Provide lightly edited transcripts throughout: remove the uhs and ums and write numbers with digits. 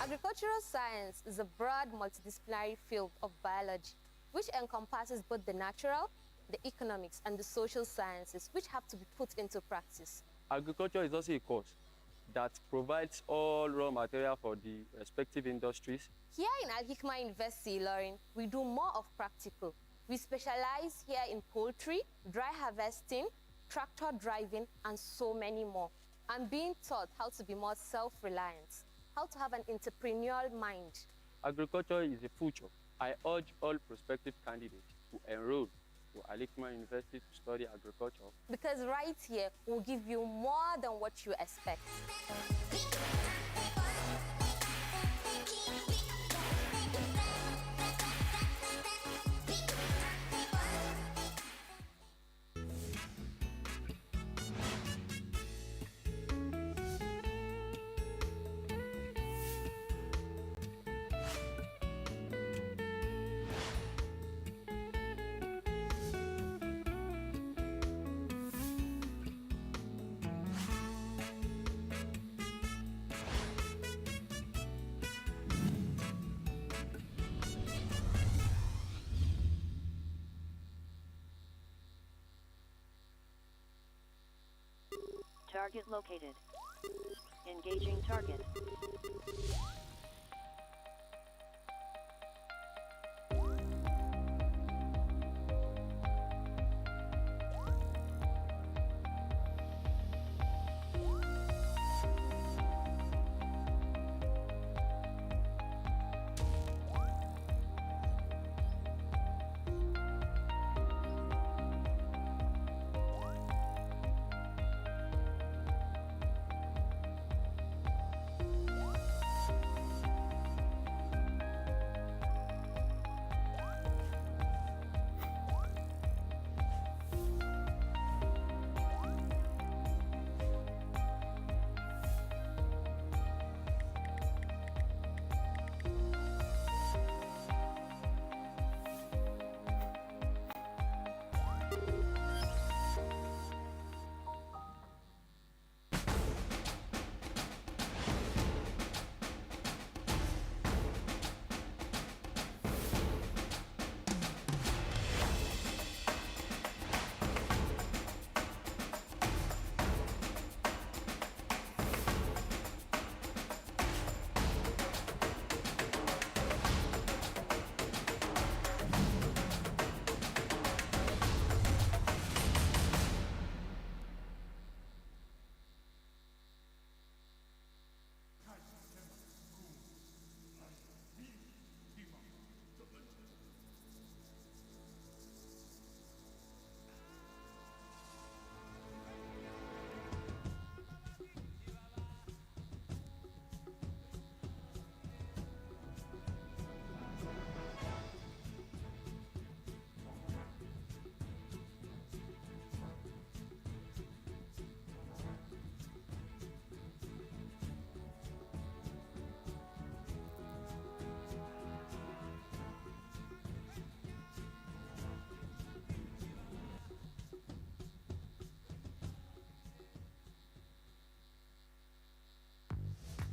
Agricultural science is a broad multidisciplinary field of biology which encompasses both the natural, the economics, and the social sciences which have to be put into practice. Agriculture is also a course that provides all raw material for the respective industries. Here in Al-Hikmah University, Ilorin, we do more of practical. We specialize here in poultry, dry harvesting, tractor driving, and so many more. I'm being taught how to be more self-reliant, how to have an entrepreneurial mind. Agriculture is the future. I urge all prospective candidates to enroll to Al-Hikmah University to study agriculture. Because right here, we'll give you more than what you expect. Target located. Engaging target.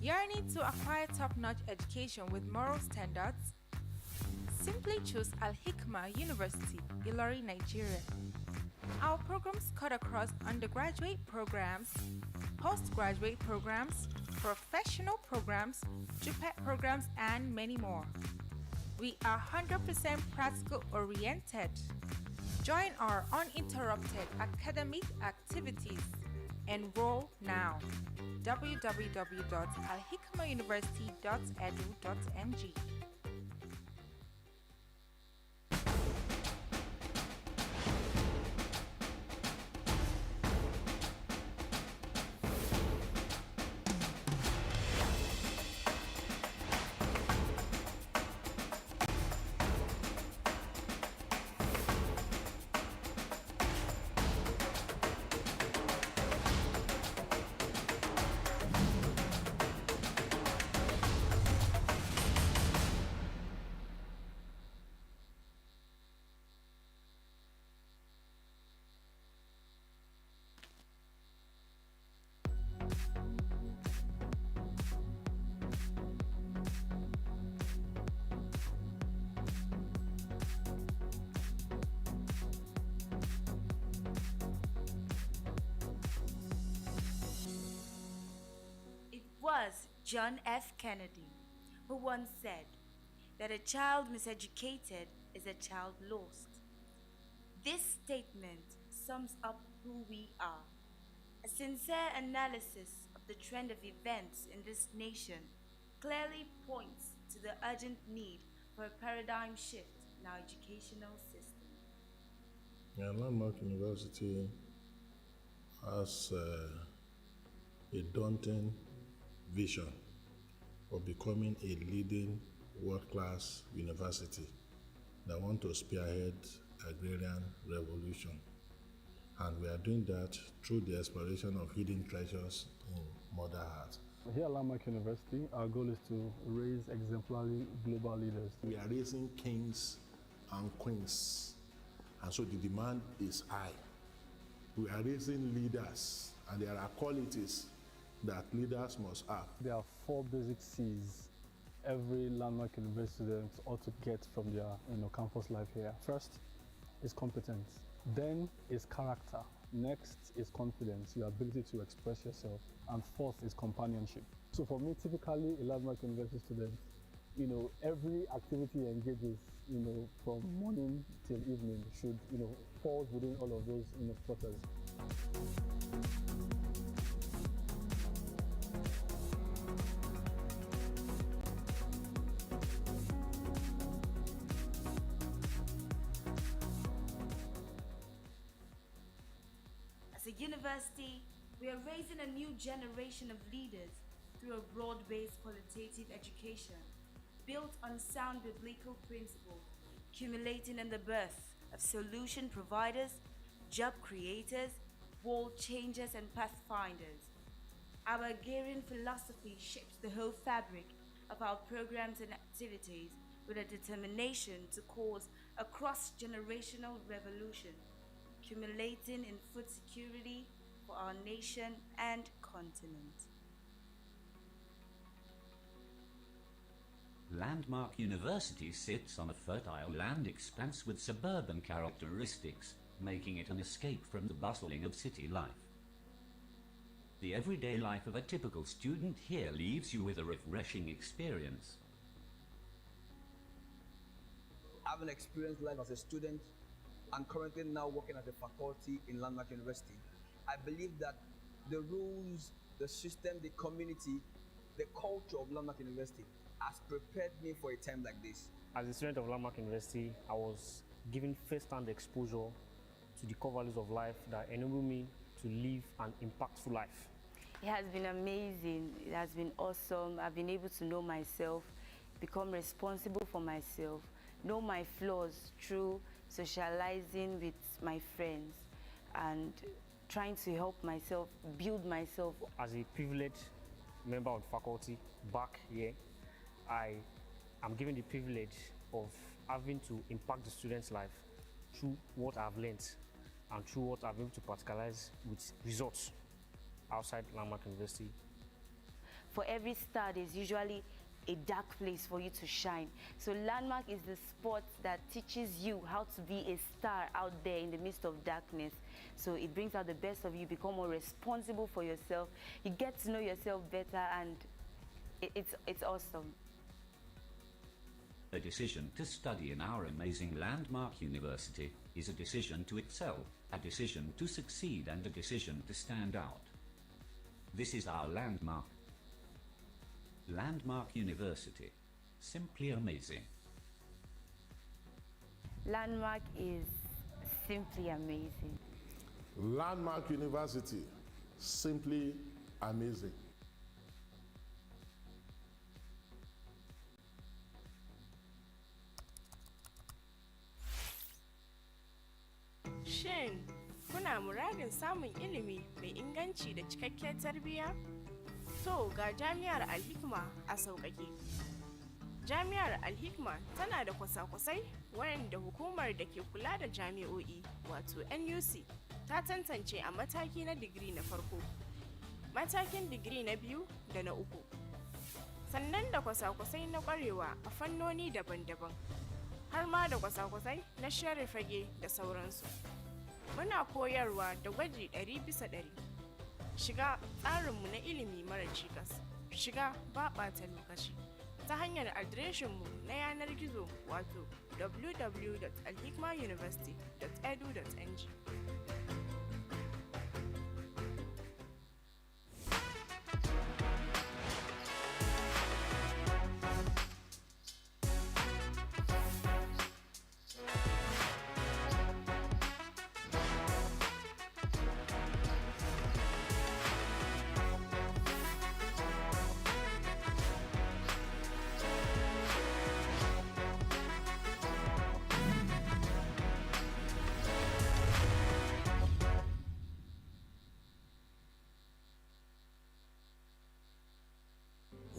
Yearning to acquire top-notch education with moral standards? Simply choose Al-Hikmah University, Ilorin, Nigeria. Our programs cut across undergraduate programs, postgraduate programs, professional programs, JUPET programs, and many more. We are 100% practical-oriented. Join our uninterrupted academic activities. Enroll now. www.alhikmauniversity.edu.ng John F. Kennedy, who once said that a child miseducated is a child lost. This statement sums up who we are. A sincere analysis of the trend of events in this nation clearly points to the urgent need for a paradigm shift in our educational system. Landmark University has a daunting vision of becoming a leading world-class university that want to spearhead agrarian revolution. And we are doing that through the exploration of hidden treasures in Mother Earth. Here at Landmark University, our goal is to raise exemplary global leaders. We are raising kings and queens, and so the demand is high. We are raising leaders, and there are qualities that leaders must have. There are 4 basic C's every Landmark University student ought to get from their campus life here. First is competence, then is character, next is confidence, your ability to express yourself, and fourth is companionship. So for me, typically a Landmark University student, every activity engages, from morning till evening should, fall within all of those structures. As a university, we are raising a new generation of leaders through a broad-based qualitative education built on sound biblical principles, culminating in the birth of solution providers, job creators, world changers, and pathfinders. Our agrarian philosophy shapes the whole fabric of our programs and activities with a determination to cause a cross-generational revolution, accumulating in food security for our nation and continent. Landmark University sits on a fertile land expanse with suburban characteristics, making it an escape from the bustling of city life. The everyday life of a typical student here leaves you with a refreshing experience. Having experienced life as a student and currently now working at the faculty in Landmark University, I believe that the rules, the system, the community, the culture of Landmark University has prepared me for a time like this. As a student of Landmark University, I was given first-hand exposure to the core values of life that enable me to live an impactful life. It has been amazing. It has been awesome. I've been able to know myself, become responsible for myself, know my flaws through socializing with my friends and trying to help myself, build myself. As a privileged member of the faculty back here, I am given the privilege of having to impact the student's life through what I've learned and through what I've been able to practicalize with results outside Landmark University. For every star, there's usually a dark place for you to shine. So Landmark is the spot that teaches you how to be a star out there in the midst of darkness. So it brings out the best of you, become more responsible for yourself. You get to know yourself better, and it's awesome. A decision to study in our amazing Landmark University is a decision to excel, a decision to succeed, and a decision to stand out. This is our landmark. Landmark University. Simply amazing. Landmark is simply amazing. Landmark University, simply amazing. Shin, kuna muradin samun ilimi mai inganci da cikakkiyar tarbiyya? To ga Jami'ar Al-Hikmah a sauƙaƙe. Jami'ar Al-Hikmah tana da kwasa-kwasai wayanda hukumar da ke kula da jami'o'i wato NUC ta tantance a mataki na digiri na farko, matakin digiri na biyu da na uku. Sannan da kwasa-kwasai na ƙwarewa a fannoni daban-daban, har ma da kwasa-kwasai na share fage da sauransu. Muna koyarwa da gwaji 100%. Shiga tsarinmu na ilimi mara cikas. shiga ba ɓata lokaci ta hanyar adireshinmu na yanar gizo wato www.alhikmauniversity.edu.ng.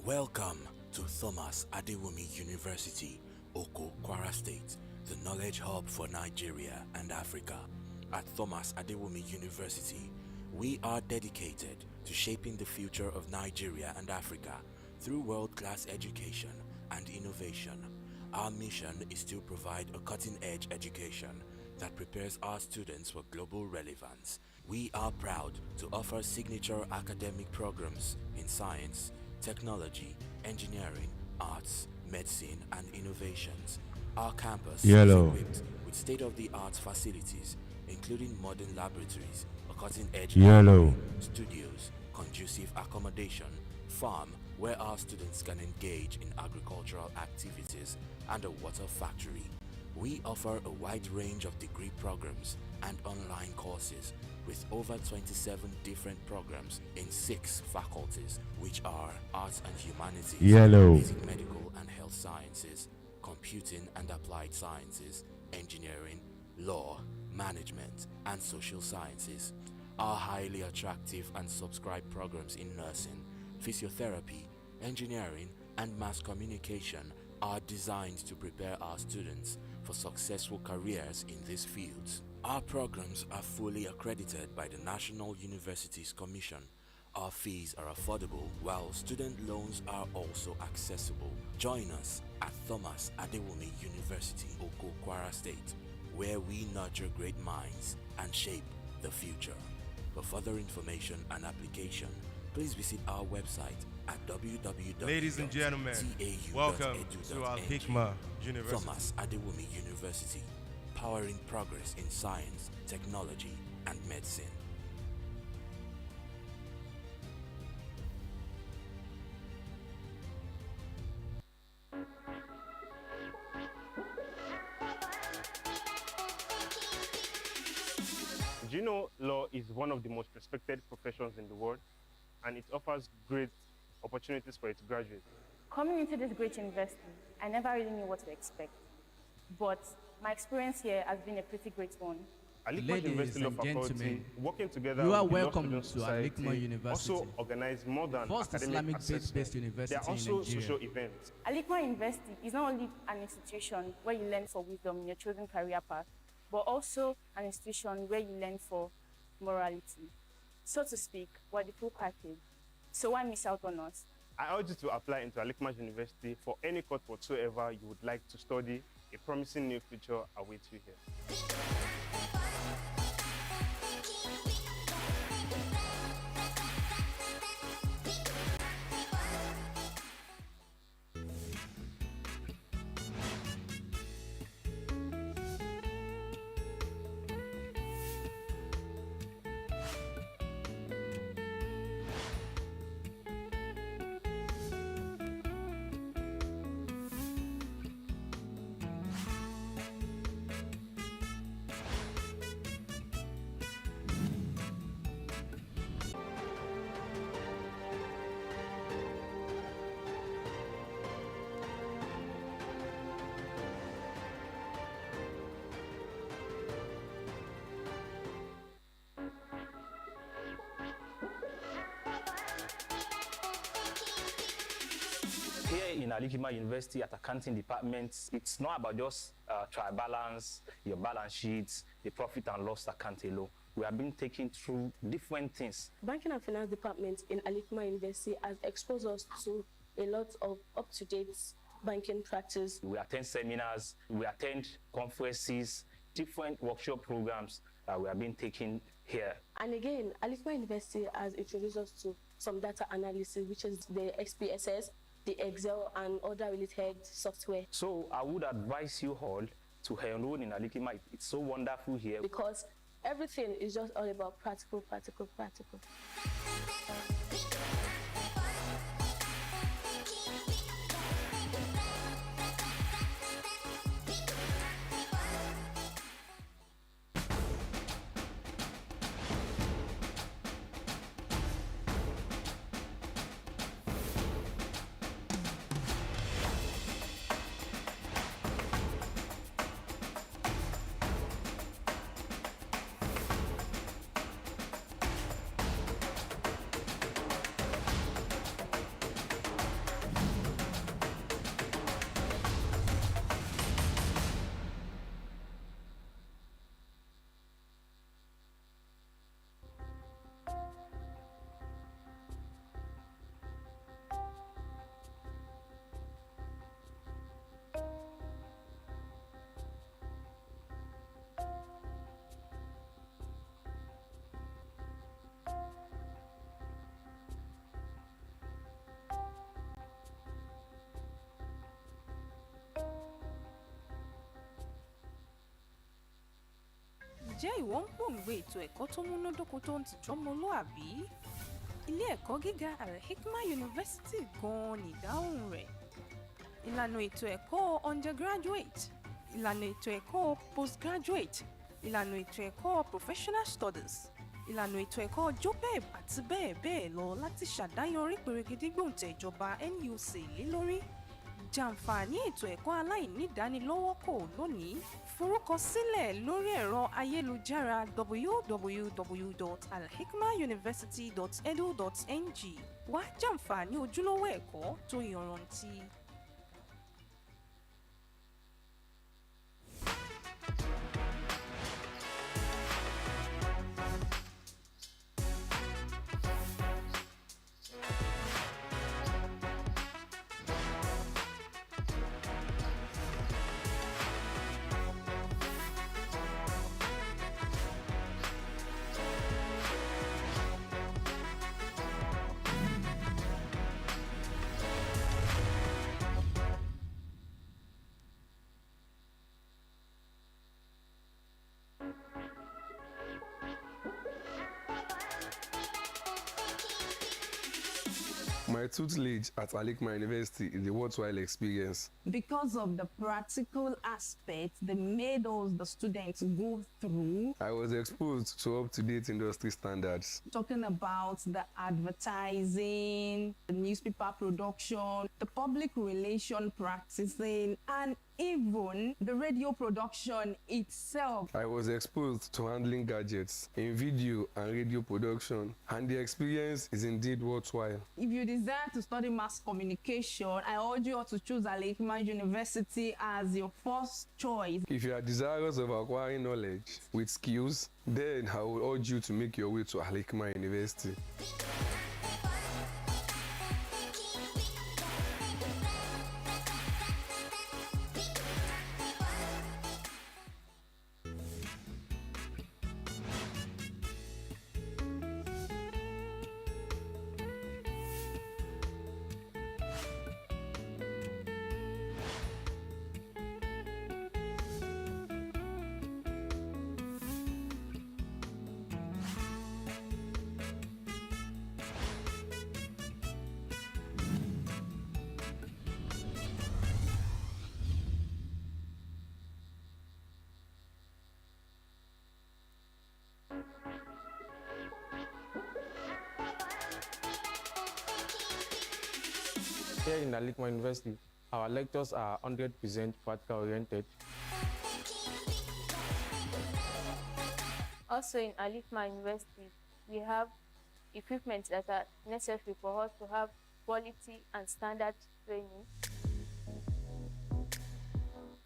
Welcome to Thomas Adewumi University, Oko, Kwara State, the knowledge hub for Nigeria and Africa. At Thomas Adewumi University, we are dedicated to shaping the future of Nigeria and Africa through world-class education and innovation. Our mission is to provide a cutting-edge education that prepares our students for global relevance. We are proud to offer signature academic programs in science, technology, engineering, arts, medicine, and innovations. Our campus is equipped with state-of-the-art facilities, including modern laboratories, a cutting-edge library, studios, conducive accommodation, farm where our students can engage in agricultural activities, and a water factory. We offer a wide range of degree programs and online courses with over 27 different programs in 6 faculties, which are Arts and Humanities, Basic Medical and Health Sciences, Computing and Applied Sciences, Engineering, Law, Management, and Social Sciences. Our highly attractive and subscribed programs in nursing, physiotherapy, engineering, and mass communication are designed to prepare our students for successful careers in these fields. Our programs are fully accredited by the National Universities Commission. Our fees are affordable, while student loans are also accessible. Join us at Thomas Adewumi University, Oko, Kwara State, where we nurture great minds and shape the future. For further information and application, please visit our website at www.tau.edu.ng. Ladies and gentlemen, welcome to Al-Hikmah University. Thomas Adewumi University, powering progress in science, technology, and medicine. Do you know law is one of the most respected professions in the world, and it offers great opportunities for its graduates? Coming into this great university, I never really knew what to expect, but my experience here has been a pretty great one. Al-Hikmah University Law Faculty, working together you are with the welcome Law to Student Al-Hikmah Society, University. also organize more than First academic Islamic assessment. faith-based university There are also in Nigeria. social events. Al-Hikmah University is not only an institution where you learn for wisdom in your chosen career path, but also an institution where you learn for morality. So to speak, we're the full package. So why miss out on us? I urge you to apply into Al-Hikmah University for any course whatsoever you would like to study. A promising new future awaits you here. Here in Al-Hikmah University at accounting department, it's not about just trial balance, your balance sheets, the profit and loss account alone. We have been taking through different things. Banking and Finance department in Al-Hikmah University has exposed us to a lot of up-to-date banking practice. We attend seminars, we attend conferences, different workshop programs we have been taking here. And again, Al-Hikmah University has introduced us to some data analysis, which is the XPSS, the Excel, and other related software. So I would advise you all to enroll in Al-Hikmah. It's so wonderful here. Because everything is just all about practical. Ǹjẹ́ ìwọ ń pòǹgbẹ ètò ẹ̀kọ́ tó múnádóko tó ń tìjọ́ ọmọlúàbí? Ilé ẹ̀kọ́ gíga Al-Hikmah University gan-an ni ìdáhùn rẹ̀. Ìlànà ètò ẹ̀kọ́ undergraduate, ìlànà ètò ẹ̀kọ́ postgraduate, ìlànà ètò ẹ̀kọ́ professional studies, ìlànà ètò ẹ̀kọ́ JOPEB àti bẹ́ẹ̀ bẹ́ẹ̀ lọ láti ṣàdáyanrí pèrègede gbòǹtẹ̀ ìjọba NUC lé lórí. Jàǹfààní ètò ẹ̀kọ́ aláìnídánilọ́wọ́kò lónìí. Forúkọsílẹ̀ lórí ẹ̀rọ ayélujára www.alhikmahuniversity.edu.ng. Wá jàǹfààní ojúlówó ẹ̀kọ́ tó yanrantí. My tutelage at Al-Hikmah University is a worthwhile experience. Because of the practical aspects they made us, the students, go through. I was exposed to up-to-date industry standards. Talking about the advertising, the newspaper production, the public relation practicing, and even the radio production itself. I was exposed to handling gadgets in video and radio production, and the experience is indeed worthwhile. If you desire to study mass communication, I urge you all to choose Al-Hikmah University as your first choice. If you are desirous of acquiring knowledge with skills, then I would urge you to make your way to Al-Hikmah University. Here in Al-Hikmah University, our lectures are 100% practical-oriented. Also in Al-Hikmah University, we have equipment that are necessary for us to have quality and standard training.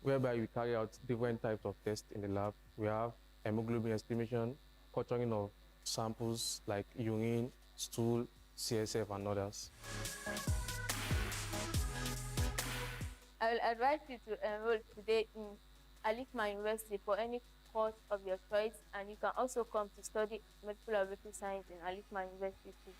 Whereby we carry out different types of tests in the lab. We have hemoglobin estimation, culturing of samples like urine, stool, CSF, and others. I will advise you to enroll today in Al-Hikmah University for any course of your choice, and you can also come to study medical laboratory science in Al-Hikmah University.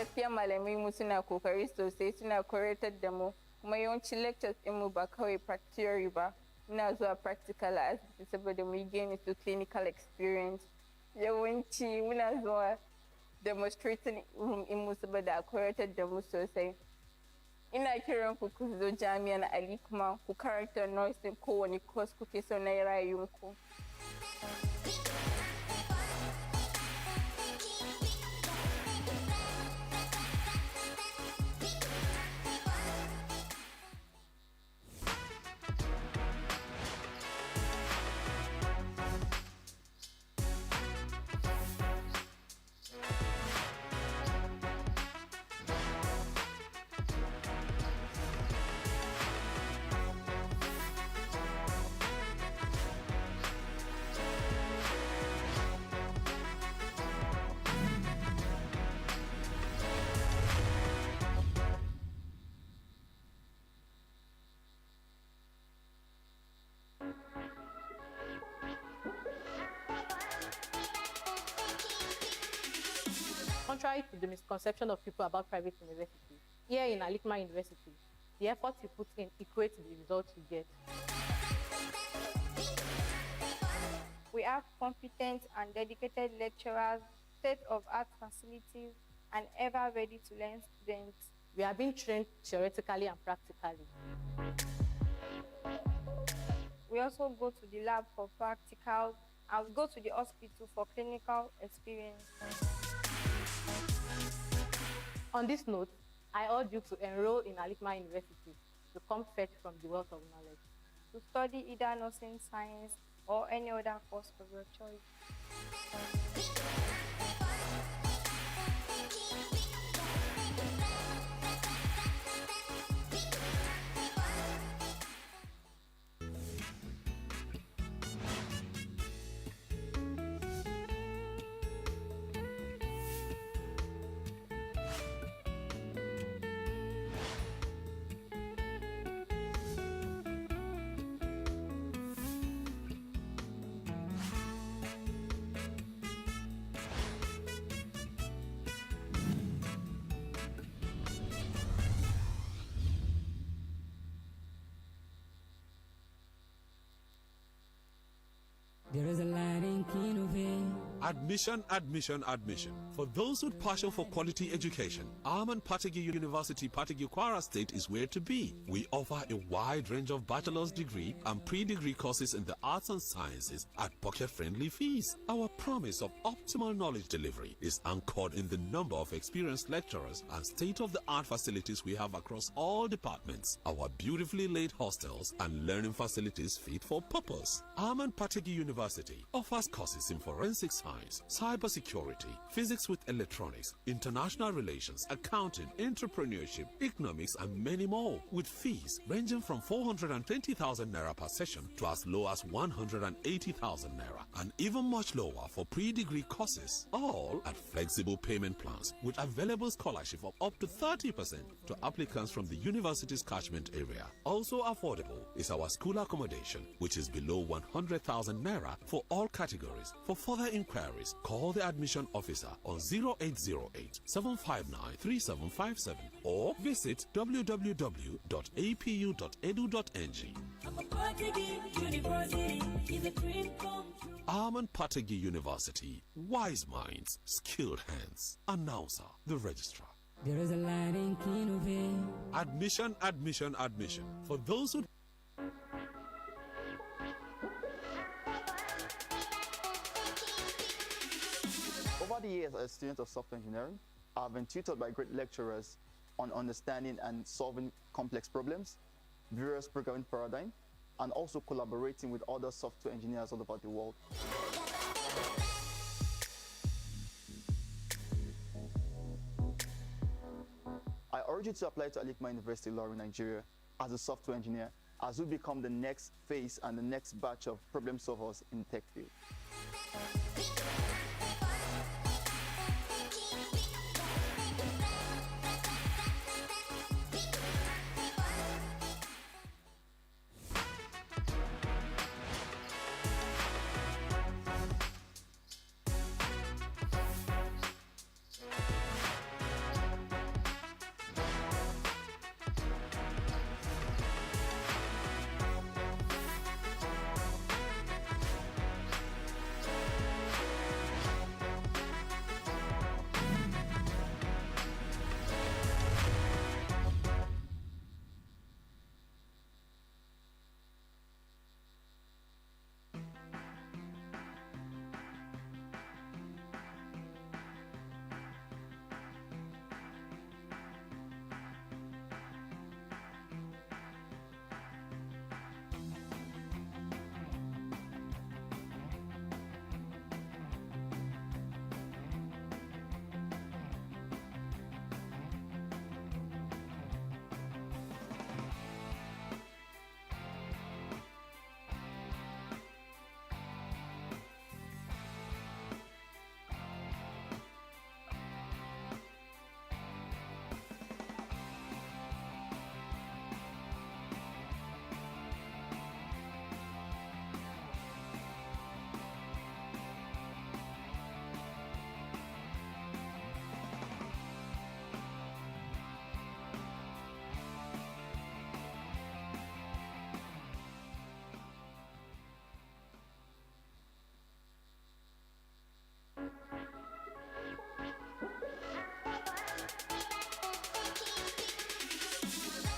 Gaskiya malamai mu suna kokari sosai, suna koyar da mu kuma yawancin lectures din mu ba kawai theory ba, muna zuwa practical a asibiti saboda mu gain su clinical experience. Yawanci muna zuwa demonstrating room in mu saboda a koyar da mu sosai. Ina kiran ku ku zo jami'an Al-Hikmah ku karanta nursing kowane course kuke so na rayuwanku. Contrary to the misconception of people about private universities, here in Al-Hikmah University, the effort you put in equates to the results you get. We have competent and dedicated lecturers, state-of-art facilities, and ever-ready-to-learn students. We are being trained theoretically and practically. We also go to the lab for practicals, and we go to the hospital for clinical experience. On this note, I urge you to enroll in Al-Hikmah University to come fetch from the wealth of knowledge. To study either nursing science or any other course of your choice. There is a light in Kinove. Admission, admission, admission. For those with passion for quality education, Ahmad Patigi University, Patigi Kwara State is where to be. We offer a wide range of bachelor's degree and pre-degree courses in the arts and sciences at pocket-friendly fees. Our promise of optimal knowledge delivery is anchored in the number of experienced lecturers and state-of-the-art facilities we have across all departments. Our beautifully laid hostels and learning facilities fit for purpose. Ahmad Patigi University offers courses in forensic science, cybersecurity, physics with electronics, international relations, accounting, entrepreneurship, economics, and many more, with fees ranging from 420,000 naira per session to as low as 180,000 naira, and even much lower for pre-degree courses, all at flexible payment plans with available scholarship of up to 30% to applicants from the university's catchment area. Also affordable is our school accommodation, which is below 100,000 naira for all categories. For further inquiries, call the admission officer on 0808 759 3757 or visit www.apu.edu.ng. Ahmad Patigi University, wise minds, skilled hands. Announcer, the registrar. There is a light in KU8. Admission, admission, admission. For those who Over the years as a student of software engineering, I've been tutored by great lecturers on understanding and solving complex problems, various programming paradigms, and also collaborating with other software engineers all over the world. I urge you to apply to Al-Hikmah University, Ilorin, Nigeria, as a software engineer, as we become the next phase and the next batch of problem solvers in the tech field.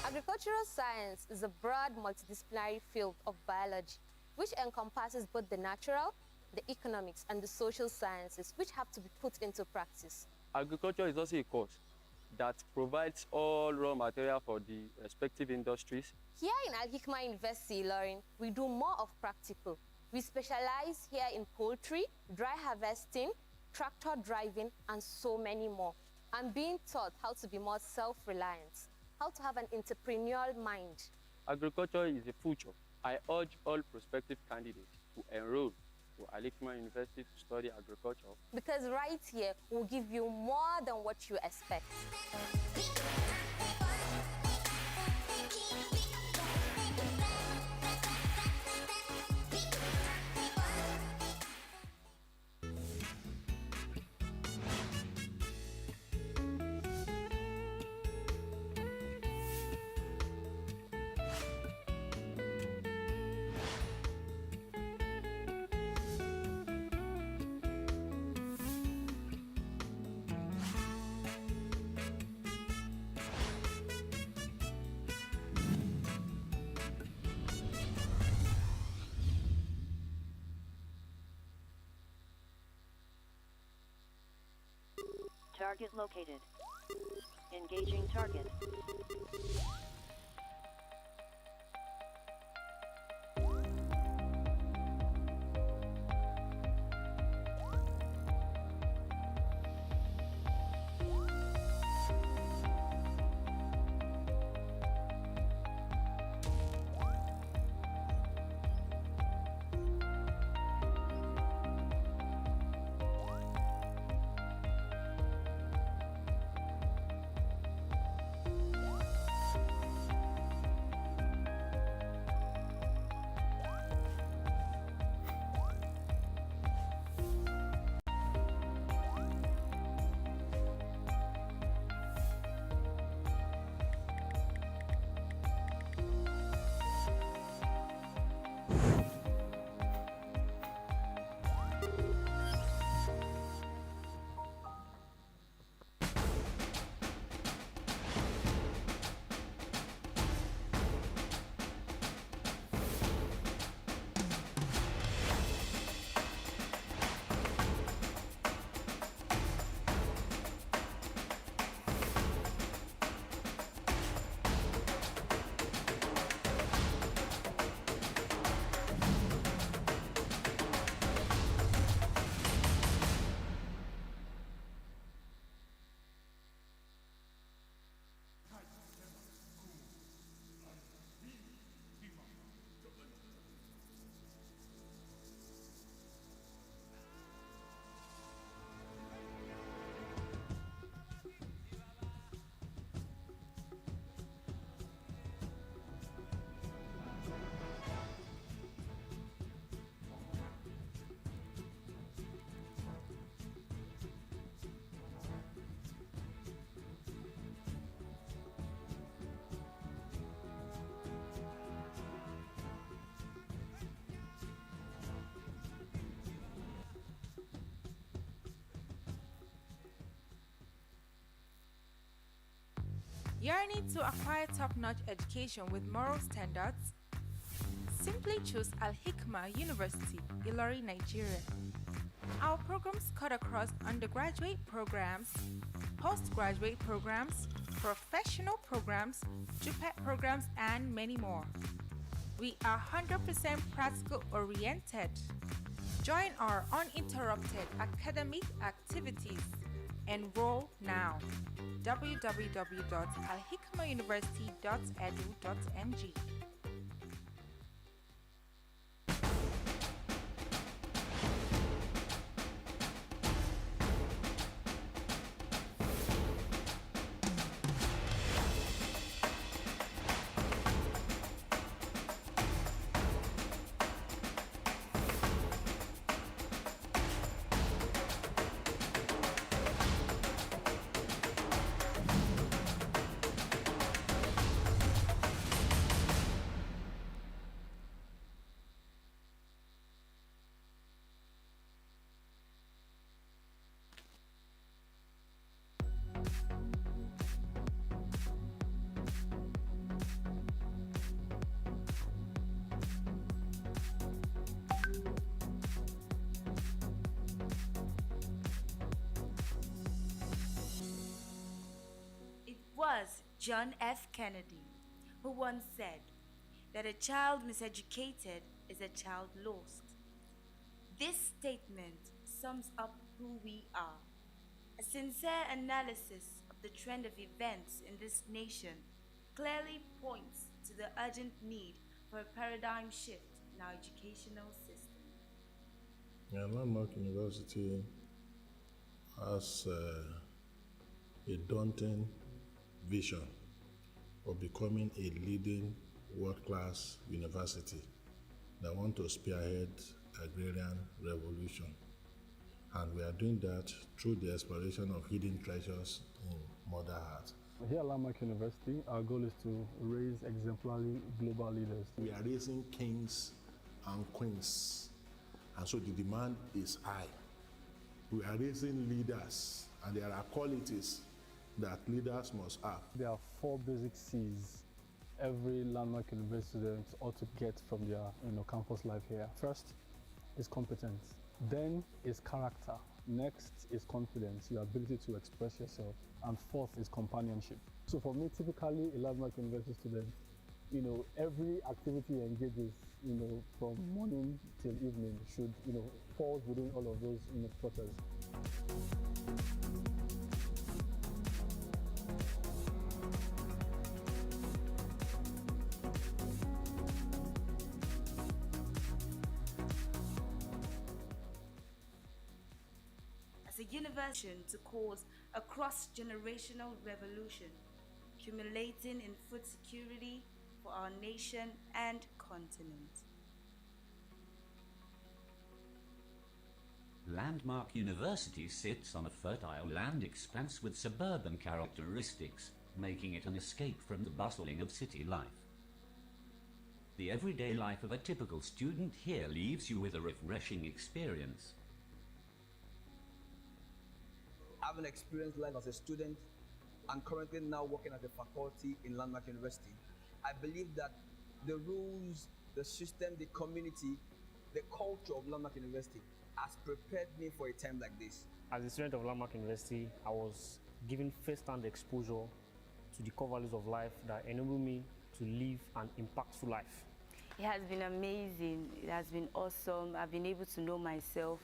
Agricultural science is a broad multidisciplinary field of biology which encompasses both the natural, the economics, and the social sciences which have to be put into practice. Agriculture is also a course that provides all raw material for the respective industries. Here in Al-Hikmah University, Ilorin, we do more of practical. We specialize here in poultry, dry harvesting, tractor driving, and so many more. I'm being taught how to be more self-reliant, how to have an entrepreneurial mind. Agriculture is the future. I urge all prospective candidates to enroll to Al-Hikmah University to study agriculture. Because right here, we'll give you more than what you expect. Target located. Engaging target. Yearning to acquire top-notch education with moral standards? Simply choose Al-Hikmah University, Ilori, Nigeria. Our programs cut across undergraduate programs, postgraduate programs, professional programs, JUPET programs, and many more. We are 100% practical oriented. Join our uninterrupted academic activities. Enroll now. www.alhikmauniversity.edu.ng. Was John F. Kennedy, who once said that a child miseducated is a child lost. This statement sums up who we are. A sincere analysis of the trend of events in this nation clearly points to the urgent need for a paradigm shift in our educational system. Landmark University has a daunting vision of becoming a leading world-class university that want to spearhead agrarian revolution. And we are doing that through the exploration of hidden treasures in Mother Earth. Here at Landmark University, our goal is to raise exemplary global leaders. We are raising kings and queens, and so the demand is high. We are raising leaders, and there are qualities that leaders must have. There are 4 basic C's every Landmark University student ought to get from their campus life here. First is competence, then is character, next is confidence, your ability to express yourself, and fourth is companionship. So for me, typically a Landmark University student, every activity he engages, from morning till evening should, fall within all of those quarters. As a university to cause a cross-generational revolution, accumulating in food security for our nation and continent. Landmark University sits on a fertile land expanse with suburban characteristics, making it an escape from the bustling of city life. The everyday life of a typical student here leaves you with a refreshing experience. Having experienced life as a student and currently now working as a faculty in Landmark University, I believe that the rules, the system, the community, the culture of Landmark University has prepared me for a time like this. As a student of Landmark University, I was given first-hand exposure to the core values of life that enable me to live an impactful life. It has been amazing. It has been awesome. I've been able to know myself,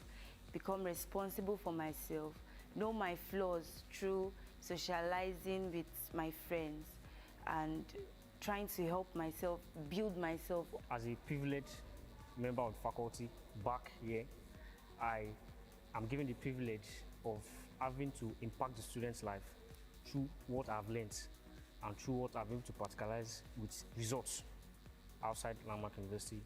become responsible for myself, know my flaws through socializing with my friends and trying to help myself, build myself. As a privileged member of the faculty back here, I am given the privilege of having to impact the student's life through what I've learned and through what I've been able to practicalize with results outside Landmark University.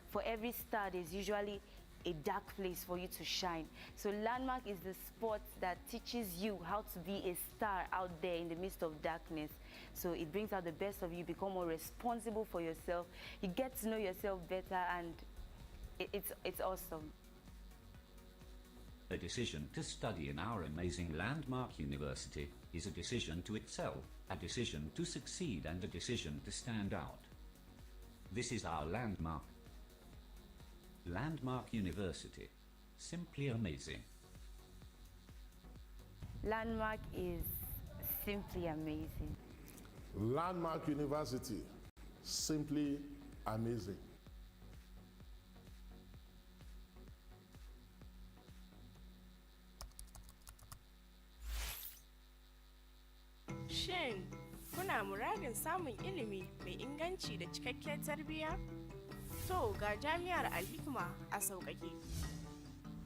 For every star, there's usually a dark place for you to shine. So Landmark is the spot that teaches you how to be a star out there in the midst of darkness. So it brings out the best of you, become more responsible for yourself. You get to know yourself better, and it's awesome. A decision to study in our amazing Landmark University is a decision to excel. A decision to succeed and a decision to stand out. This is our landmark. Landmark University. Simply amazing. Landmark is simply amazing. Landmark University, simply amazing. Shin, kuna muradin samun ilimi mai inganci da cikakkiyar tarbiyya? To ga Jami'ar Al-Hikmah a sauƙaƙe.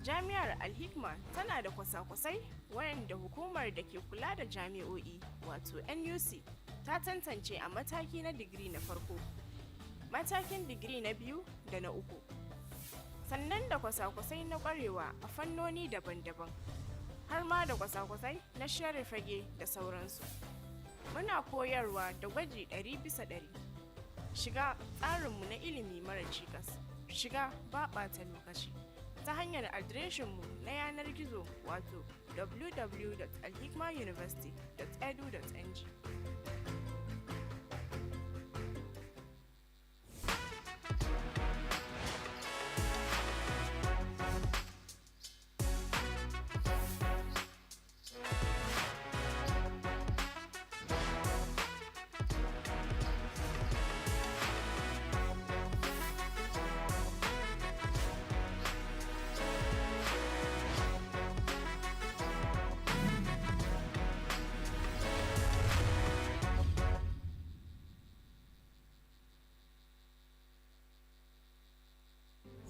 Jami'ar Al-Hikmah tana da kwasa-kwasai wayanda hukumar da ke kula da jami'o'i wato NUC ta tantance a mataki na digiri na farko, matakin digiri na biyu da na uku. Sannan da kwasa-kwasai na ƙwarewa a fannoni daban-daban, har ma da kwasa-kwasai na share fage da sauransu. Muna koyarwa da gwaji 100%. Shiga tsarinmu na ilimi mara cikas. Shiga ba ɓata lokaci. Ta hanyar adireshinmu na yanar gizo wato www.alhikmauniversity.edu.ng.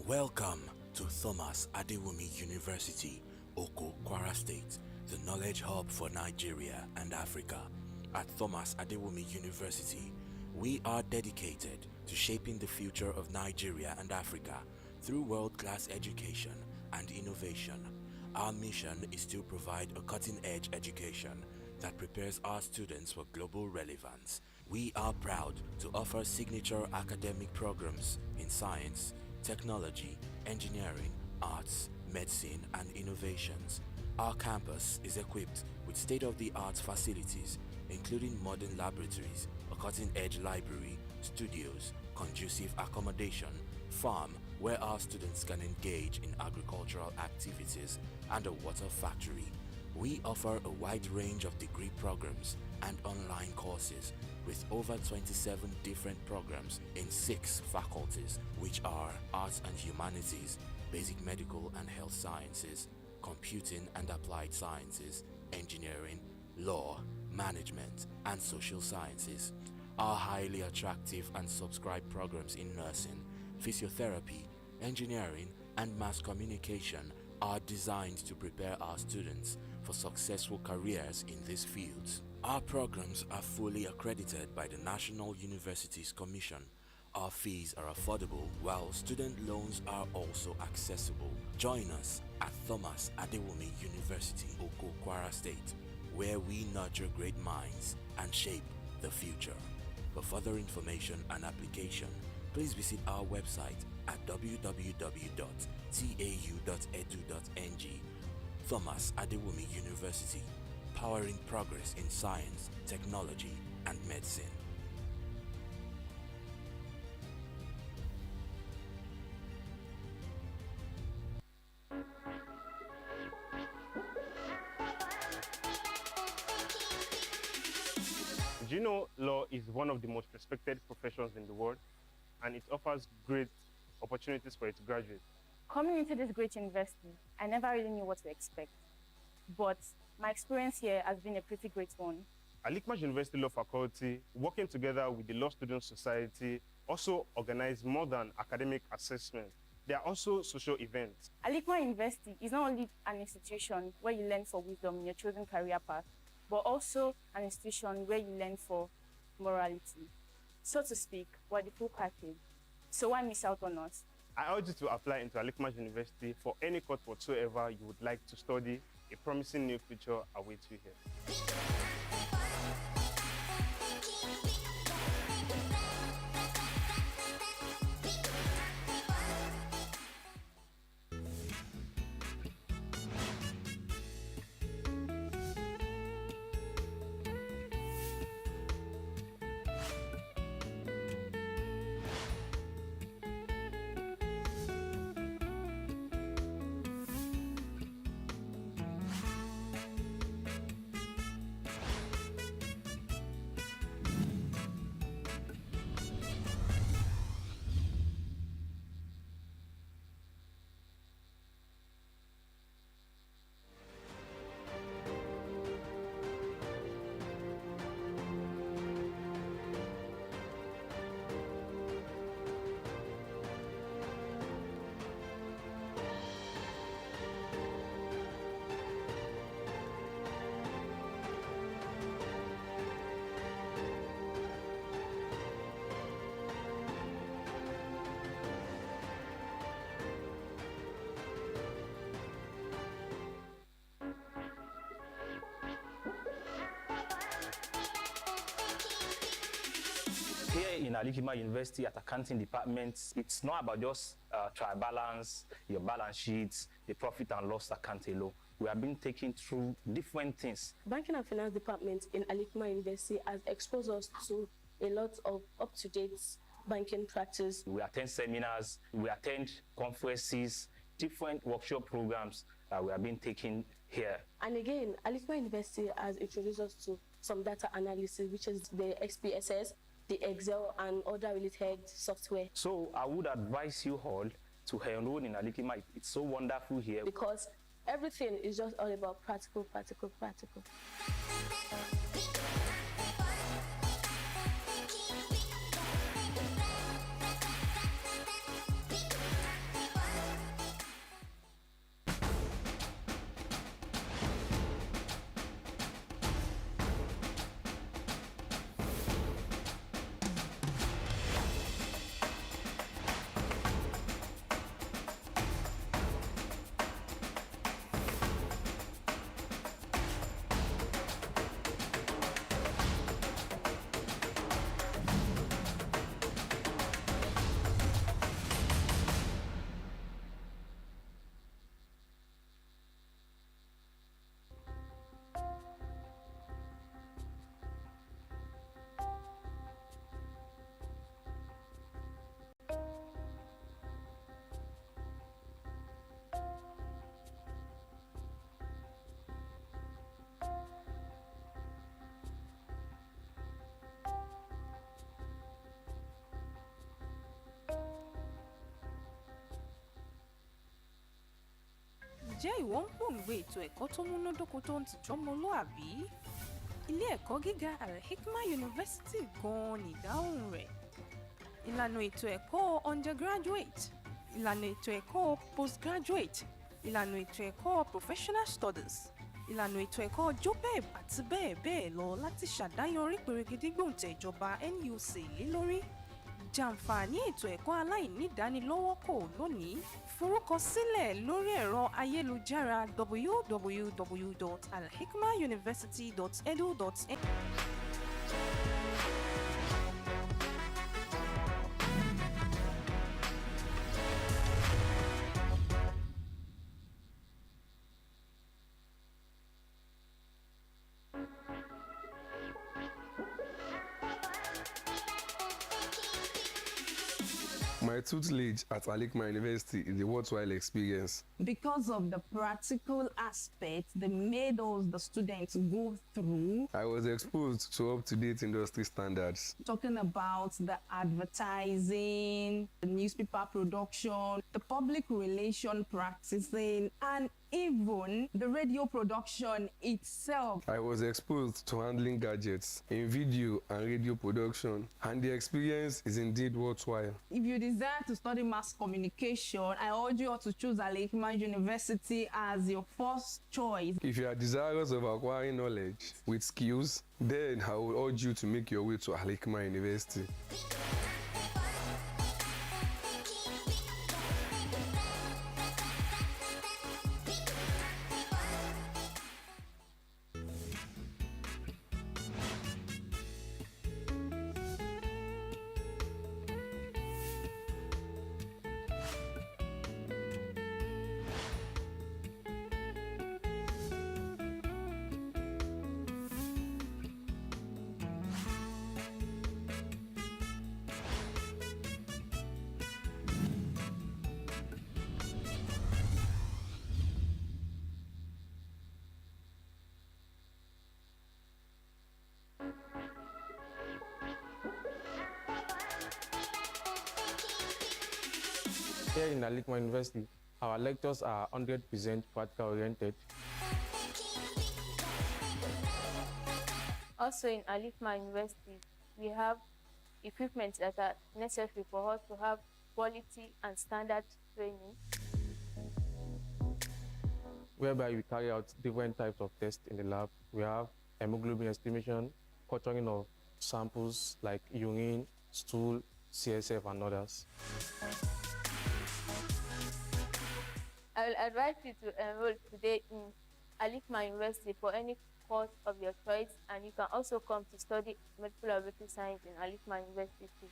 Welcome to Thomas Adewumi University, Oko, Kwara State, the knowledge hub for Nigeria and Africa. At Thomas Adewumi University, we are dedicated to shaping the future of Nigeria and Africa through world-class education and innovation. Our mission is to provide a cutting-edge education that prepares our students for global relevance. We are proud to offer signature academic programs in science, technology, engineering, arts, medicine, and innovations. Our campus is equipped with state-of-the-art facilities, including modern laboratories, a cutting-edge library, studios, conducive accommodation, farm where our students can engage in agricultural activities, and a water factory. We offer a wide range of degree programs and online courses with over 27 different programs in 6 faculties, which are Arts and Humanities, Basic Medical and Health Sciences, Computing and Applied Sciences, Engineering, Law, Management, and Social Sciences. Our highly attractive and subscribed programs in nursing, physiotherapy, engineering, and mass communication are designed to prepare our students for successful careers in these fields. Our programs are fully accredited by the National Universities Commission. Our fees are affordable, while student loans are also accessible. Join us at Thomas Adewumi University, Oko, Kwara State, where we nurture great minds and shape the future. For further information and application, please visit our website at www.tau.edu.ng. Thomas Adewumi University, powering progress in science, technology, and medicine. Do you know law is one of the most respected professions in the world, and it offers great opportunities for its graduates? Coming into this great university, I never really knew what to expect. But my experience here has been a pretty great one. Al-Hikmah University Law Faculty, working together with the Law Student Society, also organize more than academic assessment. There are also social events. Al-Hikmah University is not only an institution where you learn for wisdom in your chosen career path, but also an institution where you learn for morality. So to speak, we're the full package. So why miss out on us? I urge you to apply into Al-Hikmah University for any course whatsoever you would like to study. A promising new future awaits you here. in Al-Hikmah University at accounting department, it's not about just trial balance, your balance sheets, the profit and loss account alone. We have been taking through different things. Banking and Finance Department in Al-Hikmah University has exposed us to a lot of up-to-date banking practice. We attend seminars, we attend conferences, different workshop programs that we have been taking here. And again, Al-Hikmah University has introduced us to some data analysis, which is the XPSS, the Excel, and other related software. So I would advise you all to enroll in Al-Hikmah. It's so wonderful here. Because everything is just all about practical. Ǹjẹ́ ìwọ ń pòǹgbẹ ètò ẹ̀kọ́ tó múnádóko tó ń tìjọ́ ọmọlúàbí? Ilé ẹ̀kọ́ gíga Al-Hikmah University gan-an ni ìdáhùn rẹ̀. Ìlànà ètò ẹ̀kọ́ undergraduate, ìlànà ètò ẹ̀kọ́ postgraduate, ìlànà ètò ẹ̀kọ́ professional studies, ìlànà ètò ẹ̀kọ́ JOPEB àti bẹ́ẹ̀ bẹ́ẹ̀ lọ láti ṣàdáyanrí pèrègede gbòǹtẹ̀ ìjọba NUC lé lórí. Jàǹfààní ètò ẹ̀kọ́ aláìnídánilọ́wọ́kò lónìí. Forúkọsílẹ̀ lórí ẹ̀rọ ayélujára www.alhikmahuniversity.edu.n. My tutelage at Al-Hikmah University is a worthwhile experience. Because of the practical aspects they made us the students go through. I was exposed to up-to-date industry standards. Talking about the advertising, the newspaper production, the public relation practicing, and even the radio production itself. I was exposed to handling gadgets in video and radio production, and the experience is indeed worthwhile. If you desire to study mass communication, I urge you all to choose Al-Hikmah University as your first choice. If you are desirous of acquiring knowledge with skills, then I will urge you to make your way to Al-Hikmah University. Here in Al-Hikmah University, our lectures are 100% practical-oriented. Also in Al-Hikmah University, we have equipment that are necessary for us to have quality and standard training. Whereby we carry out different types of tests in the lab. We have hemoglobin estimation, culturing of samples like urine, stool, CSF, and others. I will advise you to enroll today in Al-Hikmah University for any course of your choice, and you can also come to study medical laboratory science in Al-Hikmah University.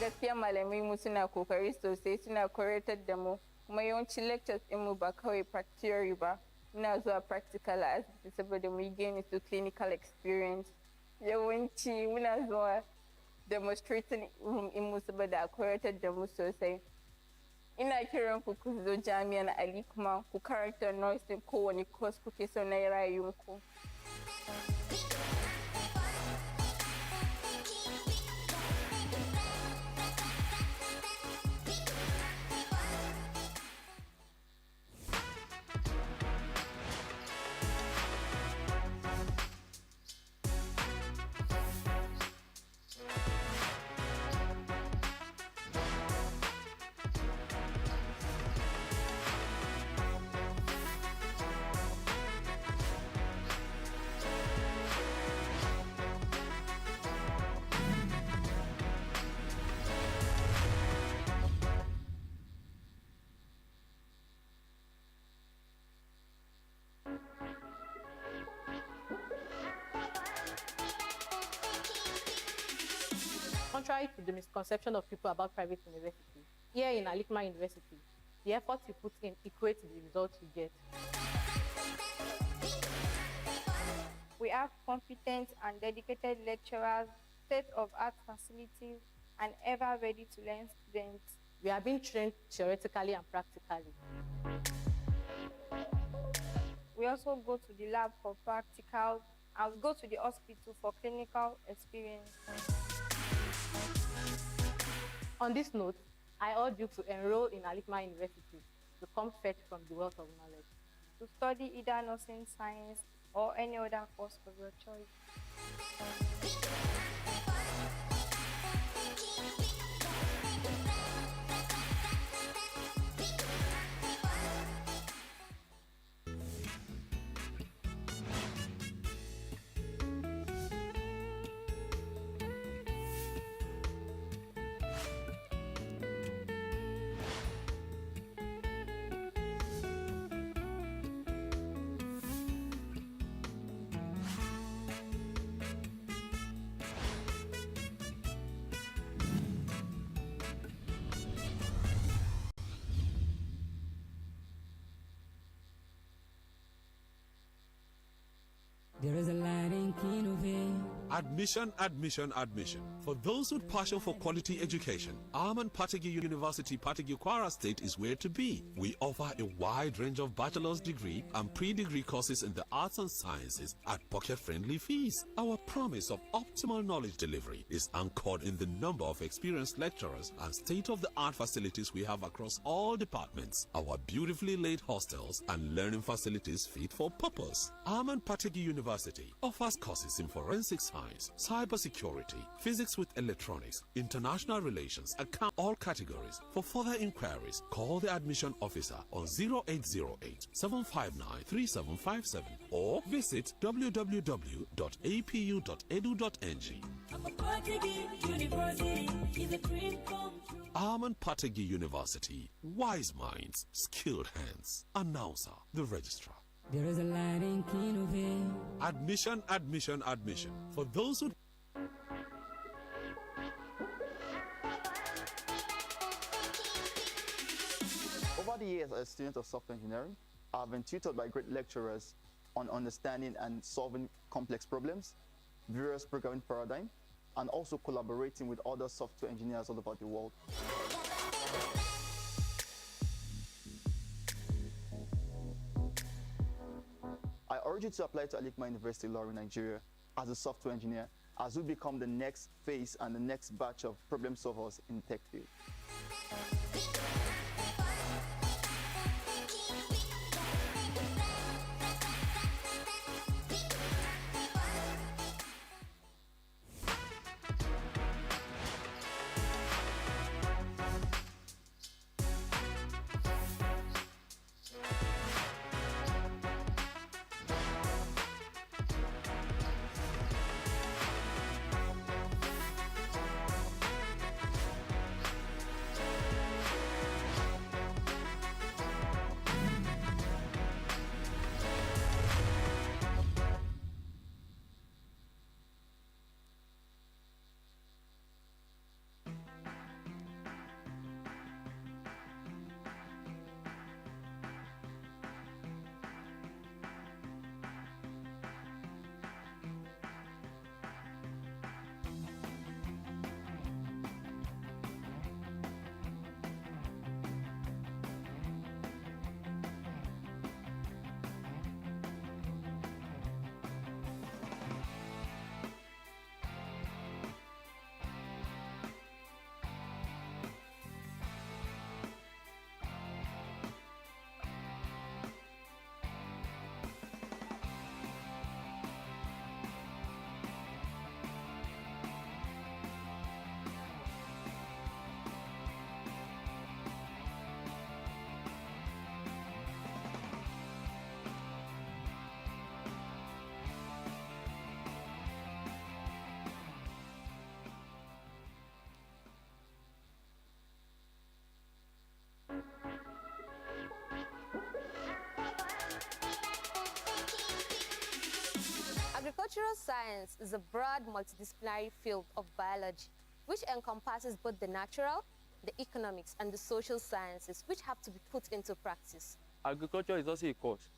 Gaskiya malamai mu suna kokari sosai, suna koyar da mu kuma yawancin lectures din mu ba kawai theory ba, muna zuwa practical a asibiti saboda mu gain su clinical experience. Yawanci muna zuwa demonstrating room in mu saboda a koyar da mu sosai. Ina kiran ku zo jami'an Al-Hikmah ku karanta nursing kowane course kuke so na rayuwanku. Contrary to the misconception of people about private universities, here in Al-Hikmah University, the effort you put in equates to the results you get. We have competent and dedicated lecturers, state-of-art facilities, and ever ready to learn students. We are being trained theoretically and practically. We also go to the lab for practicals, and we go to the hospital for clinical experience. On this note, I urge you to enroll in Al-Hikmah University to come fetch from the wealth of knowledge. To study either nursing science or any other course of your choice. There is a light in Kinove. Admission, admission, admission. For those with passion for quality education, Patigi University, Patigi Kwara State is where to be. We offer a wide range of bachelor's degree and pre-degree courses in the arts and sciences at pocket-friendly fees. Our promise of optimal knowledge delivery is anchored in the number of experienced lecturers and state-of-the-art facilities we have across all departments. Our beautifully laid hostels and learning facilities fit for purpose. Patigi University offers courses in forensic science, cybersecurity, physics with electronics, international relations, account all categories. For further inquiries, call the admission officer on 0808 759 3757 or visit www.apu.edu.ng. Patigi University, wise minds, skilled hands. Announcer, the registrar. There is a light in Kinove. Admission, admission, admission. For those who Over the years, as a student of software engineering, I've been tutored by great lecturers on understanding and solving complex problems, various programming paradigms, and also collaborating with other software engineers all over the world. urge you to apply to Al-Hikmah University Law in Nigeria as a software engineer, as we become the next phase and the next batch of problem solvers in the tech field. Agricultural science is a broad multidisciplinary field of biology which encompasses both the natural, the economics, and the social sciences which have to be put into practice. Agriculture is also a course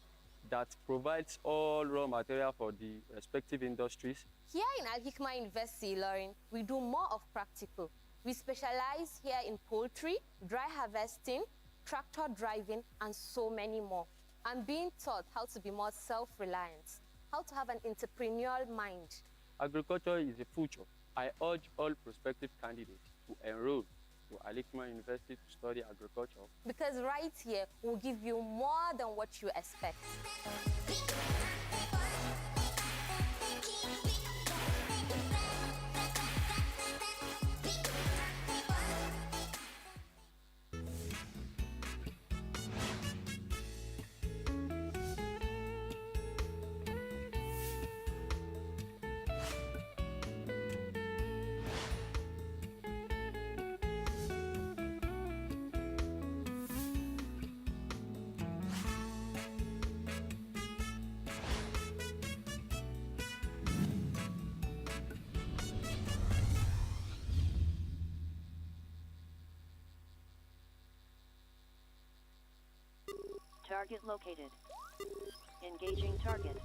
that provides all raw material for the respective industries. Here in Al-Hikmah University, Lauren, we do more of practical. We specialize here in poultry, dry harvesting, tractor driving, and so many more. I'm being taught how to be more self-reliant, how to have an entrepreneurial mind. Agriculture is the future. I urge all prospective candidates to enroll to Al-Hikmah University to study agriculture. Because right here, we'll give you more than what you expect. Target located. Engaging target.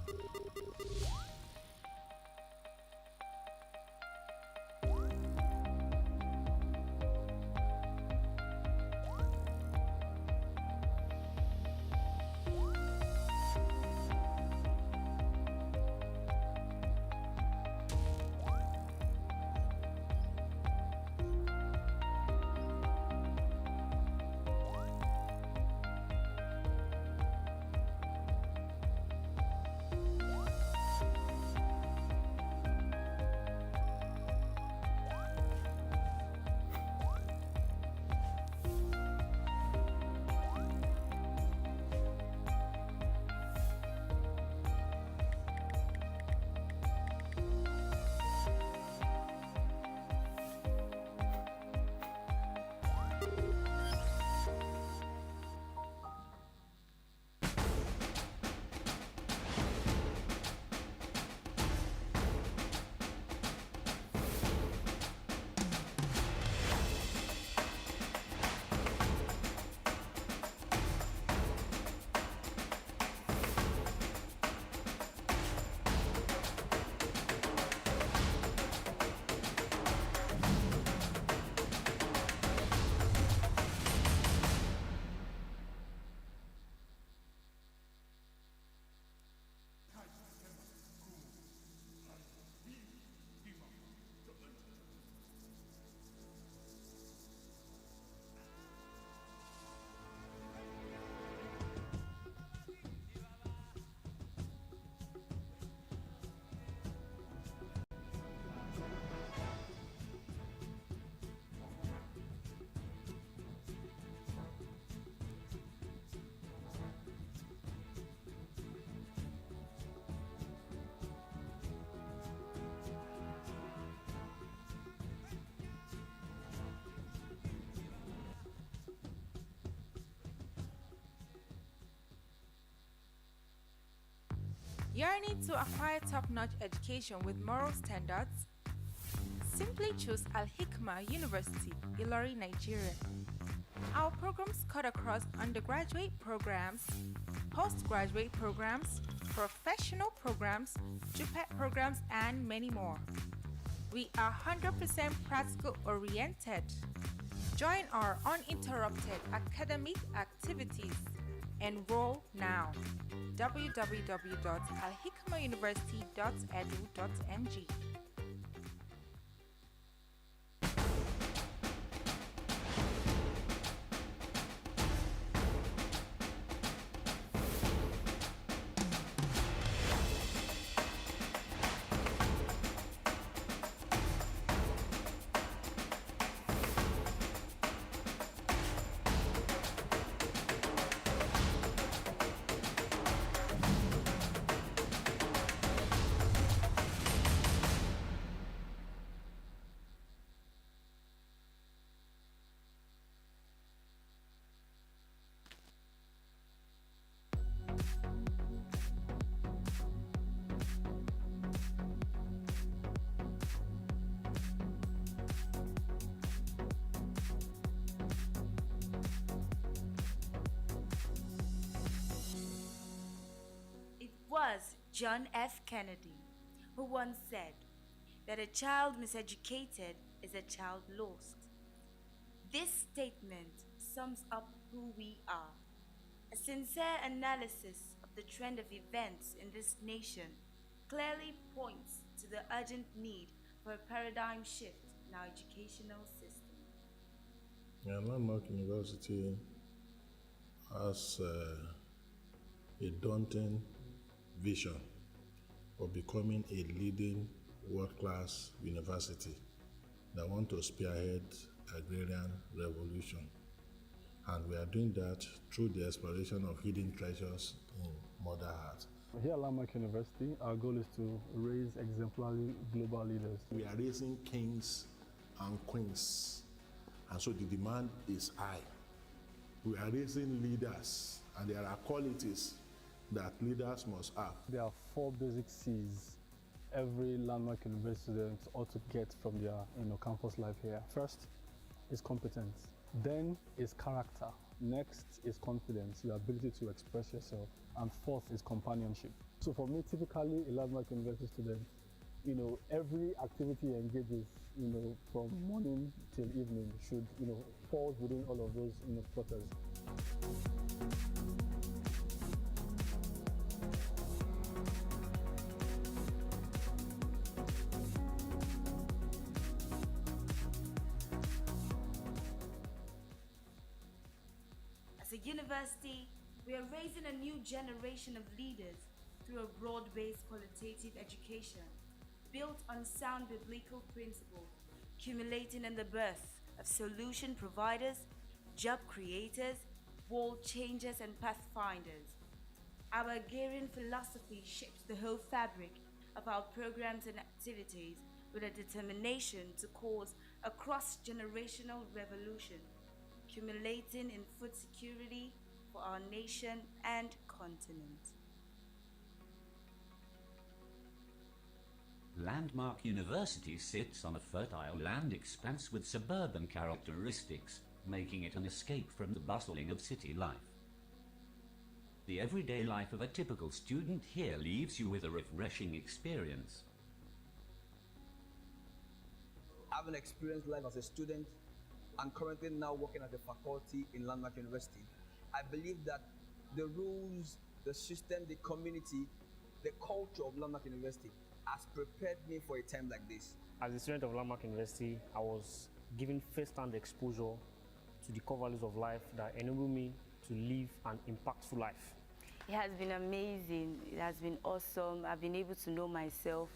Yearning to acquire top-notch education with moral standards? Simply choose Al-Hikmah University, Ilori, Nigeria. Our programs cut across undergraduate programs, postgraduate programs, professional programs, JUPET programs, and many more. We are 100% practical oriented. Join our uninterrupted academic activities. Enroll now. www.alhikmauniversity.edu.ng. Was John F. Kennedy, who once said that a child miseducated is a child lost. This statement sums up who we are. A sincere analysis of the trend of events in this nation clearly points to the urgent need for a paradigm shift in our educational system. Landmark University has a daunting vision of becoming a leading world-class university that want to spearhead agrarian revolution. And we are doing that through the exploration of hidden treasures in Mother Earth. Here at Landmark University, our goal is to raise exemplary global leaders. We are raising kings and queens, and so the demand is high. We are raising leaders, and there are qualities that leaders must have. There are 4 basic C's every Landmark University student ought to get from their campus life here. First is competence, then is character, next is confidence, your ability to express yourself, and fourth is companionship. So for me, typically a Landmark University student, every activity he engages, from morning till evening should, fall within all of those, quarters. As a university, we are raising a new generation of leaders through a broad-based qualitative education built on sound biblical principles, culminating in the birth of solution providers, job creators, world changers, and pathfinders. Our agrarian philosophy shapes the whole fabric of our programs and activities with a determination to cause a cross-generational revolution, culminating in food security for our nation and continent. Landmark University sits on a fertile land expanse with suburban characteristics, making it an escape from the bustling of city life. The everyday life of a typical student here leaves you with a refreshing experience. Having experienced life as a student and currently now working at the faculty in Landmark University, I believe that the rules, the system, the community, the culture of Landmark University has prepared me for a time like this. As a student of Landmark University, I was given first-hand exposure to the core values of life that enable me to live an impactful life. It has been amazing. It has been awesome. I've been able to know myself,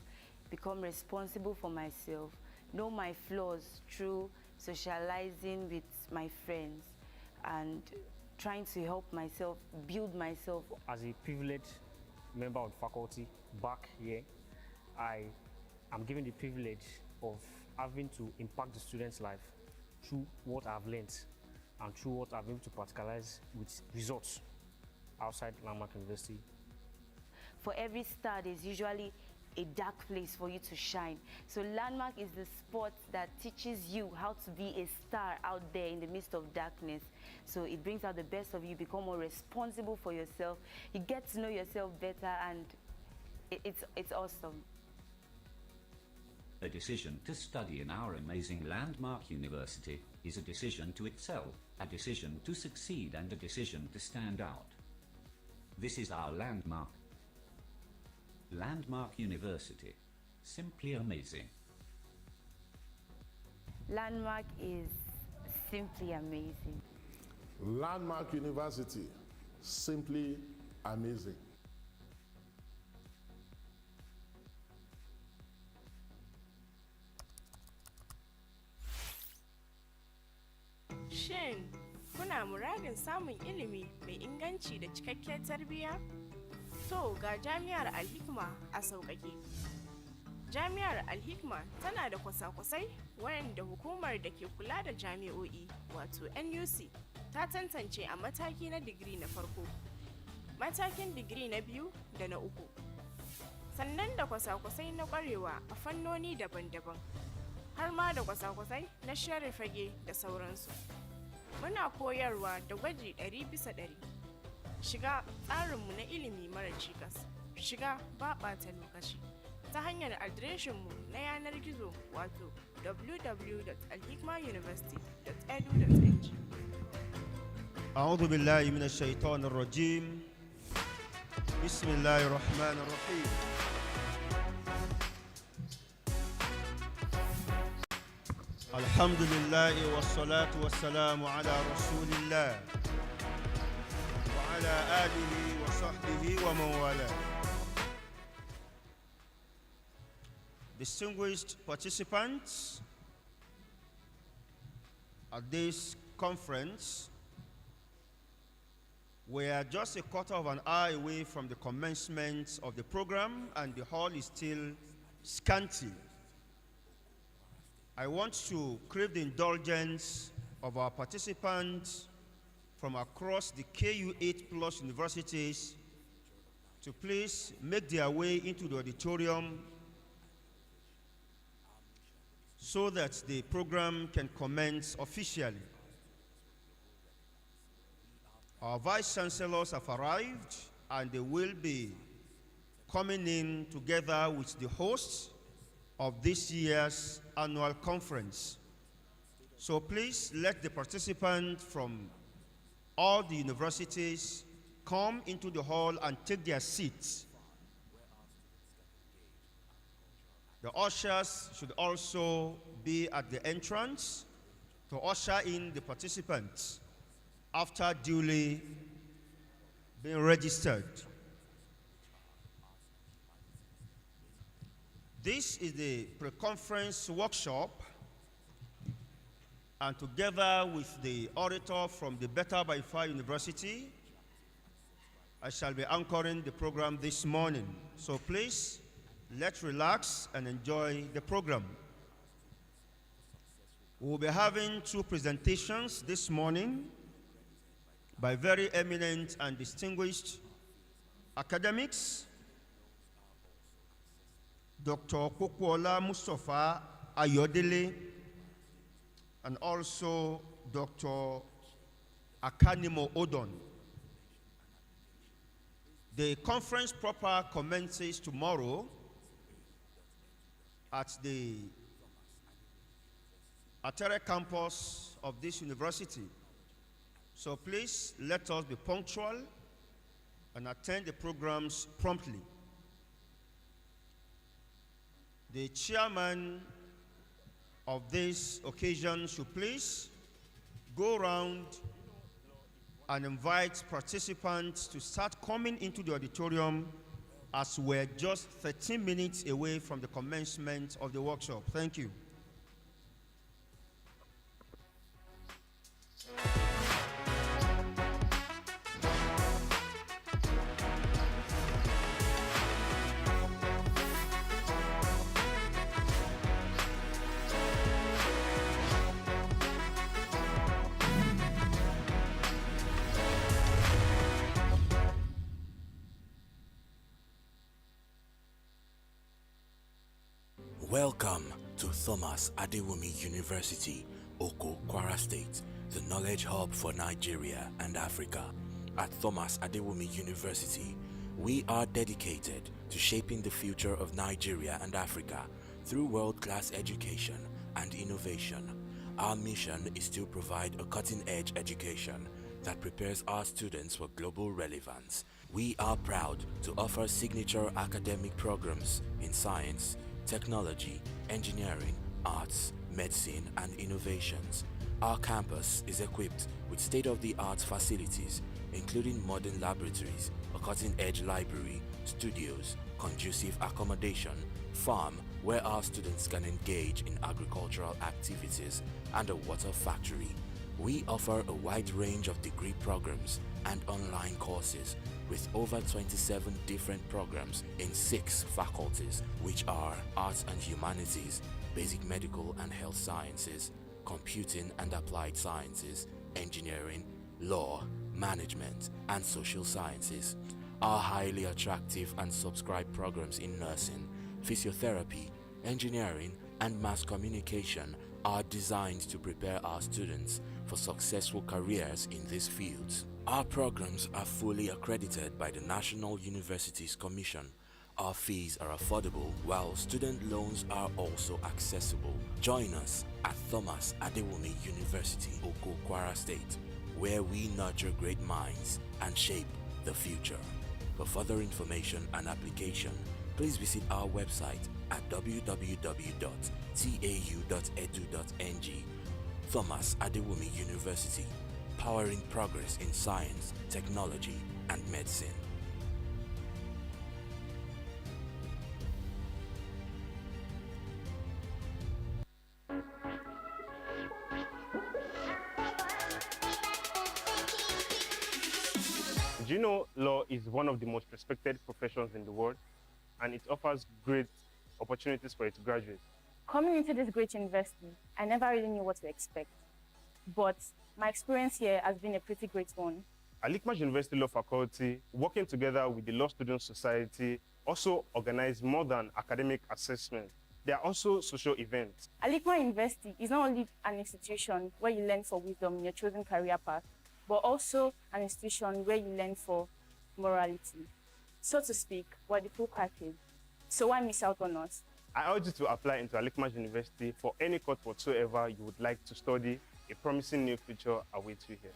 become responsible for myself, know my flaws through socializing with my friends and trying to help myself, build myself. As a privileged member of the faculty back here, I am given the privilege of having to impact the student's life through what I've learned and through what I've been able to practicalize with results outside Landmark University. for every star, there's usually a dark place for you to shine. So Landmark is the sport that teaches you how to be a star out there in the midst of darkness. So it brings out the best of you, become more responsible for yourself. You get to know yourself better, and it's awesome. A decision to study in our amazing Landmark University is a decision to excel, a decision to succeed, and a decision to stand out. This is our Landmark. Landmark University. Simply amazing. Landmark is simply amazing. Landmark University. Simply amazing. Shin, kuna muradin samun ilimi mai inganci da cikakkiyar tarbiyya? To ga Jami'ar Al-Hikmah a sauƙaƙe. Jami'ar Al-Hikmah tana da kwasa-kwasai wayanda hukumar da ke kula da jami'o'i wato NUC ta tantance a mataki na digiri na farko, matakin digiri na biyu da na uku. Sannan da kwasa-kwasai na ƙwarewa a fannoni daban-daban, har ma da kwasa-kwasai na share fage da sauransu. Muna koyarwa da gwaji 100%. Shiga tsarinmu na ilimi mara cikas, shiga ba ɓata lokaci ta hanyar adireshinmu na yanar gizo wato www.alhikmauniversity.edu.ng. أعوذ بالله من الشيطان الرجيم. بسم الله الرحمن الرحيم. الحمد لله والصلاة والسلام على رسول الله وعلى آله وصحبه ومن والاه. Distinguished participants at this conference, we are just a quarter of an hour away from the commencement of the program, and the hall is still scanty. I want to crave the indulgence of our participants from across the KU8 plus universities to please make their way into the auditorium so that the program can commence officially. Our vice chancellors have arrived, and they will be coming in together with the hosts of this year's annual conference. So please let the participants from all the universities come into the hall and take their seats. The ushers should also be at the entrance to usher in the participants after duly being registered. This is the pre-conference workshop, and together with the orator from the Better by Far University, I shall be anchoring the program this morning. So please, let's relax and enjoy the program. We'll be having two presentations this morning by very eminent and distinguished academics, Dr. Kokuola Mustafa Ayodele, and also Dr. Akanimo Odon. The conference proper commences tomorrow at the Atere campus of this university. So please let us be punctual and attend the programs promptly. The chairman of this occasion should please go around and invite participants to start coming into the auditorium, as we're just 13 minutes away from the commencement of the workshop. Thank you. Welcome to Thomas Adewumi University, Oko, Kwara State, the knowledge hub for Nigeria and Africa. At Thomas Adewumi University, we are dedicated to shaping the future of Nigeria and Africa through world-class education and innovation. Our mission is to provide a cutting-edge education that prepares our students for global relevance. We are proud to offer signature academic programs in science, technology, engineering, arts, medicine, and innovations. Our campus is equipped with state-of-the-art facilities, including modern laboratories, a cutting-edge library, studios, conducive accommodation, farm where our students can engage in agricultural activities, and a water factory. We offer a wide range of degree programs and online courses with over 27 different programs in 6 faculties, which are Arts and Humanities, Basic Medical and Health Sciences, Computing and Applied Sciences, Engineering, Law, Management, and Social Sciences. Our highly attractive and subscribed programs in nursing, physiotherapy, engineering, and mass communication are designed to prepare our students for successful careers in these fields. Our programs are fully accredited by the National Universities Commission. Our fees are affordable, while student loans are also accessible. Join us at Thomas Adewumi University, Oko, Kwara State, where we nurture great minds and shape the future. For further information and application, please visit our website at www.tau.edu.ng. Thomas Adewumi University, powering progress in science, technology, and medicine. Do you know law is one of the most respected professions in the world, and it offers great opportunities for its graduates? Coming into this great university, I never really knew what to expect. But my experience here has been a pretty great one. Al-Hikmah University Law Faculty, working together with the Law Students Society, also organize more than academic assessment. There are also social events. Al-Hikmah University is not only an institution where you learn for wisdom in your chosen career path, but also an institution where you learn for morality. So to speak, we're the full package. So why miss out on us? I urge you to apply into Al-Hikmah University for any course whatsoever you would like to study. A promising new future awaits you here.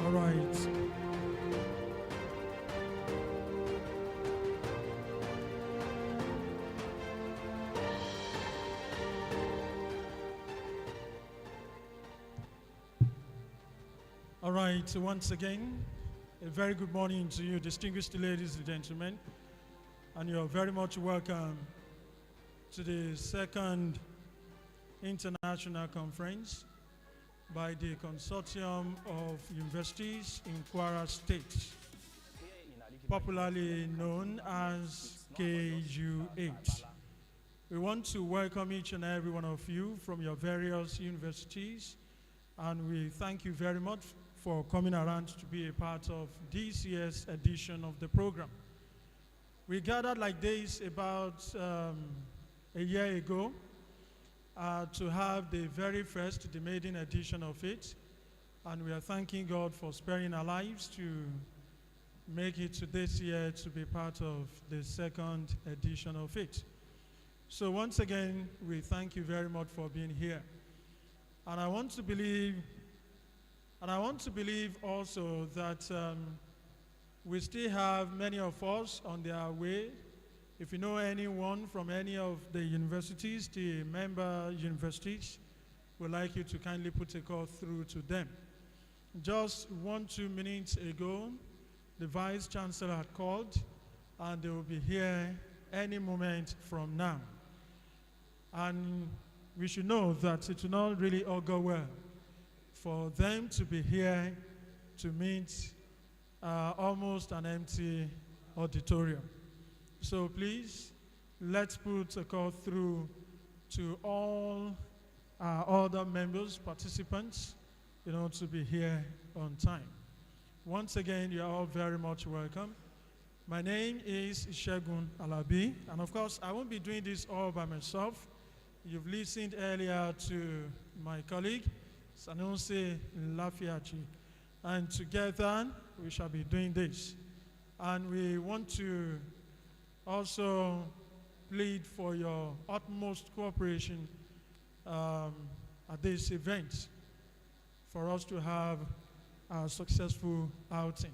All right. All right, so once again, a very good morning to you, distinguished ladies and gentlemen, and you're very much welcome to the second international conference by the Consortium of Universities in Kwara State, popularly known as KU8. We want to welcome each and every one of you from your various universities, and we thank you very much for coming around to be a part of this year's edition of the program. We gathered like this about a year ago to have the very first, the maiden edition of it, and we are thanking God for sparing our lives to make it to this year to be part of the second edition of it. So once again, we thank you very much for being here. And I want to believe also that we still have many of us on their way If you know anyone from any of the universities, the member universities, we'd like you to kindly put a call through to them. Just 1-2 minutes ago, the Vice Chancellor had called, and they will be here any moment from now. And we should know that it will not really all go well for them to be here to meet almost an empty auditorium. So please, let's put a call through to all our other members, participants, to be here on time. Once again, you are all very much welcome. My name is Ishegun Alabi, and of course, I won't be doing this all by myself. You've listened earlier to my colleague, Sanusi Lafiachi, and together we shall be doing this. And we want to also plead for your utmost cooperation at this event for us to have a successful outing.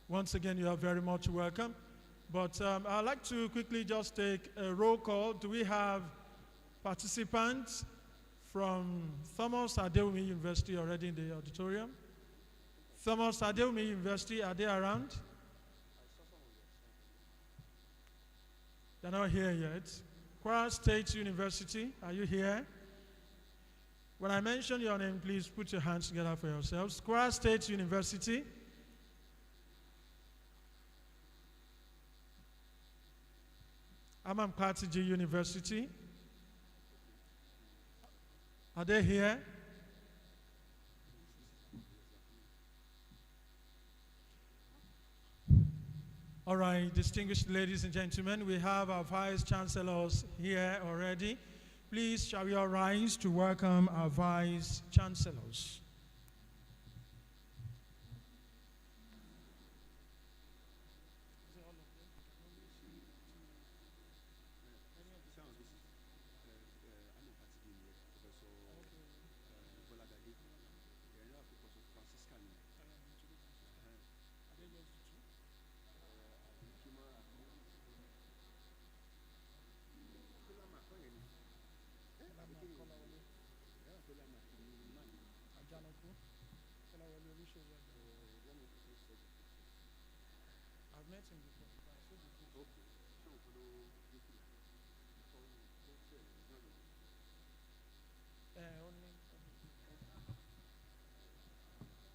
Once again, you are very much welcome. But I'd like to quickly just take a roll call. Do we have participants from Thomas Adewumi University already in the auditorium? Thomas Adewumi University, are they around? They're not here yet. Kwara State University, are you here? When I mention your name, please put your hands together for yourselves. Kwara State University. Amam Patiji University. Are they here? All right, distinguished ladies and gentlemen, we have our Vice Chancellors here already. Please, shall we all rise to welcome our Vice Chancellors. I've met him before.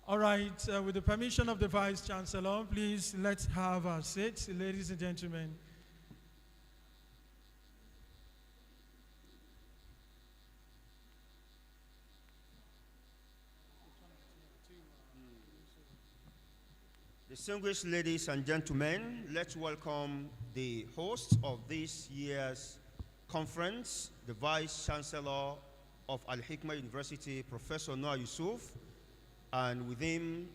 All right, with the permission of the Vice Chancellor, please let's have our seats, ladies and gentlemen. Distinguished ladies and gentlemen, let's welcome the host of this year's conference, the Vice Chancellor of Al-Hikmah University, Professor Noah Yusuf, and with him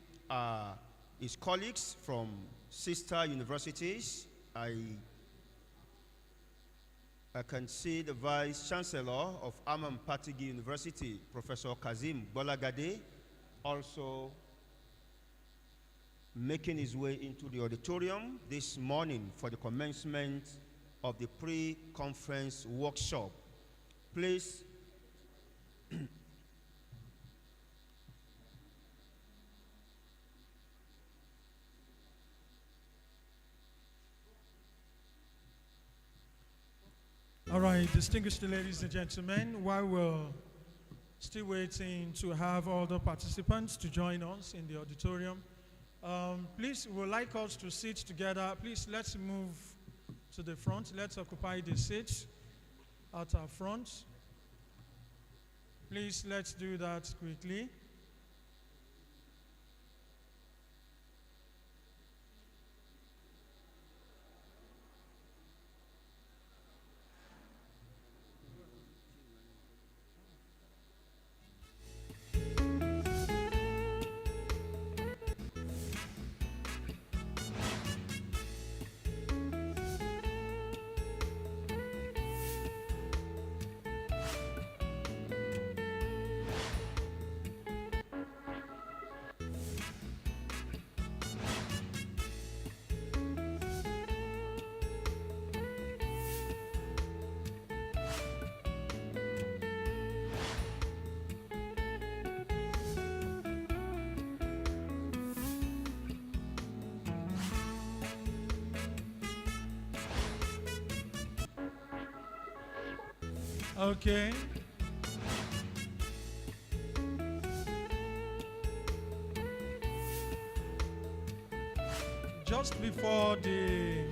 his colleagues from sister universities. I can see the Vice Chancellor of Amam Patigi University, Professor Kazim Bolagade, also making his way into the auditorium this morning for the commencement of the pre-conference workshop. Please, all right, distinguished ladies and gentlemen, while we're still waiting to have all the participants to join us in the auditorium, please, we would like us to sit together. Please, let's move to the front. Let's occupy the seats at our front. Please, let's do that quickly. Okay. Just before the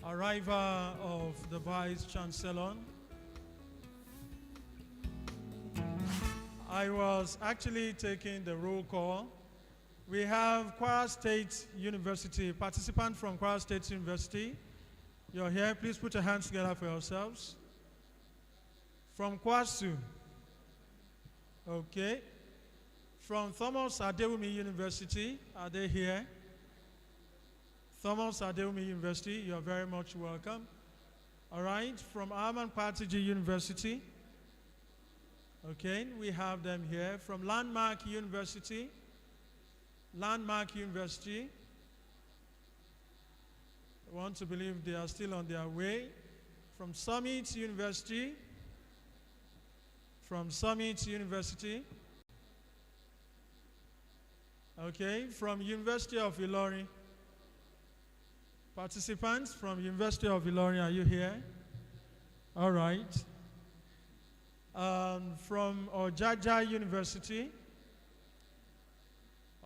arrival of the Vice Chancellor, I was actually taking the roll call. We have Kwara State University, participant from Kwara State University. You're here, please put your hands together for yourselves. From Kwasu. Okay. From Thomas Adewumi University, are they here? Thomas Adewumi University, you're very much welcome. All right, from Ahmad Patiji University. Okay, we have them here. From Landmark University. Landmark University. I want to believe they are still on their way. From Summit University. From Summit University. Okay, from University of Ilorin. Participants from University of Ilorin, are you here? All right. From Ojaja University.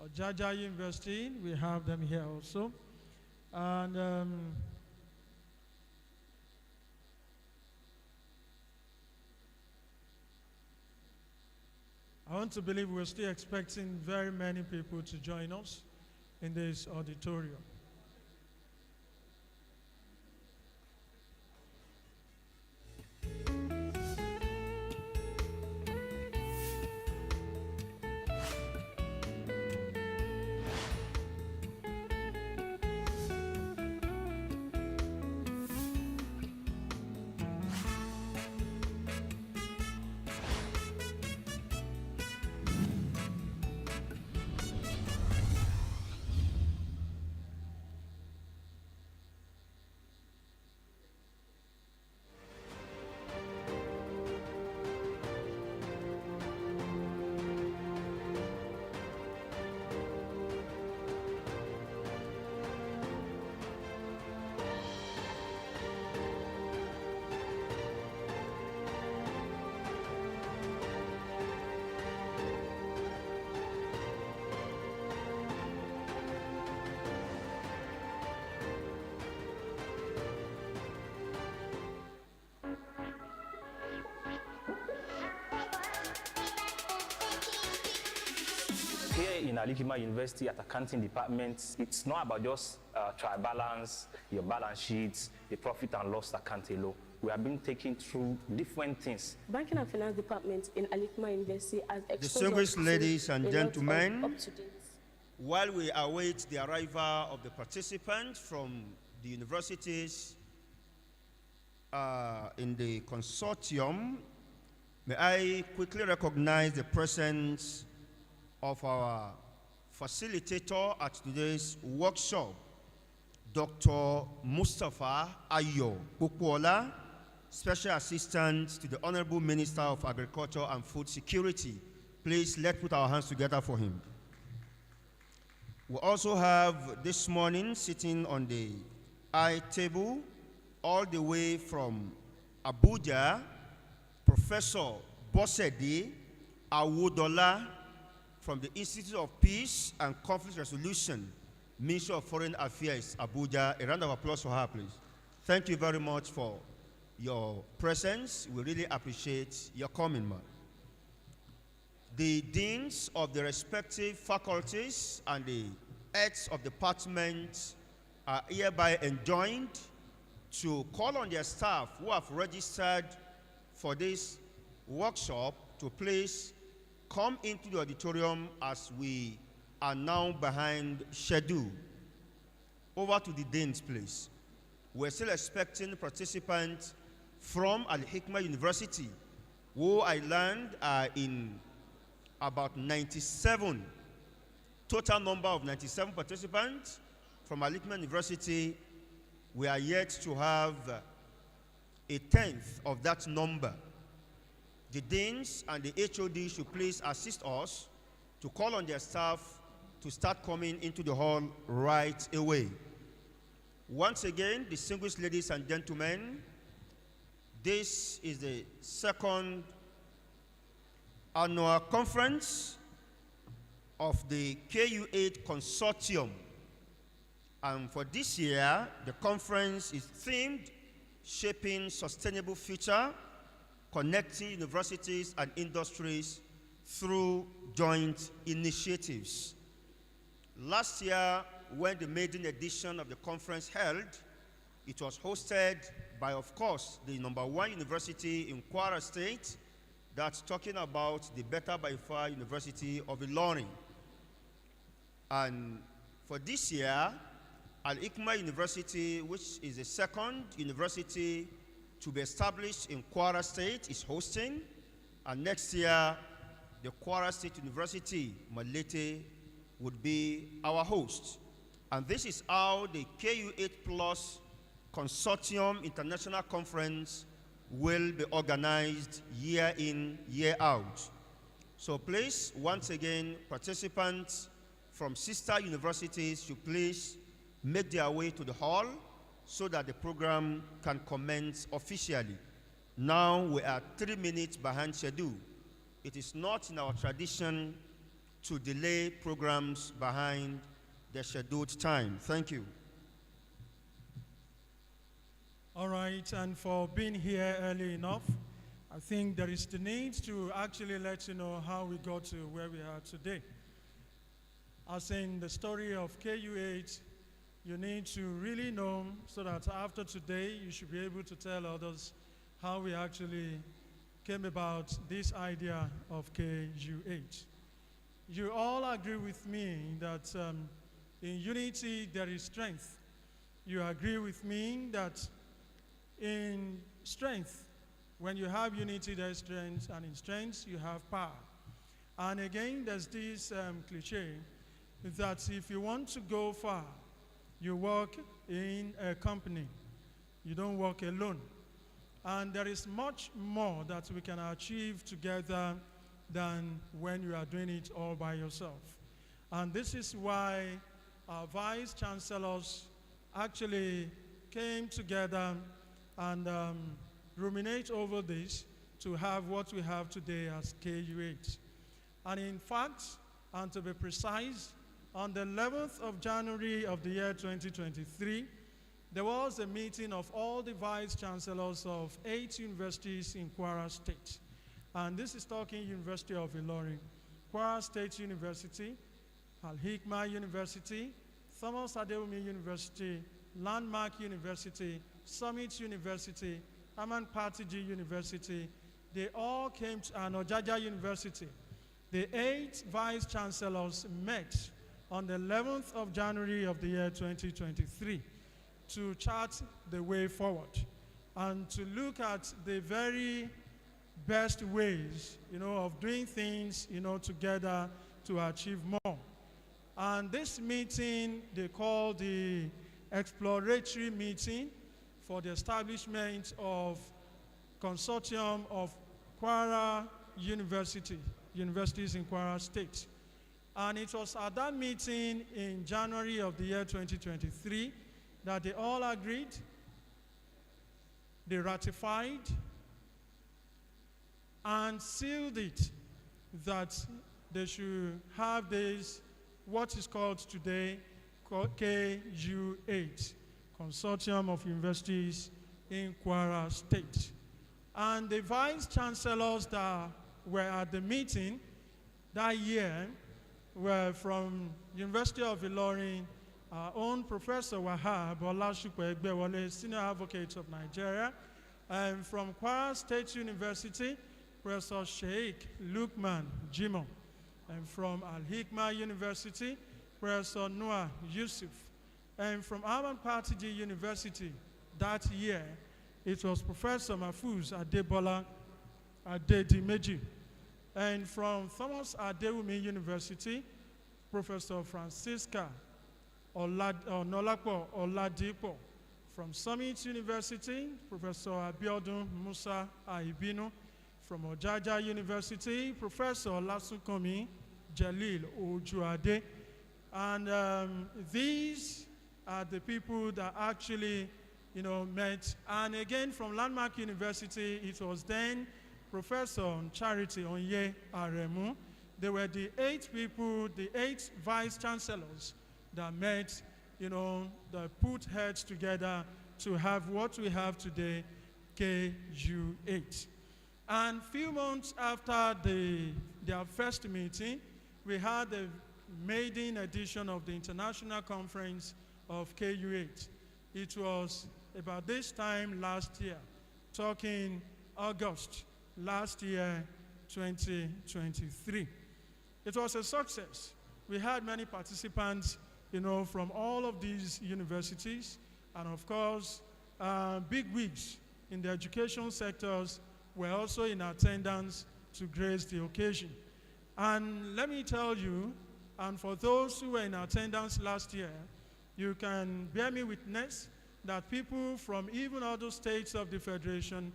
Ojaja University, we have them here also. And I want to believe we're still expecting very many people to join us in this auditorium. Here in Al-Hikmah University at accounting department, it's not about just trial balance, your balance sheets, the profit and loss account alone. We have been taking through different things. Banking and Finance Department in Al-Hikmah University has Distinguished ladies and gentlemen, while we await the arrival of the participants from the universities in the consortium, may I quickly recognize the presence of our facilitator at today's workshop, Dr. Mustafa Ayo Bukwola, Special Assistant to the Honorable Minister of Agriculture and Food Security. Please, let's put our hands together for him. We also have this morning sitting on the high table, all the way from Abuja, Professor Bosedi Awodola, from the Institute of Peace and Conflict Resolution, Ministry of Foreign Affairs, Abuja. A round of applause for her, please. Thank you very much for your presence. We really appreciate your coming, ma'am. The deans of the respective faculties and the heads of departments are hereby enjoined to call on their staff who have registered for this workshop to please come into the auditorium as we are now behind schedule. Over to the deans, please. We're still expecting participants from Al-Hikmah University, who I learned are in about 97, total number of 97 participants from Al-Hikmah University. We are yet to have a tenth of that number. The deans and the HOD should please assist us to call on their staff to start coming into the hall right away. Once again, distinguished ladies and gentlemen, This is the second annual conference of the KU8 Consortium. And for this year, the conference is themed Shaping Sustainable Future, Connecting Universities and Industries through Joint Initiatives. Last year, when the maiden edition of the conference held, it was hosted by, of course, the #1 university in Kwara State, that's talking about the Better by Far University of Ilorin. And for this year, Al-Hikmah University, which is the second university to be established in Kwara State, is hosting. And next year, the Kwara State University, Malete, would be our host. And this is how the KU8 Plus Consortium International Conference will be organized year in, year out. So please, once again, participants from sister universities should please make their way to the hall so that the program can commence officially. Now we are 3 minutes behind schedule. It is not in our tradition to delay programs behind the scheduled time. Thank you. All right, and for being here early enough, I think there is the need to actually let you know how we got to where we are today. As in the story of KU8, you need to really know so that after today, you should be able to tell others how we actually came about this idea of KU8. You all agree with me that in unity there is strength. You agree with me that in strength, when you have unity, there's strength, and in strength, you have power. And again, there's this cliche that if you want to go far, you work in a company. You don't work alone. And there is much more that we can achieve together than when you are doing it all by yourself. And this is why our vice chancellors actually came together and ruminate over this to have what we have today as KU8. And in fact, and to be precise, on the 11th of January of the year 2023, there was a meeting of all the vice chancellors of 8 universities in Kwara State. And this is talking University of Ilorin, Kwara State University, Al-Hikmah University, Thomas Adewumi University, Landmark University, Summit University, Aman Partiji University. They all came to Ojaja University. The 8 vice chancellors met on the 11th of January of the year 2023 to chart the way forward and to look at the very best ways, of doing things, together to achieve more. And this meeting, they call the exploratory meeting for the establishment of consortium of Kwara universities in Kwara State. And it was at that meeting in January of the year 2023 that they all agreed, they ratified, and sealed it that they should have this, what is called today, KU8, Consortium of Universities in Kwara State. And the vice chancellors that were at the meeting that year were from University of Ilorin, our own Professor Wahab Olashukwu Egbewole, Senior Advocate of Nigeria, and from Kwara State University, Professor Sheikh Lukman Jimo, and from Al-Hikmah University, Professor Noah Yusuf, and from Aman Partiji University that year, it was Professor Mahfouz Adebola Adedimeji, and from Thomas Adewumi University, Professor Francisca Nolapo Oladipo. From Summit University, Professor Abiodun Musa Aibinu. From Ojaja University, Professor Lasukomi Jalil Ojuade. And these are the people that actually met. And again, from Landmark University, it was then Professor Charity Onye Aremu. They were the 8 people, the 8 vice chancellors that met, that put heads together to have what we have today, KU8. And few months after their first meeting, we had the maiden edition of the International Conference of KU8. It was about this time last year, talking August last year, 2023. It was a success. We had many participants, from all of these universities, and of course, big wigs in the education sectors were also in attendance to grace the occasion. And let me tell you, and for those who were in attendance last year, you can bear me witness that people from even other states of the Federation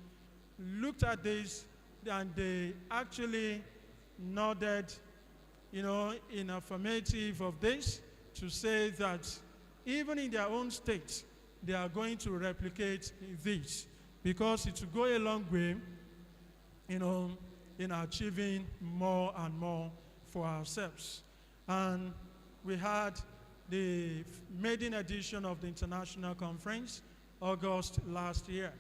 looked at this and they actually nodded, in affirmative of this to say that even in their own state, they are going to replicate this because it will go a long way, in achieving more and more for ourselves. And we had the maiden edition of the International Conference, August last year.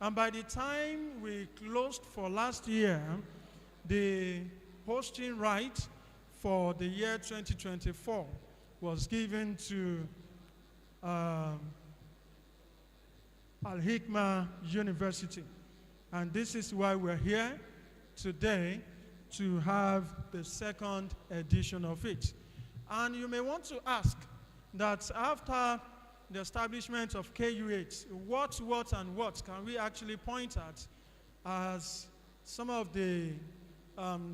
And by the time we closed for last year, the hosting right for the year 2024 was given to Al-Hikmah University. And this is why we're here today to have the second edition of it. And you may want to ask that after the establishment of KU8, what can we actually point at as some of the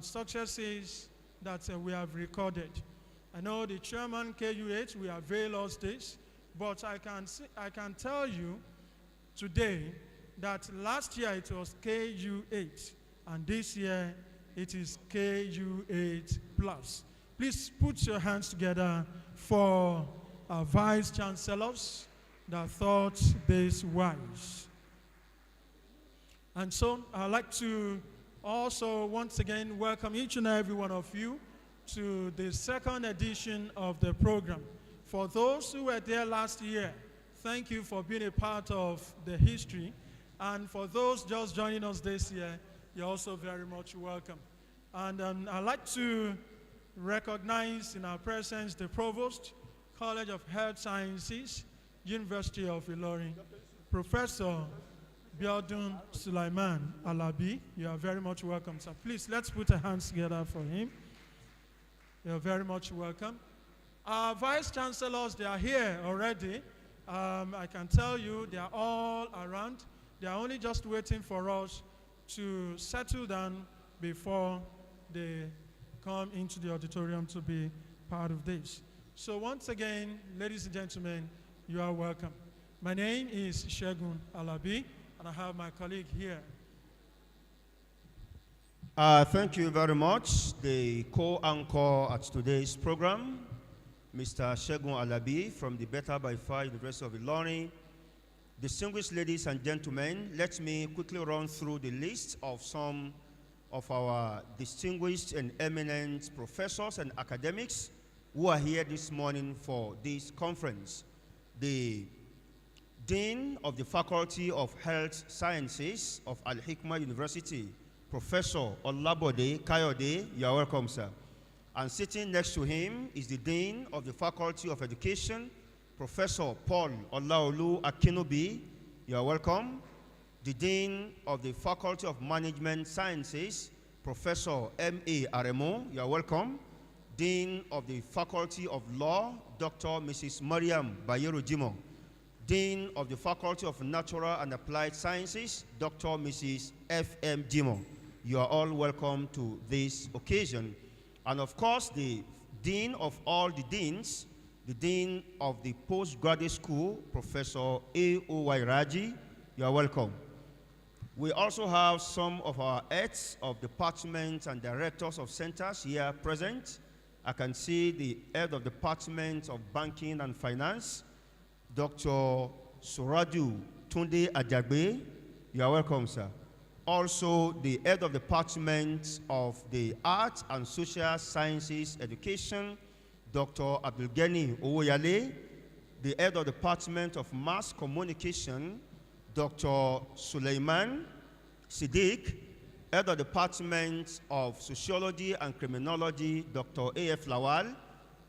successes that we have recorded? I know the chairman KU8 will avail us this, but I can tell you today that last year it was KU8, and this year it is KU8 plus. Please put your hands together for our vice chancellors that thought this wise. And so I'd like to also once again welcome each and every one of you to the second edition of the program. For those who were there last year, thank you for being a part of the history. And for those just joining us this year, you're also very much welcome. And I'd like to recognize in our presence the Provost, College of Health Sciences, University of Ilorin, Professor Biodun Sulaiman Alabi. You are very much welcome, sir. Please, let's put our hands together for him. You're very much welcome. Our Vice Chancellors, they are here already. I can tell you they are all around. They are only just waiting for us to settle down before they come into the auditorium to be part of this. So once again, ladies and gentlemen, you are welcome. My name is Shegun Alabi, and I have my colleague here. Thank you very much. The co-anchor at today's program, Mr. Shegun Alabi from the Better by Far University of Ilorin. Distinguished ladies and gentlemen, let me quickly run through the list of some of our distinguished and eminent professors and academics who are here this morning for this conference. The Dean of the Faculty of Health Sciences of Al-Hikmah University, Professor Olabode Kayode. You are welcome, sir. And sitting next to him is the Dean of the Faculty of Education, Professor Paul Olaolu Akinobi. You are welcome. The Dean of the Faculty of Management Sciences, Professor M.A. Aremo. You are welcome. Dean of the Faculty of Law, Dr. Mrs. Mariam Bayero Jimo. Dean of the Faculty of Natural and Applied Sciences, Dr. Mrs. F.M. Jimo. You are all welcome to this occasion. And of course, the Dean of all the Deans, the Dean of the Postgraduate School, Professor A.O.Y. Raji. You are welcome. We also have some of our heads of departments and directors of centers here present. I can see the head of Department of Banking and Finance, Dr. Suraju Tunde Ajagbe. You are welcome, sir. Also, the head of the Department of the Arts and Social Sciences Education, Dr. Abdulgani Owoyale. The head of the Department of Mass Communication, Dr. Suleiman Siddiq. Head of the Department of Sociology and Criminology, Dr. A.F. Lawal.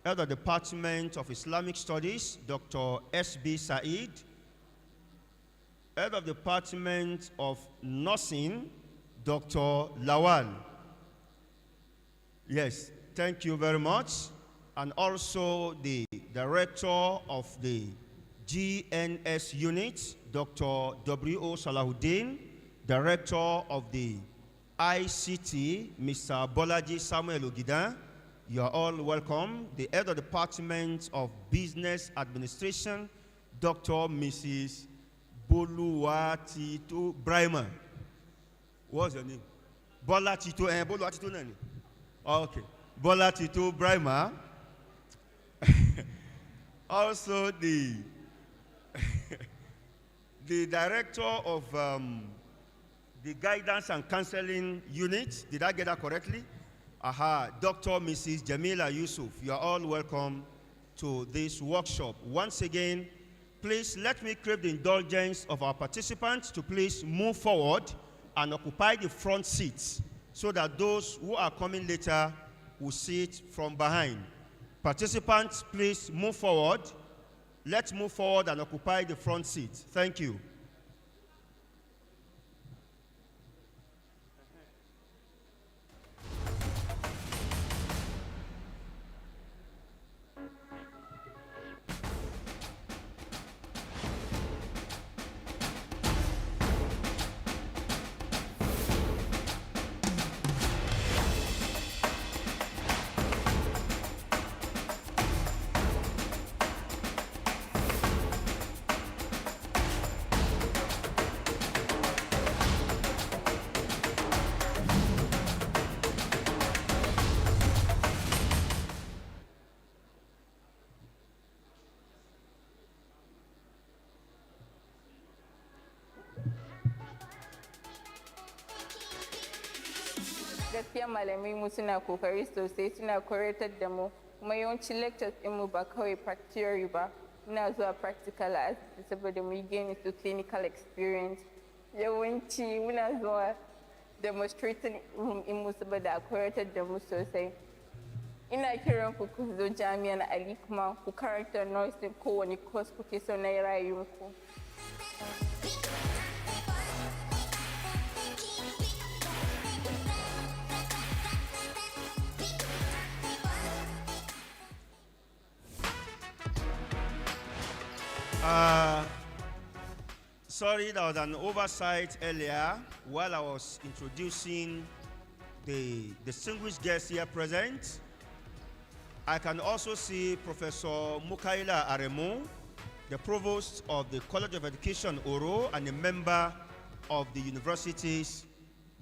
Head of the Department of Islamic Studies, Dr. S.B. Said. Head of the Department of Nursing, Dr. Lawal. Yes, thank you very much. And also the Director of the GNS Unit, Dr. W.O. Salahuddin. Director of the ICT, Mr. Bolaji Samuel Ogidan. You are all welcome. The Head of the Department of Business Administration, Dr. Mrs. Boluwatito Brahma. What's your name? Bolatito, Boluwatito nani? Okay. Bolatito Brahma. Also the Director of the Guidance and Counseling Unit. Did I get that correctly? Aha, Dr. Mrs. Jamila Yusuf. You are all welcome to this workshop. Once again, please let me crave the indulgence of our participants to please move forward and occupy the front seats so that those who are coming later will sit from behind. Participants, please move forward. Let's move forward and occupy the front seats. Thank you. gaskiya malamai mu suna kokari sosai, suna koyar da mu kuma yawancin lectures din mu ba kawai theory ba, muna zuwa practical a asibiti saboda mu yi gain su clinical experience. Yawanci muna zuwa demonstrating room in mu saboda a koyar da mu sosai. Ina kiran ku ku zo jami'ar Al-Hikmah ku karanta nursing kowane course kuke so na rayuwarku. Sorry, there was an oversight earlier while I was introducing the distinguished guests here present. I can also see Professor Mukaila Aremu, the Provost of the College of Education, Oro, and a member of the university's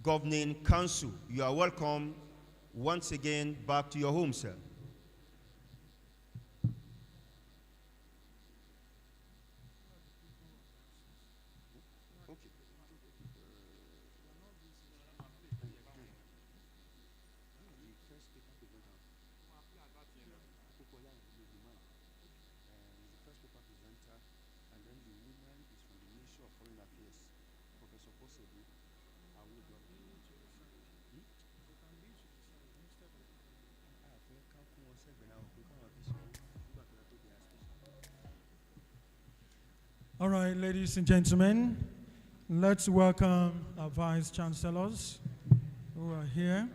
governing council. You are welcome once again back to your home, sir. All right, ladies and gentlemen, let's welcome our vice chancellors who are here.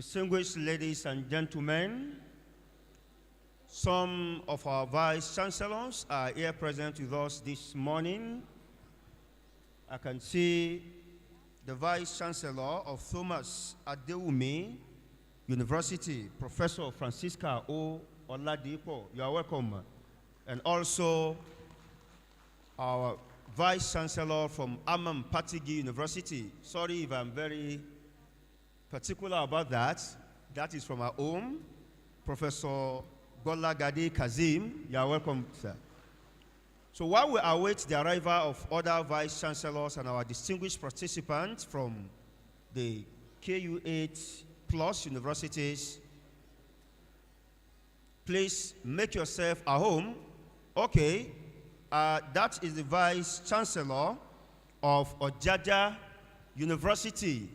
distinguished ladies and gentlemen, some of our vice chancellors are here present with us this morning. I can see the vice chancellor of Thomas Adewumi University, Professor Francisca O. Oladipo. You are welcome. And also our vice chancellor from Amam Patigi University. Sorry if I'm very particular about that. That is from our home, Professor Golagadi Kazim. You are welcome, sir. So while we await the arrival of other vice chancellors and our distinguished participants from the KU8 plus universities, please make yourself at home. Okay, that is the vice chancellor of Ojaja University,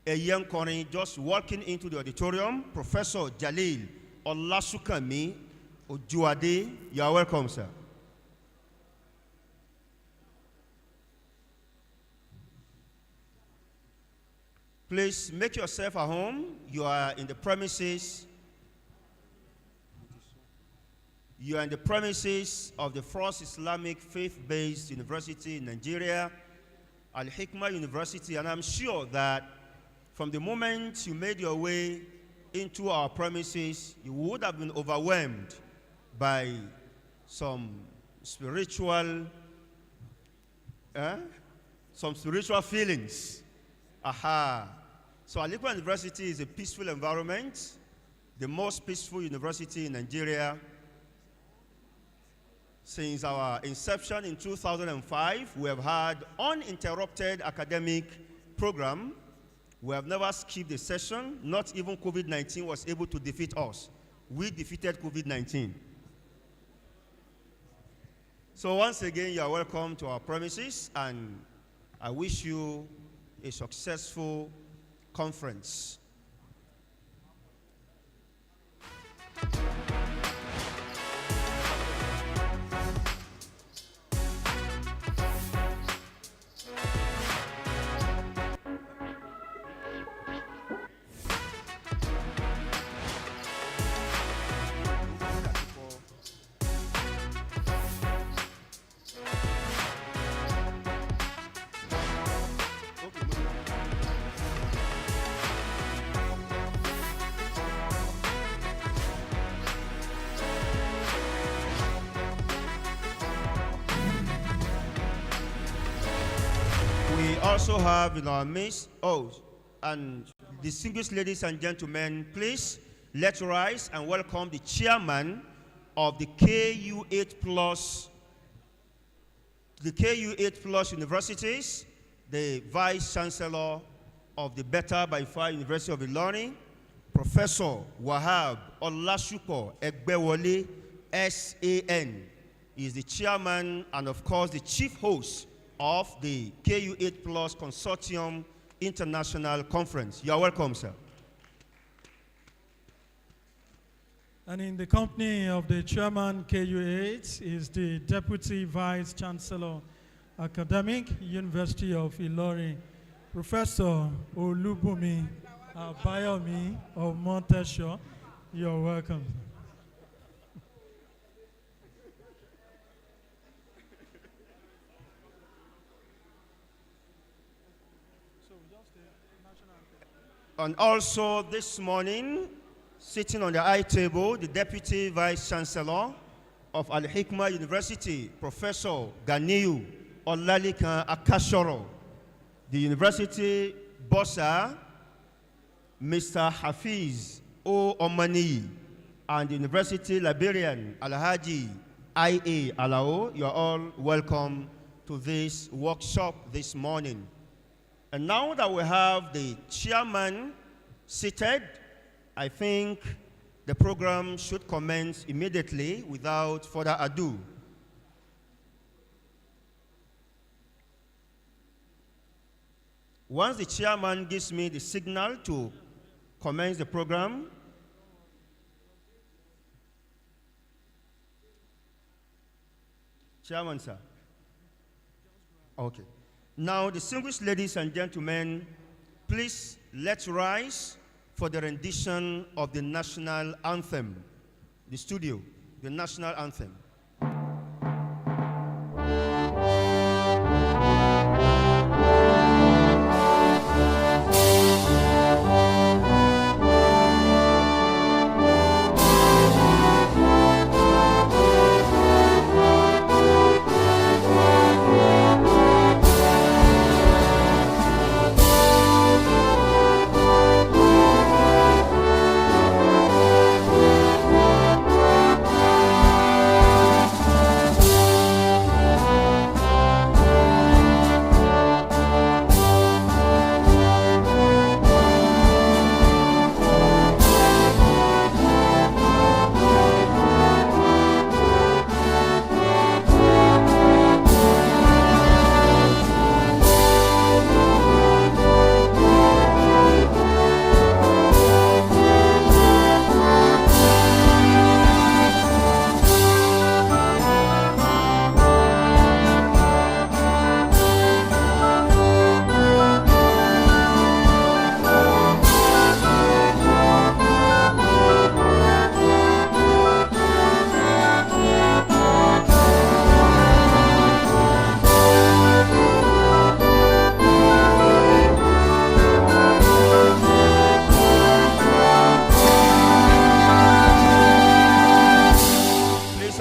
a young Korean just walking into the auditorium, Professor Jalil Olasukami Ojuade. You are welcome, sir. Please make yourself at home. You are in the premises. You are in the premises of the first Islamic faith-based university in Nigeria, Al-Hikmah University, and I'm sure that from the moment you made your way into our premises, you would have been overwhelmed by some spiritual feelings. Aha. So Al-Hikmah University is a peaceful environment, the most peaceful university in Nigeria. Since our inception in 2005, we have had uninterrupted academic program. We have never skipped a session. Not even COVID-19 was able to defeat us. We defeated COVID-19. So once again, you are welcome to our premises, and I wish you a successful conference. We also have in our midst, and distinguished ladies and gentlemen, please let's rise and welcome the chairman of the KU8 plus universities, the vice chancellor of the Better by Far University of Ilorin, Professor Wahab Olasuko Egbewole, SAN. He is the chairman and of course the chief host of the KU8 Plus Consortium International Conference. You are welcome, sir. And in the company of the chairman KU8 is the Deputy Vice Chancellor, Academic, University of Ilorin, Professor Olubumi Abayomi of Montesho. You are welcome. And also this morning, sitting on the high table, the Deputy Vice Chancellor of Al-Hikmah University, Professor Ganiyu Olalikan Akashoro, the University Bossa, Mr. Hafiz O. Omani, and the University Librarian Alhaji I.A. Alao. You are all welcome to this workshop this morning. And now that we have the chairman seated, I think the program should commence immediately without further ado. Once the chairman gives me the signal to commence the program, Chairman, sir. Okay. Now, distinguished ladies and gentlemen, please let's rise for the rendition of the national anthem. The studio, the national anthem.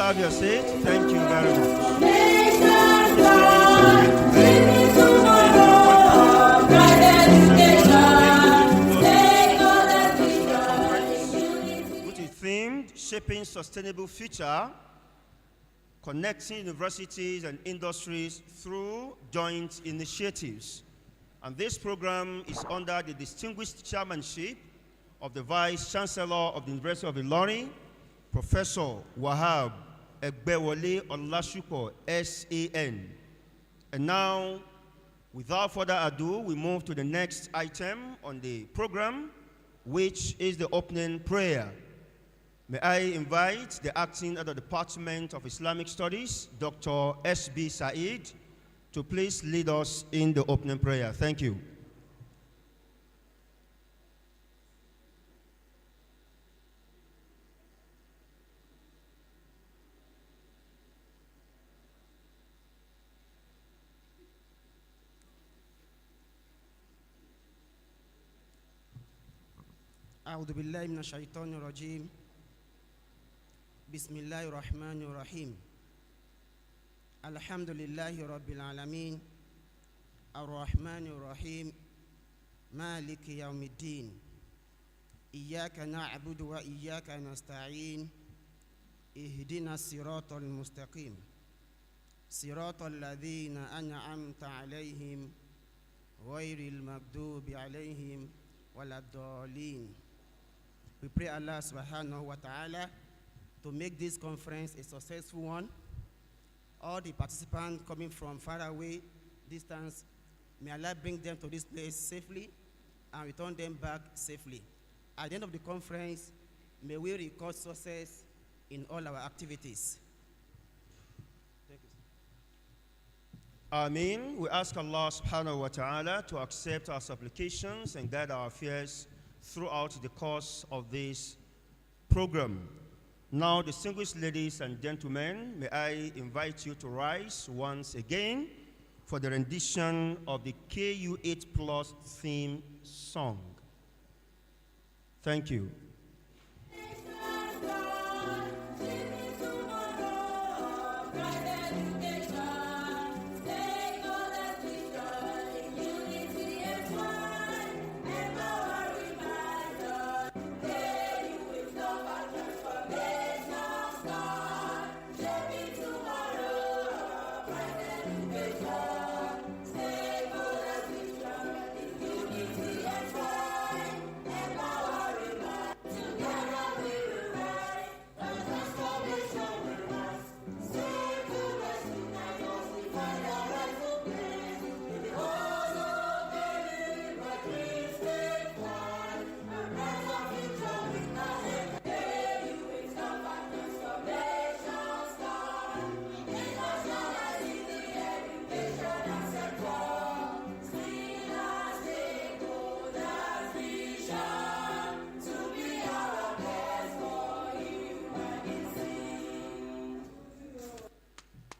Have your seat. Thank you very much. Which is themed Shaping Sustainable Future, Connecting Universities and Industries Through Joint Initiatives. And this program is under the distinguished chairmanship of the Vice Chancellor of the University of Ilorin, Professor Wahab Egbewole Olashupo, SAN. And now, without further ado, we move to the next item on the program, which is the opening prayer. May I invite the acting at the Department of Islamic Studies, Dr. S.B. Said, to please lead us in the opening prayer. Thank you. أعوذ بالله من الشيطان الرجيم بسم الله الرحمن الرحيم الحمد لله رب العالمين الرحمن الرحيم مالك يوم الدين إياك نعبد وإياك نستعين اهدنا الصراط المستقيم صراط الذين أنعمت عليهم غير المغضوب عليهم ولا الضالين. We pray Allah subhanahu wa ta'ala to make this conference a successful one. All the participants coming from far away, distance, may Allah bring them to this place safely and return them back safely. At the end of the conference, may we record success in all our activities. Thank you. Ameen. We ask Allah subhanahu wa ta'ala to accept our supplications and guide our affairs throughout the course of this program. Now, distinguished ladies and gentlemen, may I invite you to rise once again for the rendition of the KU8 Plus theme song. Thank you.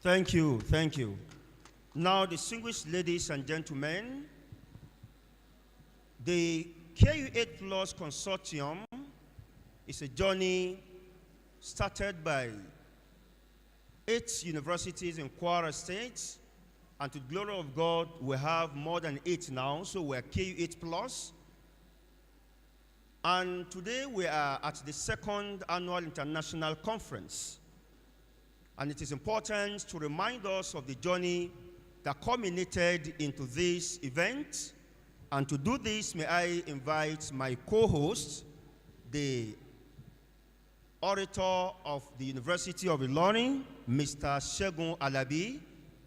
Thank you, thank you. Now, distinguished ladies and gentlemen, the KU8 Plus Consortium is a journey started by 8 universities in Kwara State, and to the glory of God, we have more than 8 now, so we're KU8 Plus. And today we are at the 2nd Annual International Conference. And it is important to remind us of the journey that culminated into this event. And to do this, may I invite my co-host, the orator of the University of Ilorin, Mr. Segun Alabi,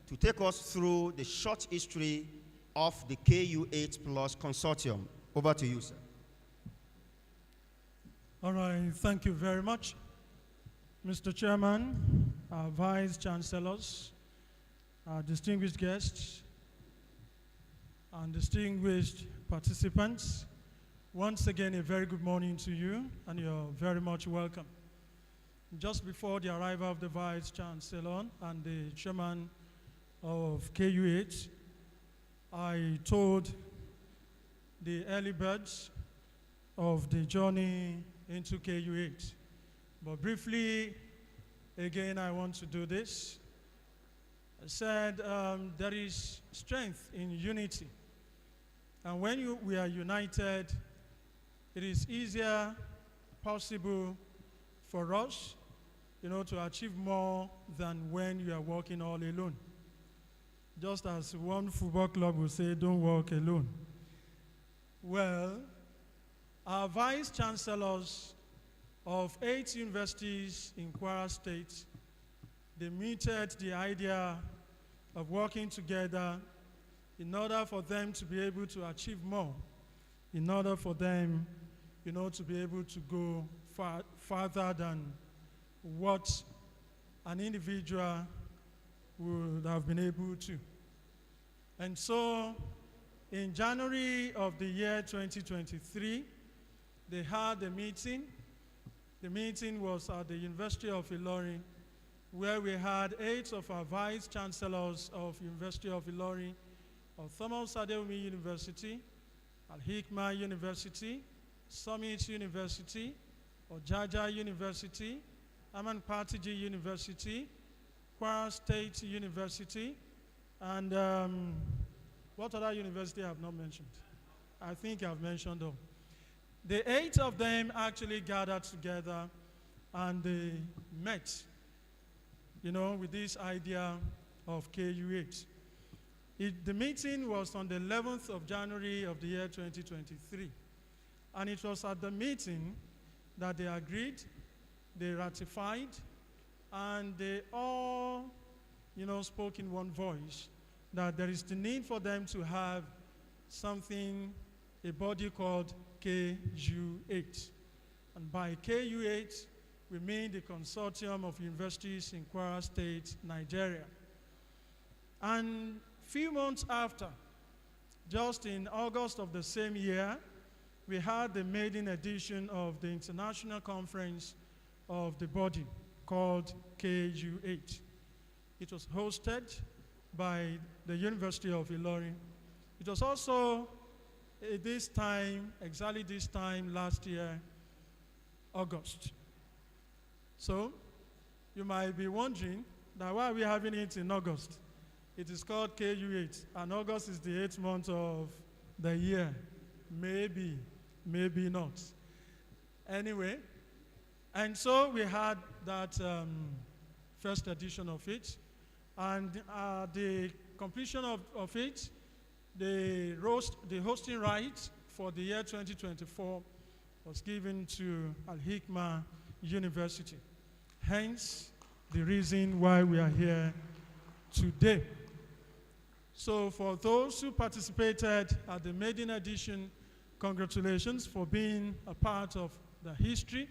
to take us through the short history of the KU8 Plus Consortium. Over to you, sir. All right, thank you very much. Mr. Chairman, our Vice Chancellors, our distinguished guests, and distinguished participants, once again, a very good morning to you, and you're very much welcome. Just before the arrival of the Vice Chancellor and the Chairman of KU8, I told the early birds of the journey into KU8. But briefly, again, I want to do this. I said there is strength in unity. And when we are united, it is easier possible for us, to achieve more than when you are working all alone. Just as one football club will say, don't walk alone. Well, our vice chancellors of 8 universities in Kwara State, they mooted the idea of working together in order for them to be able to achieve more, in order for them, to be able to go farther than what an individual would have been able to. And so, in January of the year 2023, they had a meeting. The meeting was at the University of Ilorin, where we had 8 of our vice chancellors of University of Ilorin, of Thomas Adewumi University, Al-Hikmah University, Summit University, Ojaja University, Aman Partiji University, Kwara State University, and what other university I have not mentioned? I think I've mentioned them. The 8 of them actually gathered together and they met, with this idea of KU8. The meeting was on the 11th of January of the year 2023. And it was at the meeting that they agreed, they ratified, and they all, spoke in one voice that there is the need for them to have something, a body called KU8. And by KU8, we mean the Consortium of Universities in Kwara State, Nigeria. And few months after, just in August of the same year, we had the maiden edition of the International Conference of the body called KU8. It was hosted by the University of Ilorin. It was also exactly this time last year, August. So, you might be wondering that why are we having it in August? It is called KU8, and August is the 8th month of the year. Maybe, maybe not. Anyway, and so we had that first edition of it, and the completion of it, the hosting right for the year 2024 was given to Al-Hikmah University. Hence, the reason why we are here today. So for those who participated at the maiden edition, congratulations for being a part of the history.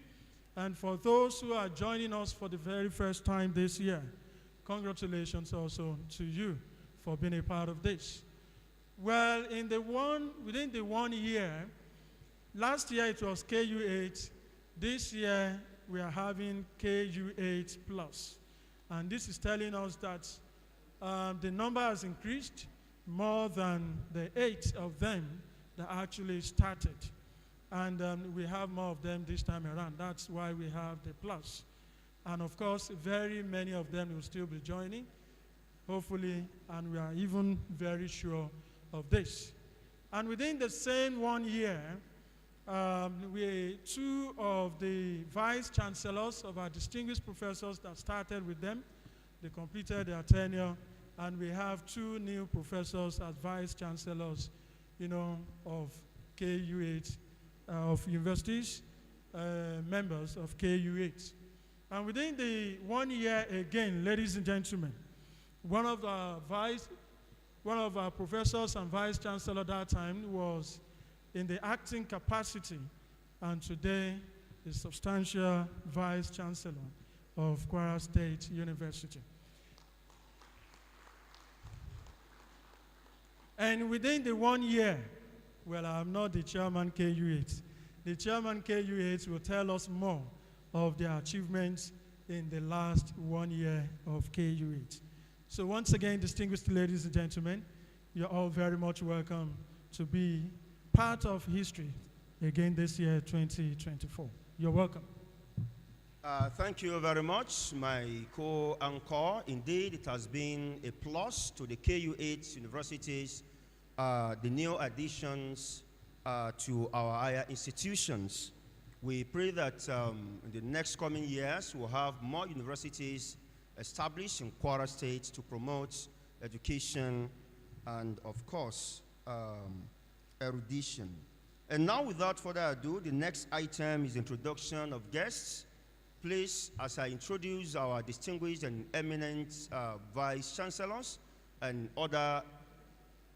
And for those who are joining us for the very first time this year, congratulations also to you for being a part of this. Well, within the 1 year, last year it was KU8. This year we are having KU8 Plus. And this is telling us that the number has increased more than the 8 of them that actually started. And we have more of them this time around. That's why we have the plus. And of course, very many of them will still be joining, hopefully, and we are even very sure of this. And within the same 1 year, two of the vice chancellors of our distinguished professors that started with them, they completed their tenure, and we have 2 new professors as vice chancellors, of KU8, of universities, members of KU8. And within the 1 year again, ladies and gentlemen, one of our professors and vice chancellor at that time was in the acting capacity, and today is substantial vice chancellor of Kwara State University. And within the 1 year, well, I'm not the chairman KU8. The chairman KU8 will tell us more of their achievements in the last 1 year of KU8. So once again, distinguished ladies and gentlemen, you're all very much welcome to be part of history again this year, 2024. You're welcome. Thank you very much, my co-anchor. Indeed, it has been a plus to the KU8 universities, the new additions to our higher institutions. We pray that in the next coming years, we'll have more universities established in Kwara State to promote education and, of course, erudition. And now, without further ado, the next item is introduction of guests. Please, as I introduce our distinguished and eminent vice chancellors and other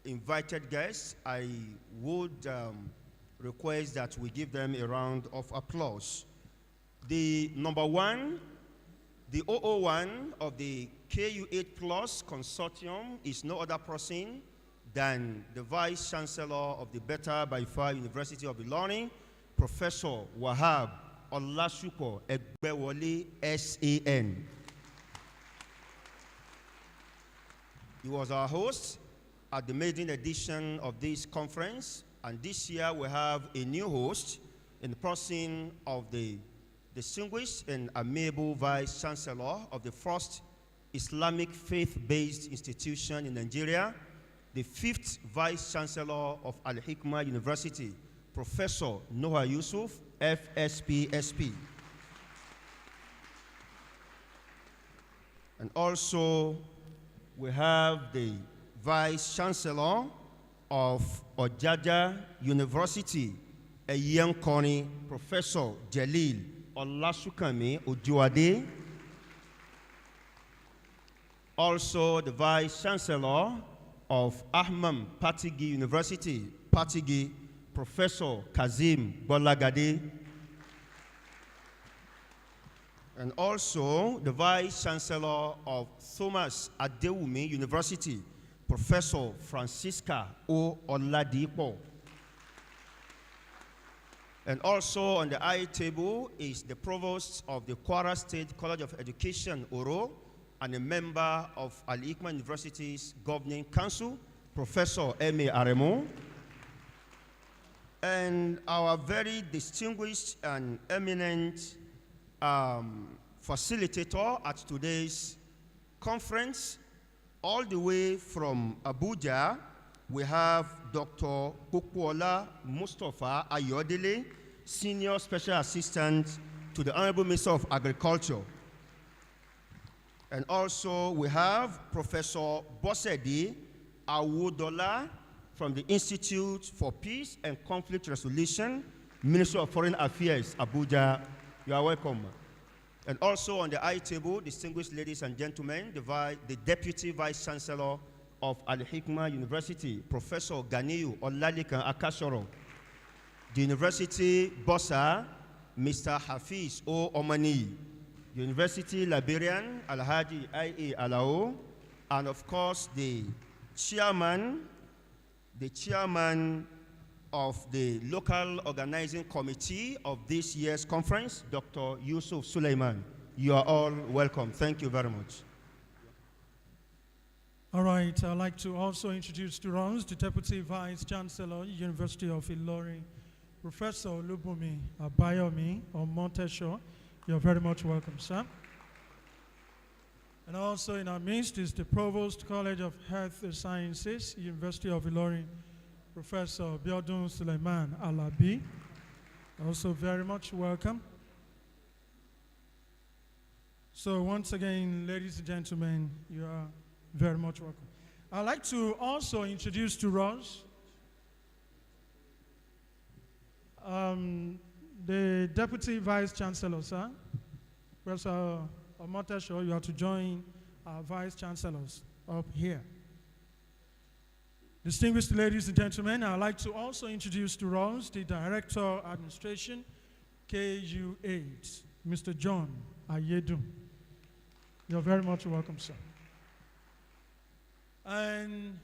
invited guests, I would request that we give them a round of applause. The number one, the 001 of the KU8 Plus Consortium is no other person than the Vice Chancellor of the Better by Far University of Ilorin, Professor Wahab Olasupo Egbewole, SAN. He was our host at the maiden edition of this conference, and this year we have a new host in the person of the distinguished and amiable Vice Chancellor of the first Islamic faith-based institution in Nigeria, the 5th Vice Chancellor of Al-Hikmah University, Professor Noah Yusuf, FSP-SP. And also, we have the Vice Chancellor of Ojaja University, Eyankoni, Professor Jalil Olasukami Ojuade. Also, the Vice Chancellor of Ahmad Patigi University, Patigi, Professor Kazim Bolagade. And also, the Vice Chancellor of Thomas Adewumi University, Professor Francisca O. Oladipo. And also on the high table is the Provost of the Kwara State College of Education, Oro, and a member of Al-Hikmah University's Governing Council, Professor M.A. Aremo. And our very distinguished and eminent facilitator at today's conference, all the way from Abuja, we have Dr. Kukuola Mustafa Ayodele, Senior Special Assistant to the Honorable Minister of Agriculture. And also we have Professor Bosedi Awodola from the Institute for Peace and Conflict Resolution, Ministry of Foreign Affairs, Abuja. You are welcome. And also on the high table, distinguished ladies and gentlemen, the Deputy Vice Chancellor of Al-Hikmah University, Professor Ganiyu Olalikan Akashoro. The University Bossa, Mr. Hafiz O. Omani. The University Librarian, Alhaji I.A. Alao. And of course, the chairman of the local organizing committee of this year's conference, Dr. Yusuf Suleiman. You are all welcome. Thank you very much. All right, I'd like to also introduce to us the Deputy Vice Chancellor, University of Ilorin, Professor Olubunmi Abayomi of Montesho. You're very much welcome, sir. And also in our midst is the Provost College of Health Sciences, University of Ilorin, Professor Biodun Suleiman Alabi. Also very much welcome. So once again, ladies and gentlemen, you are very much welcome. I'd like to also introduce to us the Deputy Vice Chancellor, sir. Professor Omotesho, you have to join our Vice Chancellors up here. Distinguished ladies and gentlemen, I'd like to also introduce to us the Director Administration, KU8, Mr. John Ayedun. You're very much welcome, sir. And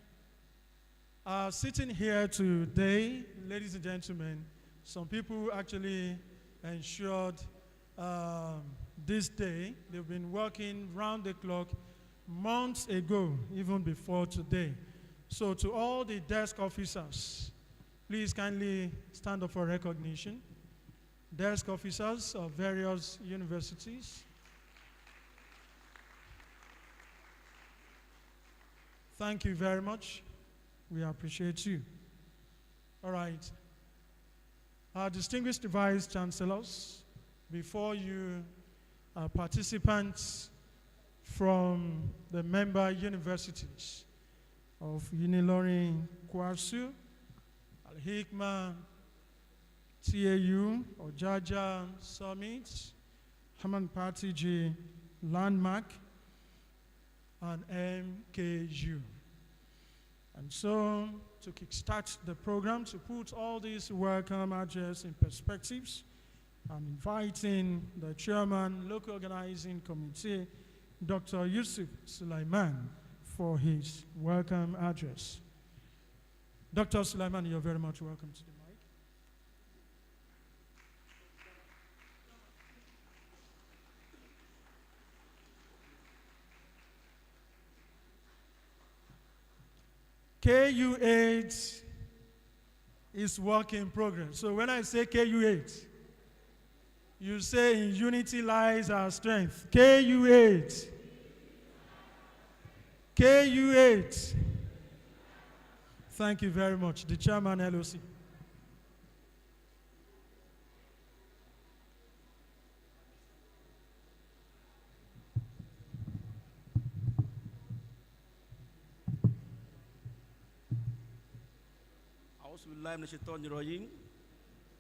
sitting here today, ladies and gentlemen, some people actually ensured this day. They've been working round the clock months ago, even before today. So to all the desk officers, please kindly stand up for recognition. Desk officers of various universities. Thank you very much. We appreciate you. All right. Our distinguished Vice Chancellors, before you, participants from the member universities of Unilorin Kwasu, Al-Hikmah, TAU, Ojaja Summit, Haman Party G, Landmark, and MKU. And so, to kickstart the program, to put all these welcome address in perspectives, I'm inviting the Chairman, Local Organizing Committee, Dr. Yusuf Sulaiman, for his welcome address. Dr. Sulaiman, you're very much welcome to the mic. KU8 is work in progress. So when I say KU8, you say in unity lies our strength. KU8. KU8. Thank you very much. The chairman, LOC.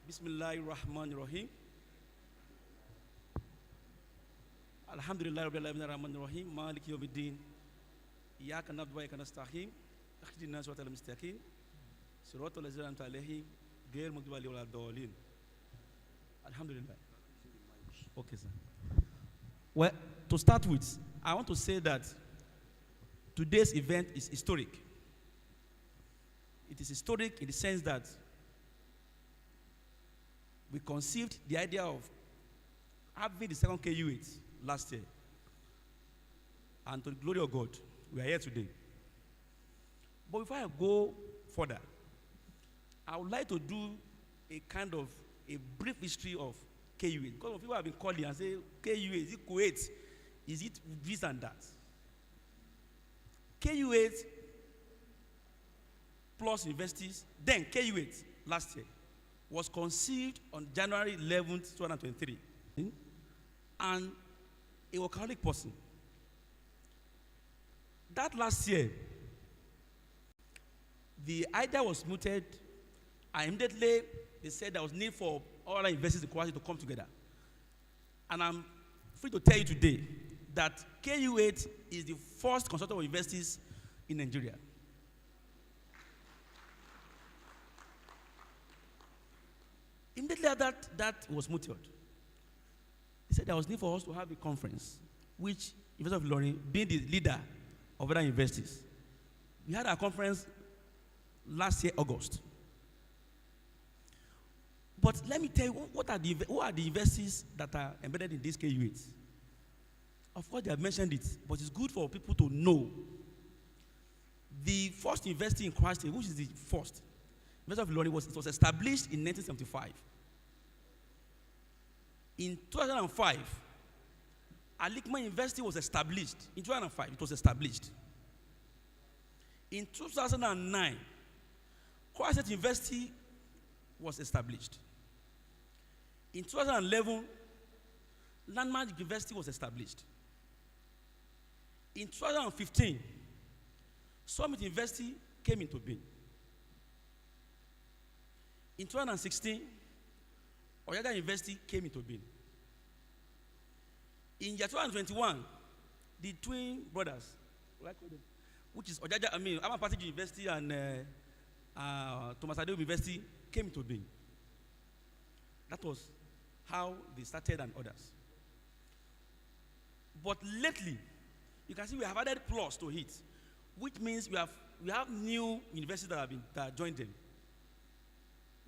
Bismillahirrahmanirrahim. Alhamdulillah rabbil alamin arrahmanir rahim maliki yawmiddin iyyaka na'budu wa iyyaka nasta'in ihdinas siratal mustaqim siratal ladzina an'amta alaihim ghayril maghdubi alaihim waladdallin. Alhamdulillah. Okay, sir. Well, to start with, I want to say that today's event is historic. It is historic in the sense that we conceived the idea of having the second KU8 last year. And to the glory of God, we are here today. But before I go further, I would like to do a kind of a brief history of KU8. Because people have been calling and say, KU8, is it Kuwait? Is it this and that? KU8 plus universities, then KU8 last year, was conceived on January 11th, 2023. And a workaholic person. That last year, the idea was mooted, and immediately they said there was need for all our universities in Kwasi to come together. And I'm free to tell you today that KU8 is the first consortium of universities in Nigeria. Immediately after that was mooted, he said there was need for us to have a conference, which University of Ilorin, being the leader of other universities, we had our conference last year, August. But let me tell you, who are the universities that are embedded in this KU8? Of course, they have mentioned it, but it's good for people to know. The first university in Christ, which is the first University of Ilorin, was established in 1975. In 2005, Al-Hikmah University was established. In 2005, it was established. In 2009, Kwara State University was established. In 2011, Landmark University was established. In 2015, Summit University came into being. In 2016, Oyaja University came into being. In year 2021, the twin brothers, which is Ojaja, Amapati University and Thomas Adeomi University, came into being. That was how they started and others. But lately, you can see we have added plus to it, which means we have new universities that have joined them.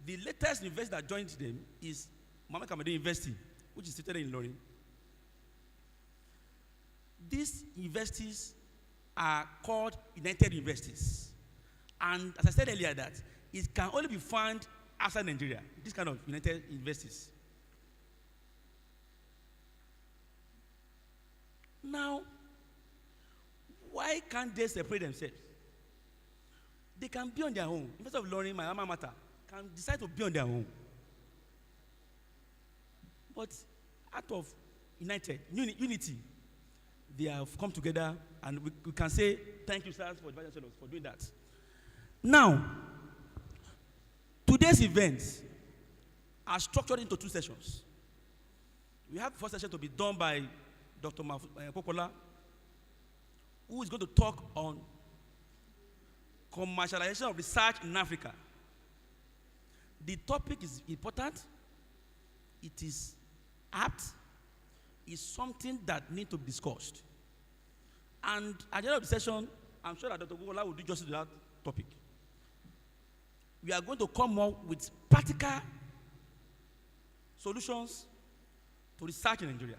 The latest university that joined them is Muhammad Kamadu University, which is situated in Ilorin. These universities are called United Universities. And as I said earlier, that it can only be found outside Nigeria, this kind of United Universities. Now, why can't they separate themselves? They can be on their own. Instead of learning my alma mater, can decide to be on their own. But out of unity, they have come together, and we can say thank you, sirs, for doing that. Now, today's events are structured into two sessions. We have the first session to be done by Dr. Popola, who is going to talk on commercialization of research in Africa. The topic is important, it is apt, it's something that needs to be discussed. And at the end of the session, I'm sure that Dr. Popola will do justice to that topic. We are going to come up with practical solutions to research in Nigeria.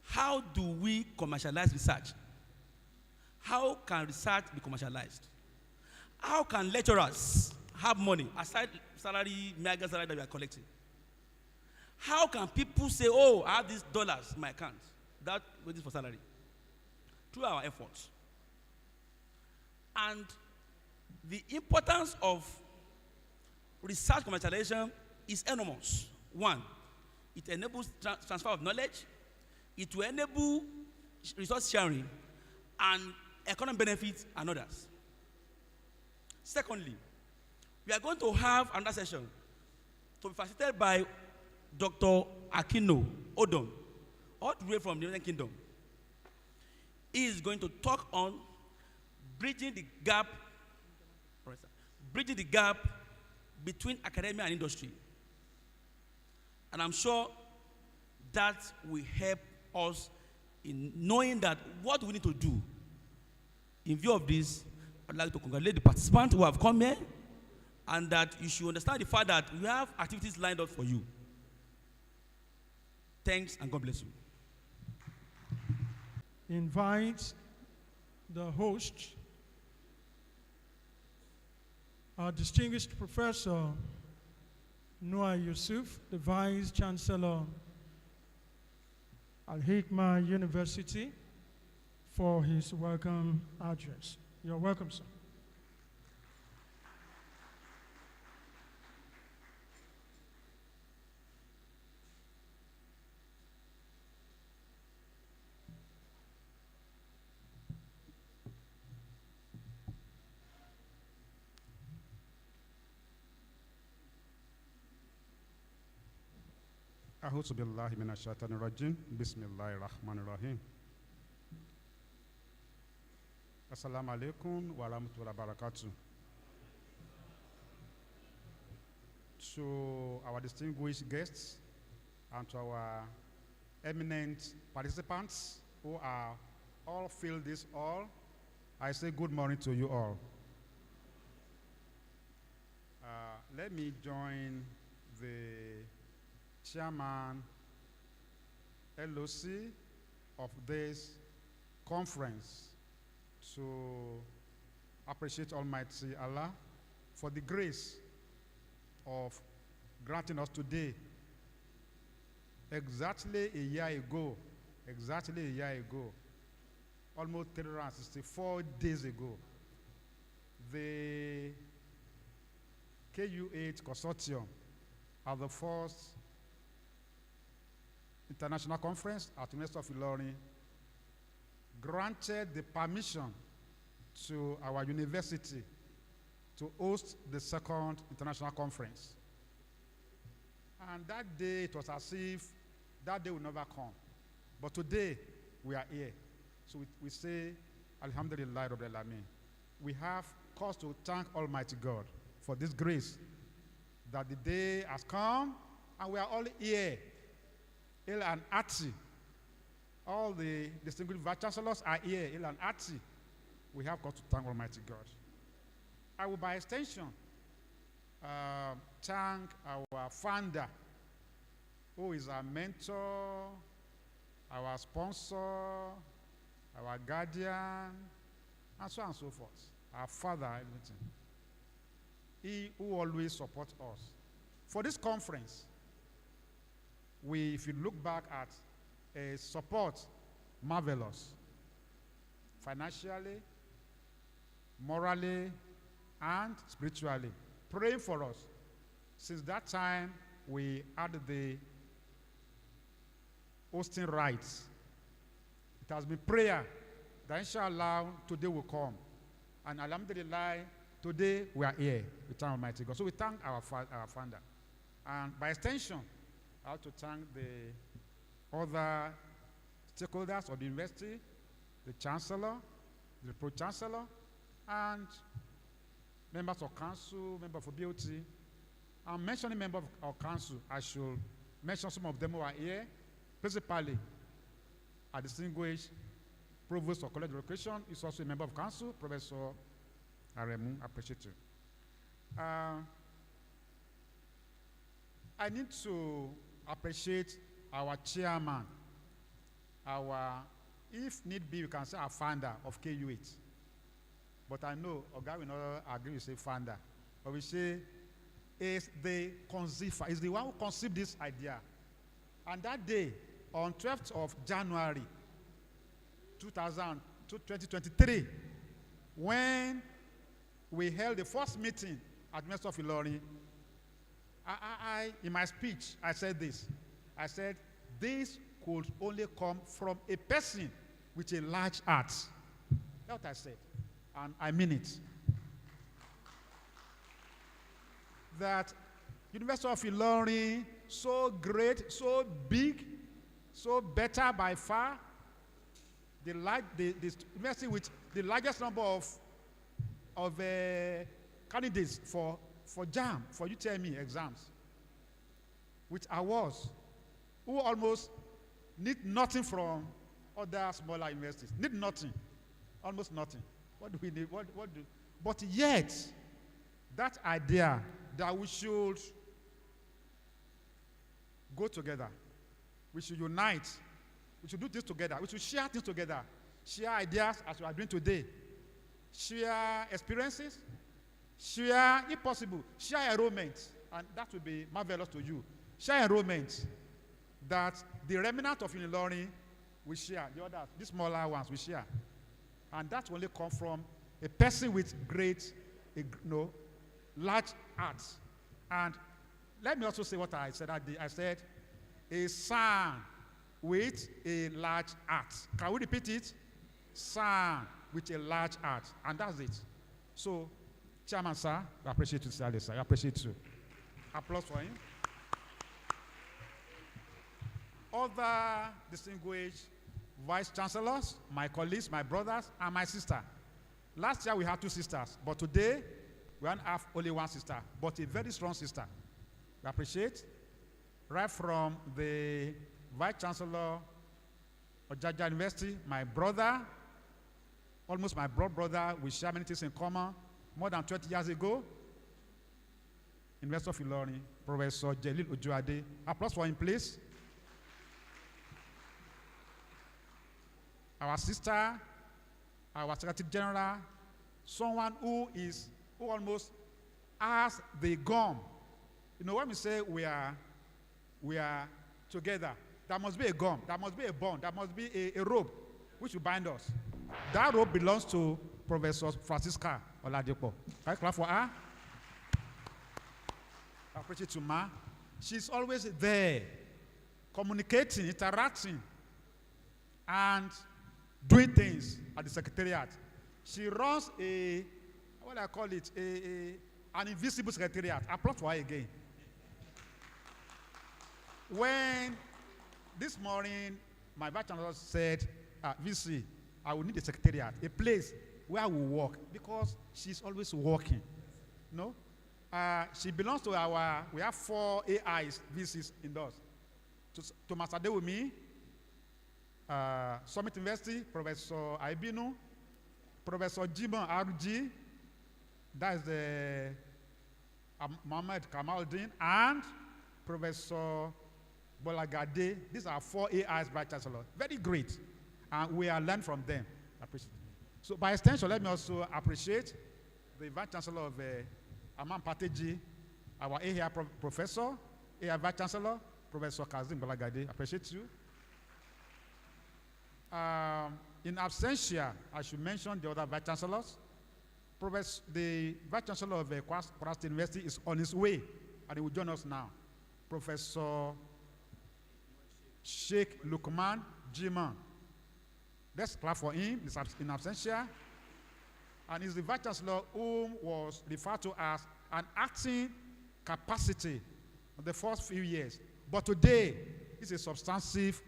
How do we commercialize research? How can research be commercialized? How can lecturers have money aside salary, mega salary that we are collecting? How can people say, oh, I have these dollars in my account, that waiting for salary? Through our efforts. And the importance of research commercialization is enormous. One, it enables transfer of knowledge. It will enable resource sharing and economic benefits and others. Secondly, we are going to have another session to be facilitated by Dr. Akino Odon, all the way from the United Kingdom. He is going to talk on bridging the gap between academia and industry. And I'm sure that will help us in knowing that what we need to do. In view of this, I'd like to congratulate the participants who have come here, and that you should understand the fact that we have activities lined up for you. Thanks, and God bless you. Invite the host, our distinguished Professor Noah Yusuf, the Vice Chancellor, Al-Hikmah University, for his welcome address. You're welcome, sir. أعوذ بالله من الشيطان الرجيم بسم الله الرحمن الرحيم السلام عليكم ورحمة الله وبركاته. To our distinguished guests and to our eminent participants who are all filled this hall, I say good morning to you all. Let me join the Chairman LOC of this conference to appreciate Almighty Allah for the grace of granting us today, exactly a year ago, almost 364 days ago, the KU8 consortium at the first international conference at the University of Ilorin granted the permission to our university to host the second international conference. And that day, it was as if that day will never come. But today, we are here. So we say, Alhamdulillah Rabbil Alameen. We have cause to thank Almighty God for this grace that the day has come and we are all here. Il and Ati. All the distinguished vice chancellors are here. Il and Ati. We have cause to thank Almighty God. I will, by extension, thank our founder, who is our mentor, our sponsor, our guardian, and so on and so forth. Our father, everything. He who always supports us. For this conference, if you look back at support, marvelous. Financially, morally, and spiritually. Praying for us. Since that time, we had the hosting rights. It has been prayer that inshallah today will come. And alhamdulillah, today we are here with Almighty God. So we thank our founder. And by extension, I have to thank the other stakeholders of the university, the chancellor, the pro-chancellor, and members of council, members of BOT. I'm mentioning members of council. I should mention some of them who are here. Principally, a distinguished provost of college of education is also a member of council, Professor Aremu. I appreciate you. I need to appreciate our chairman, if need be, you can say our founder of KU8. But I know Oga will not agree to say founder. But we say is the conceiver, is the one who conceived this idea. And that day, on 12th of January 2023, when we held the first meeting at the University of Ilorin, in my speech, I said this. I said, this could only come from a person with a large heart. That's what I said. And I mean it. That University of Ilorin, so great, so big, so better by far, the university with the largest number of candidates for JAM, for UTME exams, with awards, who almost need nothing from other smaller universities. Need nothing, almost nothing. What do we need? But yet, that idea that we should go together, we should unite, we should do this together, we should share things together, share ideas as we are doing today, share experiences, share, if possible, share enrollment, and that will be marvelous to you. Share enrollment that the remnant of Ilorin we share, the others, the smaller ones we share. And that will only come from a person with great, large heart. And let me also say what I said that day. I said, a son with a large heart. Can we repeat it? Son with a large heart. And that's it. So, Chairman, sir, I appreciate you, sir. I appreciate you. Applause for him. Other distinguished vice chancellors, my colleagues, my brothers, and my sister. Last year we had 2 sisters, but today we don't have only 1 sister, but a very strong sister. We appreciate, right from the vice chancellor of Jaja University, my brother, almost my blood brother, we share many things in common. More than 20 years ago, University of Ilorin, Professor Jelil Ojuade. Applause for him, please. our sister, our Secretary General, someone who almost has the gum. You know, when we say we are together, there must be a gum, there must be a bond, there must be a rope which will bind us. That rope belongs to Professor Francisca Oladipo. Can I clap for her? I appreciate you, Ma. She's always there, communicating, interacting, and doing things at the secretariat. She runs an invisible secretariat. Applause for her again. When this morning my vice chancellor said, VC, I will need a secretariat, a place where I will work, because she's always working. No? She belongs to we have 4 AIs, VCs indoors. Thomas Adewumi, Summit University, Professor Aibinu, Professor Jimon RG, that is Mohammed Kamaldin, and Professor Bolagade. These are 4 AIs by Chancellor. Very great. And we are learning from them. Appreciate it. So by extension, let me also appreciate the Vice Chancellor of Amman Pateji, our AIR Professor, AIR Vice Chancellor, Professor Kazim Bolagade. Appreciate you. In absentia, I should mention the other Vice Chancellors. The Vice Chancellor of Kwara State University is on his way, and he will join us now. Professor Sheikh Lukman Jiman. Let's clap for him. He's in absentia. And he's the Vice Chancellor whom was referred to as an acting capacity in the first few years. But today, he's a substantive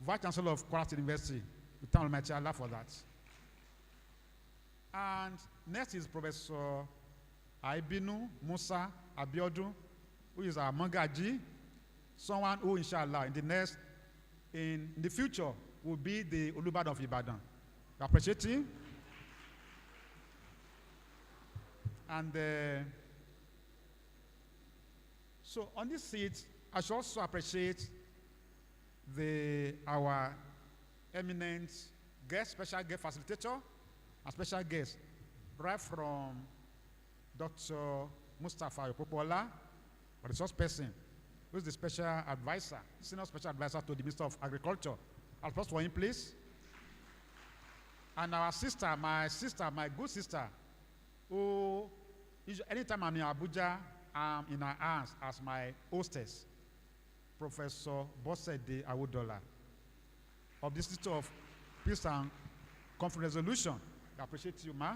Vice Chancellor of Kwara State University. We thank Almighty Allah for that. And next is Professor Aibinu Musa Abiodun, who is our Mangaji, someone who, inshallah, in the future, will be the Olubadan of Ibadan. We appreciate him. And so on this seat, I should also appreciate our eminent guest, special guest facilitator, and special guest, right from Dr. Mustafa Yopopola, a resource person, who is the special advisor, senior special advisor to the Minister of Agriculture. I'll pause for him, please. And our sister, my good sister, who, anytime I'm in Abuja, I'm in her hands as my hostess, Professor Bosede Awodola, of the Institute of Peace and Conflict Resolution. I appreciate you, ma.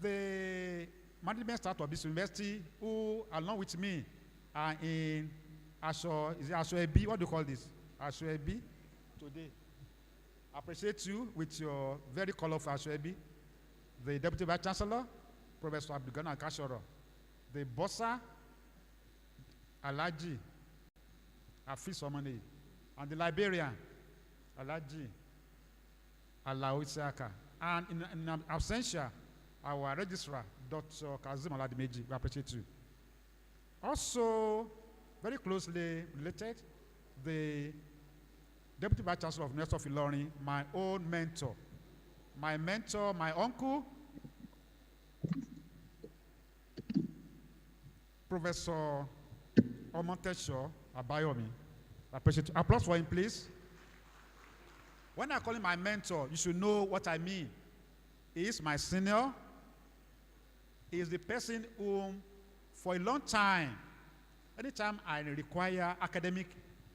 The management staff of this university, who, along with me, are in Ashoebi. What do you call this? Ashoebi today. I appreciate you with your very colorful Ashoebi. The Deputy Vice Chancellor, Professor Abdulgana Kashoro. The Bossa, Alaji, Afis Omani. And the Liberian, Alaji, Alao Isiaka. And in absentia, our registrar, Dr. Kazim Aladimeji. We appreciate you. Also, very closely related, the Deputy Vice Chancellor of University of Ilorin, my own mentor, my uncle, Professor Omotesho Abayomi. I appreciate you. Applause for him, please. When I call him my mentor, you should know what I mean. He is my senior. He is the person whom, for a long time, anytime I require academic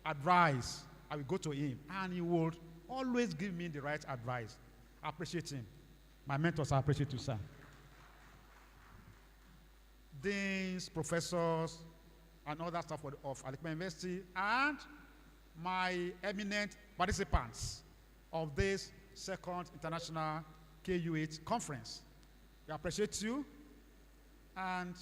advice, I will go to him, and he will always give me the right advice. I appreciate him. My mentors, I appreciate you, sir. Deans, professors, and other staff of Al-Hikmah University, and my eminent participants of this second international KU8 conference. We appreciate you. And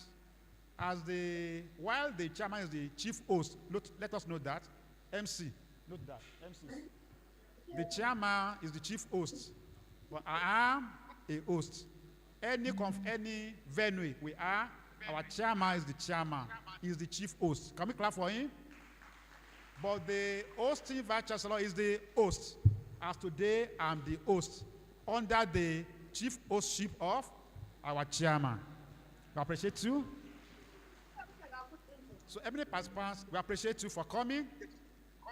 while the chairman is the chief host, let us know that. MC, note that. MC. The chairman is the chief host, but I am a host. Any venue we are, our chairman is the chairman. He is the chief host. Can we clap for him? But the hosting vice chancellor is the host. as today I'm the host under the chief hostship of our chairman. We appreciate you. So, eminent participants, we appreciate you for coming.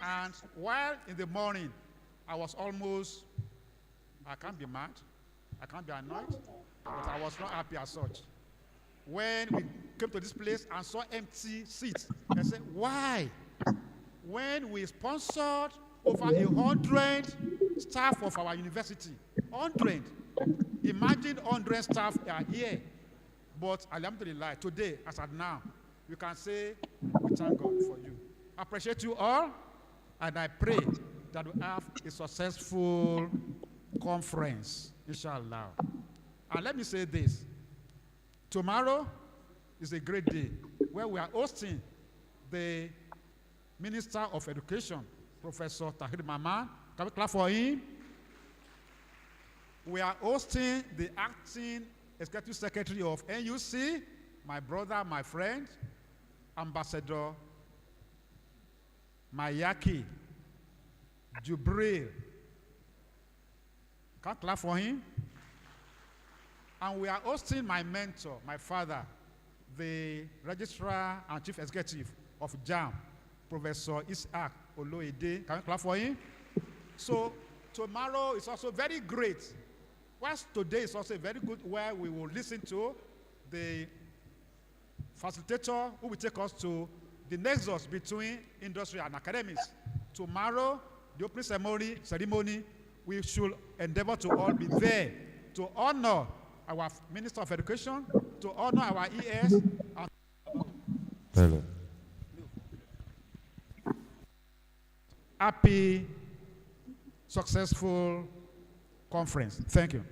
And while in the morning, I was almost, I can't be mad, I can't be annoyed, but I was not happy as such. When we came to this place and saw empty seats, I said, why? When we sponsored over 100 staff of our university, 100, imagine 100 staff are here. But alhamdulillah, today, as at now, we can say, we thank God for you. I appreciate you all, and I pray that we have a successful conference, inshallah. And let me say this. Tomorrow is a great day where we are hosting the Minister of Education, Professor Tahir Maman. Can we clap for him? We are hosting the acting Executive Secretary of NUC, my brother, my friend, Ambassador Mayaki Jubril. Can I clap for him? And we are hosting my mentor, my father, the Registrar and Chief Executive of JAM, Professor Isaac Oloede. Can we clap for him? So tomorrow is also very great. Whilst today is also very good, where we will listen to the facilitator who will take us to the nexus between industry and academics. Tomorrow, the opening ceremony, we should endeavor to all be there to honor our Minister of Education, to honor our ES. And Hello. Happy, successful conference. Thank you.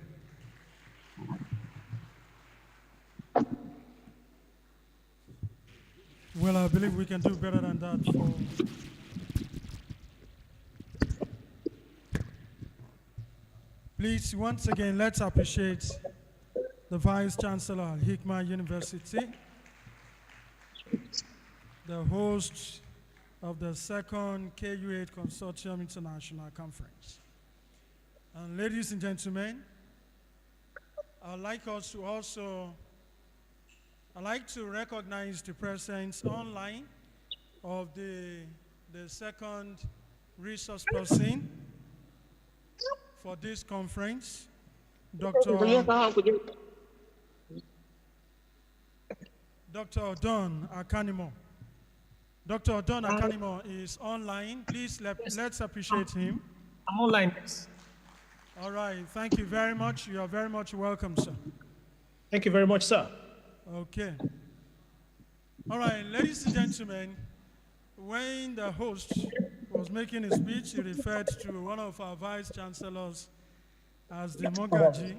Well, I believe we can do better than that. Please, once again, let's appreciate the Vice Chancellor, Al-Hikmah University, the host of the second KU8 Consortium International Conference. And ladies and gentlemen, I'd like to recognize the presence online of the second resource person for this conference, Dr. Odon Akanimo. Dr. Odon Akanimo is online. Please let's appreciate him. I'm online. All right, thank you very much. You are very much welcome, sir. Thank you very much, sir. Okay. All right, ladies and gentlemen, when the host was making a speech, he referred to one of our vice chancellors as the Mogaji.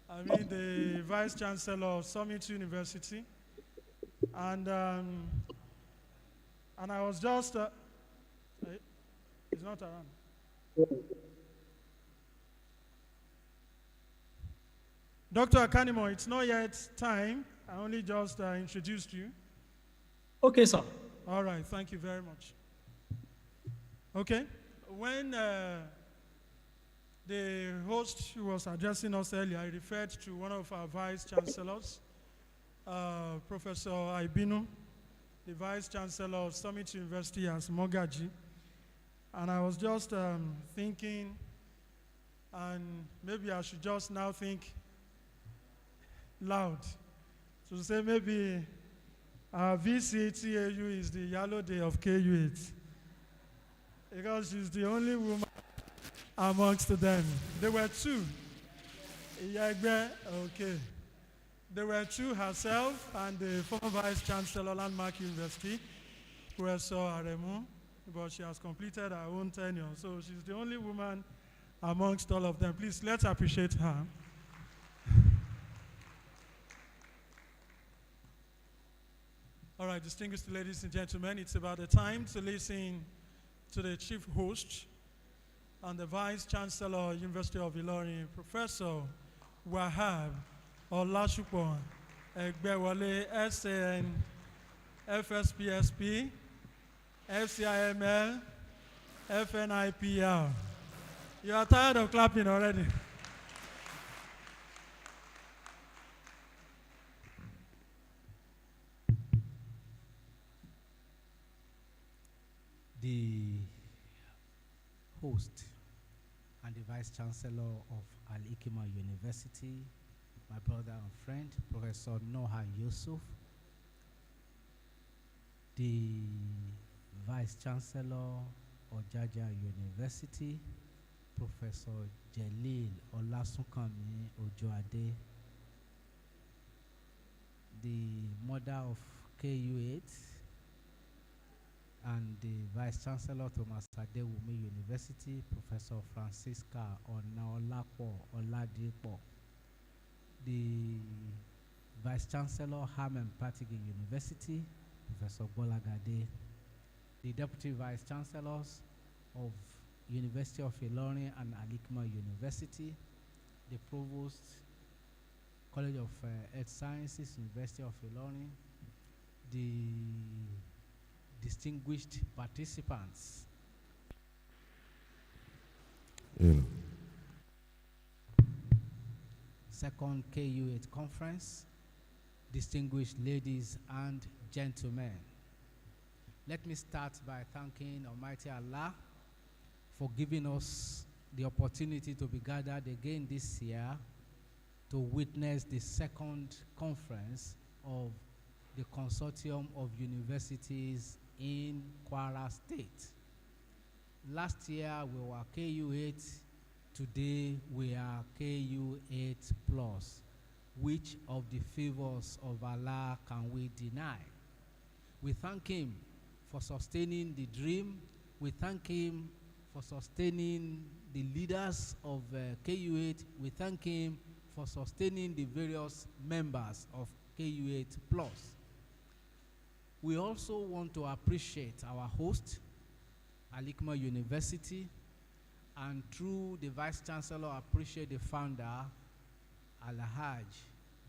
I mean, the vice chancellor of Summit University. And I was just, he's not around. Dr. Akanimo, it's not yet time. I only just introduced you. Okay, sir. All right, thank you very much. Okay, when the host who was addressing us earlier, I referred to one of our vice chancellors, Professor Aibinu, the vice chancellor of Summit University as Mogaji. And I was just thinking, and maybe I should just now think loud. So to say maybe our VCTAU is the yellow day of KU8. Because she's the only woman amongst them. There were two. Okay. There were two, herself and the former Vice Chancellor, Landmark University, Professor Aremu, but she has completed her own tenure. So she's the only woman amongst all of them. Please, let's appreciate her. All right, distinguished ladies and gentlemen, it's about the time to listen to the chief host and the Vice Chancellor, University of Ilorin, Professor Wahab Olasupo Egbewale, SAN, FSPSP, FCIML, FNIPR. You are tired of clapping already. The host and the Vice Chancellor of Al-Hikmah University, my brother and friend, Professor Noha Yusuf, the Vice Chancellor of Jaja University, Professor Jelil Olasunkanmi Ojoade, the mother of KU8, and the Vice Chancellor Thomas Adewumi University, Professor Francisca Onaolapo Oladipo, the Vice Chancellor Harman Patigi University, Professor Bolagade, the Deputy Vice Chancellors of University of Ilorin and Al-Hikmah University, the Provost, College of Earth Sciences, University of Ilorin, the distinguished participants. Second KU8 conference, distinguished ladies and gentlemen. Let me start by thanking Almighty Allah for giving us the opportunity to be gathered again this year to witness the second conference of the Consortium of Universities in Kwara State. Last year we were KU8, today we are KU8 plus. Which of the favors of Allah can we deny? We thank Him for sustaining the dream. We thank Him for sustaining the leaders of KU8. We thank Him for sustaining the various members of KU8 plus. We also want to appreciate our host, Al-Hikmah University, and through the Vice Chancellor, appreciate the founder, Al-Haj,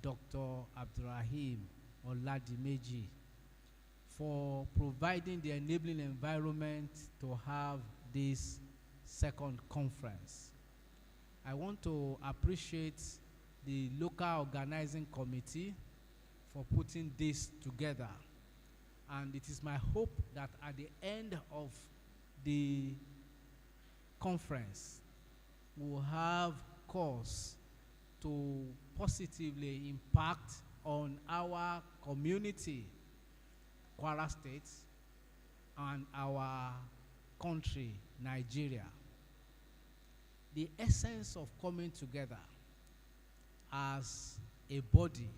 Dr. Abdurrahim Oladimeji, for providing the enabling environment to have this second conference. I want to appreciate the local organizing committee for putting this together. And it is my hope that at the end of the conference, we'll have cause to positively impact on our community, Kwara State, and our country, Nigeria. The essence of coming together as a body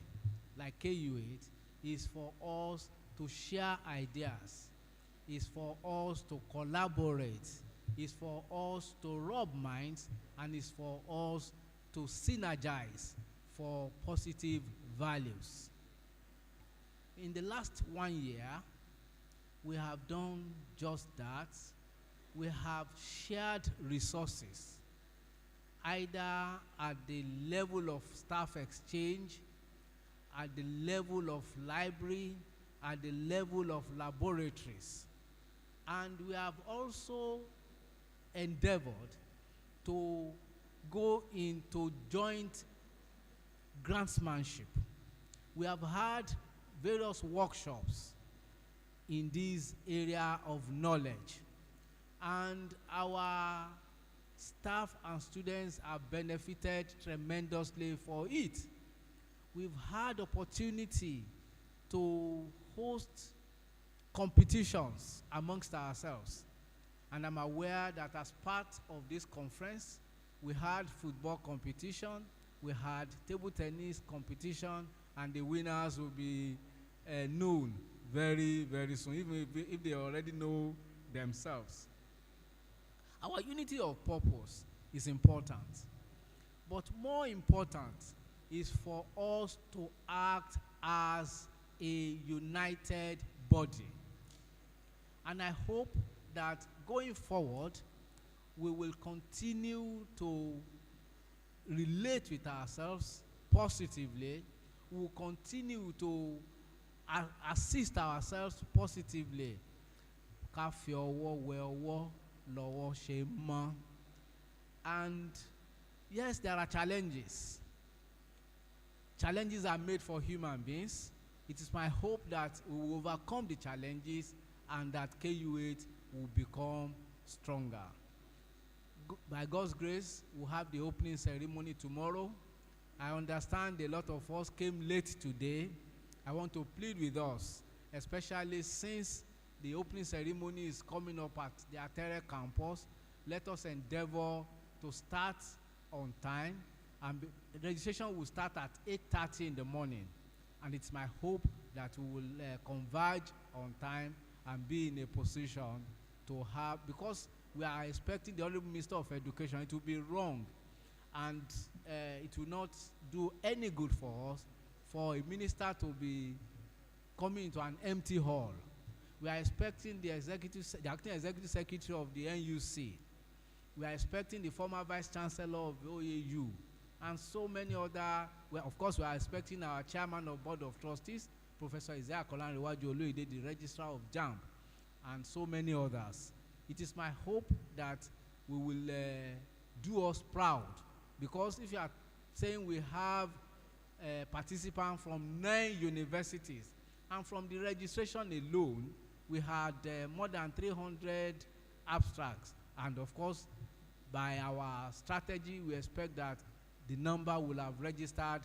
like KU8 is for us to share ideas, is for us to collaborate, is for us to rub minds, and is for us to synergize for positive values. In the last 1 year, we have done just that. We have shared resources, either at the level of staff exchange, at the level of library, at the level of laboratories. And we have also endeavored to go into joint grantsmanship. We have had various workshops in this area of knowledge, and our staff and students have benefited tremendously for it. We've had opportunity to host competitions amongst ourselves, and I'm aware that as part of this conference, we had football competition, we had table tennis competition, and the winners will be known very, very soon, even if they already know themselves. Our unity of purpose is important, but more important is for us to act as a united body. And I hope that going forward, we will continue to relate with ourselves positively. We will continue to assist ourselves positively. And yes, there are challenges. Challenges are made for human beings. It is my hope that we will overcome the challenges and that KU8 will become stronger. By God's grace, we'll have the opening ceremony tomorrow. I understand a lot of us came late today. I want to plead with us, especially since the opening ceremony is coming up at the Atere campus. Let us endeavor to start on time, and registration will start at 8:30 in the morning. And it's my hope that we will converge on time and be in a position to have, because we are expecting the Honorable Minister of Education. It will be wrong, and it will not do any good for us for a minister to be coming into an empty hall. We are expecting the acting executive secretary of the NUC. We are expecting the former vice chancellor of the OAU, and so many other. Well, of course, we are expecting our chairman of board of trustees, Professor Isaiah Kolanrewaju Oluide, the registrar of JAMB, and so many others. It is my hope that we will do us proud, because if you are saying we have participants from 9 universities, and from the registration alone, we had more than 300 abstracts. And of course, by our strategy, we expect that the number will have registered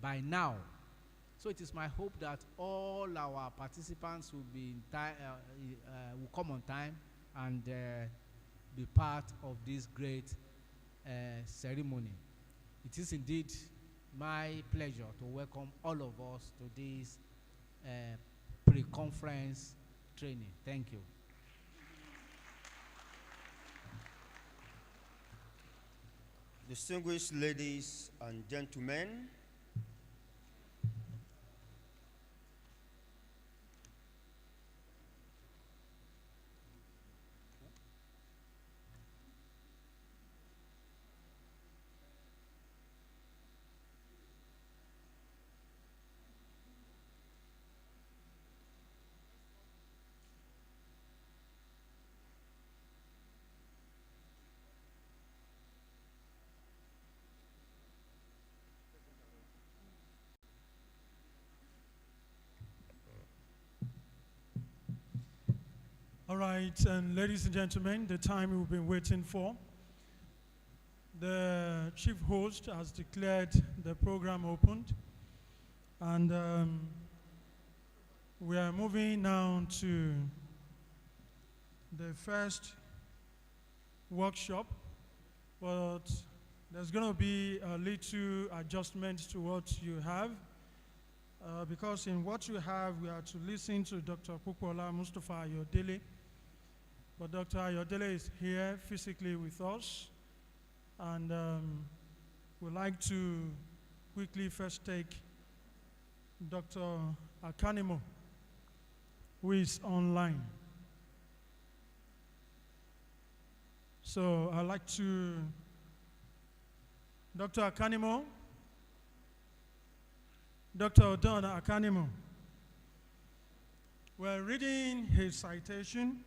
by now. So it is my hope that all our participants will be will come on time and be part of this great ceremony. It is indeed my pleasure to welcome all of us to this pre-conference training. Thank you. Distinguished ladies and gentlemen, All right, and ladies and gentlemen, the time we've been waiting for. The chief host has declared the program opened, and we are moving now to the first workshop, but there's going to be a little adjustment to what you have. Because in what you have, we are to listen to Dr. Pupola Mustafa Ayodele. But Dr. Ayodele is here physically with us. And we'd like to quickly first take Dr. Akanimo, who is online. So I'd like to, Dr. Akanimo, Dr. Odon Akanimo. We're reading his citation.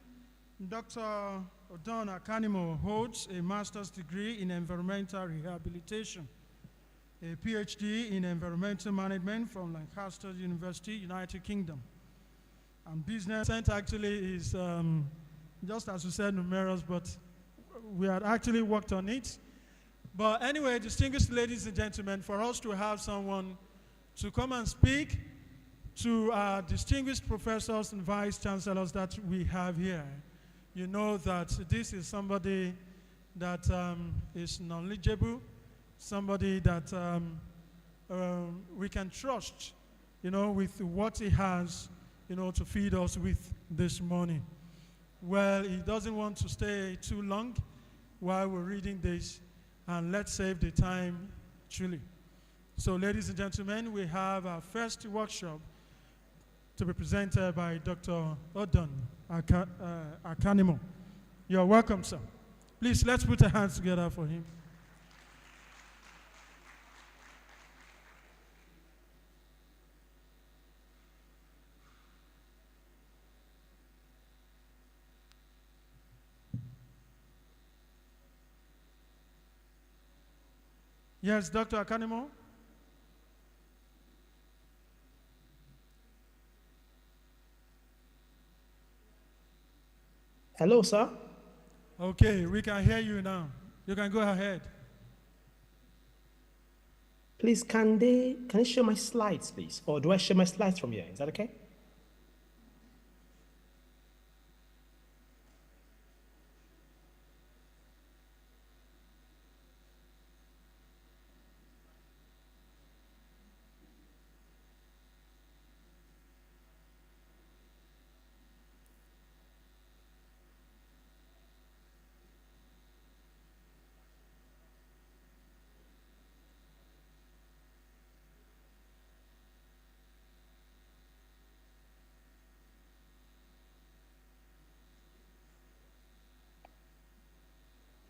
Dr. Odon Akanimo holds a master's degree in environmental rehabilitation, a PhD in environmental management from Lancaster University, United Kingdom. And business actually is, just as you said, numerous, but we had actually worked on it. But anyway, distinguished ladies and gentlemen, for us to have someone to come and speak to our distinguished professors and vice chancellors that we have here. You know that this is somebody that is knowledgeable, somebody that we can trust, you know, with what he has, you know, to feed us with this morning. Well, he doesn't want to stay too long while we're reading this, and let's save the time truly. So, ladies and gentlemen, we have our first workshop to be presented by Dr. Odon Akanimo. You're welcome, sir. Please, let's put our hands together for him. Yes, Dr. Akanimo. Hello, sir. Okay, we can hear you now. You can go ahead. Please, can I share my slides, please? Or do I share my slides from here? Is that okay?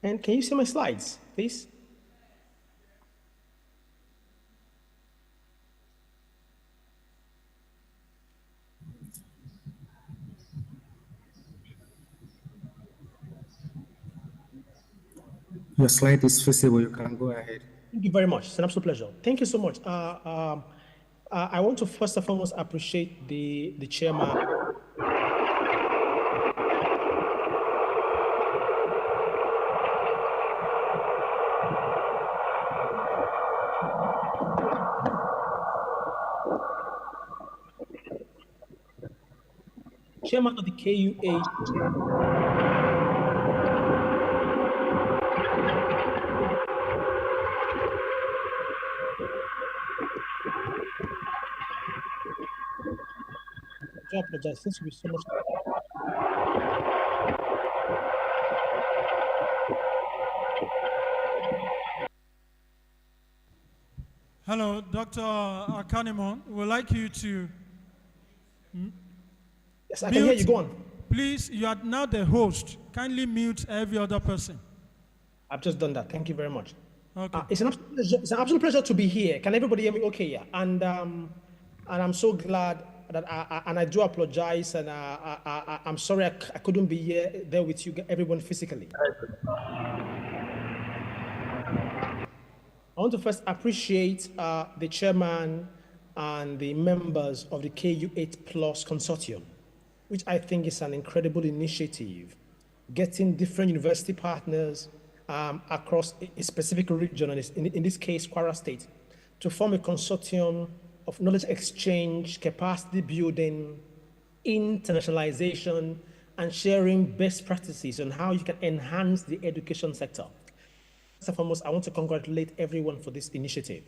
And can you see my slides, please? Your slide is visible. You can go ahead. Thank you very much. It's an absolute pleasure. Thank you so much. I want to first and foremost appreciate the chairman. Chairman of the KU8. I apologize. Since we so much. Hello, Dr. Akanimo. We'd like you to. Yes, I can hear you. Go on. Please, you are now the host. Kindly mute every other person. I've just done that. Thank you very much. Okay. It's an absolute pleasure to be here. Can everybody hear me okay? Yeah. And I'm so glad that I do apologize, and I'm sorry I couldn't be there with you, everyone, physically. I want to first appreciate the chairman and the members of the KU8 Plus Consortium, which I think is an incredible initiative, getting different university partners across a specific region, and in this case, Kwara State, to form a consortium of knowledge exchange, capacity building, internationalization, and sharing best practices on how you can enhance the education sector. First and foremost, I want to congratulate everyone for this initiative.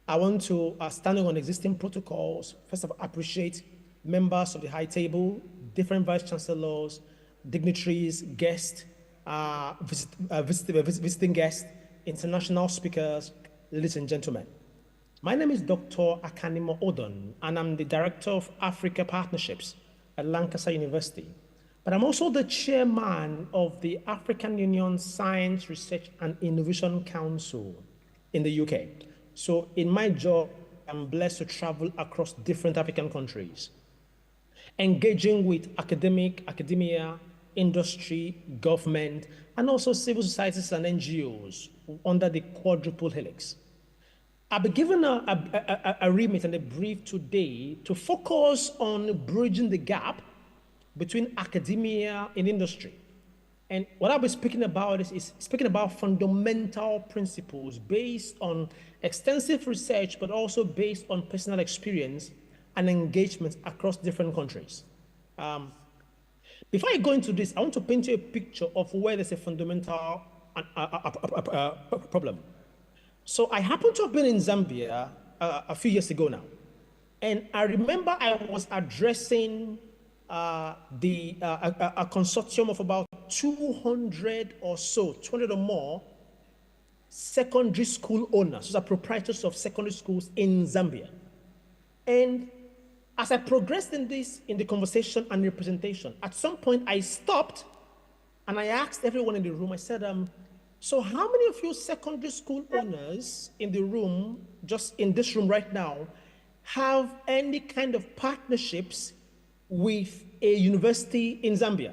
I want to, standing on existing protocols, first of all, appreciate members of the high table, different vice chancellors, dignitaries, guests, visiting guests, international speakers, ladies and gentlemen. My name is Dr. Akanimo Odon, and I'm the Director of Africa Partnerships at Lancaster University. But I'm also the chairman of the African Union Science, Research and Innovation Council in the UK. So in my job, I'm blessed to travel across different African countries, engaging with academia, industry, government, and also civil societies and NGOs under the quadruple helix. I'll be given a remit and a brief today to focus on bridging the gap between academia and industry. And what I'll be speaking about is speaking about fundamental principles based on extensive research, but also based on personal experience and engagement across different countries. Before I go into this, I want to paint you a picture of where there's a fundamental problem. So I happen to have been in Zambia a few years ago now. And I remember I was addressing a consortium of about 200 or so, 200 or more secondary school owners, those are proprietors of secondary schools in Zambia. And as I progressed in the conversation and representation, at some point I stopped and I asked everyone in the room, I said, so how many of you secondary school owners in the room, just in this room right now, have any kind of partnerships with a university in Zambia?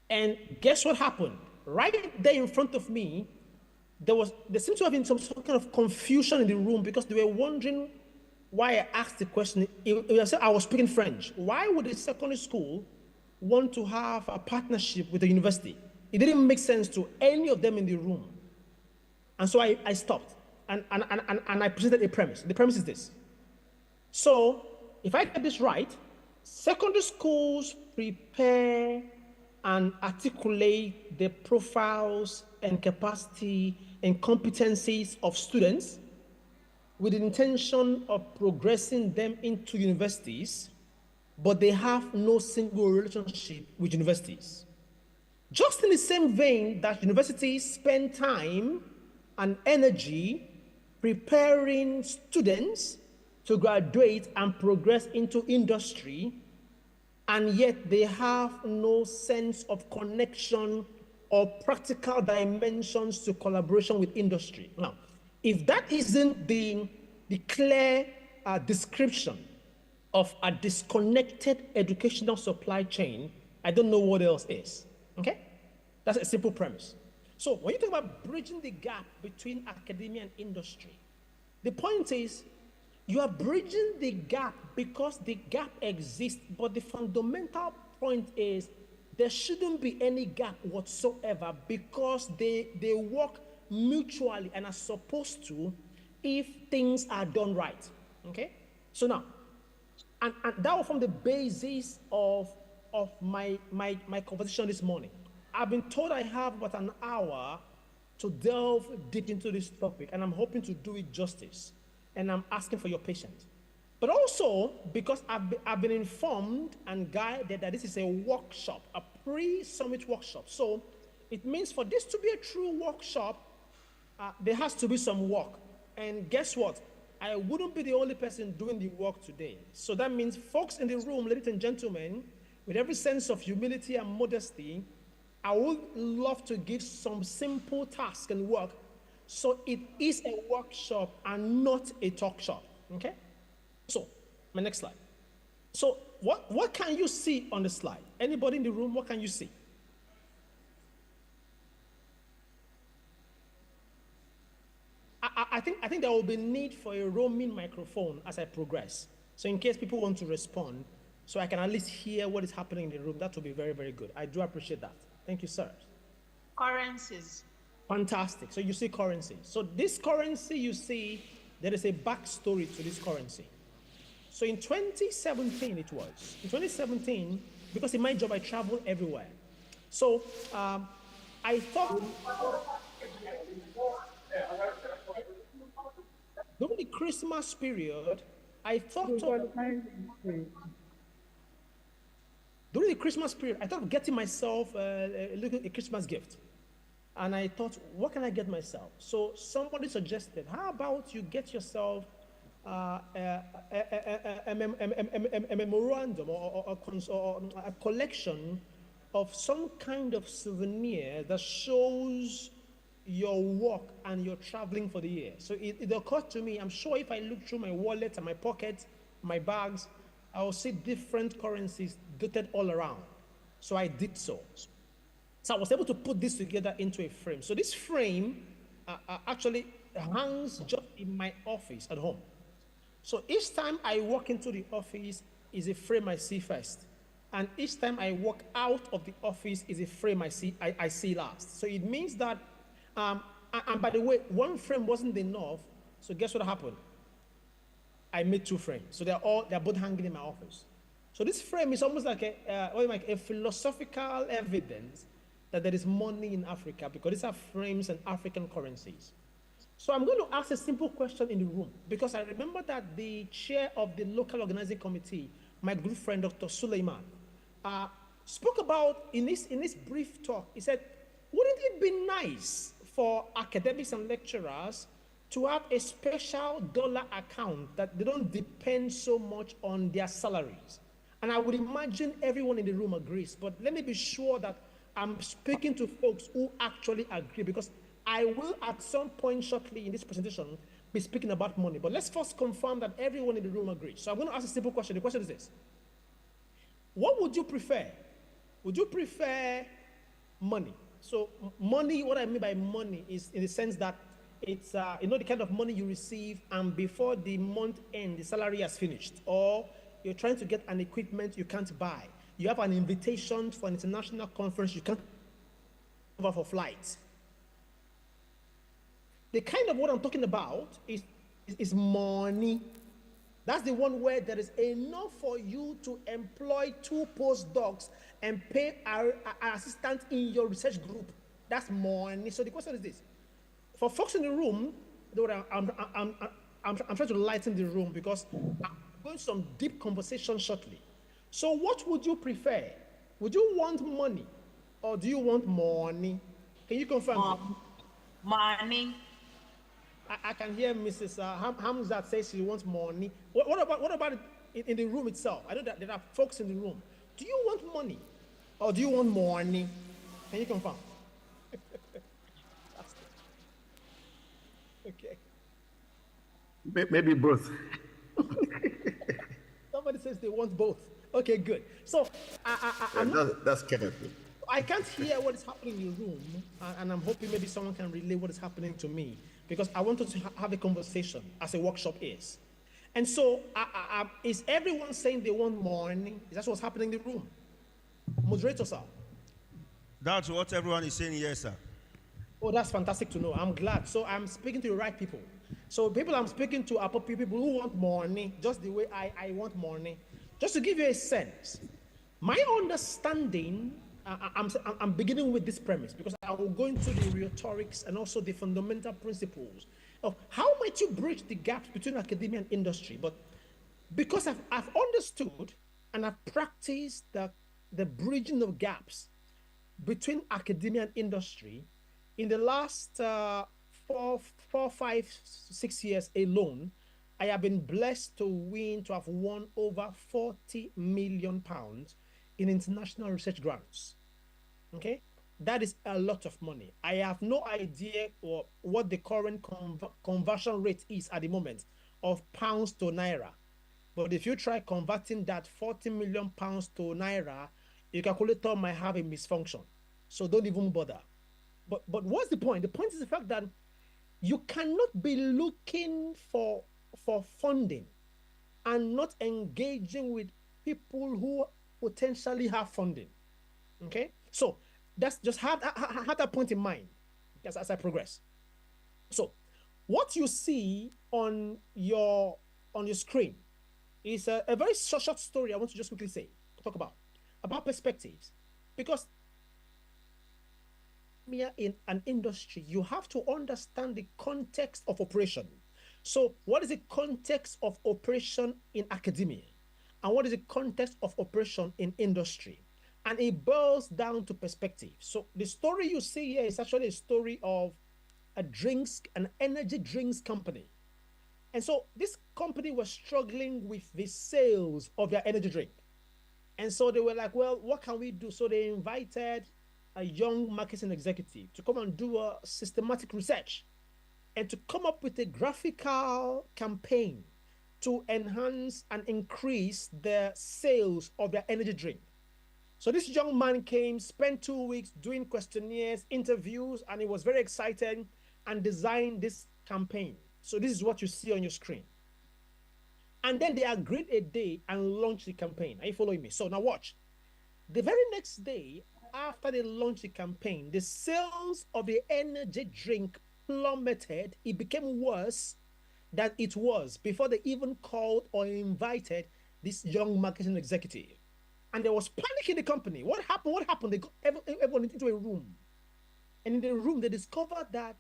And guess what happened? Right there in front of me, there seemed to have been some sort of confusion in the room because they were wondering why I asked the question. I was speaking French. Why would a secondary school want to have a partnership with a university? It didn't make sense to any of them in the room. And so I stopped and I presented a premise. The premise is this. So if I get this right, secondary schools prepare and articulate the profiles and capacity and competencies of students with the intention of progressing them into universities, but they have no single relationship with universities. Just in the same vein that universities spend time and energy preparing students to graduate and progress into industry, and yet they have no sense of connection or practical dimensions to collaboration with industry. Now, if that isn't the clear description of a disconnected educational supply chain, I don't know what else is, okay? That's a simple premise. So when you talk about bridging the gap between academia and industry, the point is you are bridging the gap because the gap exists, but the fundamental point is there shouldn't be any gap whatsoever because they work mutually and are supposed to if things are done right, okay? So now, and that was from the basis of my conversation this morning. I've been told I have about an hour to delve deep into this topic, and I'm hoping to do it justice, and I'm asking for your patience. But also, because I've been informed and guided that this is a workshop, a pre-summit workshop. So it means for this to be a true workshop, there has to be some work. And guess what? I wouldn't be the only person doing the work today. So that means folks in the room, ladies and gentlemen, with every sense of humility and modesty, I would love to give some simple task and work so it is a workshop and not a talk shop, okay? So, my next slide. So, what can you see on the slide? Anybody in the room, what can you see? I think there will be need for a roaming microphone as I progress. So in case people want to respond, so I can at least hear what is happening in the room, that would be very, very good. I do appreciate that. Thank you, sir. Currencies. Fantastic. So you see currency. So this currency you see, there is a backstory to this currency. So in 2017 it was. In 2017, because in my job I travel everywhere. So I thought during the Christmas period, I thought of getting myself a Christmas gift. And I thought, what can I get myself? So somebody suggested, how about you get yourself a memorandum or a collection of some kind of souvenir that shows your work and your traveling for the year. So it occurred to me, I'm sure if I look through my wallet and my pockets, my bags, I will see different currencies dotted all around. So I did so. So I was able to put this together into a frame. So this frame actually hangs just in my office at home. So each time I walk into the office is a frame I see first. And each time I walk out of the office is a frame I see last. So it means that, and by the way, one frame wasn't enough. So guess what happened? I made two frames. So they're both hanging in my office. So this frame is almost like a philosophical evidence that there is money in Africa because these are frames and African currencies. So I'm going to ask a simple question in the room because I remember that the chair of the local organizing committee, my good friend, Dr. Suleiman, spoke about in this brief talk, he said, wouldn't it be nice for academics and lecturers to have a special dollar account that they don't depend so much on their salaries? And I would imagine everyone in the room agrees, but let me be sure that I'm speaking to folks who actually agree because I will at some point shortly in this presentation be speaking about money. But let's first confirm that everyone in the room agrees. So I'm going to ask a simple question. The question is this. What would you prefer? Would you prefer money So money, what I mean by money is in the sense that it's, the kind of money you receive and before the month end, the salary has finished, or you're trying to get an equipment you can't buy. You have an invitation for an international conference, you can't cover for flights. The kind of what I'm talking about is money. That's the one where there is enough for you to employ 2 postdocs and pay an assistant in your research group. That's money. So the question is this. For folks in the room, I'm trying to lighten the room because I'm going to some deep conversation shortly. So what would you prefer? Would you want money or do you want money? Can you confirm? Money. I can hear Mrs. Hamzat say she wants money. What about it in the room itself? I know that there are folks in the room. Do you want money or do you want money? Can you confirm? Okay. Maybe both. Somebody says they want both. Okay, good. So that's Kenneth. I can't hear what is happening in the room, and I'm hoping maybe someone can relay what is happening to me, because I want us to have a conversation as a workshop is. And so, is everyone saying they want money? Is that what's happening in the room? Moderator, sir. That's what everyone is saying, yes, sir. Oh, that's fantastic to know. I'm glad. So I'm speaking to the right people. So people I'm speaking to are people who want money, just the way I want money. Just to give you a sense, my understanding, I'm beginning with this premise because I will go into the rhetorics and also the fundamental principles of how might you bridge the gaps between academia and industry. But because I've understood and I've practiced the bridging of gaps between academia and industry in the last 4, 5, 6 years alone, I have been blessed to have won over 40 million pounds in international research grants. Okay, that is a lot of money. I have no idea what the current conversion rate is at the moment of pounds to naira. But if you try converting that 40 million pounds to naira, your calculator might have a misfunction. So don't even bother. But what's the point? The point is the fact that you cannot be looking for funding and not engaging with people who potentially have funding. Okay, so that's just have that point in mind as I progress. So what you see on your screen is a very short story I want to just quickly talk about perspectives, because in an industry you have to understand the context of operation. So what is the context of operation in academia and what is the context of operation in industry? And it boils down to perspective. So the story you see here is actually a story of an energy drinks company. And so this company was struggling with the sales of their energy drink. And so they were like, well, what can we do? So they invited a young marketing executive to come and do a systematic research and to come up with a graphical campaign to enhance and increase the sales of their energy drink. So this young man came, spent 2 weeks doing questionnaires, interviews, and he was very excited and designed this campaign. So this is what you see on your screen. And then they agreed a day and launched the campaign. Are you following me? So now watch. The very next day, after they launched the campaign, the sales of the energy drink plummeted. It became worse than it was before they even called or invited this young marketing executive. And there was panic in the company. What happened? They got everyone into a room. And in the room, they discovered that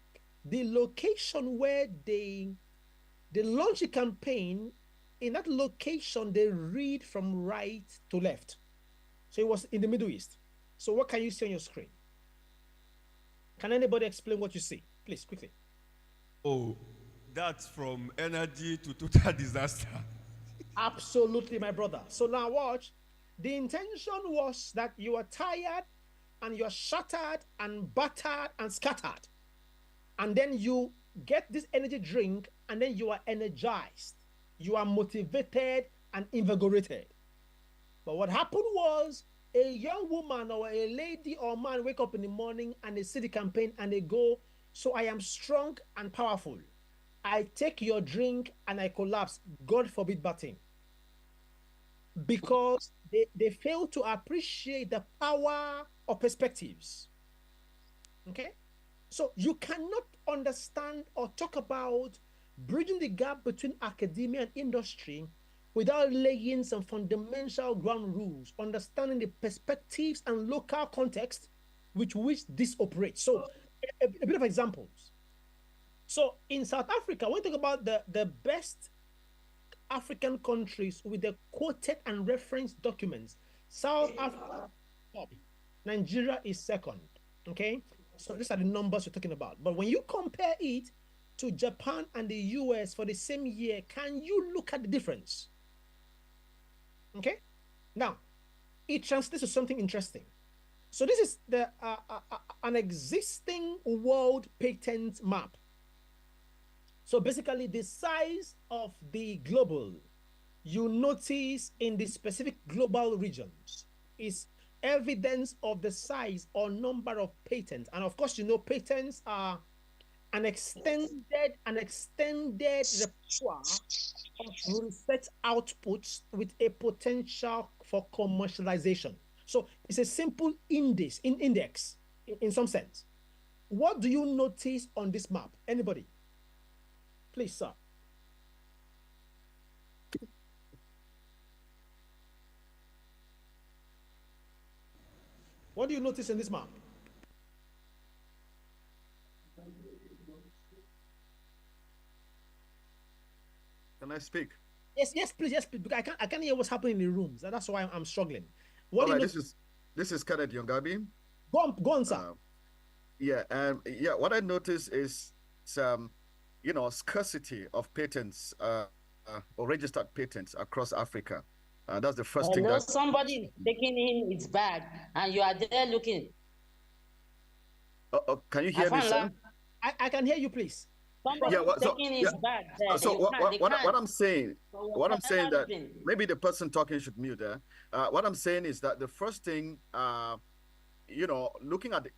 the location where they launched the campaign, in that location, they read from right to left. So it was in the Middle East. So what can you see on your screen? Can anybody explain what you see? Please, quickly. Oh, that's from energy to total disaster. Absolutely, my brother. So now watch. The intention was that you are tired and you're shattered and battered and scattered. And then you get this energy drink and then you are energized. You are motivated and invigorated. But what happened was a young woman or a lady or man wake up in the morning and they see the campaign and they go, so I am strong and powerful. I take your drink and I collapse. God forbid bad thing. Because they fail to appreciate the power of perspectives. Okay? So you cannot understand or talk about bridging the gap between academia and industry without laying some fundamental ground rules, understanding the perspectives and local context with which this operates. So a bit of examples. So in South Africa, when we talk about the best African countries with the quoted and referenced documents, South Africa top, Nigeria is second. Okay, so these are the numbers we're talking about. But when you compare it to Japan and the US for the same year, can you look at the difference? Okay, now it translates to something interesting. So this is the an existing world patent map. So basically, the size of the global you notice in the specific global regions is evidence of the size or number of patents. And of course, you know, patents are an extended repertoire of research outputs with a potential for commercialization. So it's a simple index in some sense. What do you notice on this map? Anybody? Please, sir. What do you notice in this map? Can I speak? Yes, please, because I can't hear what's happening in the rooms. That's why I'm struggling. All right, this is Kenneth Yongabi. Go on, sir. What I notice is some, scarcity of patents or registered patents across Africa. That's the first thing. Somebody is taking in its bag, and you are there looking. Can you hear me, sir? I can hear you, please. Taking his bag there. So what I'm saying that maybe the person talking should mute there. What I'm saying is that the first thing, looking at a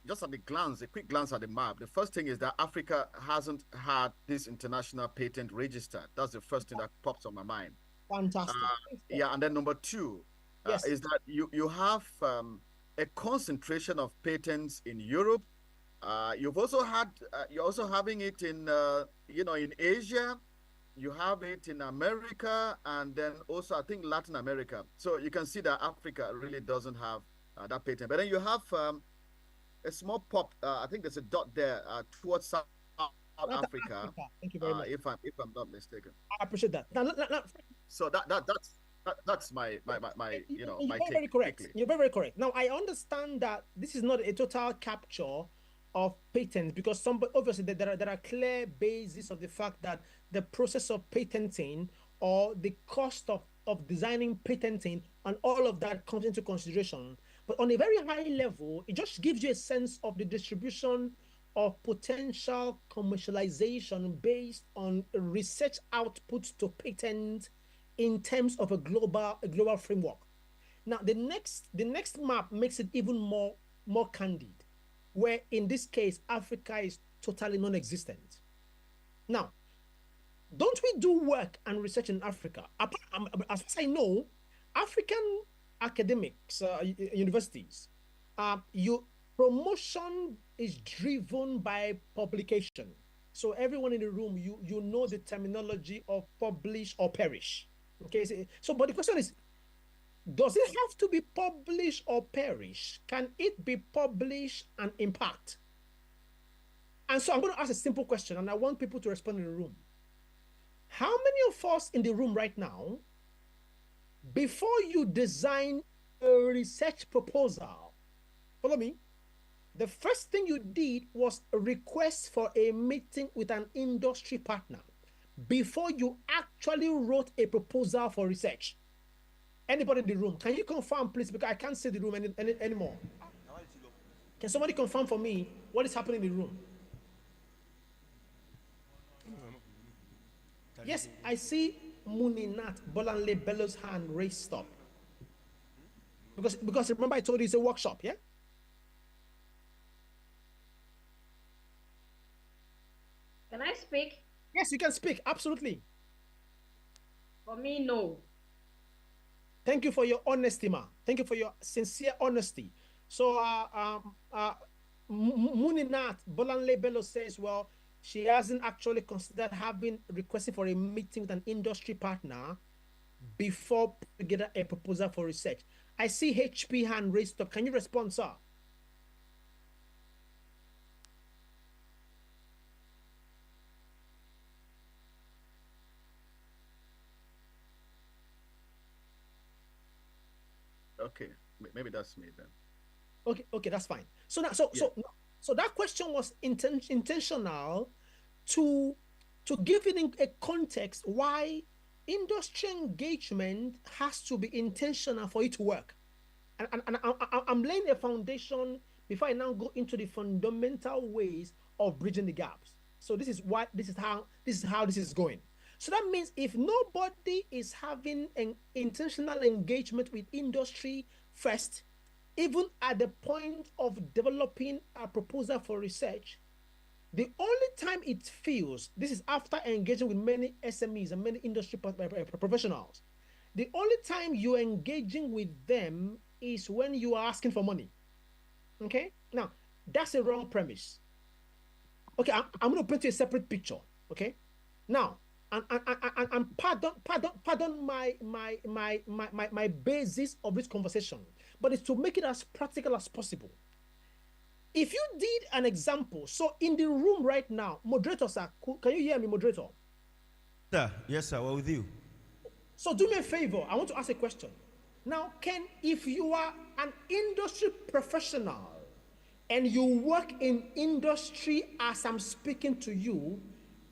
quick glance at the map, the first thing is that Africa hasn't had this international patent registered. That's the first thing that pops on my mind. Fantastic. And then number two is that you have a concentration of patents in Europe. You're also having it in in Asia. You have it in America, and then also I think Latin America. So you can see that Africa really doesn't have that patent. But then you have a small pop. I think there's a dot there towards South Africa. Thank you very much. If I'm not mistaken. I appreciate that. Now, so that's my take. Very correct. You're very correct. Now I understand that this is not a total capture of patents, because obviously there are clear bases of the fact that the process of patenting or the cost of designing patenting and all of that comes into consideration. But on a very high level, it just gives you a sense of the distribution of potential commercialization based on research outputs to patent in terms of a global framework. Now the next map makes it even more candid, where in this case, Africa is totally non-existent. Now, don't we do work and research in Africa? As far as I know, African academics, universities, promotion is driven by publication. So everyone in the room, you know the terminology of publish or perish. Okay, so but the question is, does it have to be published or perish? Can it be published and impact? And so I'm going to ask a simple question, and I want people to respond in the room. How many of us in the room right now, before you design a research proposal, follow me, the first thing you did was a request for a meeting with an industry partner before you actually wrote a proposal for research? Anybody in the room, can you confirm, please? Because I can't see the room anymore. Can somebody confirm for me what is happening in the room? Yes, I see Muninat Bolanle Bello's hand raised up. Because remember I told you it's a workshop, yeah? Can I speak? Yes, you can speak, absolutely. For me, no. Thank you for your honesty, ma. Thank you for your sincere honesty. So, Muninat Bolanle Bello says, well, she hasn't actually considered having requested for a meeting with an industry partner before putting together a proposal for research. I see HP hand raised up. Can you respond, sir? Okay, maybe that's me then. Okay, that's fine. So now, so that question was intentional to give it a context why industry engagement has to be intentional for it to work. And I'm laying a foundation before I now go into the fundamental ways of bridging the gaps. So this is how this is going. So that means if nobody is having an intentional engagement with industry first, even at the point of developing a proposal for research, the only time it feels, this is after engaging with many SMEs and many industry professionals, the only time you're engaging with them is when you are asking for money. Okay? Now, that's a wrong premise. Okay, I'm going to paint you a separate picture. Okay? Now, and pardon my basis of this conversation, but it's to make it as practical as possible. If you did an example, so in the room right now, moderator, sir, can you hear me, moderator? Sir, yes, sir, we're with you. So do me a favor, I want to ask a question. Now, if you are an industry professional and you work in industry as I'm speaking to you,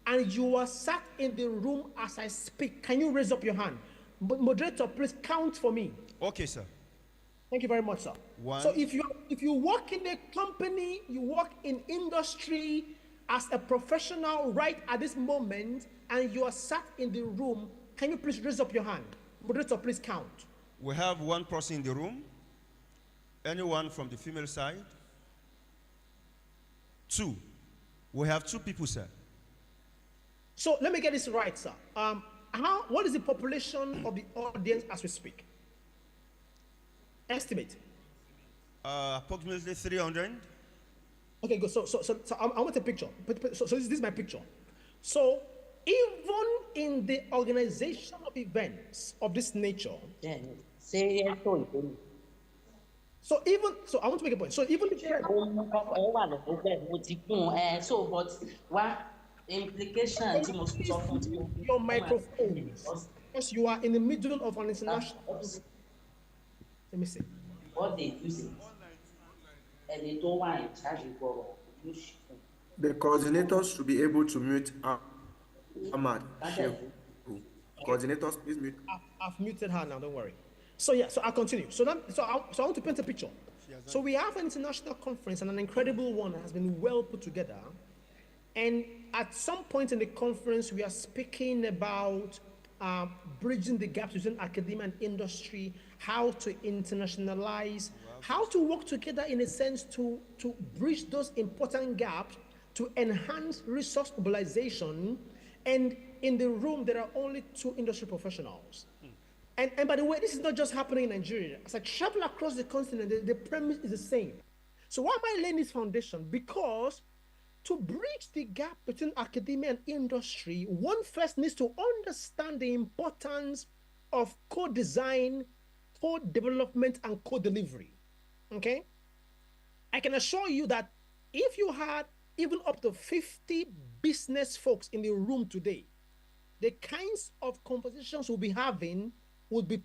and you are sat in the room as I speak, can you raise up your hand? Moderator, please count for me. Okay, sir. Thank you very much, sir. One. So if you work in a company, you work in industry as a professional right at this moment, and you are sat in the room, can you please raise up your hand? Moderator, please count. We have one person in the room. Anyone from the female side? Two. We have two people, sir. So let me get this right, sir. What is the population of the audience as we speak? Estimate. Approximately 300. Okay, good. So I want a picture. So this is my picture. So even in the organization of events of this nature, so I want to make a point. So even your microphone, because you are in the middle of an international. Let me see. What they use it. And they don't want in charge of the coordinators should be able to mute Ahmad. Coordinators, please mute. I've muted her now, don't worry. So yeah, so I'll continue. So I want to paint a picture. So we have an international conference, and an incredible one that has been well put together. And at some point in the conference, we are speaking about bridging the gaps between academia and industry, how to internationalize, how to work together in a sense to bridge those important gaps, to enhance resource mobilization. And in the room, there are only two industry professionals. And by the way, this is not just happening in Nigeria. As I travel across the continent, the premise is the same. So why am I laying this foundation? Because to bridge the gap between academia and industry, one first needs to understand the importance of co-design, co-development, and co-delivery. Okay? I can assure you that if you had even up to 50 business folks in the room today, the kinds of conversations we'll be having would be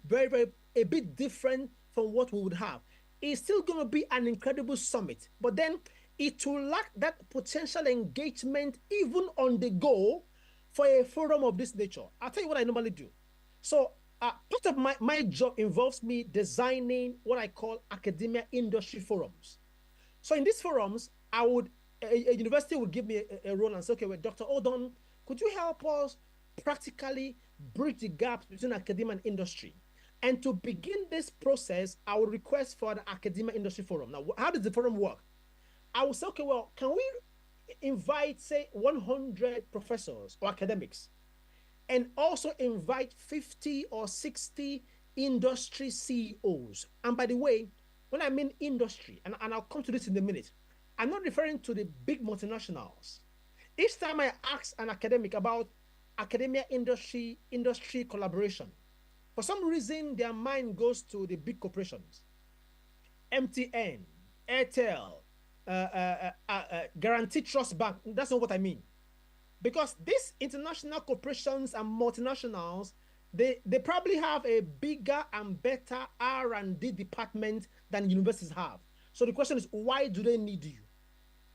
a bit different from what we would have. It's still going to be an incredible summit, but then it will lack that potential engagement even on the go for a forum of this nature. I'll tell you what I normally do. So part of my job involves me designing what I call academia industry forums. So in these forums, a university would give me a role and say, okay, well, Dr. Odon, could you help us practically bridge the gaps between academia and industry? And to begin this process, I will request for the Academia Industry Forum. Now, how does the forum work? I will say, okay, well, can we invite, say, 100 professors or academics, and also invite 50 or 60 industry CEOs? And by the way, when I mean industry, and I'll come to this in a minute, I'm not referring to the big multinationals. Each time I ask an academic about academia industry collaboration, for some reason their mind goes to the big corporations. MTN, Airtel, Guaranteed Trust Bank. That's not what I mean. Because these international corporations and multinationals, they probably have a bigger and better R&D department than universities have. So the question is, why do they need you?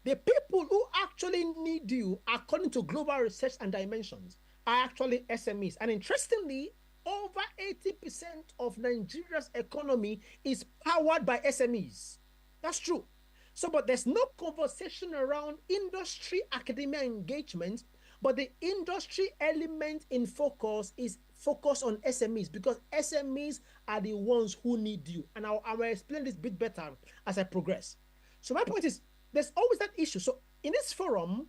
The people who actually need you, according to global research and dimensions, are actually SMEs. And interestingly, over 80% of Nigeria's economy is powered by SMEs. That's true. So, but there's no conversation around industry academia engagement, but the industry element in focus is focus on SMEs, because SMEs are the ones who need you. And I'll explain this bit better as I progress. So my point is, there's always that issue. So in this forum,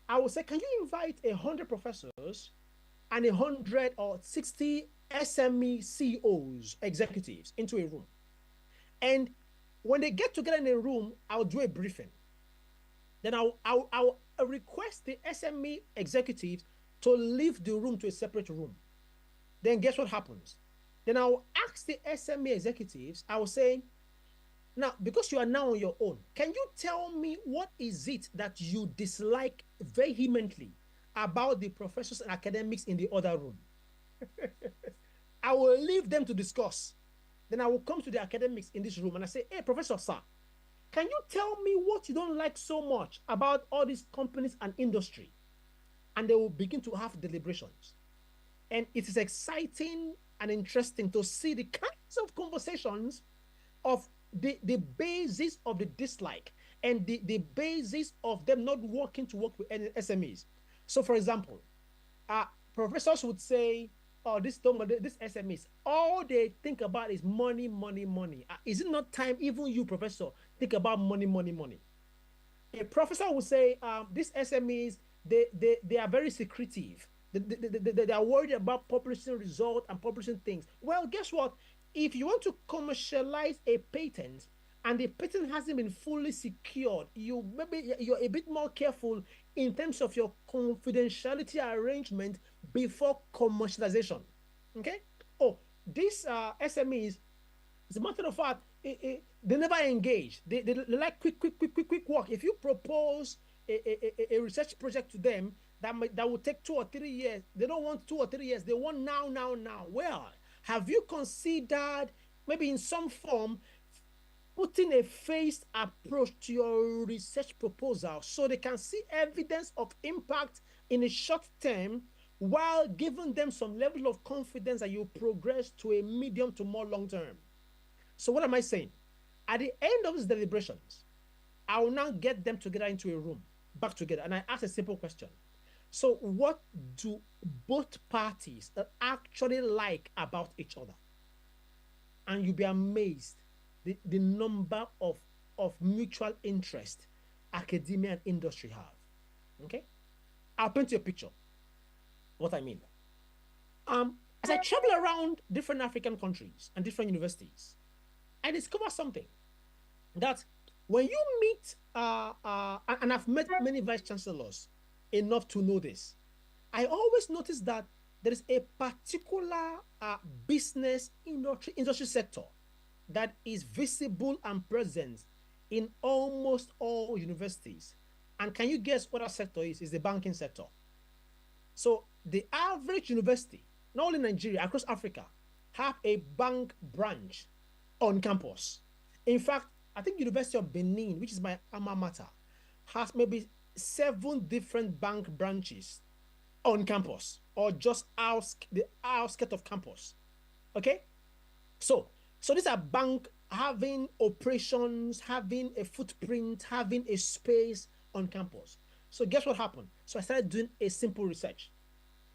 I will say, can you invite 100 professors and 100 or 60 SME CEOs, executives, into a room? And when they get together in a room, I'll do a briefing. Then I'll request the SME executives to leave the room to a separate room. Then guess what happens? Then I'll ask the SME executives, I will say, now, because you are now on your own, can you tell me what is it that you dislike vehemently about the professors and academics in the other room? I will leave them to discuss. Then I will come to the academics in this room and I say, hey, Professor, sir, can you tell me what you don't like so much about all these companies and industry? And they will begin to have deliberations. And it is exciting and interesting to see the kinds of conversations of the basis of the dislike and the basis of them not wanting to work with SMEs. So, for example, professors would say, oh, this SMEs, all they think about is money, money, money. Is it not time, even you, professor, think about money, money, money? A professor would say, these SMEs, they are very secretive. They are worried about publishing results and publishing things. Well, guess what? If you want to commercialize a patent and the patent hasn't been fully secured, you're a bit more careful in terms of your confidentiality arrangement before commercialization. Okay? Oh, these SMEs, as a matter of fact, they never engage. They like quick work. If you propose a research project to them that will take 2 or 3 years, they don't want 2 or 3 years. They want now. Well, have you considered maybe in some form putting a phased approach to your research proposal so they can see evidence of impact in a short term while giving them some level of confidence that you progress to a medium to more long term? So what am I saying? At the end of these deliberations, I will now get them together into a room, back together, and I ask a simple question. So what do both parties actually like about each other? And you'll be amazed the number of mutual interest academia and industry have. Okay? I'll paint you a picture. What I mean. As I travel around different African countries and different universities, I discover something. That when you meet, and I've met many vice chancellors enough to know this, I always notice that there is a particular business industry sector that is visible and present in almost all universities. And can you guess what that sector is? It's the banking sector. So the average university, not only Nigeria, across Africa, have a bank branch on campus. In fact, I think University of Benin, which is my alma mater, has maybe 7 different bank branches on campus, or just the outskirts of campus. Okay? So these are bank having operations, having a footprint, having a space on campus. So guess what happened? So I started doing a simple research.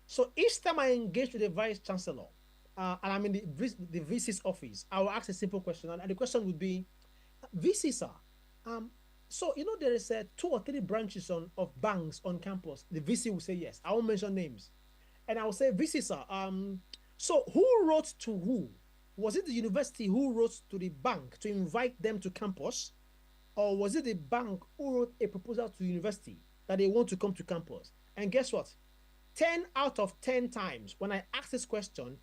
So each time I engaged with the vice chancellor, and I'm in the VC's office, I will ask a simple question, and the question would be, VC sir, so there is 2 or 3 branches of banks on campus. The VC will say yes. I won't mention names, and I will say, VC sir, so who wrote to who? Was it the university who wrote to the bank to invite them to campus, or was it the bank who wrote a proposal to the university that they want to come to campus? And guess what? 10 out of 10 times when I ask this question,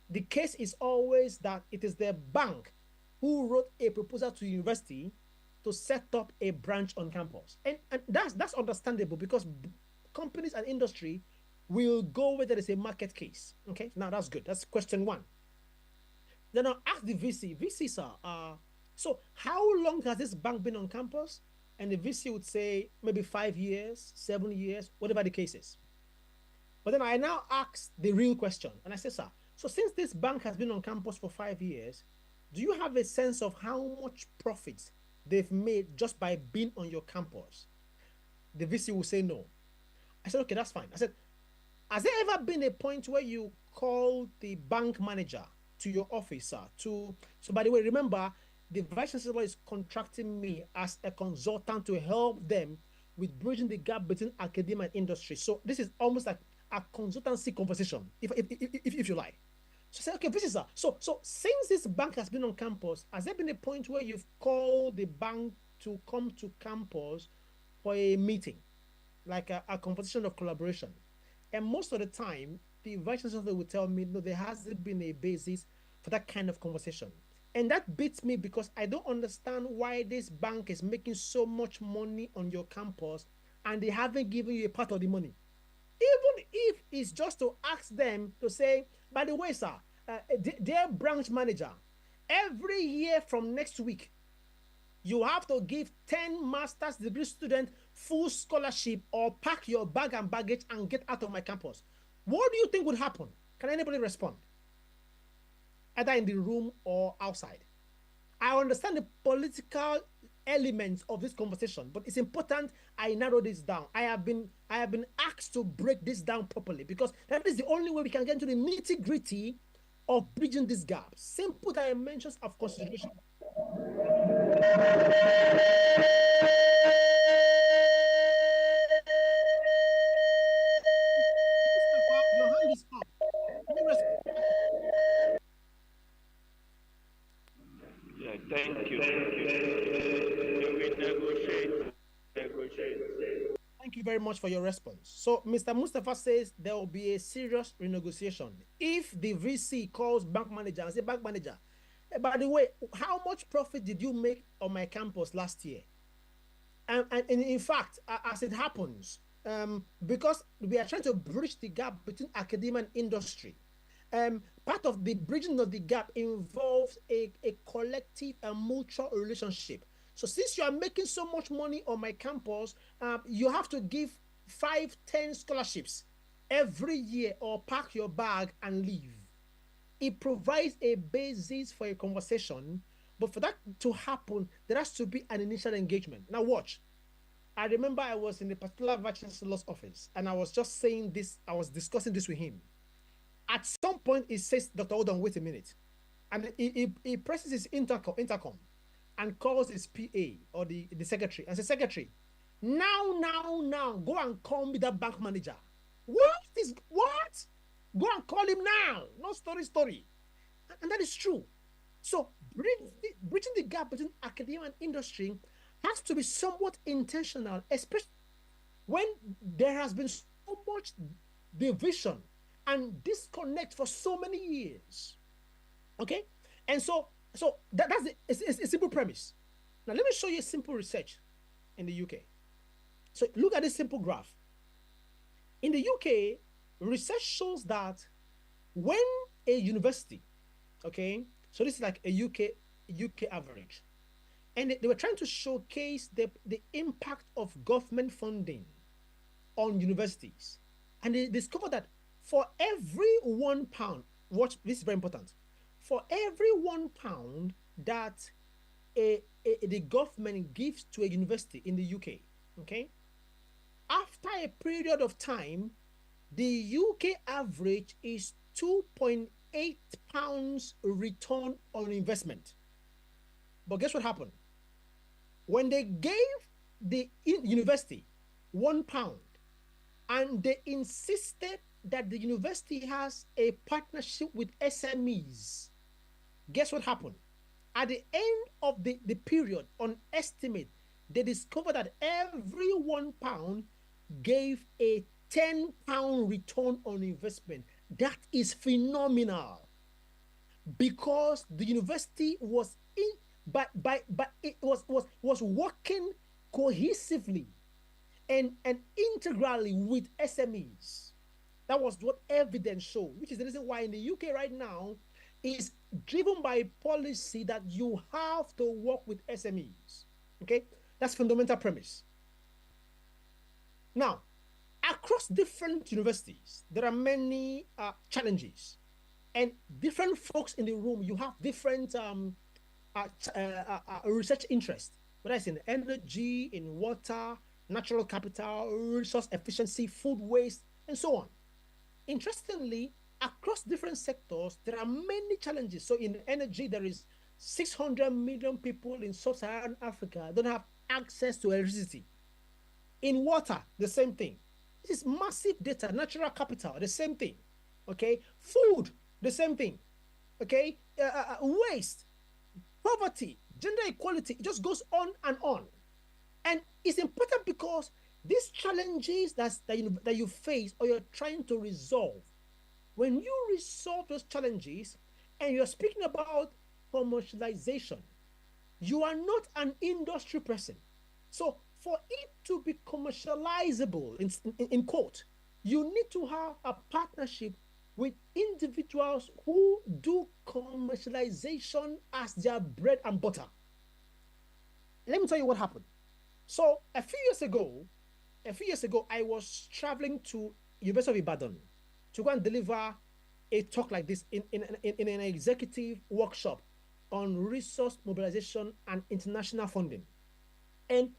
the case is always that it is the bank who wrote a proposal to the university to set up a branch on campus. And that's understandable, because companies and industry will go where there is a market case. Okay, now that's good. That's question 1. Then I'll ask the VC, sir, so how long has this bank been on campus? And the VC would say maybe 5 years, 7 years, whatever the case is. But then I now ask the real question, and I say, sir, so since this bank has been on campus for 5 years, do you have a sense of how much profit they've made just by being on your campus? The VC will say no. I said, okay, that's fine. I said, has there ever been a point where you called the bank manager to your officer so by the way, remember, the vice chancellor is contracting me as a consultant to help them with bridging the gap between academia and industry. So this is almost like a consultancy conversation, if you like. So I said, okay, this is so since this bank has been on campus, has there been a point where you've called the bank to come to campus for a meeting, like a conversation of collaboration? And most of the time, the vice chancellor will tell me, no, there hasn't been a basis for that kind of conversation. And that beats me, because I don't understand why this bank is making so much money on your campus and they haven't given you a part of the money. Even if it's just to ask them to say, by the way, sir, dear branch manager, every year from next week, you have to give 10 master's degree students full scholarship or pack your bag and baggage and get out of my campus. What do you think would happen? Can anybody respond? Either in the room or outside. I understand the political elements of this conversation, but it's important I narrow this down. I have been asked to break this down properly, because that is the only way we can get into the nitty-gritty of bridging this gap. Simple dimensions of consideration. Your hand is up. Yeah, thank you. We negotiate. Thank you very much for your response. So Mr. Mustafa says there will be a serious renegotiation if the VC calls bank manager and say, bank manager, by the way, how much profit did you make on my campus last year? And in fact, as it happens, because we are trying to bridge the gap between academia and industry, part of the bridging of the gap involves a collective and mutual relationship. So since you are making so much money on my campus, you have to give 5-10 scholarships every year or pack your bag and leave. It provides a basis for a conversation, but for that to happen, there has to be an initial engagement. Now watch. I remember I was in a particular vice chancellor's office, and I was just saying this, I was discussing this with him. At some point, he says, Dr. Odon, wait a minute. And he presses his intercom and calls his PA or the secretary and says, secretary, now, go and call me that bank manager. What? Go and call him now. No story. And that is true. So bridging the gap between academia and industry has to be somewhat intentional, especially when there has been so much division and disconnect for so many years. Okay? And so that's a simple premise. Now let me show you a simple research in the UK. So look at this simple graph. In the UK, research shows that when a university, okay, so this is like a UK average, and they were trying to showcase the impact of government funding on universities, and they discovered that for every £1, watch, this is very important, for every £1 that the government gives to a university in the UK, okay, after a period of time, the UK average is 2.8 £8 return on investment. But guess what happened? When they gave the university £1 and they insisted that the university has a partnership with SMEs, guess what happened? At the end of the period, on estimate, they discovered that every £1 gave a £10 return on investment. That is phenomenal, because the university was it was working cohesively and integrally with SMEs. That was what evidence showed, which is the reason why in the UK right now is driven by policy that you have to work with SMEs. Okay, that's fundamental premise. Now, across different universities, there are many challenges, and different folks in the room. You have different research interests, whether it's in energy, in water, natural capital, resource efficiency, food waste, and so on. Interestingly, across different sectors, there are many challenges. So in energy, there is 600 million people in sub-Saharan Africa don't have access to electricity. In water, the same thing. This is massive data. Natural capital, the same thing. Okay, food, the same thing. Okay, waste, poverty, gender equality, it just goes on and on. And it's important because these challenges that you face or you're trying to resolve, when you resolve those challenges and you're speaking about commercialization, you are not an industry person. So for it to be commercializable, in quote, you need to have a partnership with individuals who do commercialization as their bread and butter. Let me tell you what happened. So a few years ago, I was traveling to University of Ibadan to go and deliver a talk like this in an executive workshop on resource mobilization and international funding. And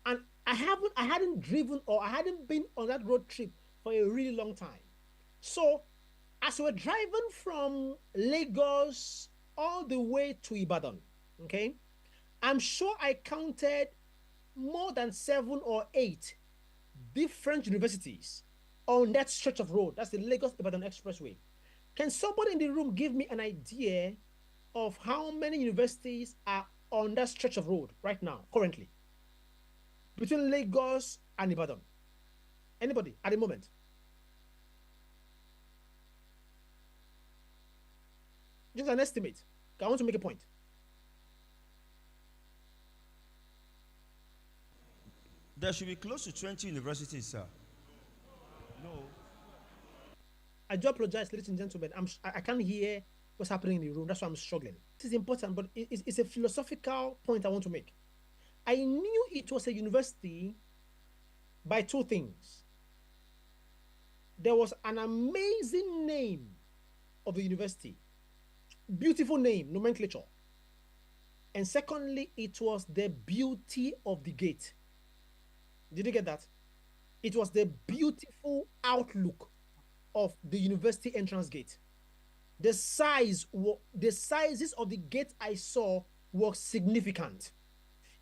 I hadn't driven or I hadn't been on that road trip for a really long time. So as we're driving from Lagos all the way to Ibadan, okay, I'm sure I counted more than 7 or 8 different universities on that stretch of road. That's the Lagos-Ibadan Expressway. Can somebody in the room give me an idea of how many universities are on that stretch of road right now, currently, between Lagos and Ibadan? Anybody at the moment? Just an estimate. I want to make a point. There should be close to 20 universities, sir. No. I do apologize, ladies and gentlemen. I can't hear what's happening in the room. That's why I'm struggling. This is important, but it's a philosophical point I want to make. I knew it was a university by 2 things. There was an amazing name of the university. Beautiful name, nomenclature. And secondly, it was the beauty of the gate. Did you get that? It was the beautiful outlook of the university entrance gate. The sizes of the gate I saw were significant.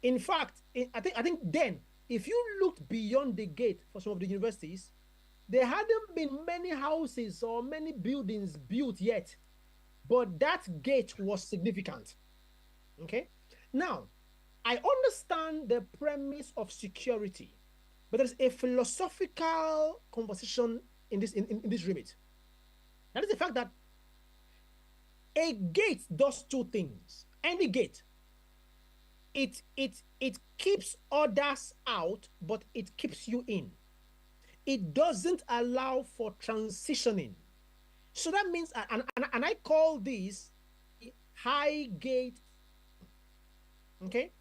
In fact, I think then, if you looked beyond the gate for some of the universities, there hadn't been many houses or many buildings built yet, but that gate was significant. Okay? Now, I understand the premise of security, but there's a philosophical conversation in this remit. That is the fact that a gate does 2 things. Any gate, it keeps others out, but it keeps you in. It doesn't allow for transitioning. So that means, and I call this high gate. Okay,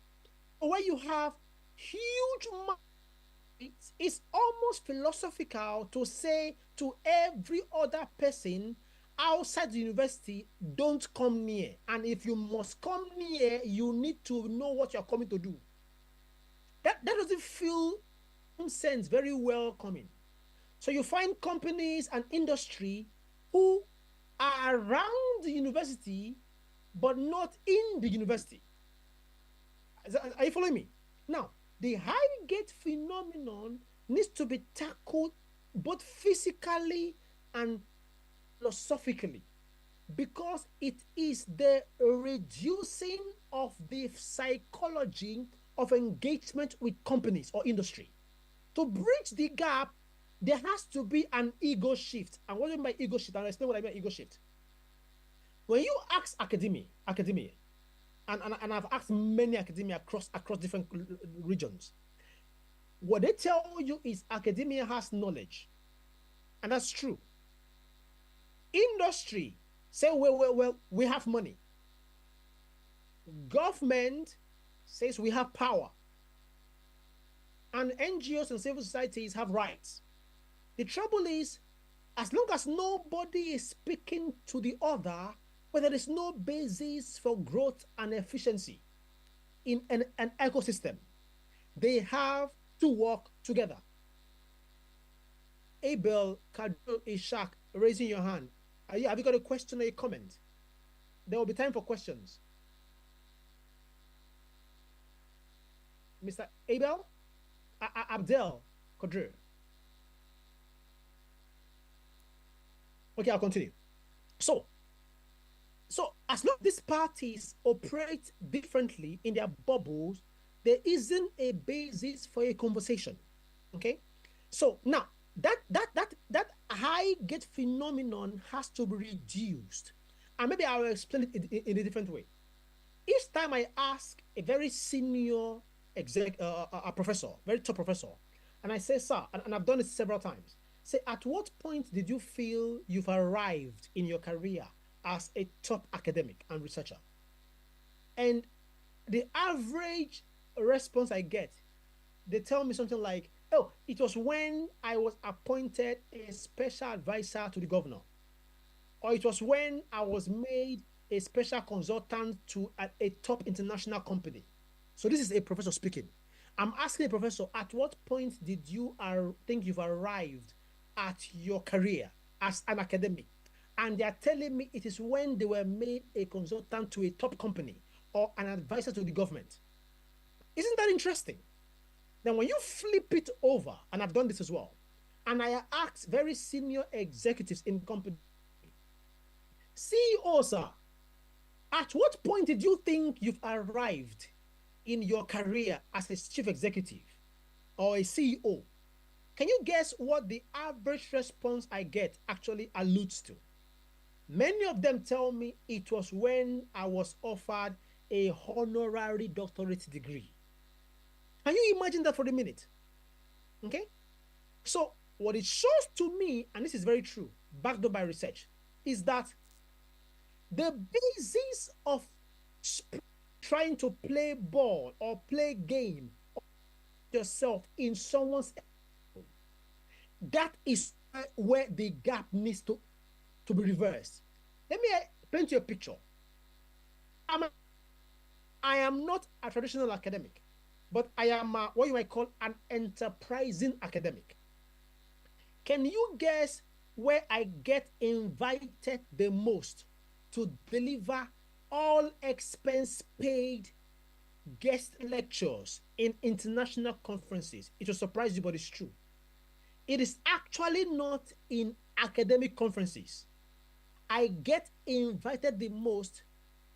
where you have huge. It's almost philosophical to say to every other person outside the university, don't come near. And if you must come near, you need to know what you're coming to do. That doesn't feel, in some sense, very welcoming. So you find companies and industry who around the university, but not in the university. Are you following me? Now, the Highgate phenomenon needs to be tackled both physically and philosophically, because it is the reducing of the psychology of engagement with companies or industry. To bridge the gap, there has to be an ego shift. And what do I mean by ego shift? I'll explain what I mean by ego shift. When you ask academia, and I've asked many academia across different regions, what they tell you is academia has knowledge, and that's true. Industry say, well, we have money. Government says we have power, and NGOs and civil societies have rights. The trouble is, as long as nobody is speaking to the other, but there is no basis for growth and efficiency in an ecosystem, they have to work together. Abel, Kadu, Ishak, raising your hand. Have you got a question or a comment? There will be time for questions. Mr. Abel? Abdel Kadri. Okay, I'll continue. So as long as these parties operate differently in their bubbles, there isn't a basis for a conversation. Okay? So now that Highgate phenomenon has to be reduced. And maybe I will explain it in a different way. Each time I ask a very senior a professor, very top professor, and I say, sir, and I've done it several times, say, at what point did you feel you've arrived in your career as a top academic and researcher? And the average response I get, they tell me something like, oh, it was when I was appointed a special advisor to the governor, or it was when I was made a special consultant to a top international company. So this is a professor speaking. I'm asking a professor, at what point did you think you've arrived at your career as an academic? And they are telling me it is when they were made a consultant to a top company or an advisor to the government. Isn't that interesting? Then when you flip it over, and I've done this as well, and I asked very senior executives in company, CEO, sir, at what point did you think you've arrived in your career as a chief executive or a CEO? Can you guess what the average response I get actually alludes to? Many of them tell me it was when I was offered a honorary doctorate degree. Can you imagine that for a minute? Okay? So what it shows to me, and this is very true, backed up by research, is that the basis of trying to play ball or play game yourself in someone's, that is where the gap needs to be reversed. Let me paint you a picture. I am not a traditional academic, but I am what you might call an enterprising academic. Can you guess where I get invited the most to deliver all expense paid guest lectures in international conferences? It will surprise you, but it's true. It is actually not in academic conferences. I get invited the most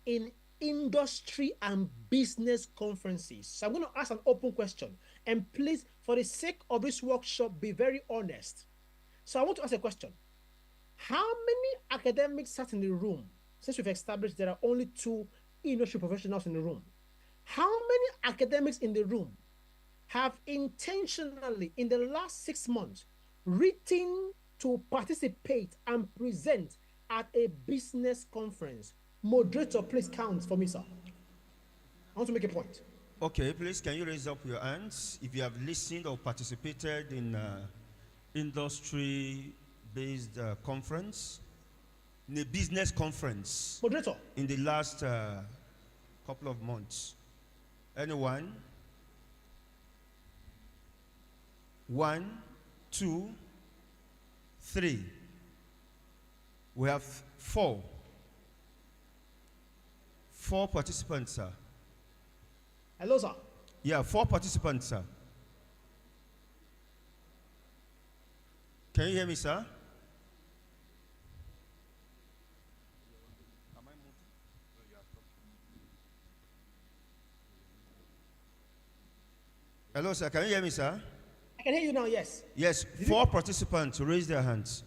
in industry and business conferences. So I'm going to ask an open question, and please, for the sake of this workshop, be very honest. So I want to ask a question. How many academics sat in the room? Since we've established there are only 2 industry professionals in the room, how many academics in the room have intentionally, in the last 6 months, written to participate and present at a business conference? Moderator, please count for me, sir. I want to make a point. Okay, please, can you raise up your hands if you have listened or participated in industry-based conference, in a business conference? Moderator. In the last couple of months. Anyone? 1, 2, 3. We have four. Four participants, sir. Hello, sir. Yeah, four participants, sir. Can you hear me, sir? Hello, sir. Can you hear me, sir? I can hear you now, yes. Yes, four participants raise their hands.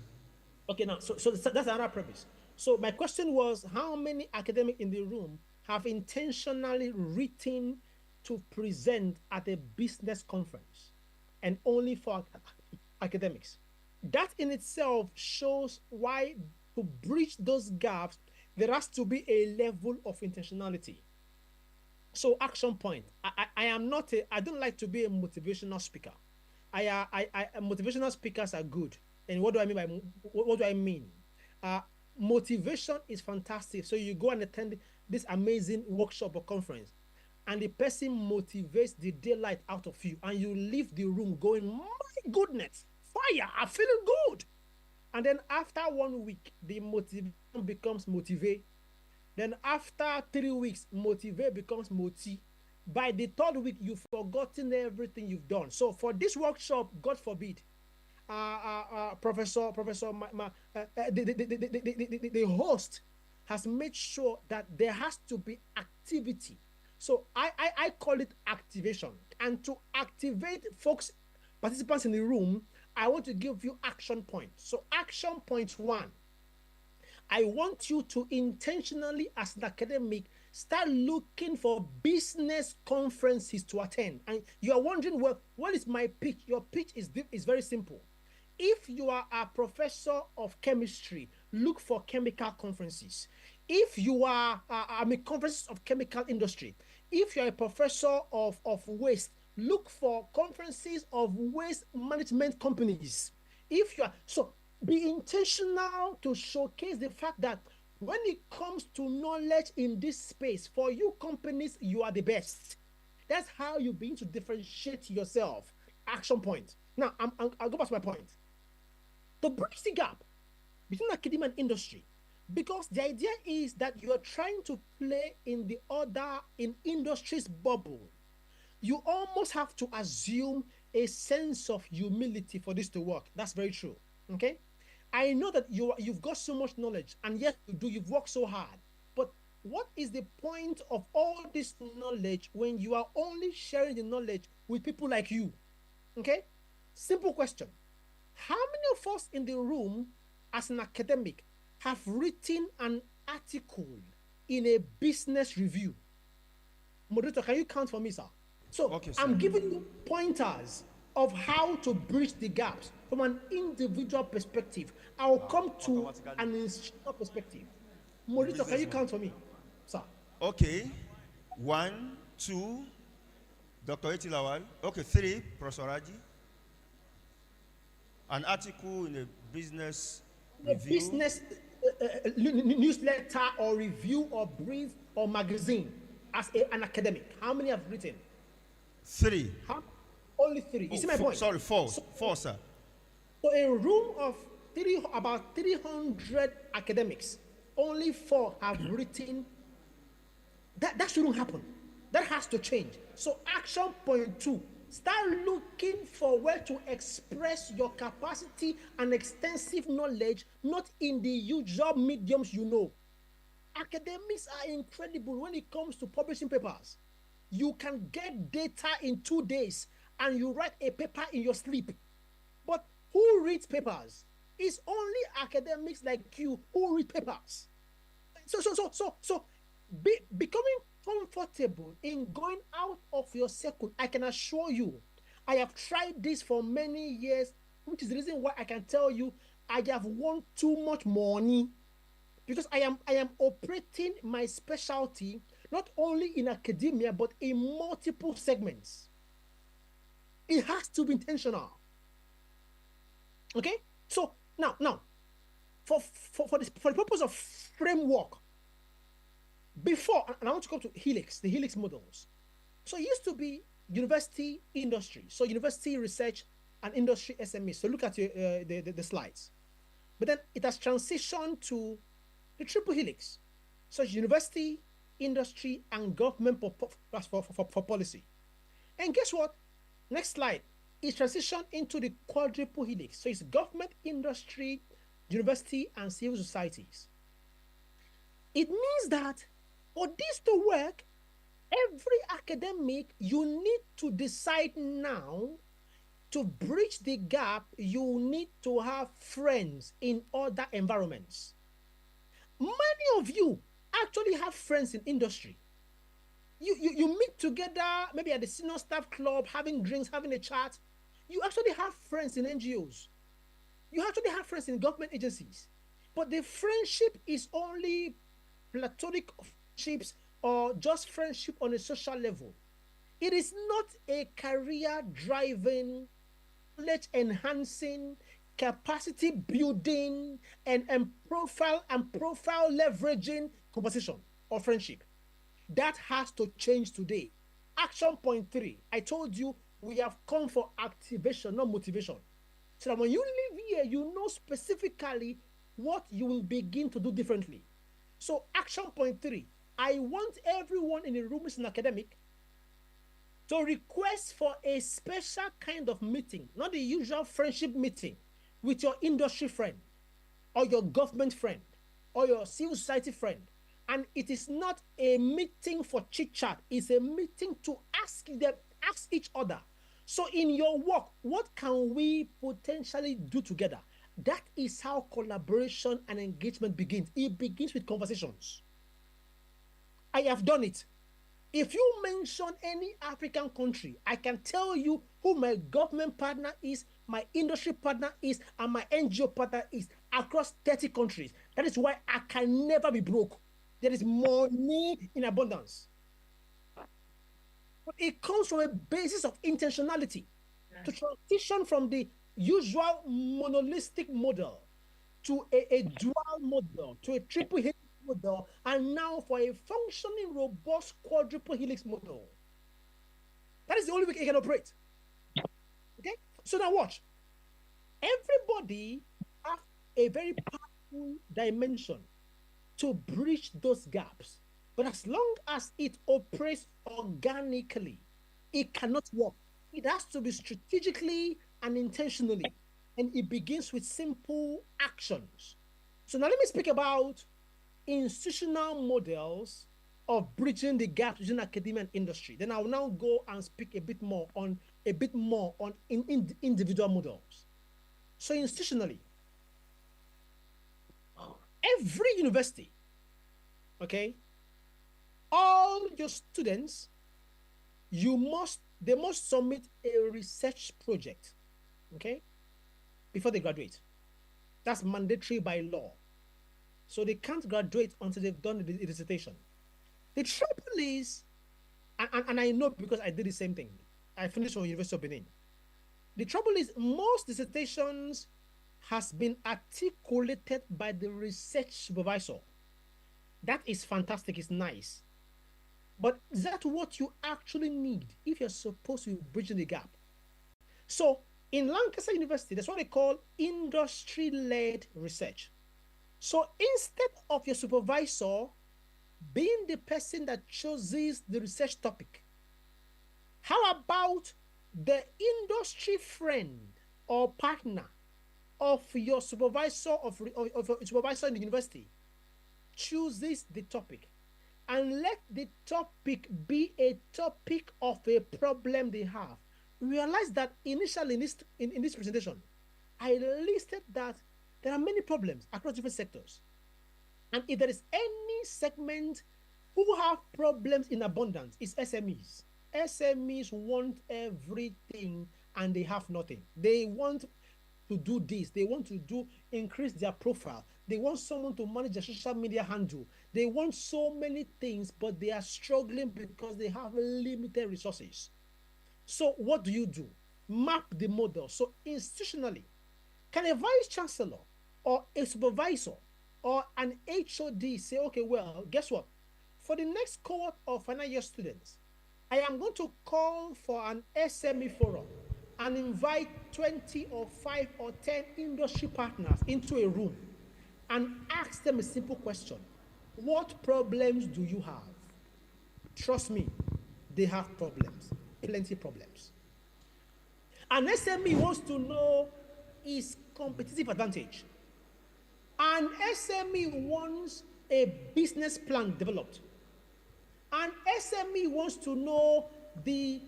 Okay, now, so that's another premise. So my question was, how many academics in the room have intentionally written to present at a business conference and only for academics? That in itself shows why, to bridge those gaps, there has to be a level of intentionality. So action point. I am not I don't like to be a motivational speaker. Motivational speakers are good. And what do I mean by what do I mean? Motivation is fantastic. So you go and attend this amazing workshop or conference, and the person motivates the daylight out of you, and you leave the room going, my goodness, fire, I'm feeling good. And then after 1 week, the motivation becomes motivate. Then after 3 weeks, motivate becomes moti. By the third week, you've forgotten everything you've done. So for this workshop, God forbid, Professor, the host has made sure that there has to be activity. So I call it activation. And to activate folks, participants in the room, I want to give you action points. So action point 1, I want you to intentionally, as an academic, start looking for business conferences to attend. And you are wondering, well, what is my pitch? Your pitch is very simple. If you are a professor of chemistry, look for chemical conferences. If you are conferences of chemical industry, if you're a professor of waste, look for conferences of waste management companies. If you are, so be intentional to showcase the fact that when it comes to knowledge in this space, for you companies, you are the best. That's how you begin to differentiate yourself. Action point. Now, I'll go back to my point. To bridge the gap between academia and industry, because the idea is that you are trying to play in industry's bubble. You almost have to assume a sense of humility for this to work. That's very true. Okay? I know that you've got so much knowledge, and yet you've worked so hard. But what is the point of all this knowledge when you are only sharing the knowledge with people like you? Okay? Simple question. How many of us in the room, as an academic, have written an article in a business review? Moderator, can you count for me, sir? So okay, I'm giving you pointers of how to bridge the gaps from an individual perspective. I'll come to an institutional perspective. Moderator, can you count for me, sir? Okay. 1, 2, Dr. Etilawal. Okay, 3, Professor Raji. An article in a business review. Business newsletter or review or brief or magazine as an academic. How many have written? 3. Only 3. You see my point? Sorry, 4. 4, sir. So a room of about 300 academics, only 4 have written. That shouldn't happen. That has to change. So action point 2. Start looking for where to express your capacity and extensive knowledge, not in the usual mediums you know. Academics are incredible when it comes to publishing papers. You can get data in 2 days and you write a paper in your sleep. But who reads papers? It's only academics like you who read papers. So becoming comfortable in going out of your circle, I can assure you, I have tried this for many years, which is the reason why I can tell you I have won too much money, because I am operating my specialty not only in academia but in multiple segments. It has to be intentional. Okay? So now for the purpose of framework, before, and I want to come to Helix, the Helix models. So it used to be university industry, so university research and industry SME. So look at the slides. But then it has transitioned to the triple helix, such university, industry, and government for policy. And guess what? Next slide. It's transitioned into the quadruple helix. So it's government, industry, university, and civil societies. It means that for this to work, every academic, you need to decide now to bridge the gap. You need to have friends in other environments. Many of you actually have friends in industry. You meet together, maybe at the senior staff club, having drinks, having a chat. You actually have friends in NGOs. You actually have friends in government agencies. But the friendship is only platonic friendships or just friendship on a social level. It is not a career-driving, knowledge-enhancing, capacity-building, and profile leveraging conversation or friendship. That has to change today. Action point 3. I told you we have come for activation, not motivation. So that when you live here, you know specifically what you will begin to do differently. So action point 3. I want everyone in the room who's an academic to request for a special kind of meeting, not the usual friendship meeting with your industry friend or your government friend or your civil society friend. And it is not a meeting for chit-chat. It's a meeting to ask each other. So in your work, what can we potentially do together? That is how collaboration and engagement begins. It begins with conversations. I have done it. If you mention any African country, I can tell you who my government partner is, my industry partner is, and my NGO partner is across 30 countries. That is why I can never be broke. There is money in abundance. But it comes from a basis of intentionality to transition from the usual monolithic model to a dual model, to a triple helix model, and now for a functioning, robust quadruple helix model. That is the only way it can operate. Okay? So now watch. Everybody has a very powerful dimension to bridge those gaps. But as long as it operates organically, it cannot work. It has to be strategically and intentionally. And it begins with simple actions. So now let me speak about institutional models of bridging the gap between academia and industry. Then I will now go and speak a bit more on individual models. So institutionally, every university, okay, all your students, they must submit a research project, okay, before they graduate. That's mandatory by law. So they can't graduate until they've done the dissertation. The trouble is, and I know because I did the same thing. I finished from University of Benin. The trouble is most dissertations has been articulated by the research supervisor. That is fantastic, it's nice. But is that what you actually need if you're supposed to be bridging the gap? So in Lancaster University, that's what they call industry-led research. So instead of your supervisor being the person that chooses the research topic, how about the industry friend or partner of your supervisor of supervisor in the university chooses the topic, and let the topic be a topic of a problem they have. Realize that initially in this presentation, I listed that there are many problems across different sectors. And if there is any segment who have problems in abundance, it's SMEs. SMEs want everything and they have nothing. They want to do this. They want to increase their profile. They want someone to manage their social media handle. They want so many things, but they are struggling because they have limited resources. So what do? Map the model. So institutionally, can a vice chancellor or a supervisor or an HOD say, okay, well, guess what? For the next cohort of final year students, I am going to call for an SME forum and invite 20 or 5 or 10 industry partners into a room and ask them a simple question. What problems do you have? Trust me, they have problems, plenty problems. An SME wants to know his competitive advantage. An SME wants a business plan developed. An SME wants to know the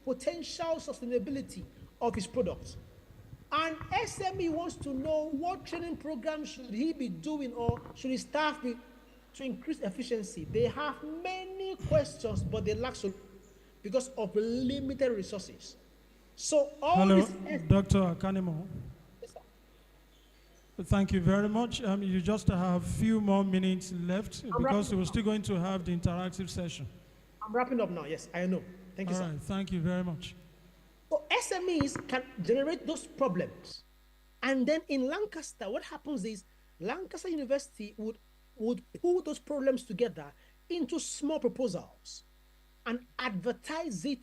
potential sustainability of his products. An SME wants to know what training programs should he be doing or should his staff be to increase efficiency. They have many questions, but they lack solutions because of limited resources. So all Hello, this Dr. Akanimo. Thank you very much. You just have a few more minutes left because we're still going to have the interactive session. I'm wrapping up now. Yes, I know. Thank you, All sir. right, thank you very much. So SMEs can generate those problems. And then in Lancaster, what happens is Lancaster University would pull those problems together into small proposals and advertise it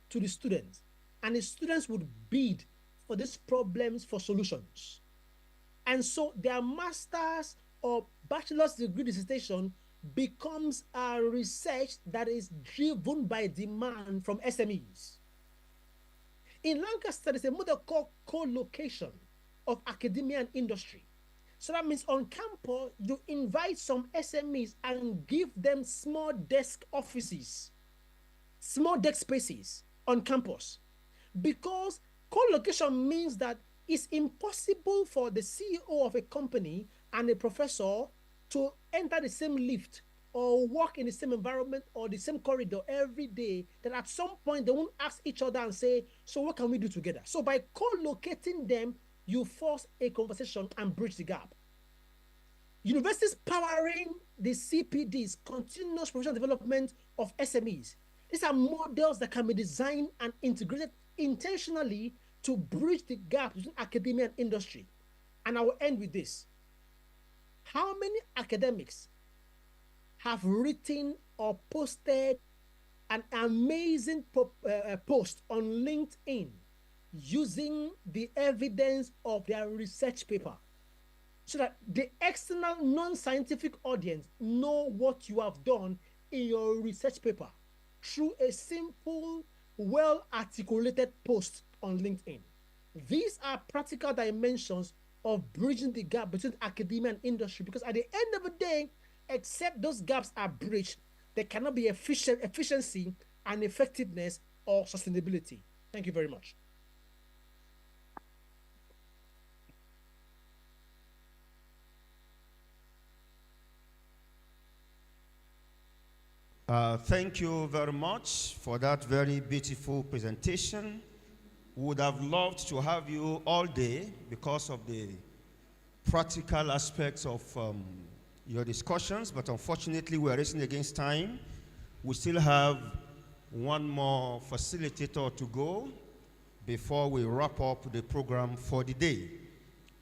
to the students. And the students would bid for these problems for solutions. And so their master's or bachelor's degree dissertation becomes a research that is driven by demand from SMEs. In Lancaster, there's a model called co-location of academia and industry. So that means on campus, you invite some SMEs and give them small desk offices, small desk spaces on campus. Because co-location means that it's impossible for the CEO of a company and a professor to enter the same lift or work in the same environment or the same corridor every day, that at some point they won't ask each other and say, so what can we do together? So by co-locating them, you force a conversation and bridge the gap. Universities powering the CPDs, continuous professional development of SMEs. These are models that can be designed and integrated intentionally to bridge the gap between academia and industry. And I will end with this. How many academics have written or posted an amazing post on LinkedIn using the evidence of their research paper, so that the external non-scientific audience know what you have done in your research paper through a simple, well-articulated post on LinkedIn? These are practical dimensions of bridging the gap between academia and industry, because at the end of the day, except those gaps are bridged, there cannot be efficiency and effectiveness or sustainability. Thank you very much. Thank you very much for that very beautiful presentation. Would have loved to have you all day because of the practical aspects of your discussions, but unfortunately we are racing against time. We still have one more facilitator to go before we wrap up the program for the day.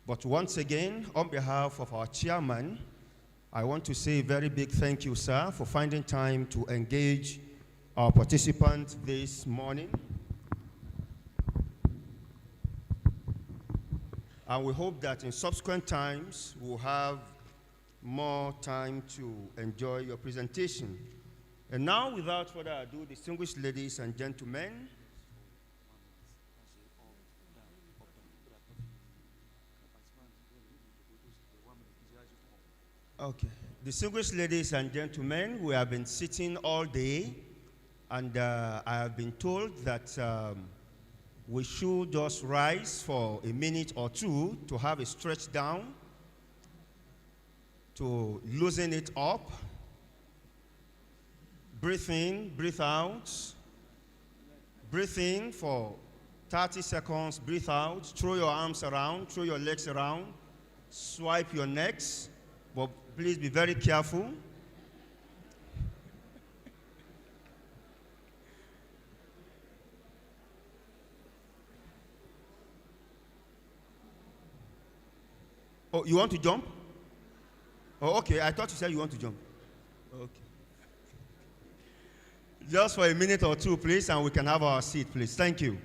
But once again, on behalf of our chairman, I want to say a very big thank you, sir, for finding time to engage our participants this morning. And we hope that in subsequent times, we'll have more time to enjoy your presentation. And now, without further ado, distinguished ladies and gentlemen, okay. Distinguished ladies and gentlemen, we have been sitting all day, and I have been told that we should just rise for a minute or two to have a stretch down, to loosen it up. Breathe in, breathe out. Breathe in for 30 seconds, breathe out. Throw your arms around, throw your legs around, swipe your necks, but please be very careful. Oh, you want to jump? Oh, okay. I thought you said you want to jump. Okay. Just for a minute or two, please, and we can have our seat, please. Thank you.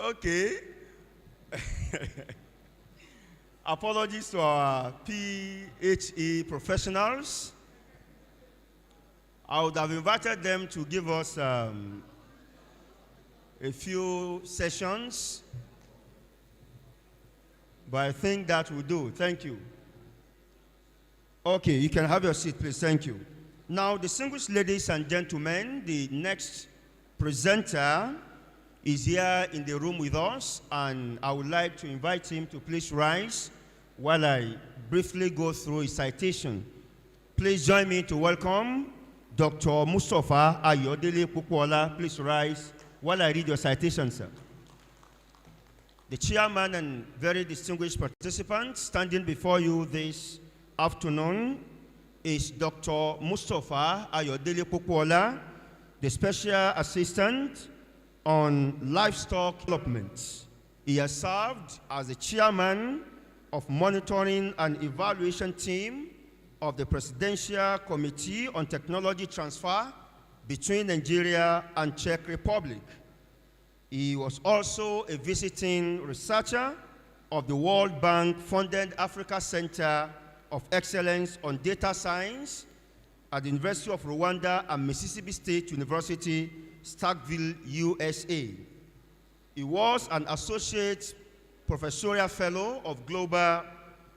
Okay. Apologies to our PHE professionals. I would have invited them to give us a few sessions, but I think that will do. Thank you. Okay, you can have your seat, please. Thank you. Now, distinguished ladies and gentlemen, the next presenter is here in the room with us, and I would like to invite him to please rise while I briefly go through his citation. Please join me to welcome Dr. Mustafa Ayodele Pukwala. Please rise while I read your citation, sir. The chairman and very distinguished participants standing before you this afternoon is Dr. Mustafa Ayodele Pukwala, the Special Assistant on Livestock Development. He has served as the chairman of Monitoring and Evaluation Team of the Presidential Committee on Technology Transfer between Nigeria and Czech Republic. He was also a visiting researcher of the World Bank-funded Africa Center of Excellence on Data Science at the University of Rwanda and Mississippi State University, Starkville, USA. He was an associate professorial fellow of global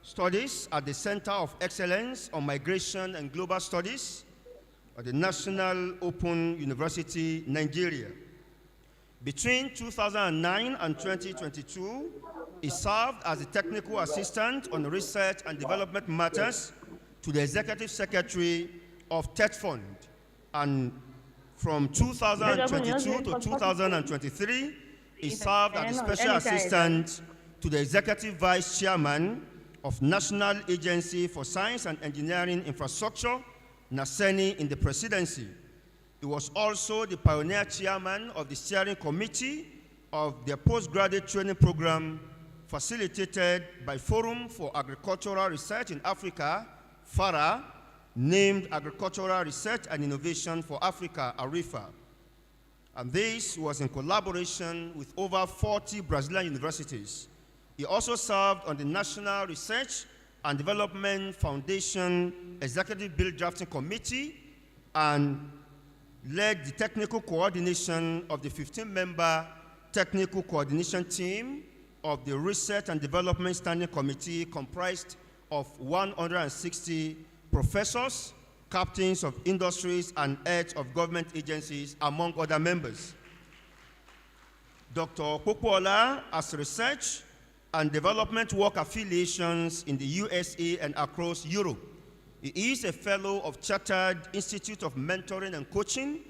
studies at the Center of Excellence on Migration and Global Studies at the National Open University, Nigeria. Between 2009 and 2022, he served as a technical assistant on research and development matters to the executive secretary of TED Fund. And from 2022 to 2023, he served as a special assistant to the executive vice chairman of National Agency for Science and Engineering Infrastructure, NASENI, in the presidency. He was also the pioneer chairman of the steering committee of the postgraduate training program facilitated by Forum for Agricultural Research in Africa, FARA, named Agricultural Research and Innovation for Africa, ARIFA. And this was in collaboration with over 40 Brazilian universities. He also served on the National Research and Development Foundation Executive Bill Drafting Committee and led the technical coordination of the 15-member technical coordination team of the Research and Development Standing Committee, comprised of 160 professors, captains of industries, and heads of government agencies, among other members. Dr. Pukwala has research and development work affiliations in the USA and across Europe. He is a fellow of Chartered Institute of Mentoring and Coaching,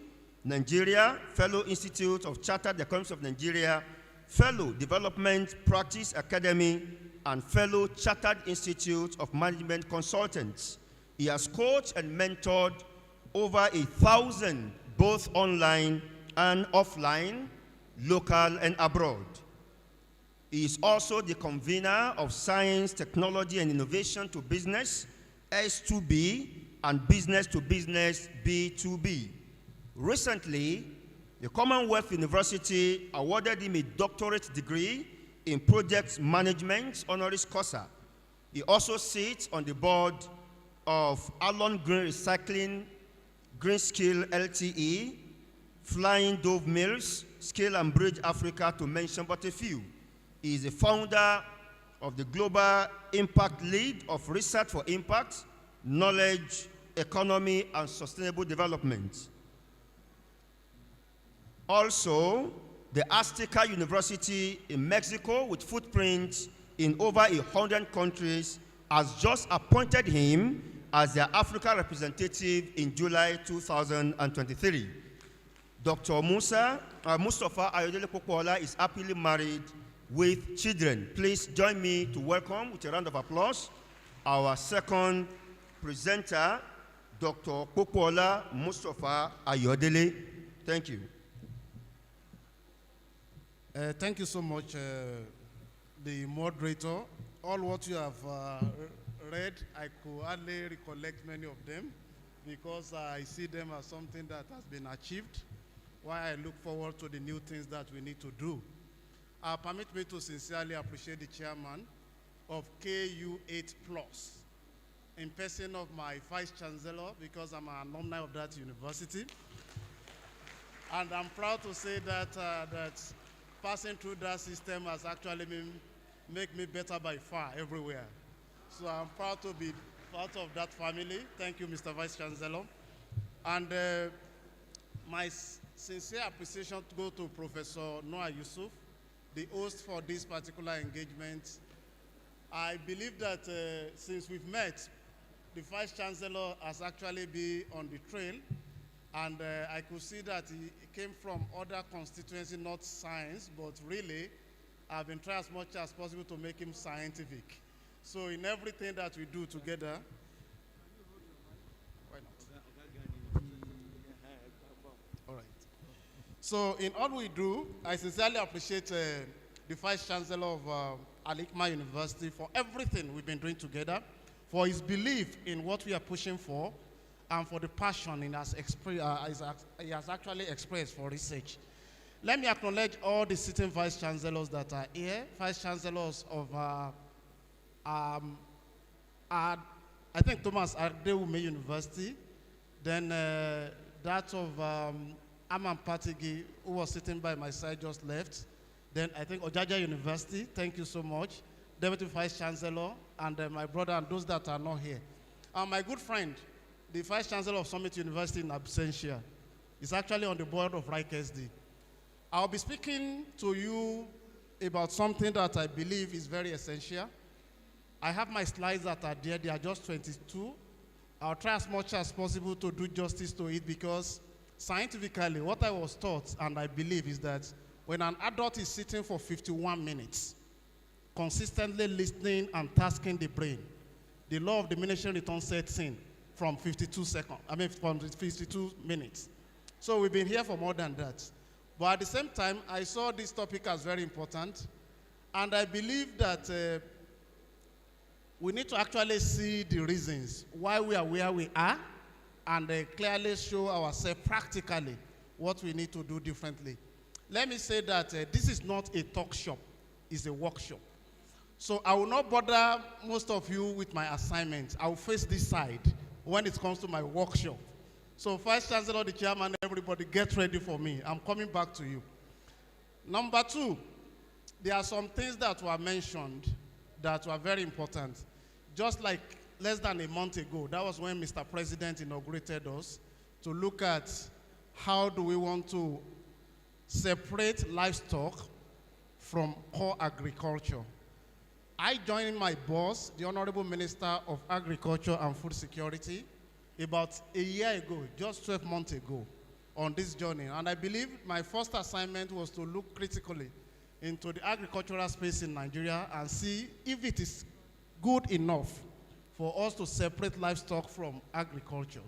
Nigeria, Fellow Institute of Chartered Economists of Nigeria, Fellow Development Practice Academy, and Fellow Chartered Institute of Management Consultants. He has coached and mentored over 1,000, both online and offline, local and abroad. He is also the convener of Science, Technology, and Innovation to Business, S2B, and Business to Business, B2B. Recently, the Commonwealth University awarded him a doctorate degree in Project Management honoris causa. He also sits on the board of Alon Green Recycling, Green Skill LTE, Flying Dove Mills, Scale and Bridge Africa, to mention but a few. He is the founder of the Global Impact Lead of Research for Impact, Knowledge, Economy, and Sustainable Development. Also, the Azteca University in Mexico, with footprints in over 100 countries, has just appointed him as their Africa representative in July 2023. Dr. Mustafa Ayodele Pukwala is happily married with children. Please join me to welcome, with a round of applause, our second presenter, Dr. Pukwala Mustafa Ayodele. Thank you. Thank you so much, the moderator. All what you have read, I could hardly recollect many of them because I see them as something that has been achieved, while I look forward to the new things that we need to do. Permit me to sincerely appreciate the chairman of KU8 Plus, in person of my vice chancellor, because I'm an alumni of that university. And I'm proud to say that that passing through that system has actually make me better by far everywhere. So I'm proud to be part of that family. Thank you, Mr. Vice Chancellor. And my sincere appreciation to go to Professor Noah Yusuf, the host for this particular engagement. I believe that since we've met, the Vice Chancellor has actually been on the trail, and I could see that he came from other constituency, not science, but really, I've been trying as much as possible to make him scientific. So in everything that we do together, why not? All right. So in all we do, I sincerely appreciate the Vice Chancellor of Al-Hikmah University for everything we've been doing together, for his belief in what we are pushing for, and for the passion he has actually expressed for research. Let me acknowledge all the sitting Vice Chancellors that are here, Vice Chancellors of, I think Thomas Ardewume University, then that of Aman Patigi, who was sitting by my side, just left. Then I think Ojaja University, thank you so much. Deputy Vice Chancellor, and my brother, and those that are not here. My good friend, the Vice Chancellor of Summit University in absentia, is actually on the board of RIKSD. I'll be speaking to you about something that I believe is very essential. I have my slides that are there, they are just 22. I'll try as much as possible to do justice to it, because scientifically, what I was taught and I believe is that when an adult is sitting for 51 minutes, consistently listening and tasking the brain, the law of diminishing return sets in from 52 minutes. So we've been here for more than that. But at the same time, I saw this topic as very important, and I believe that we need to actually see the reasons why we are where we are, and clearly show ourselves practically what we need to do differently. Let me say that this is not a talk shop, it's a workshop. So I will not bother most of you with my assignments. I will face this side when it comes to my workshop. So Vice Chancellor, the chairman, everybody get ready for me. I'm coming back to you. Number two, there are some things that were mentioned that were very important. Just like less than a month ago, that was when Mr. President inaugurated us to look at how do we want to separate livestock from core agriculture. I joined my boss, the Honorable Minister of Agriculture and Food Security, about a year ago, just 12 months ago, on this journey. And I believe my first assignment was to look critically into the agricultural space in Nigeria and see if it is good enough for us to separate livestock from agriculture.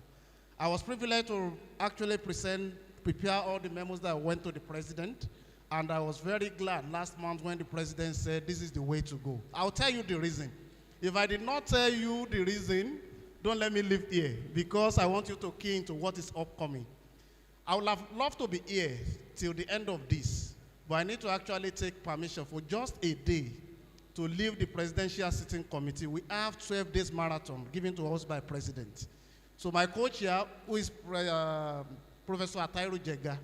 I was privileged to actually prepare all the memos that went to the president, and I was very glad last month when the president said this is the way to go. I'll tell you the reason. If I did not tell you the reason, don't let me leave here, because I want you to key into what is upcoming. I would have loved to be here till the end of this, but I need to actually take permission for just a day to leave the presidential sitting committee. We have 12 days marathon given to us by president. So my co-chair, who is Professor Atairu Jega,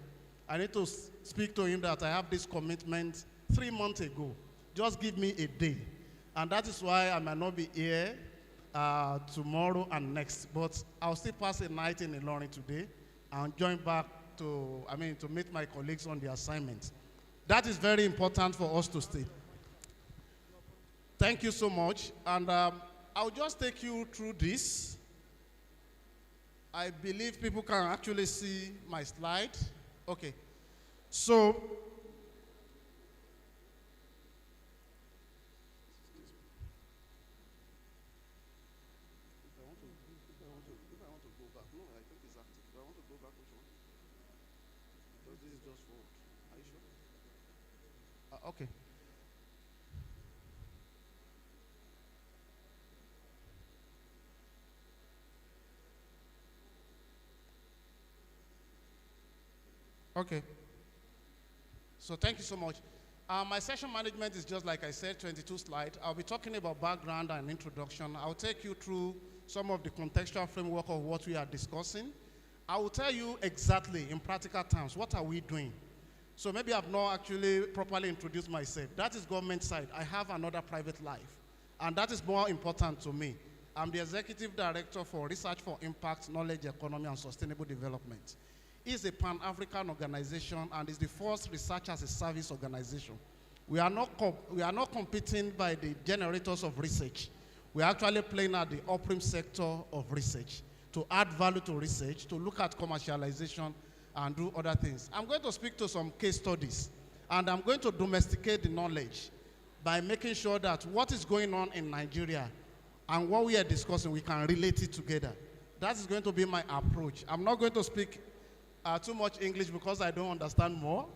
I need to speak to him that I have this commitment 3 months ago. Just give me a day. And that is why I might not be here tomorrow and next. But I'll still pass a night in Ilorin today and join back to meet my colleagues on the assignment. That is very important for us to stay. Thank you so much. And I'll just take you through this. I believe people can actually see my slide. Okay. So, okay. Okay. So thank you so much. My session management is just like I said, 22 slides. I'll be talking about background and introduction. I'll take you through some of the contextual framework of what we are discussing. I will tell you exactly, in practical terms, what are we doing. So maybe I've not actually properly introduced myself. That is government side. I have another private life, and that is more important to me. I'm the Executive Director for Research for Impact, Knowledge Economy, and Sustainable Development. It's a Pan-African organization and is the first research as a service organization. We are not competing by the generators of research. We are actually playing at the upstream sector of research to add value to research, to look at commercialization and do other things. I'm going to speak to some case studies, and I'm going to domesticate the knowledge by making sure that what is going on in Nigeria and what we are discussing, we can relate it together. That is going to be my approach. I'm not going to speak too much English because I don't understand more,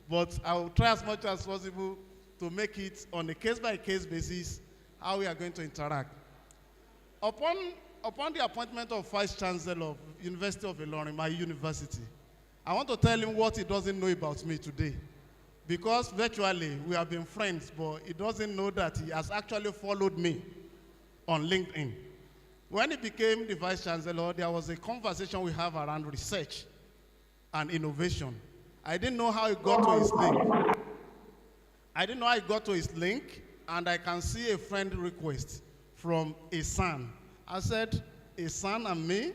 but I will try as much as possible to make it on a case-by-case basis how we are going to interact. Upon the appointment of Vice Chancellor of University of Ilorin, my university, I want to tell him what he doesn't know about me today. Because virtually we have been friends, but he doesn't know that he has actually followed me on LinkedIn. When he became the Vice Chancellor, there was a conversation we have around research and innovation. I didn't know how he got to his link. I didn't know how he got to his link, and I can see a friend request from a son. I said, a son and me,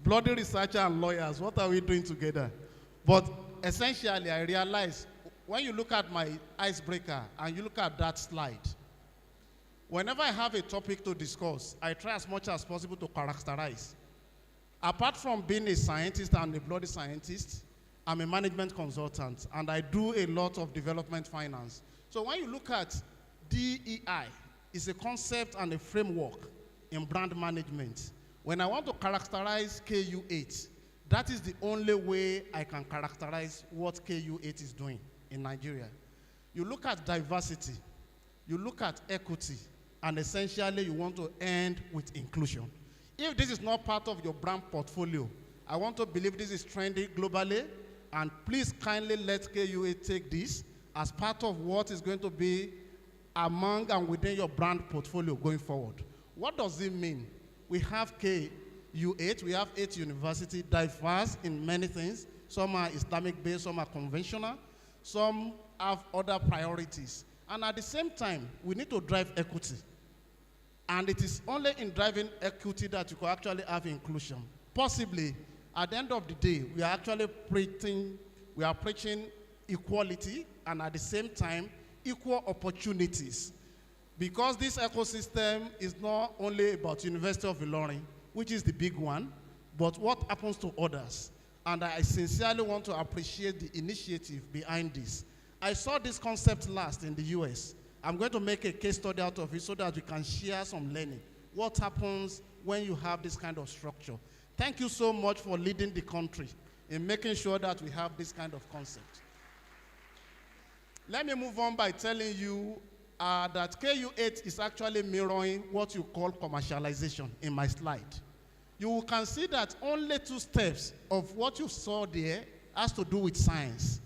bloody researcher and lawyers, what are we doing together? But essentially, I realized when you look at my icebreaker and you look at that slide, whenever I have a topic to discuss, I try as much as possible to characterize. Apart from being a scientist and a bloody scientist, I'm a management consultant, and I do a lot of development finance. So when you look at DEI, it's a concept and a framework in brand management. When I want to characterize KU8, that is the only way I can characterize what KU8 is doing in Nigeria. You look at diversity, you look at equity, and essentially you want to end with inclusion. If this is not part of your brand portfolio, I want to believe this is trending globally, and please kindly let KU8 take this as part of what is going to be among and within your brand portfolio going forward. What does it mean? We have KU8, we have 8 universities, diverse in many things. Some are Islamic-based, some are conventional, some have other priorities. And at the same time, we need to drive equity. And it is only in driving equity that you can actually have inclusion. Possibly, at the end of the day, we are actually preaching equality, and at the same time, equal opportunities. Because this ecosystem is not only about University of Ilorin, which is the big one, but what happens to others. And I sincerely want to appreciate the initiative behind this. I saw this concept last in the US. I'm going to make a case study out of it so that we can share some learning. What happens when you have this kind of structure? Thank you so much for leading the country in making sure that we have this kind of concept. Let me move on by telling you that KU8 is actually mirroring what you call commercialization in my slide. You can see that only 2 steps of what you saw there has to do with science.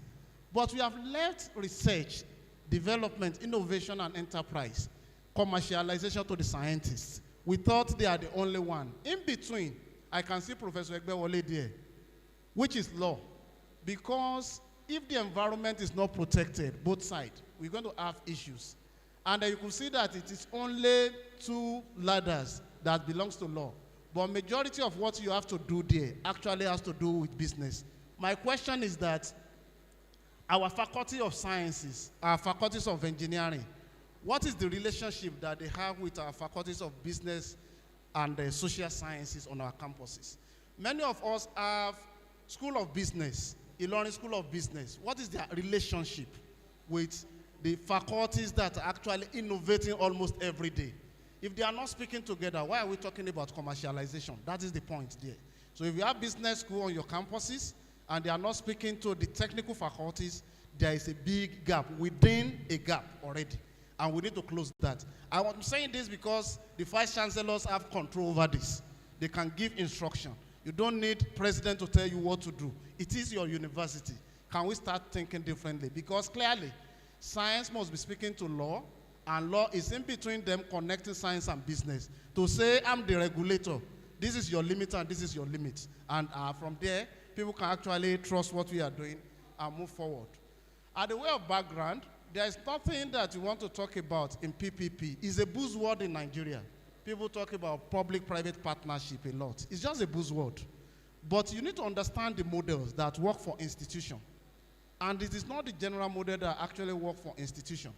But we have left research, development, innovation, and enterprise, commercialization to the scientists. We thought they are the only one. In between, I can see Professor Egbewole there, which is law. Because if the environment is not protected, both sides, we're going to have issues. And you can see that it is only 2 ladders that belongs to law. But majority of what you have to do there actually has to do with business. My question is that our faculty of sciences, our faculties of engineering, what is the relationship that they have with our faculties of business and social sciences on our campuses? Many of us have School of Business, Ilorin School of Business. What is their relationship with the faculties that are actually innovating almost every day? If they are not speaking together, why are we talking about commercialization? That is the point there. So if you have business school on your campuses and they are not speaking to the technical faculties, there is a big gap within a gap already. And we need to close that. I'm saying this because the vice chancellors have control over this. They can give instruction. You don't need president to tell you what to do. It is your university. Can we start thinking differently? Because clearly, Science must be speaking to law, and law is in between them, connecting science and business. To say, I'm the regulator, this is your limit and this is your limit. And from there, people can actually trust what we are doing and move forward. At the way of background, there is nothing that you want to talk about in PPP. It's a buzzword in Nigeria. People talk about public-private partnership a lot. It's just a buzzword. But you need to understand the models that work for institution. And it is not the general model that actually work for institution.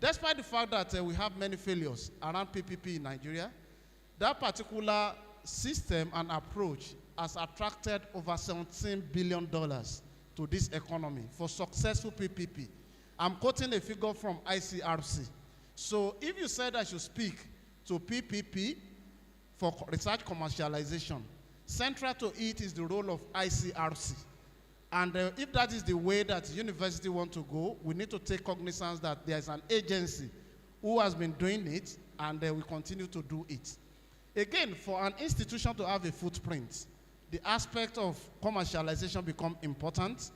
Despite the fact that we have many failures around PPP in Nigeria, that particular system and approach has attracted over $17 billion to this economy for successful PPP. I'm quoting a figure from ICRC. So if you said I should speak to PPP for research commercialization, central to it is the role of ICRC. And if that is the way that the university want to go, we need to take cognizance that there's an agency who has been doing it, and we continue to do it. Again, for an institution to have a footprint, the aspect of commercialization become important.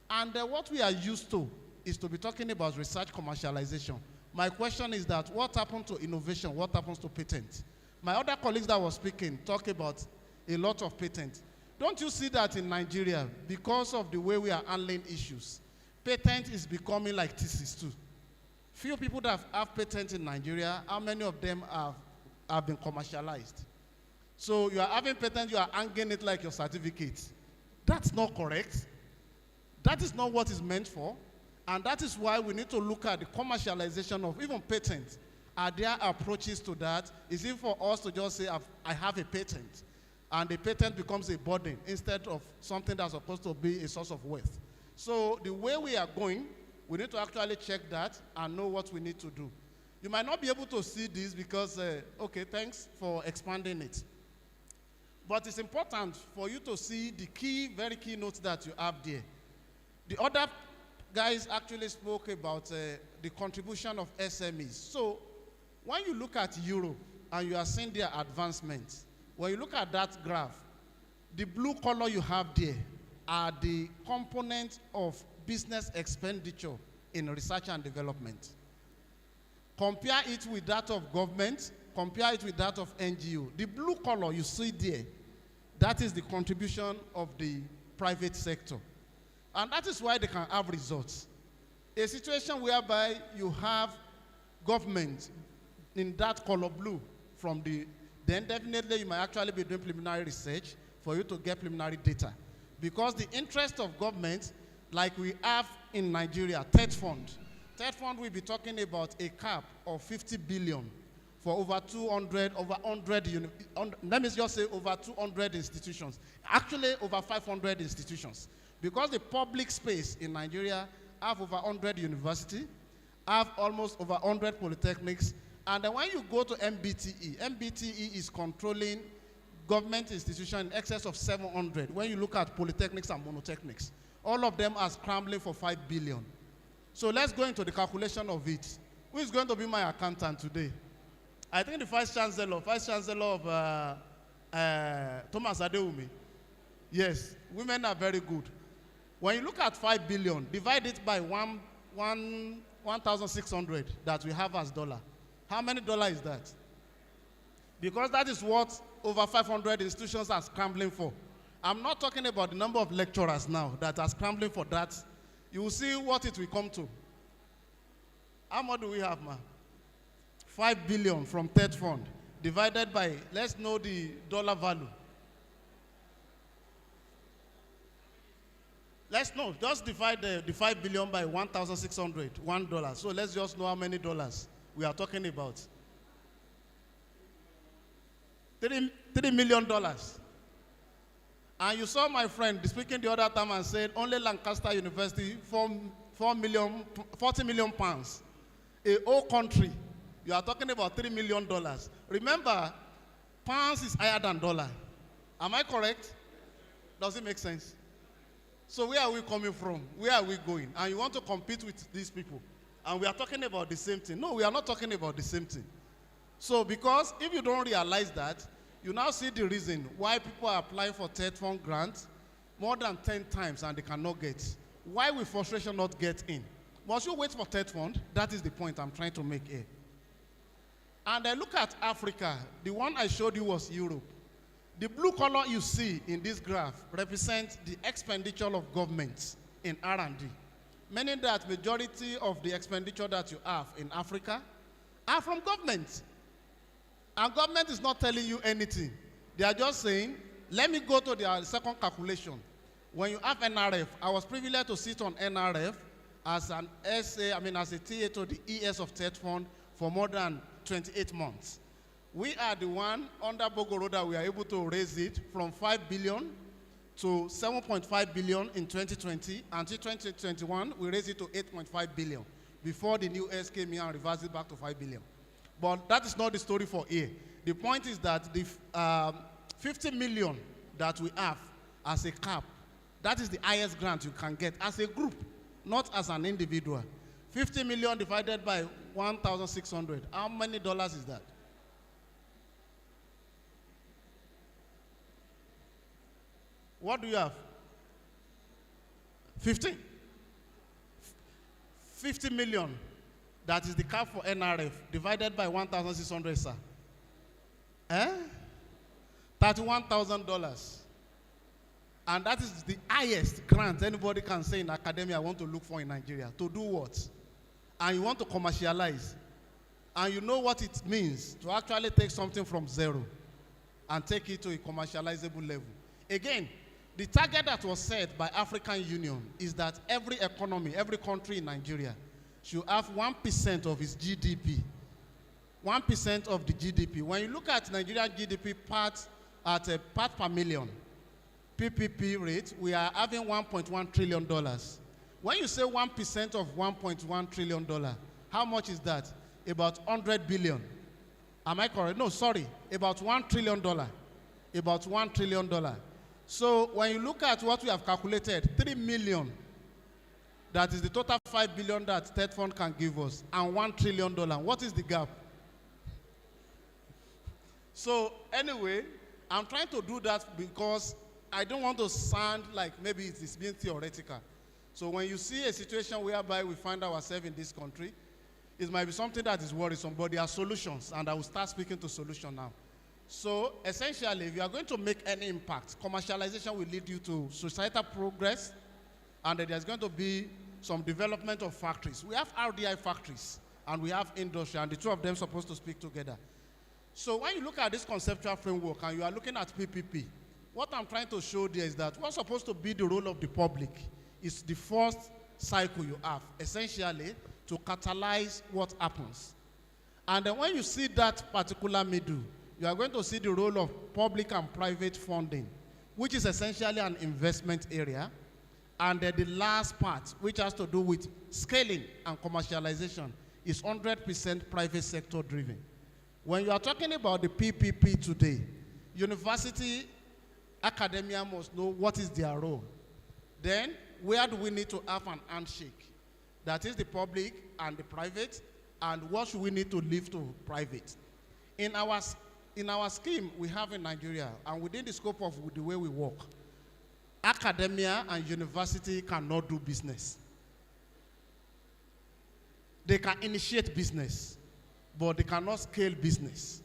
And what we are used to is to be talking about research commercialization. My question is that what happened to innovation? What happens to patent? My other colleagues that were speaking talk about a lot of patent. Don't you see that in Nigeria, because of the way we are handling issues, patent is becoming like thesis too. Few people that have patent in Nigeria, how many of them have been commercialized? So you are having patent, you are hanging it like your certificate. That's not correct. That is not what it's meant for. And that is why we need to look at the commercialization of even patents. Are there approaches to that? Is it for us to just say, I have a patent, and the patent becomes a burden instead of something that's supposed to be a source of wealth? So the way we are going, we need to actually check that and know what we need to do. You might not be able to see this because, okay, thanks for expanding it. But it's important for you to see the key, very key notes that you have there. The other guys actually spoke about the contribution of SMEs. So when you look at Europe and you are seeing their advancements, when you look at that graph, the blue color you have there are the components of business expenditure in research and development. Compare it with that of government, compare it with that of NGO. The blue color you see there, that is the contribution of the private sector. And that is why they can have results. A situation whereby you have government in that color blue from then definitely you might actually be doing preliminary research for you to get preliminary data. Because the interest of government, like we have in Nigeria, TED Fund will be talking about a cap of 50 billion for over 200, let me just say over 200 institutions. Actually, over 500 institutions. Because the public space in Nigeria have over 100 universities, have almost over 100 polytechnics, and then when you go to MBTE is controlling government institutions in excess of 700. When you look at polytechnics and monotechnics, all of them are scrambling for 5 billion. So let's go into the calculation of it. Who is going to be my accountant today? I think the Vice Chancellor of Thomas Adewumi. Yes, women are very good. When you look at 5 billion, divide it by 1,600 that we have as dollar. How many dollars is that? Because that is what over 500 institutions are scrambling for. I'm not talking about the number of lecturers now that are scrambling for that. You will see what it will come to. How much do we have, ma? 5 billion from TED Fund divided by, let's know the dollar value. Let's know, just divide the 5 billion by 1,600, $1. So let's just know how many dollars we are talking about. $3 million. And you saw my friend speaking the other time and said only Lancaster University, 40 million pounds. A whole country, you are talking about $3 million. Remember, pounds is higher than dollar. Am I correct? Does it make sense? So where are we coming from? Where are we going? And you want to compete with these people. And we are talking about the same thing. No, we are not talking about the same thing. So because if you don't realize that, you now see the reason why people are applying for TED Fund grants more than 10 times and they cannot get. Why will frustration not get in? Must you wait for third fund? That is the point I'm trying to make here. And then look at Africa. The one I showed you was Europe. The blue color you see in this graph represents the expenditure of governments in R&D, meaning that majority of the expenditure that you have in Africa are from government. And government is not telling you anything. They are just saying, let me go to the second calculation. When you have NRF, I was privileged to sit on NRF as an as a TA to the ES of third fund for more than 28 months. We are the one under Bogoroda, we are able to raise it from 5 billion to 7.5 billion in 2020. Until 2021, we raised it to 8.5 billion before the new S came here and reversed it back to 5 billion. But that is not the story for here. The point is that the 50 million that we have as a cap, that is the highest grant you can get as a group, not as an individual. 50 million divided by 1,600. How many dollars is that? What do you have? 15. 50 million. That is the cap for NRF divided by 1,600, sir. $31,000. And that is the highest grant anybody can say in academia I want to look for in Nigeria. To do what? And you want to commercialize. And you know what it means to actually take something from zero and take it to a commercializable level. Again, the target that was set by African Union is that every economy, every country in Nigeria should have 1% of its GDP. 1% of the GDP. When you look at Nigerian GDP part per million, PPP rate, we are having $1.1 trillion. When you say 1% of $1.1 trillion, how much is that? About 100 billion. Am I correct? No, sorry. About $1 trillion. About $1 trillion. So when you look at what we have calculated, 3 million, that is the total 5 billion that State Fund can give us, and $1 trillion. What is the gap? So anyway, I'm trying to do that because I don't want to sound like maybe it is being theoretical. So when you see a situation whereby we find ourselves in this country, it might be something that is worrisome, but there are solutions, and I will start speaking to solution now. So essentially, if you are going to make any impact, commercialization will lead you to societal progress, and there's going to be some development of factories. We have RDI factories, and we have industry, and the two of them are supposed to speak together. So when you look at this conceptual framework, and you are looking at PPP, what I'm trying to show there is that what's supposed to be the role of the public is the first cycle you have, essentially, to catalyze what happens. And then when you see that particular middle, you are going to see the role of public and private funding, which is essentially an investment area. And then the last part, which has to do with scaling and commercialization, is 100% private sector driven. When you are talking about the PPP today, university, academia must know what is their role. Then, where do we need to have an handshake? That is the public and the private, and what should we need to leave to private? In our scheme we have in Nigeria, and within the scope of the way we work, academia and university cannot do business. They can initiate business, but they cannot scale business.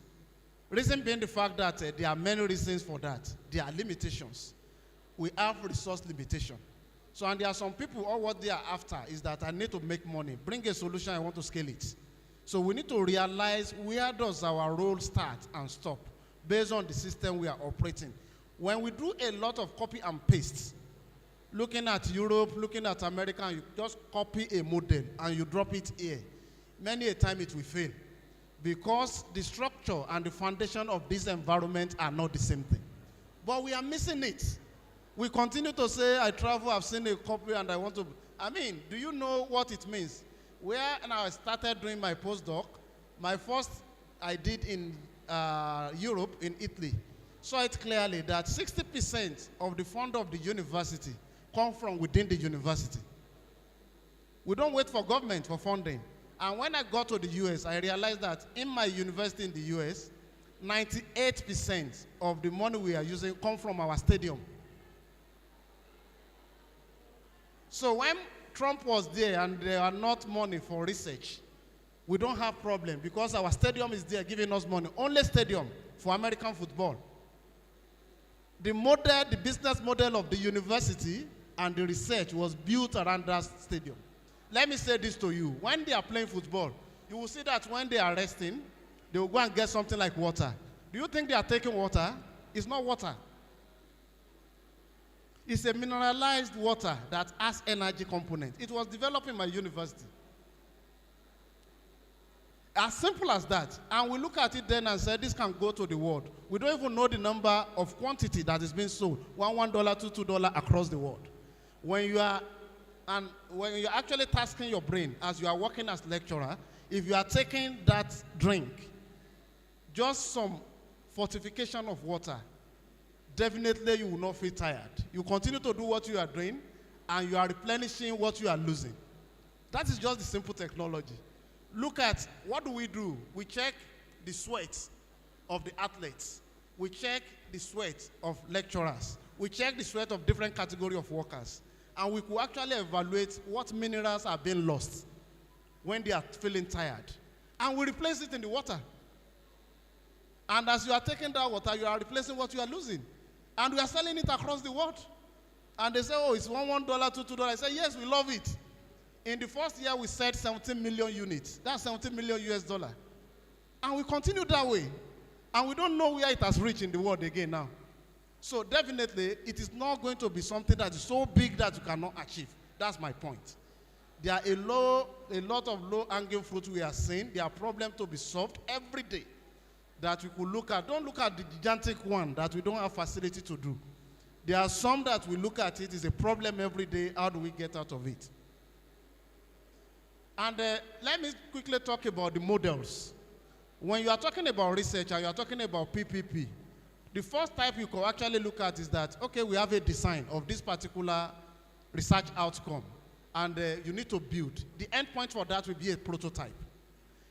Reason being the fact that there are many reasons for that. There are limitations. We have resource limitation. So, and there are some people, all what they are after is that I need to make money, bring a solution, I want to scale it. So we need to realize where does our role start and stop based on the system we are operating. When we do a lot of copy and paste, looking at Europe, looking at America, and you just copy a model and you drop it here, many a time it will fail because the structure and the foundation of this environment are not the same thing. But we are missing it. We continue to say, I travel, I've seen a copy, and I want to. I mean, do you know what it means? Where I started doing my postdoc, my first I did in Europe, in Italy, saw it clearly that 60% of the fund of the university come from within the university. We don't wait for government for funding. And when I got to the US, I realized that in my university in the US, 98% of the money we are using come from our stadium. So when Trump was there and there are not money for research, we don't have problem because our stadium is there giving us money. Only stadium for American football. The model, the business model of the university and the research was built around that stadium. Let me say this to you. When they are playing football, you will see that when they are resting, they will go and get something like water. Do you think they are taking water? It's not water. It's a mineralized water that has energy component. It was developed in my university. As simple as that. And we look at it then and say, this can go to the world. We don't even know the number of quantity that is being sold. $1, $2 across the world. When you are actually tasking your brain as you are working as lecturer, if you are taking that drink, just some fortification of water, definitely you will not feel tired. You continue to do what you are doing, and you are replenishing what you are losing. That is just the simple technology. Look at, what do? We check the sweat of the athletes. We check the sweat of lecturers. We check the sweat of different category of workers. And we could actually evaluate what minerals are being lost when they are feeling tired. And we replace it in the water. And as you are taking that water, you are replacing what you are losing. And we are selling it across the world. And they say, oh, it's $1, $2. I say, yes, we love it. In the first year, we sold 17 million units. That's 17 million US dollar. And we continue that way. And we don't know where it has reached in the world again now. So definitely, it is not going to be something that is so big that you cannot achieve. That's my point. There are a lot of low-hanging fruit we are seeing. There are problems to be solved every day that we could look at. Don't look at the gigantic one that we don't have facility to do. There are some that we look at it is a problem every day. How do we get out of it? And let me quickly talk about the models. When you are talking about research and you are talking about PPP, the first type you can actually look at is that, okay, we have a design of this particular research outcome, and you need to build. The end point for that will be a prototype.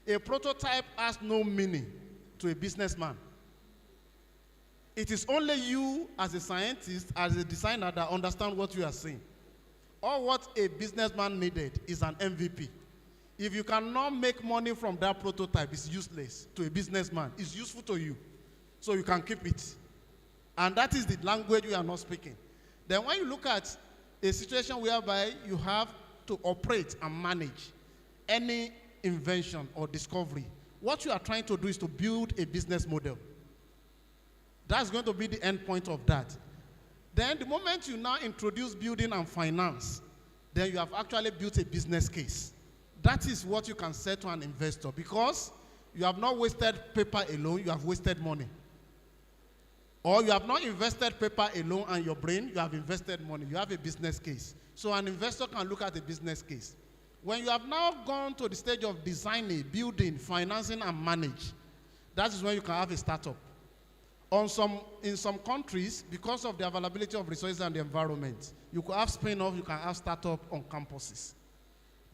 A prototype has no meaning to a businessman. It is only you as a scientist, as a designer, that understand what you are saying. All what a businessman needed is an MVP. If you cannot make money from that prototype, it's useless to a businessman. It's useful to you, so you can keep it. And that is the language we are not speaking. Then when you look at a situation whereby you have to operate and manage any invention or discovery, what you are trying to do is to build a business model. That's going to be the end point of that. Then the moment you now introduce building and finance, then you have actually built a business case. That is what you can say to an investor, because you have not wasted paper alone, you have wasted money. Or you have not invested paper alone and your brain, you have invested money. You have a business case. So an investor can look at a business case. When you have now gone to the stage of designing, building, financing, and manage, that is when you can have a startup. In some countries, because of the availability of resources and the environment, you could have spin-off, you can have startup on campuses.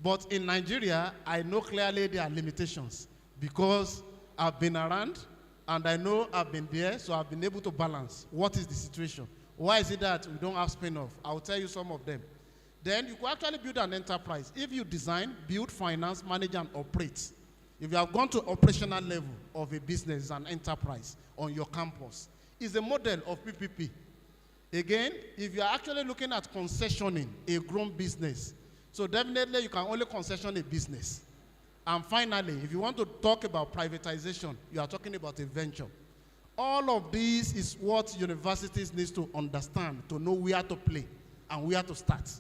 But in Nigeria, I know clearly there are limitations because I've been around and I know I've been there, so I've been able to balance. What is the situation? Why is it that we don't have spin-off? I'll tell you some of them. Then you could actually build an enterprise. If you design, build, finance, manage, and operate, if you have gone to operational level of a business, an enterprise on your campus, it's a model of PPP. Again, if you are actually looking at concessioning a grown business, so definitely you can only concession a business. And finally, if you want to talk about privatization, you are talking about a venture. All of these is what universities need to understand to know where to play and where to start.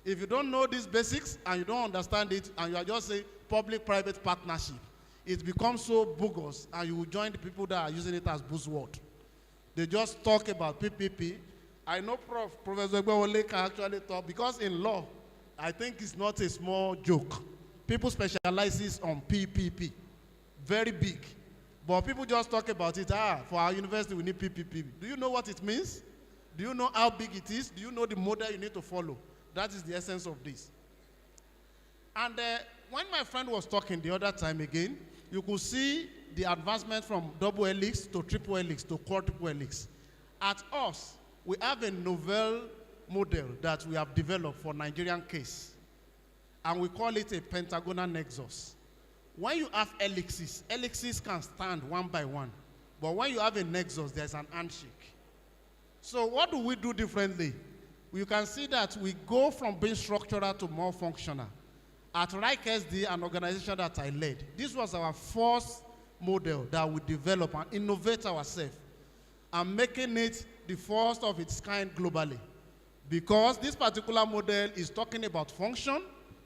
If you don't know these basics and you don't understand it and you are just saying public-private partnership, it becomes so bogus and you will join the people that are using it as buzzword. They just talk about PPP. I know Professor Gbewole can actually talk, because in law, I think it's not a small joke. People specialize on PPP, very big. But people just talk about it, for our university we need PPP. Do you know what it means? Do you know how big it is? Do you know the model you need to follow? That is the essence of this. And when my friend was talking the other time again, you could see the advancement from double helix to triple helix to quadruple helix. At us, we have a novel model that we have developed for Nigerian case. and we call it a pentagonal nexus. When you have helices, helices can stand one by one. But when you have a nexus, there's an handshake. So what do we do differently? You can see that we go from being structural to more functional. At RIKE SD, an organization that I led, this was our first model that we develop and innovate ourselves and making it the first of its kind globally. Because this particular model is talking about function,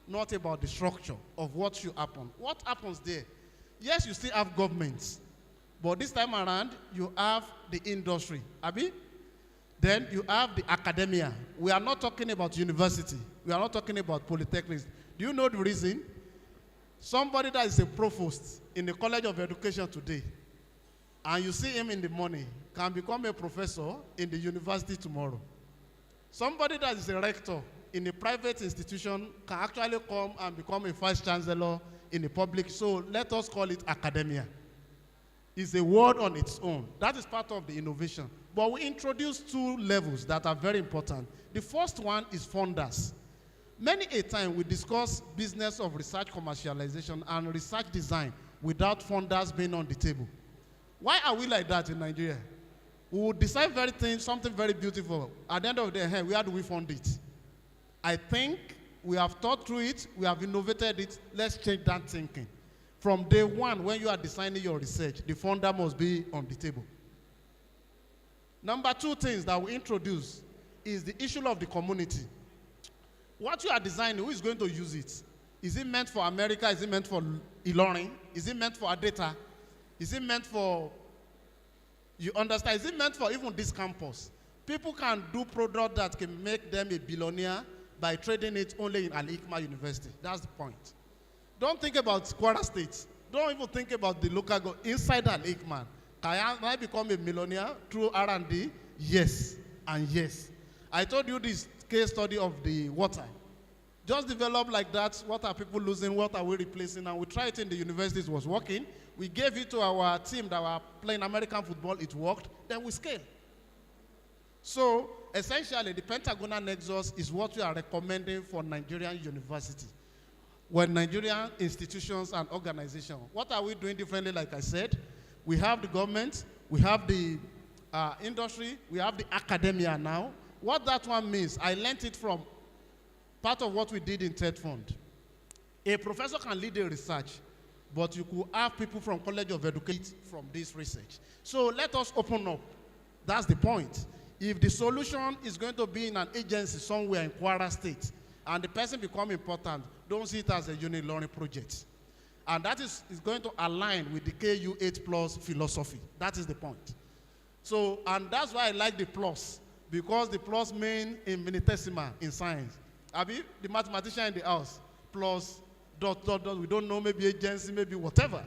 not about the structure of what should happen. What happens there? Yes, you still have governments, but this time around, you have the industry, Abi? Then you have the academia. We are not talking about university. We are not talking about polytechnics. Do you know the reason? Somebody that is a provost in the College of Education today, and you see him in the morning, can become a professor in the university tomorrow. Somebody that is a rector in a private institution can actually come and become a vice chancellor in the public. So let us call it academia. It's a word on its own. That is part of the innovation. But we introduced two levels that are very important. The first one is funders. Many a time we discuss business of research commercialization and research design without funders being on the table. Why are we like that in Nigeria? We will decide something very beautiful. At the end of the day, where do we fund it? I think we have thought through it, we have innovated it. Let's change that thinking. From day one, when you are designing your research, the funder must be on the table. Number two things that we introduce is the issue of the community. What you are designing, who is going to use it? Is it meant for America? Is it meant for Ilorin? Is it meant for Adeta? Is it meant for, you understand, is it meant for even this campus? People can do product that can make them a billionaire by trading it only in Al-Hikmah University. That's the point. Don't think about Kwara State. Don't even think about the local inside Al-Hikmah. Can I become a millionaire through R&D? Yes, and yes. I told you this case study of the water. Just develop like that. What are people losing? What are we replacing? And we tried it in the universities, it was working. We gave it to our team that were playing American football, it worked. Then we scaled. So essentially, the pentagonal nexus is what we are recommending for Nigerian university. When Nigerian institutions and organizations, what are we doing differently? Like I said, we have the government, we have the industry, we have the academia now. What that one means, I learned it from part of what we did in TED Fund. A professor can lead a research, but you could have people from College of Education from this research. So let us open up. That's the point. If the solution is going to be in an agency somewhere in Kwara State, and the person become important, don't see it as a Uni-Learning project. And that is going to align with the KU8 plus philosophy. That is the point. So, and that's why I like the plus, because the plus means in minitesimal in science. Abi, the mathematician in the house, plus, dot, dot, dot, we don't know, maybe agency, maybe whatever.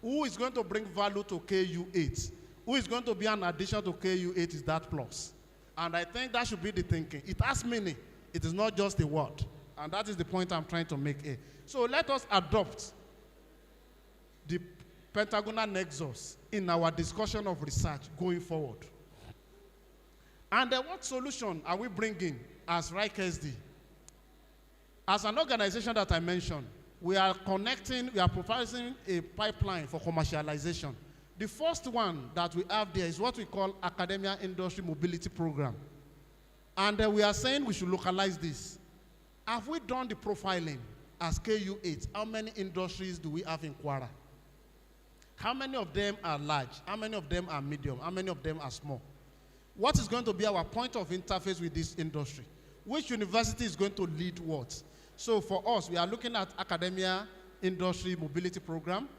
Who is going to bring value to KU8? Who is going to be an addition to KU8 is that plus. And I think that should be the thinking. It has meaning. It is not just a word. And that is the point I'm trying to make here. So let us adopt the pentagonal nexus in our discussion of research going forward. And then what solution are we bringing as RIKE SD? As an organization that I mentioned, we are proposing a pipeline for commercialization. The first one that we have there is what we call Academia Industry Mobility Program. And we are saying we should localize this. Have we done the profiling as KU8? How many industries do we have in Kwara? How many of them are large? How many of them are medium? How many of them are small? What is going to be our point of interface with this industry? Which university is going to lead what? So for us, we are looking at Academia Industry Mobility Program.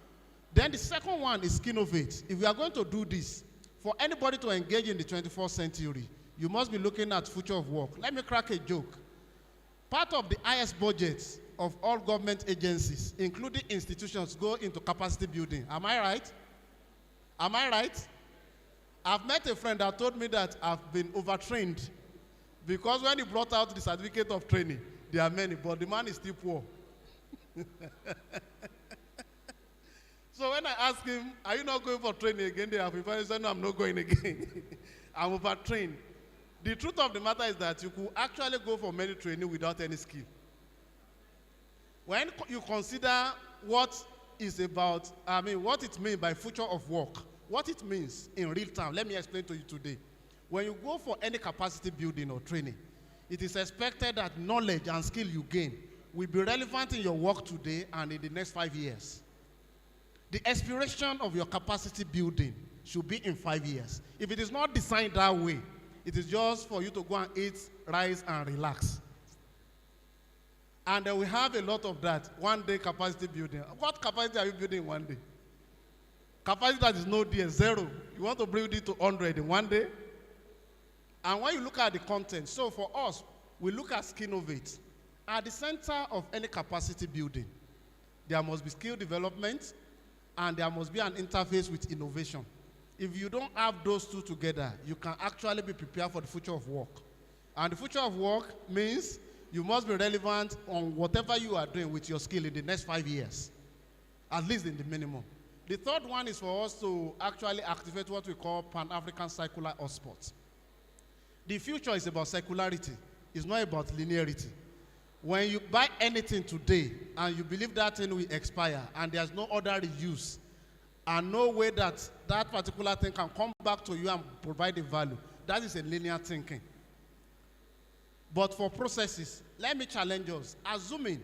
Then the second one is Skinnovate. If we are going to do this, for anybody to engage in the 21st century, you must be looking at future of work. Let me crack a joke. Part of the highest budgets of all government agencies, including institutions, go into capacity building. Am I right? Am I right? I've met a friend that told me that I've been overtrained because when he brought out the certificate of training, there are many, but the man is still poor. So when I asked him, are you not going for training again? They have invited, he said, no, I'm not going again. I'm overtrained. The truth of the matter is that you could actually go for many training without any skill. When you consider what is about, what it means by future of work, what it means in real time, let me explain to you today. When you go for any capacity building or training, it is expected that knowledge and skill you gain will be relevant in your work today and in the next 5 years. The aspiration of your capacity building should be in 5 years. If it is not designed that way, it is just for you to go and eat rice and relax. And we have a lot of that. One day capacity building. What capacity are you building in one day? Capacity that is no there, zero. You want to build it to 100 in one day? And when you look at the content, so for us, we look at Skinovate. At the center of any capacity building, there must be skill development and there must be an interface with innovation. If you don't have those two together, you can actually be prepared for the future of work. And the future of work means you must be relevant on whatever you are doing with your skill in the next 5 years, at least in the minimum. The third one is for us to actually activate what we call Pan-African Circular Hotspots. The future is about circularity. It's not about linearity. When you buy anything today and you believe that thing will expire and there's no other reuse and no way that that particular thing can come back to you and provide a value, that is a linear thinking. But for processes, let me challenge us. Assuming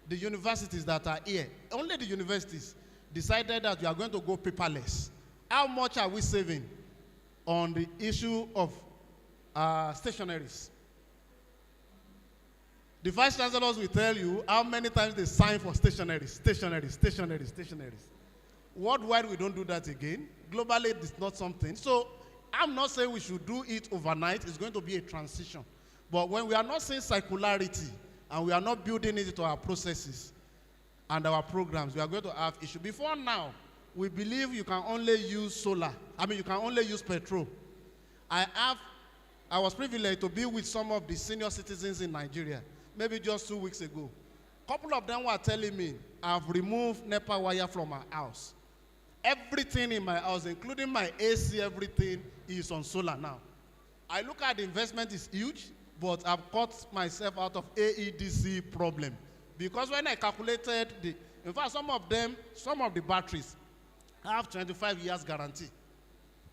the universities that are here, only the universities decided that we are going to go paperless, how much are we saving on the issue of stationaries? The vice chancellors will tell you how many times they sign for stationaries. Worldwide, we don't do that again. Globally, it's not something. So I'm not saying we should do it overnight. It's going to be a transition. But when we are not saying circularity and we are not building it into our processes and our programs, we are going to have issue. Before now, we believe you can only use solar. You can only use petrol. I was privileged to be with some of the senior citizens in Nigeria, maybe just 2 weeks ago. A couple of them were telling me, I've removed NEPA wire from my house. Everything in my house, including my AC, everything is on solar now. I look at the investment is huge, but I've cut myself out of AEDC problem. Because when I calculated in fact, some of the batteries have 25 years guarantee.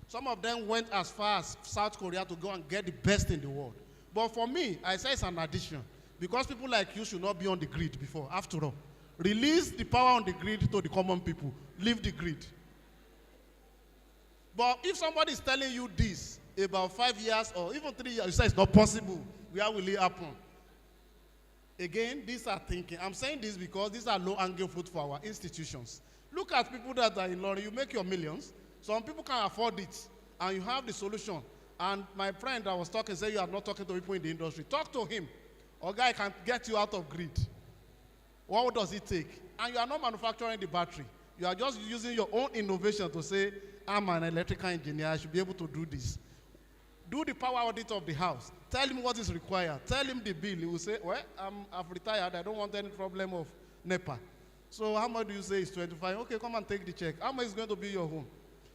Some of them went as far as South Korea to go and get the best in the world. But for me, I say it's an addition. Because people like you should not be on the grid before. After all, release the power on the grid to the common people. Leave the grid. But if somebody is telling you this about 5 years or even 3 years, you say it's not possible. Where will it happen? Again, these are thinking. I'm saying this because these are low-hanging fruit for our institutions. Look at people that are in London. You make your millions. Some people can afford it, and you have the solution. And my friend I was talking said you are not talking to people in the industry. Talk to him. Or guy can get you out of grid. What does it take? And you are not manufacturing the battery. You are just using your own innovation to say, I'm an electrical engineer. I should be able to do this. Do the power audit of the house. Tell him what is required. Tell him the bill. He will say, well, I've retired. I don't want any problem of NEPA. So how much do you say is 25? Okay, come and take the check. How much is going to be your home?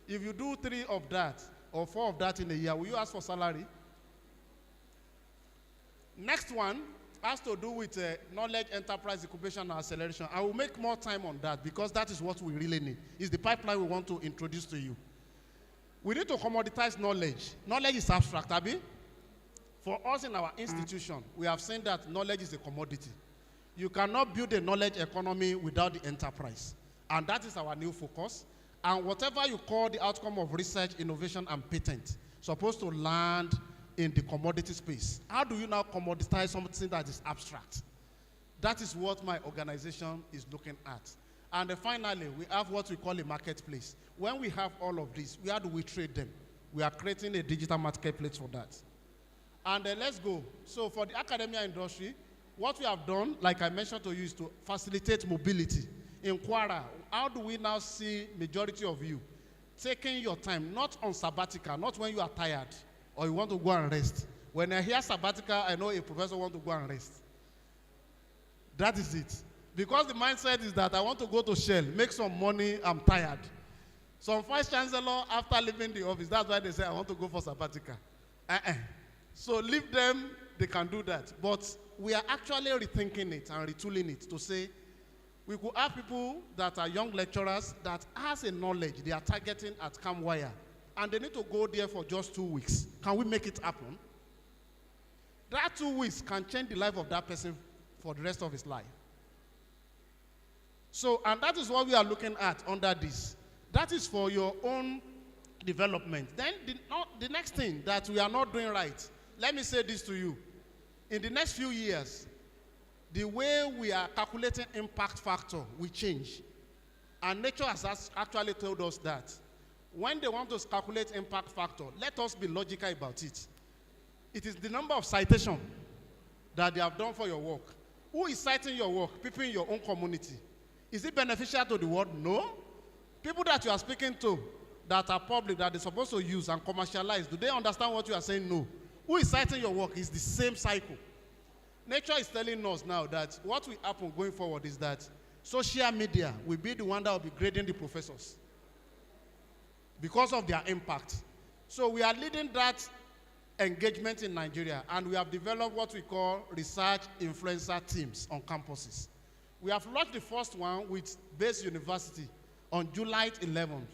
If you do 3 of that or 4 of that in a year, will you ask for salary? Next one has to do with knowledge, enterprise, incubation, and acceleration. I will make more time on that because that is what we really need. It's the pipeline we want to introduce to you. We need to commoditize knowledge. Knowledge is abstract, Abi. For us in our institution, we have seen that knowledge is a commodity. You cannot build a knowledge economy without the enterprise. And that is our new focus. And whatever you call the outcome of research, innovation, and patent, supposed to land in the commodity space. How do you now commoditize something that is abstract? That is what my organization is looking at. And finally, we have what we call a marketplace. When we have all of this, where do we trade them? We are creating a digital marketplace for that. And let's go. So for the academia industry, what we have done, like I mentioned to you, is to facilitate mobility. In Kwara, how do we now see majority of you taking your time, not on sabbatical, not when you are tired or you want to go and rest. When I hear sabbatical, I know a professor wants to go and rest. That is it. Because the mindset is that I want to go to Shell, make some money, I'm tired. Some vice chancellor, after leaving the office, that's why they say, I want to go for sabbatical. So leave them, they can do that. But we are actually rethinking it and retooling it to say, We could have people that are young lecturers that has a knowledge they are targeting at Camwire, and they need to go there for just 2 weeks. Can we make it happen? That 2 weeks can change the life of that person for the rest of his life. So, and that is what we are looking at under this. That is for your own development. Then the next thing that we are not doing right, let me say this to you. In the next few years, the way we are calculating impact factor will change. And nature has actually told us that. When they want to calculate impact factor, let us be logical about it. It is the number of citations that they have done for your work. Who is citing your work? People in your own community. Is it beneficial to the world? No. People that you are speaking to that are public, that they're supposed to use and commercialize, do they understand what you are saying? No. Who is citing your work is the same cycle. Nature is telling us now that what will happen going forward is that social media will be the one that will be grading the professors because of their impact. So we are leading that engagement in Nigeria, and we have developed what we call research influencer teams on campuses. We have launched the first one with Base University on July 11th.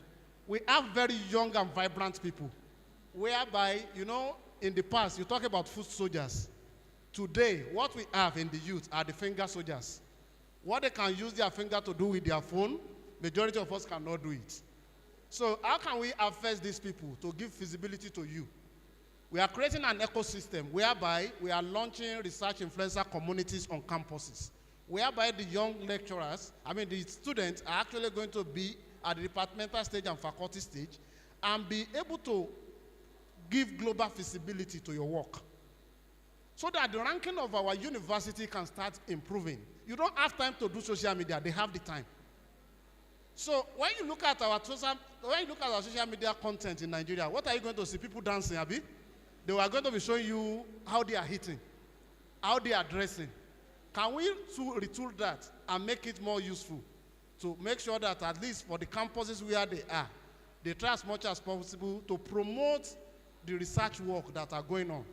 We have very young and vibrant people, whereby, you know, in the past, you talk about foot soldiers. Today, what we have in the youth are the finger soldiers. What they can use their finger to do with their phone, majority of us cannot do it. So how can we affect these people to give visibility to you? We are creating an ecosystem whereby we are launching research influencer communities on campuses, whereby the young lecturers, the students are actually going to be at the departmental stage and faculty stage and be able to give global visibility to your work, so that the ranking of our university can start improving. You don't have time to do social media, they have the time. So when you look at our social media content in Nigeria, what are you going to see? People dancing, Abi? They are going to be showing you how they are hitting, how they are dressing. Can we retool that and make it more useful to make sure that at least for the campuses where they are, they try as much as possible to promote the research work that are going on.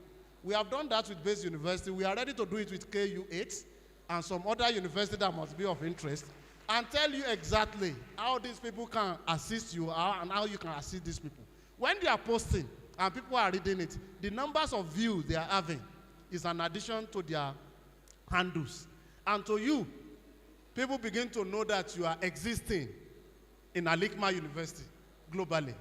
We have done that with Base University. We are ready to do it with KU8 and some other universities that must be of interest, and tell you exactly how these people can assist you and how you can assist these people. When they are posting and people are reading it, the numbers of views they are having is an addition to their handles. And to you, people begin to know that you are existing in Al-Hikmah University globally.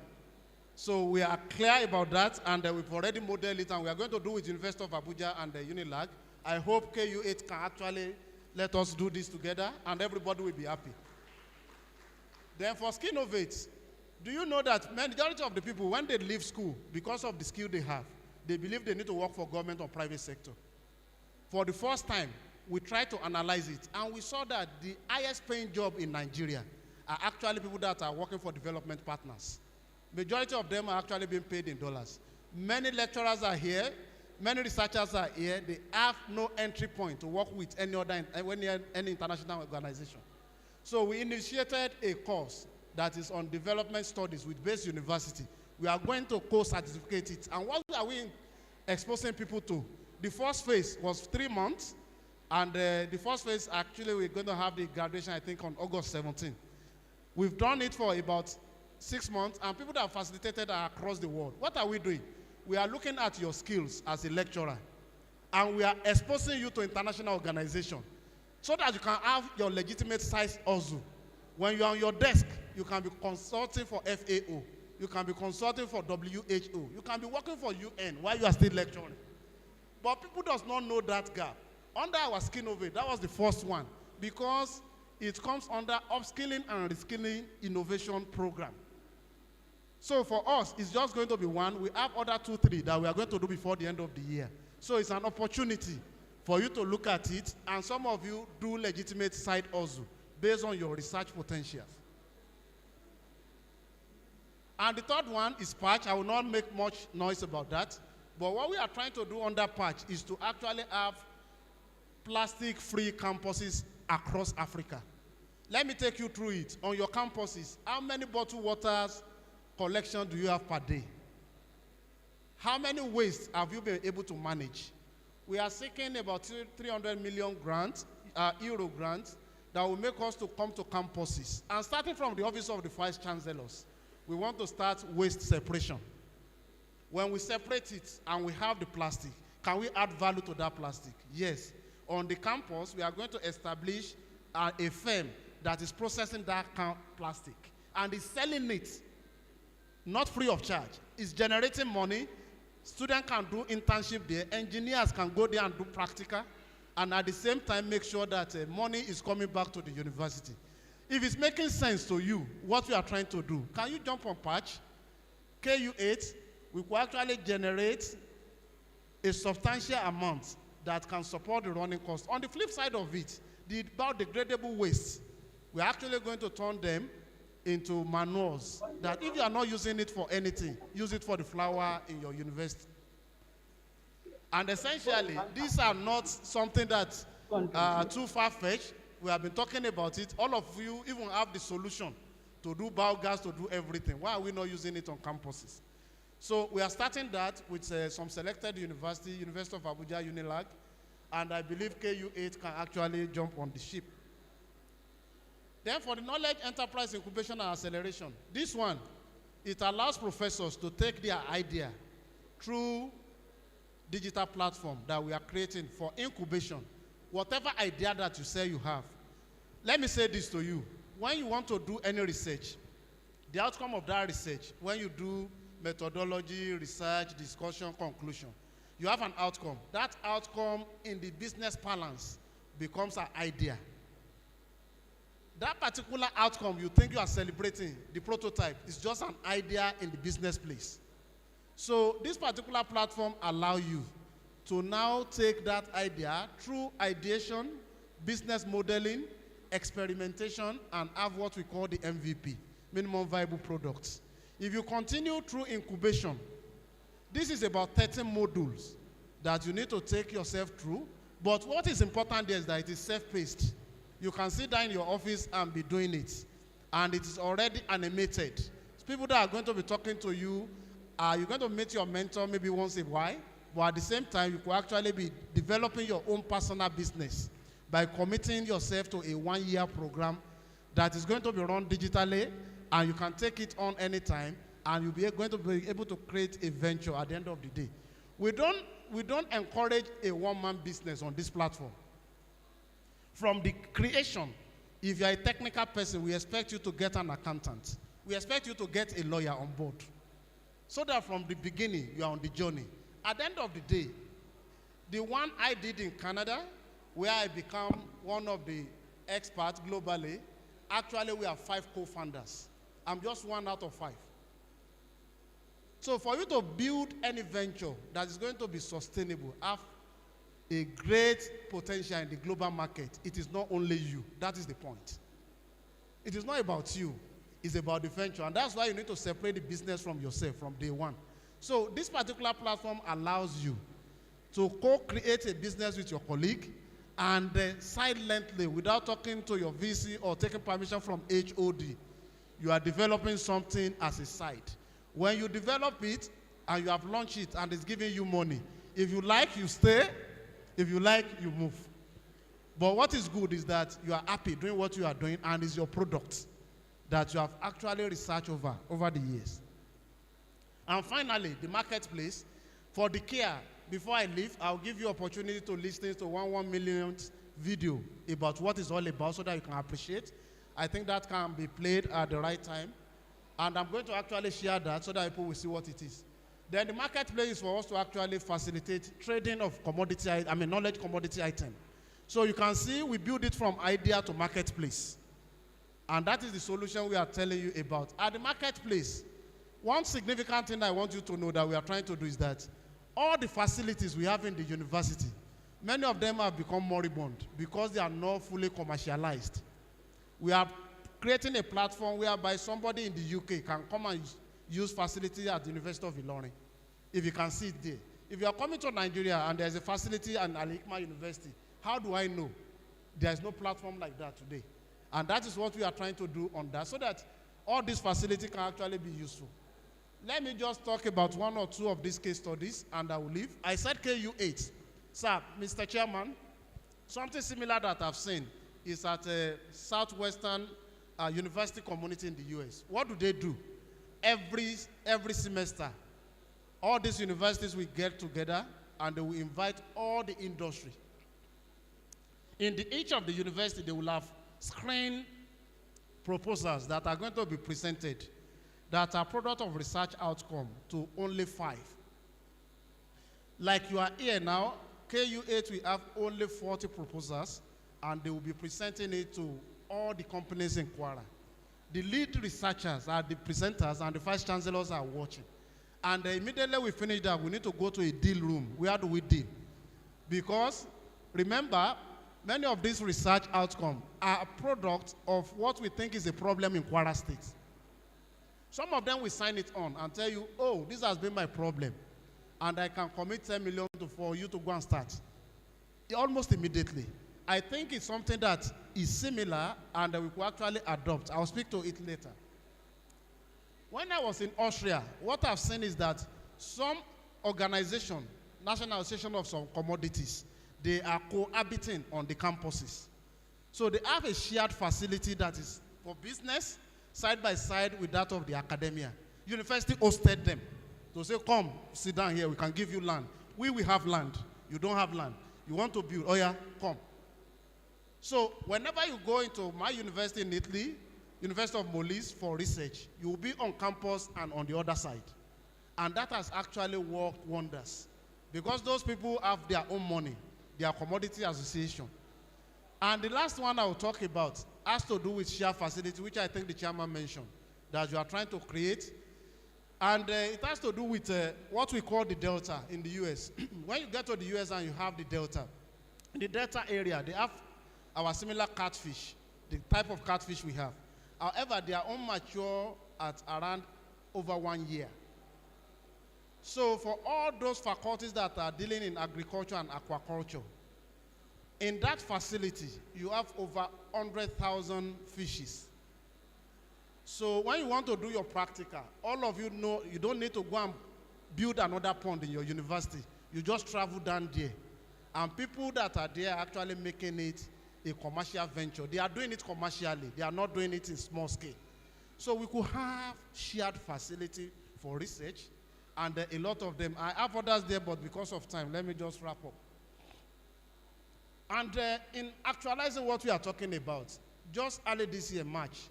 So we are clear about that, and we've already modeled it, and we are going to do with University of Abuja and Unilag. I hope KU8 can actually let us do this together, and everybody will be happy. Then for Skinnovate, do you know that majority of the people, when they leave school, because of the skill they have, they believe they need to work for government or private sector. For the first time, we tried to analyze it, and we saw that the highest paying job in Nigeria are actually people that are working for development partners. Majority of them are actually being paid in dollars. Many lecturers are here, many researchers are here. They have no entry point to work with any international organization. So we initiated a course that is on development studies with Base University. We are going to co-certificate it. And what are we exposing people to? The first phase was 3 months, and the first phase, actually, we're going to have the graduation, I think, on August 17th. We've done it for about 6 months, and people that have facilitated are across the world. What are we doing? We are looking at your skills as a lecturer, and we are exposing you to international organization so that you can have your legitimate size hustle. When you're on your desk, you can be consulting for FAO. You can be consulting for WHO. You can be working for UN while you are still lecturing. But people does not know that gap. Under our Skinnovate, that was the first one, because it comes under upskilling and reskilling innovation program. So for us, it's just going to be one. We have other 2, 3 that we are going to do before the end of the year. So it's an opportunity for you to look at it, and some of you do legitimate side hustle based on your research potentials. And the third one is patch. I will not make much noise about that. But what we are trying to do under patch is to actually have plastic-free campuses across Africa. Let me take you through it. On your campuses, how many bottled waters collection do you have per day? How many waste have you been able to manage? We are seeking about 300 million grants, euro grants. that will make us to come to campuses. And starting from the office of the vice chancellors, we want to start waste separation. When we separate it and we have the plastic, can we add value to that plastic? Yes. On the campus, we are going to establish a firm that is processing that plastic and is selling it, not free of charge. It's generating money. Students can do internship there. Engineers can go there and do practical. And at the same time, make sure that money is coming back to the university. If it's making sense to you, what we are trying to do, can you jump on patch? KU8, we could actually generate a substantial amount that can support the running cost. On the flip side of it, the biodegradable waste, we're actually going to turn them into manures that if you are not using it for anything, use it for the flower in your university. And essentially, these are not something that's too far-fetched. We have been talking about it. All of you even have the solution to do biogas, to do everything. Why are we not using it on campuses? So we are starting that with some selected university, University of Abuja, Unilag, and I believe KU8 can actually jump on the ship. Then for the knowledge enterprise incubation and acceleration, this one, it allows professors to take their idea through digital platform that we are creating for incubation. Whatever idea that you say you have. Let me say this to you. When you want to do any research, the outcome of that research, when you do methodology, research, discussion, conclusion, you have an outcome. That outcome in the business balance becomes an idea. That particular outcome you think you are celebrating, the prototype, is just an idea in the business place. So this particular platform allows you to now take that idea through ideation, business modeling, experimentation, and have what we call the MVP, minimum viable products. If you continue through incubation, this is about 13 modules that you need to take yourself through. But what is important there is that it is self-paced. You can sit down in your office and be doing it. And it is already animated. It's people that are going to be talking to you. You're going to meet your mentor maybe once in a while. But at the same time, you could actually be developing your own personal business by committing yourself to a one-year program that is going to be run digitally, and you can take it on anytime, and you'll be going to be able to create a venture at the end of the day. We don't encourage a one-man business on this platform. From the creation, if you're a technical person, we expect you to get an accountant. We expect you to get a lawyer on board. So that from the beginning, you are on the journey. At the end of the day, the one I did in Canada, where I become one of the experts globally, actually we have 5 co-founders. I'm just 1 out of 5. So for you to build any venture that is going to be sustainable, have a great potential in the global market, it is not only you. That is the point. It is not about you. It's about the venture. And that's why you need to separate the business from yourself from day one. So this particular platform allows you to co-create a business with your colleague and silently, without talking to your VC or taking permission from HOD, you are developing something as a side. When you develop it and you have launched it and it's giving you money, if you like, you stay. If you like, you move. But what is good is that you are happy doing what you are doing and it's your product that you have actually researched over the years. And finally, the marketplace. For the care, before I leave, I'll give you opportunity to listen to 1 millionth video about what it's all about so that you can appreciate. I think that can be played at the right time. And I'm going to actually share that so that people will see what it is. Then the marketplace is for us to actually facilitate trading of knowledge commodity item. So you can see we build it from idea to marketplace. And that is the solution we are telling you about. At the marketplace, one significant thing I want you to know that we are trying to do is that all the facilities we have in the university, many of them have become moribund because they are not fully commercialized. We are creating a platform whereby somebody in the UK can come and use facility at the University of Ilorin, if you can see it there. If you are coming to Nigeria and there's a facility at Al-Hikmah University, how do I know? There's no platform like that today. And that is what we are trying to do on that, so that all these facilities can actually be useful. Let me just talk about 1 or 2 of these case studies, and I will leave. I said KU8. Sir, Mr. Chairman, something similar that I've seen is at a Southwestern University community in the US. What do? Every semester, all these universities will get together and they will invite all the industry. In each of the university, they will have screen proposals that are going to be presented that are product of research outcome to only 5. Like you are here now, KU8 will have only 40 proposals, and they will be presenting it to all the companies in Kwara. The lead researchers are the presenters, and the vice chancellors are watching. And immediately we finish that, we need to go to a deal room. Where do we deal? Because remember, many of these research outcomes are a product of what we think is a problem in Kwara State. Some of them will sign it on and tell you, oh, this has been my problem, and I can commit 10 million for you to go and start. Almost immediately. I think it's something that is similar and that we could actually adopt. I'll speak to it later. When I was in Austria, what I've seen is that some organization, National Association of some commodities, they are cohabiting on the campuses. So they have a shared facility that is for business, side by side with that of the academia. University hosted them. To say, come, sit down here, we can give you land. We will have land. You don't have land. You want to build, oh yeah, come. So whenever you go into my university in Italy, University of Molise for research, you will be on campus and on the other side. And that has actually worked wonders. Because those people have their own money, their commodity association. And the last one I will talk about has to do with share facility, which I think the chairman mentioned, that you are trying to create. And it has to do with what we call the Delta in the US. When you get to the US and you have the Delta, in the Delta area, they have our similar catfish, the type of catfish we have. However, they are immature at around over 1 year. So for all those faculties that are dealing in agriculture and aquaculture, in that facility, you have over 100,000 fishes. So when you want to do your practical, all of you know you don't need to go and build another pond in your university. You just travel down there. And people that are there are actually making it a commercial venture. They are doing it commercially. They are not doing it in small scale. So we could have shared facility for research, and a lot of them. I have others there, but because of time, let me just wrap up. And in actualizing what we are talking about, just early this year, March,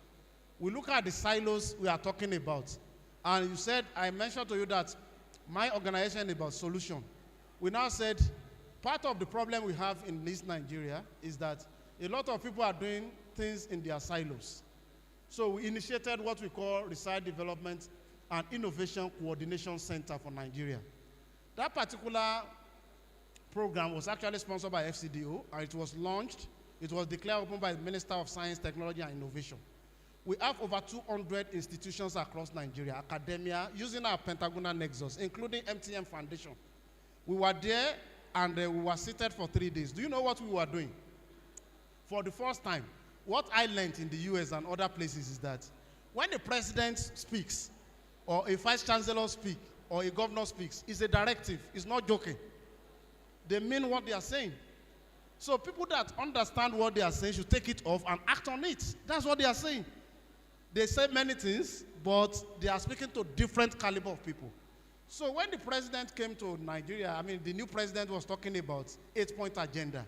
we look at the silos we are talking about. And you said, I mentioned to you that my organization is about solution. We now said, part of the problem we have in this Nigeria is that a lot of people are doing things in their silos. So we initiated what we call Research Development and Innovation Coordination Center for Nigeria. That particular program was actually sponsored by FCDO, and it was launched. It was declared open by the Minister of Science, Technology, and Innovation. We have over 200 institutions across Nigeria, academia, using our pentagonal nexus, including MTM Foundation. We were there, and we were seated for 3 days. Do you know what we were doing? For the first time, what I learned in the US and other places is that when the president speaks, or a vice chancellor speaks, or a governor speaks, it's a directive. It's not joking. They mean what they are saying. So people that understand what they are saying should take it off and act on it. That's what they are saying. They say many things, but they are speaking to different caliber of people. So when the president came to Nigeria, I mean, the new president was talking about 8-point agenda.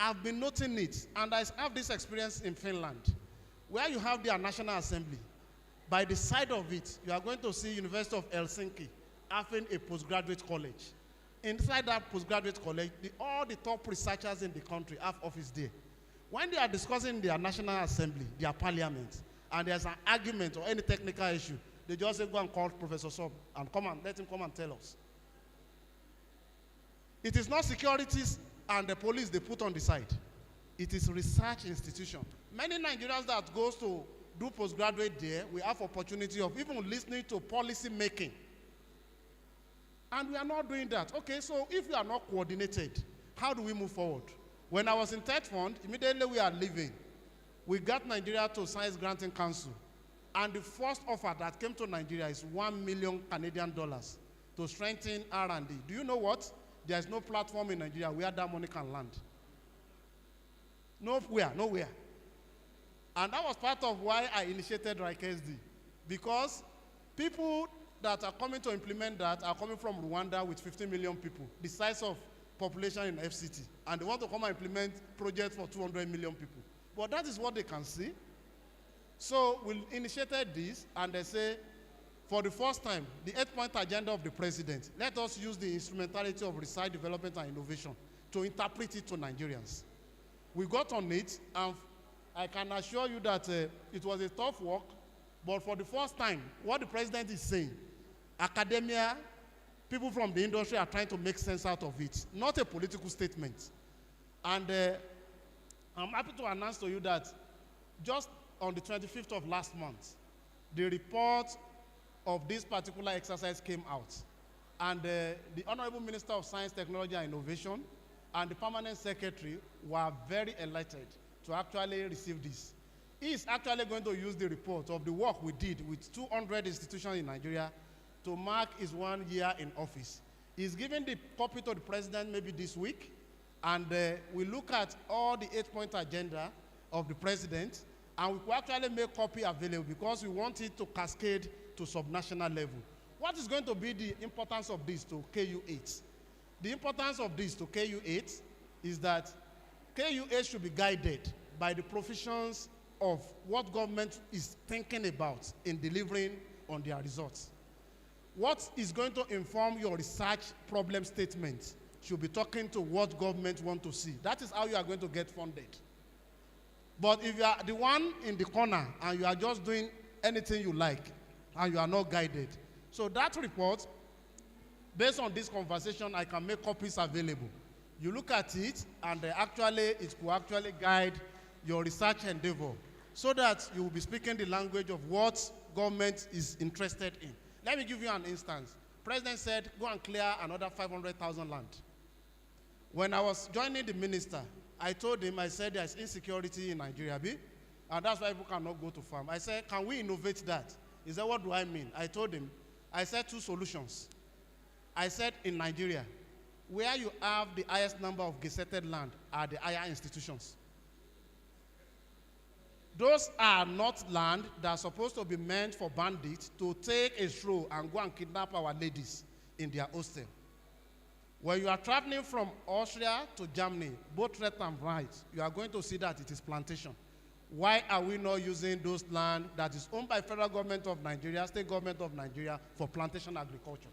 I've been noting it, and I have this experience in Finland, where you have their National Assembly. By the side of it, you are going to see University of Helsinki having a postgraduate college. Inside that postgraduate college, all the top researchers in the country have office there. When they are discussing their National Assembly, their parliament, and there's an argument or any technical issue, they just say, go and call Professor Sob and let him come and tell us. It is not securities and the police they put on the side. It is research institution. Many Nigerians that goes to do postgraduate there, we have opportunity of even listening to policy making. And we are not doing that. Okay, so if we are not coordinated, how do we move forward? When I was in Third Fund, immediately we are leaving. We got Nigeria to Science Granting Council. And the first offer that came to Nigeria is $1 million Canadian to strengthen R&D. Do you know what? There is no platform in Nigeria where that money can land. Nowhere, nowhere. And that was part of why I initiated RIKSD, because people that are coming to implement that are coming from Rwanda with 15 million people, the size of population in FCT, and they want to come and implement projects for 200 million people. But that is what they can see. So we initiated this, and they say, for the first time, the 8-point agenda of the president, let us use the instrumentality of research, development, and innovation to interpret it to Nigerians. We got on it, and I can assure you that it was a tough work, but for the first time, what the president is saying, academia, people from the industry are trying to make sense out of it, not a political statement. And I'm happy to announce to you that just on the 25th of last month, the report of this particular exercise came out. And the Honorable Minister of Science, Technology, and Innovation and the Permanent Secretary were very elated to actually receive this. He is actually going to use the report of the work we did with 200 institutions in Nigeria to mark his 1 year in office. He's giving the copy to the president maybe this week, and we look at all the 8-point agenda of the president, and we will actually make copy available because we want it to cascade to subnational level. What is going to be the importance of this to KU8? The importance of this to KU8 is that KU8 should be guided by the provisions of what government is thinking about in delivering on their results. What is going to inform your research problem statement should be talking to what government want to see. That is how you are going to get funded. But if you are the one in the corner and you are just doing anything you like and you are not guided, so that report, based on this conversation, I can make copies available. You look at it, and it will actually guide your research endeavor so that you will be speaking the language of what government is interested in. Let me give you an instance. President said, go and clear another 500,000 land. When I was joining the minister, I told him, I said, there's insecurity in Nigeria, and that's why people cannot go to farm. I said, can we innovate that? He said, what do I mean? I told him, I said 2 solutions. I said, in Nigeria, where you have the highest number of gazetted land are the higher institutions. Those are not land that are supposed to be meant for bandits to take a stroll and go and kidnap our ladies in their hostel. When you are traveling from Austria to Germany, both left and right, you are going to see that it is plantation. Why are we not using those land that is owned by federal government of Nigeria, state government of Nigeria, for plantation agriculture?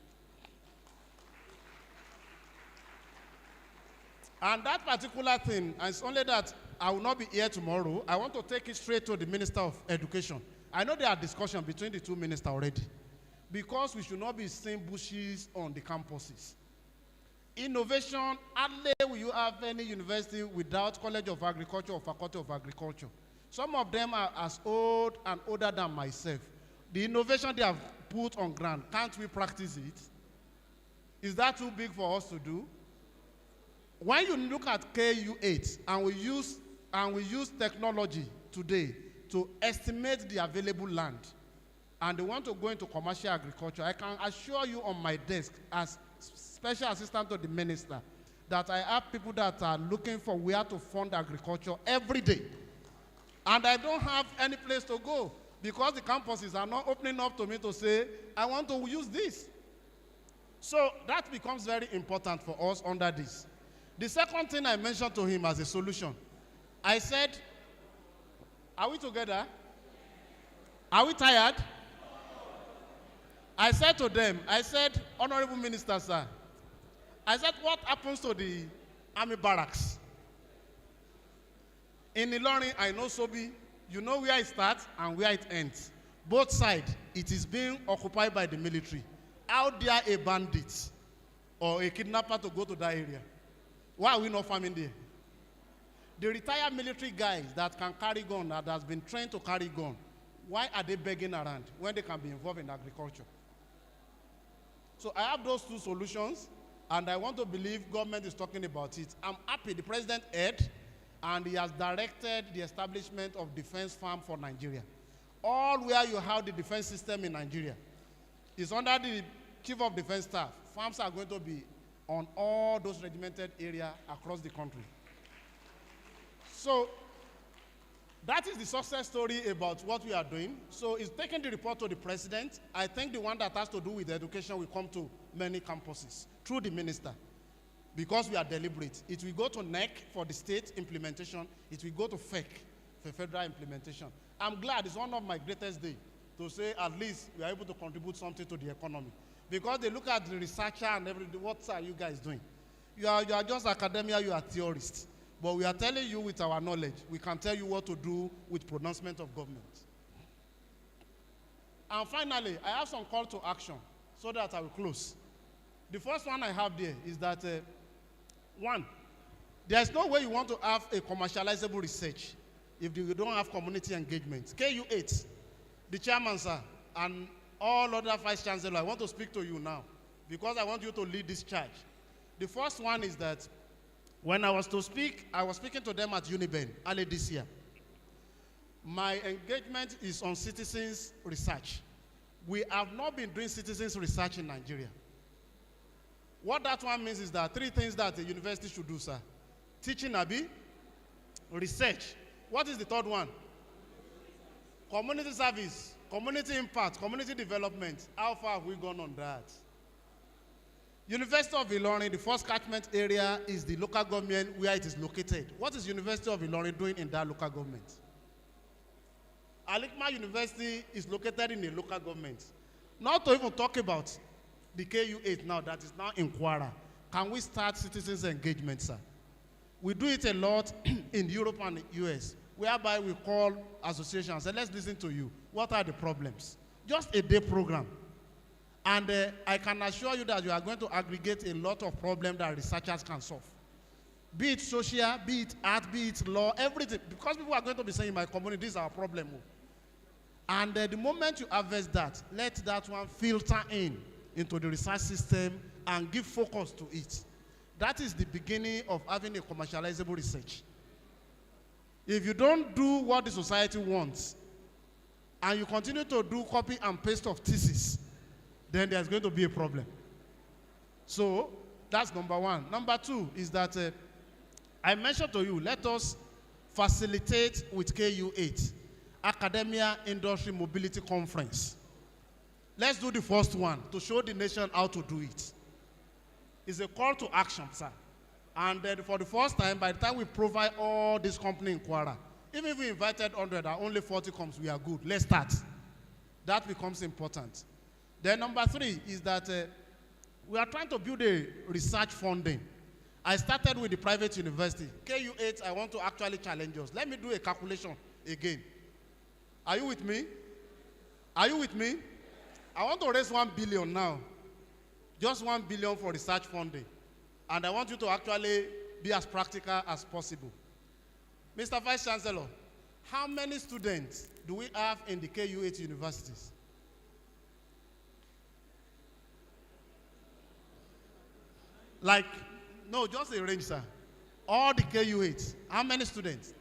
And that particular thing, and it's only that I will not be here tomorrow, I want to take it straight to the Minister of Education. I know there are discussions between the 2 ministers already, because we should not be seeing bushes on the campuses. Innovation, hardly will you have any university without College of Agriculture or Faculty of Agriculture. Some of them are as old and older than myself. The innovation they have put on ground, can't we practice it? Is that too big for us to do? When you look at KU8 and we use technology today to estimate the available land, and they want to go into commercial agriculture, I can assure you on my desk as special assistant to the minister that I have people that are looking for where to fund agriculture every day. And I don't have any place to go because the campuses are not opening up to me to say, I want to use this. So that becomes very important for us under this. The second thing I mentioned to him as a solution, I said, are we together? Are we tired? I said to them, I said, Honorable Minister, sir, I said, what happens to the army barracks? In Ilorin, I know Sobi, you know where it starts and where it ends. Both sides, it is being occupied by the military. How dare a bandit or a kidnapper to go to that area? Why are we not farming there? The retired military guys that can carry gun, that has been trained to carry gun, why are they begging around when they can be involved in agriculture? So I have those 2 solutions, and I want to believe government is talking about it. I'm happy the president heard, and he has directed the establishment of defense farm for Nigeria. All where you have the defense system in Nigeria is under the chief of defense staff. Farms are going to be on all those regimented areas across the country. So that is the success story about what we are doing. So it's taking the report to the president. I think the one that has to do with education will come to many campuses through the minister, because we are deliberate. It will go to NEC for the state implementation. It will go to FEC for federal implementation. I'm glad it's one of my greatest days to say at least we are able to contribute something to the economy. Because they look at the researcher and everything, what are you guys doing? You are just academia, you are theorists. But we are telling you with our knowledge, we can tell you what to do with pronouncement of government. And finally, I have some call to action so that I will close. The first one I have there is that, one, there's no way you want to have a commercializable research if you don't have community engagement. KU8, the chairman, sir, and all other vice chancellors, I want to speak to you now because I want you to lead this charge. The first one is that when I was to speak, I was speaking to them at Uniben early this year. My engagement is on citizens research. We have not been doing citizens research in Nigeria. What that one means is that three things that a university should do, sir. Teaching, Abi, research. What is the third one? Community service, community impact, community development. How far have we gone on that? University of Ilorin, the first catchment area is the local government where it is located. What is University of Ilorin doing in that local government? Al-Hikmah University is located in a local government. Not to even talk about the KU8 now that is now in Kwara. Can we start citizens engagement, sir? We do it a lot in Europe and the US, whereby we call associations and let's listen to you. What are the problems? Just a day program. And I can assure you that you are going to aggregate a lot of problems that researchers can solve. Be it social, be it art, be it law, everything. Because people are going to be saying in my community, this is our problem. And the moment you harvest that, let that one filter into the research system and give focus to it. That is the beginning of having a commercializable research. If you don't do what the society wants, and you continue to do copy and paste of thesis, then there's going to be a problem. So that's number one. Number two is that I mentioned to you, let us facilitate with KU8, Academia Industry Mobility Conference. Let's do the first one to show the nation how to do it. It's a call to action, sir. And then for the first time, by the time we provide all this company in Kwara, even if we invited 100 and only 40 comes, we are good. Let's start. That becomes important. Then number three is that we are trying to build a research funding. I started with the private university. KU8, I want to actually challenge us. Let me do a calculation again. Are you with me? Are you with me? I want to raise 1 billion now. Just 1 billion for research funding. And I want you to actually be as practical as possible. Mr. Vice Chancellor, how many students do we have in the KU8 universities? Like, no, just a range, sir. All the KU8. How many students?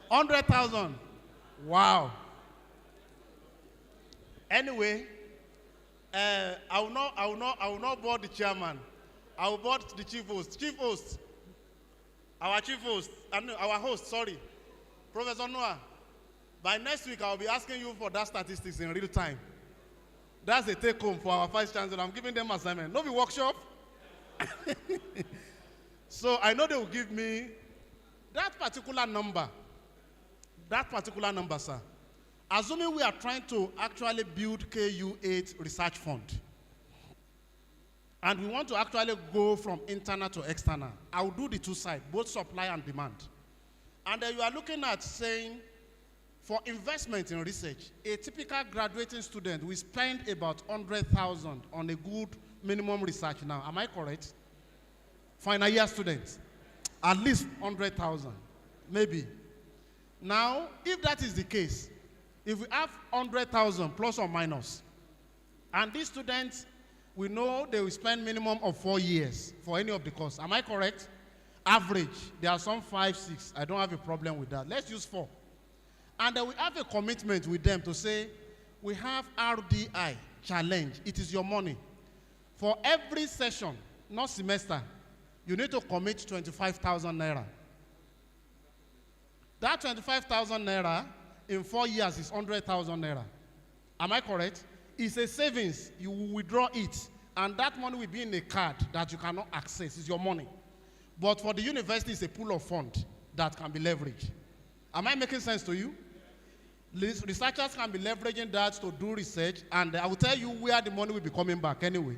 100,000. Wow. Anyway, I will not board the chairman. I will board the chief host. Chief host. Our chief host. Our host, sorry. Professor Noah. By next week, I will be asking you for that statistics in real time. That's a take home for our vice chancellor. I'm giving them assignment. No be workshop. So I know they will give me that particular number. That particular number, sir. Assuming we are trying to actually build KU8 research fund, and we want to actually go from internal to external, I will do the two sides, both supply and demand. And then you are looking at saying, for investment in research, a typical graduating student will spend about 100,000 on a good minimum research now. Am I correct? Final year students, at least 100,000, maybe. Now, if that is the case, if we have 100,000 plus or minus, and these students, we know they will spend minimum of 4 years for any of the courses. Am I correct? Average, there are some 5, 6. I don't have a problem with that. Let's use 4. And then we have a commitment with them to say, we have RDI challenge. It is your money. For every session, not semester, you need to commit 25,000 naira. That 25,000 naira in 4 years is 100,000 naira. Am I correct? It's a savings. You will withdraw it, and that money will be in a card that you cannot access. It's your money. But for the university, it's a pool of funds that can be leveraged. Am I making sense to you? Researchers can be leveraging that to do research, and I will tell you where the money will be coming back anyway.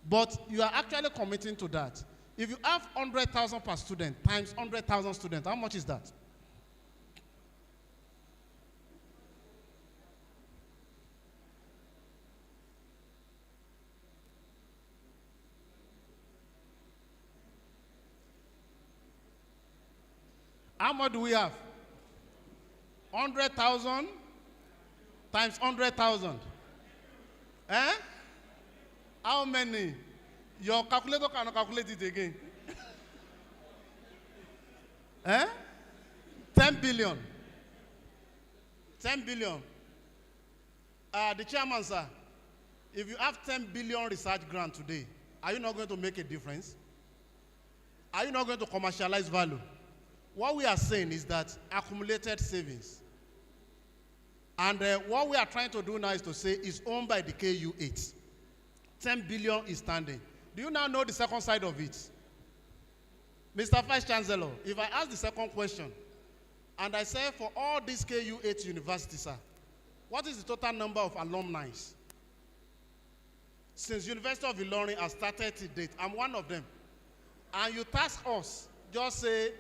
But you are actually committing to that. If you have 100,000 per student times 100,000 students, how much is that? How much do we have? 100,000 times 100,000. Eh? How many? Your calculator cannot calculate it again. Eh? 10 billion. 10 billion. The chairman, sir, if you have 10 billion research grant today, are you not going to make a difference? Are you not going to commercialize value? What we are saying is that accumulated savings. And what we are trying to do now is to say it's owned by the KU8. 10 billion is standing. Do you now know the second side of it? Mr. Vice Chancellor, if I ask the second question, and I say for all these KU8 universities, sir, what is the total number of alumni? Since University of Ilorin has started to date, I'm one of them. And you task us, just say,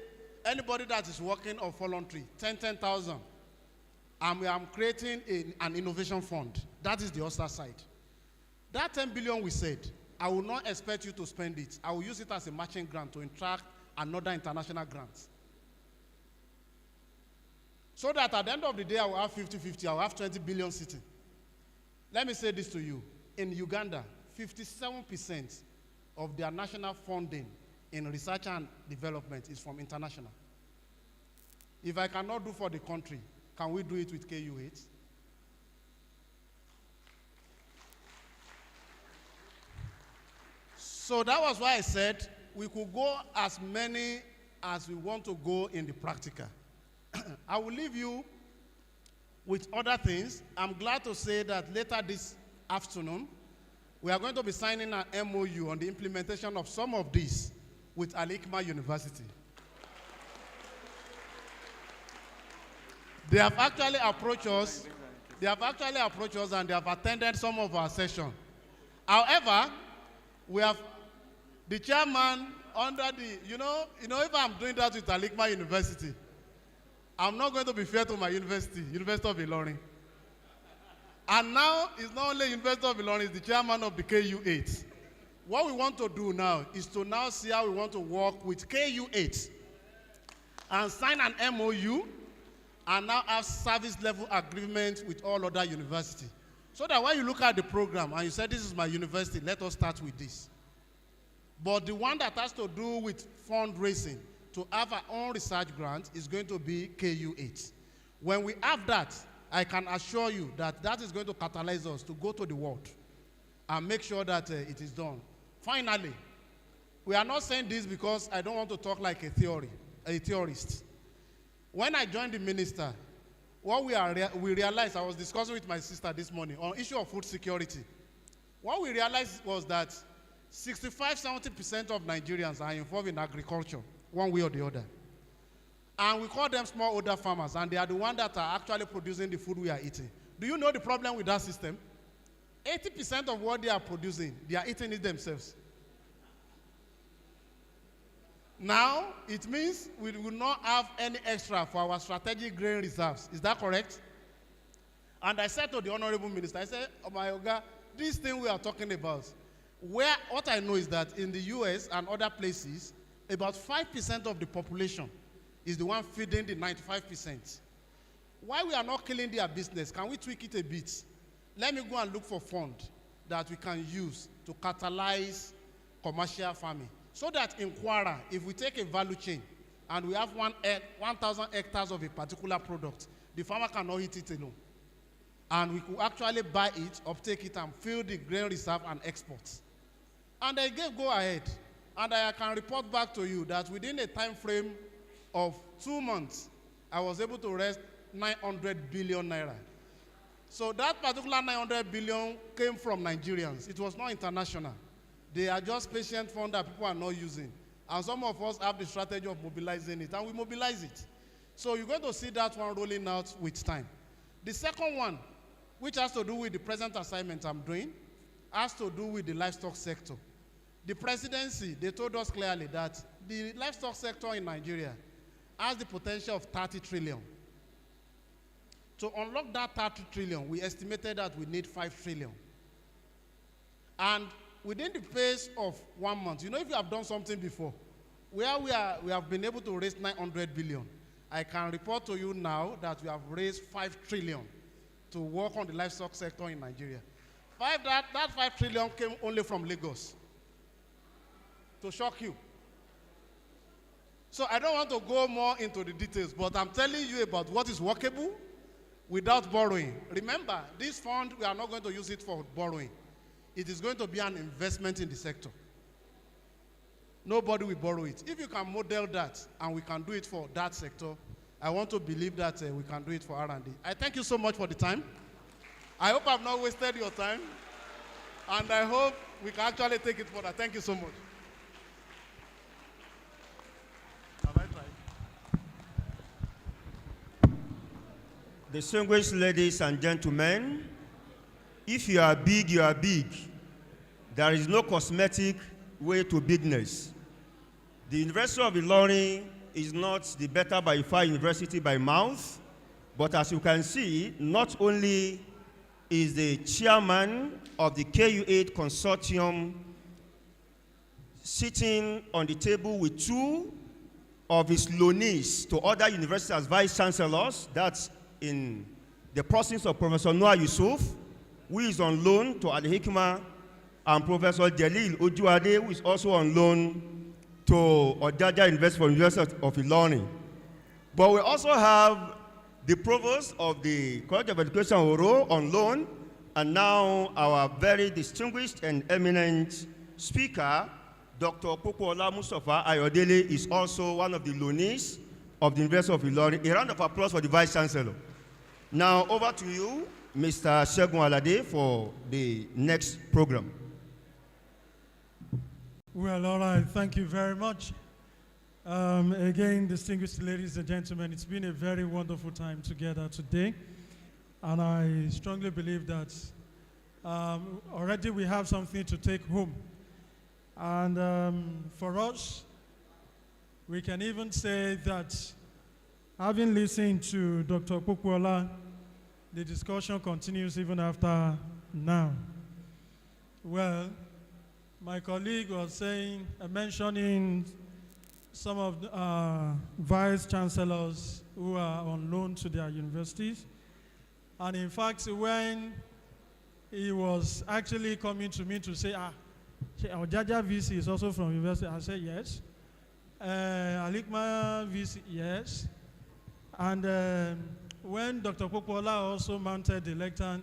anybody that is working or voluntary, 10,000. And I'm creating an innovation fund. That is the other side. That 10 billion we said, I will not expect you to spend it. I will use it as a matching grant to attract another international grant. So that at the end of the day, I will have 50-50, I will have 20 billion sitting. Let me say this to you. In Uganda, 57% of their national funding in research and development is from international. If I cannot do for the country, can we do it with KU8? So that was why I said we could go as many as we want to go in the practical. I will leave you with other things. I'm glad to say that later this afternoon, we are going to be signing an MOU on the implementation of some of these with Al-Hikmah University. They have actually approached us. They have actually approached us and they have attended some of our sessions. However, we have the chairman under the, you know, if I'm doing that with Al-Hikmah University, I'm not going to be fair to my university, University of Ilorin. And now, it's not only University of Ilorin, it's the chairman of the KU8. What we want to do now is to now see how we want to work with KU8 and sign an MOU and now have service level agreement with all other universities. So that when you look at the program and you say, this is my university, let us start with this. But the one that has to do with fundraising to have our own research grant is going to be KU8. When we have that, I can assure you that that is going to catalyze us to go to the world and make sure that it is done. Finally, we are not saying this because I don't want to talk like a theorist. When I joined the minister, what we realized, I was discussing with my sister this morning on issue of food security. What we realized was that 65–70% of Nigerians are involved in agriculture, one way or the other. And we call them smallholder farmers, and they are the ones that are actually producing the food we are eating. Do you know the problem with that system? 80% of what they are producing, they are eating it themselves. Now, it means we will not have any extra for our strategic grain reserves. Is that correct? And I said to the Honorable Minister, I said, oh my God, this thing we are talking about, what I know is that in the US and other places, about 5% of the population is the one feeding the 95%. Why we are not killing their business? Can we tweak it a bit? Let me go and look for funds that we can use to catalyze commercial farming. So that in Kwara, if we take a value chain and we have 1,000 hectares of a particular product, the farmer cannot eat it alone. And we could actually buy it, uptake it, and fill the grain reserve and export. And they gave go ahead. And I can report back to you that within a time frame of 2 months, I was able to raise 900 billion naira. So that particular 900 billion came from Nigerians. It was not international. They are just patient funds that people are not using. And some of us have the strategy of mobilizing it, and we mobilize it. So you're going to see that one rolling out with time. The second one, which has to do with the present assignment I'm doing, has to do with the livestock sector. The presidency, they told us clearly that the livestock sector in Nigeria has the potential of 30 trillion. To unlock that 30 trillion, we estimated that we need 5 trillion. And within the space of 1 month, if you have done something before, where we have been able to raise 900 billion, I can report to you now that we have raised 5 trillion to work on the livestock sector in Nigeria. That 5 trillion came only from Lagos. To shock you. So I don't want to go more into the details, but I'm telling you about what is workable without borrowing. Remember, this fund, we are not going to use it for borrowing. It is going to be an investment in the sector. Nobody will borrow it. If you can model that and we can do it for that sector, I want to believe that we can do it for R&D. I thank you so much for the time. I hope I've not wasted your time. And I hope we can actually take it further. Thank you so much. Distinguished ladies and gentlemen, if you are big, you are big. There is no cosmetic way to bigness. The University of Ilorin is not the better by far university by mouth, but as you can see, not only is the chairman of the KU8 consortium sitting on the table with 2 of his loanees to other universities as vice chancellors, that's in the process of Professor Noah Yusuf, who is on loan to Al-Hikmah, and Professor Jalil Ojuade, who is also on loan to Ojaja University from University of Ilorin. But we also have the provost of the College of Education Oro on loan, and now our very distinguished and eminent speaker, Dr. Pokuola Mustafa Ayodele, is also one of the loanees of the University of Ilorin. A round of applause for the Vice Chancellor. Now over to you, Mr. Segun Alade, for the next program. Well, all right, thank you very much. Again, distinguished ladies and gentlemen, it's been a very wonderful time together today. And I strongly believe that already we have something to take home. And for us, we can even say that having listened to Dr. Pokuola, the discussion continues even after now. Well, my colleague was saying, mentioning some of the vice chancellors who are on loan to their universities. And in fact, when he was actually coming to me to say, Ojaja VC is also from university, I said yes. Al-Hikmah VC, yes. And when Dr. Pokuola also mounted the lectern,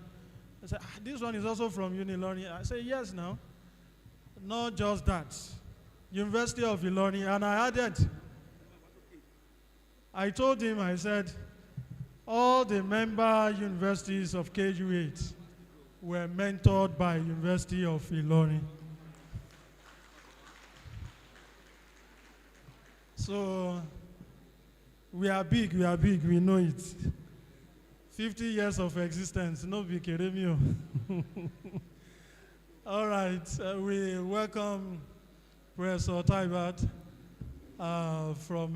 I said, this one is also from Ilorin. I said, yes, now. Not just that. University of Ilorin. And I added, I told him, I said, all the member universities of KU8 were mentored by University of Ilorin. So, we are big, we know it. 50 years of existence, no big Keremio. All right, we welcome Professor Taibat from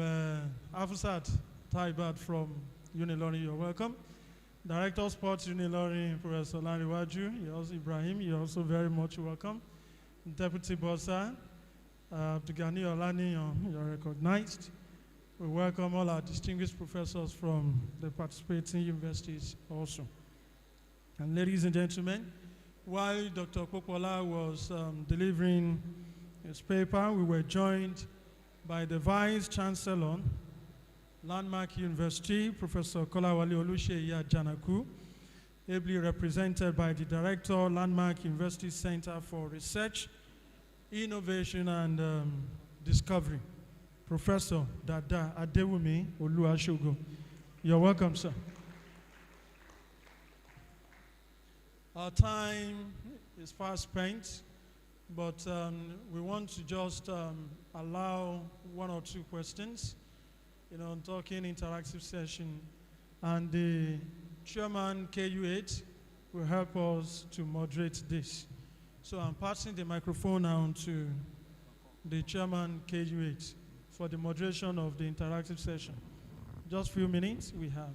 Afusat Taibat from Unilorin, you're welcome. Director of Sports Unilorin, Professor Lariwaju, you're also Ibrahim, you're also very much welcome. Deputy Bossa, Abdugani Olani, you're recognized. We welcome all our distinguished professors from the participating universities also. And ladies and gentlemen, while Dr. Pokuola was delivering his paper, we were joined by the Vice Chancellor, Landmark University, Professor Kolawale Oluseyi Janaku, ably represented by the Director, Landmark University Center for Research Innovation and Discovery, Professor Dada Adewumi Oluwasegun. You're welcome, sir. Our time is fast spent, but we want to just allow one or two questions, talking interactive session. And the chairman, KU8, will help us to moderate this. So I'm passing the microphone now to the chairman, KU8, for the moderation of the interactive session. Just a few minutes we have.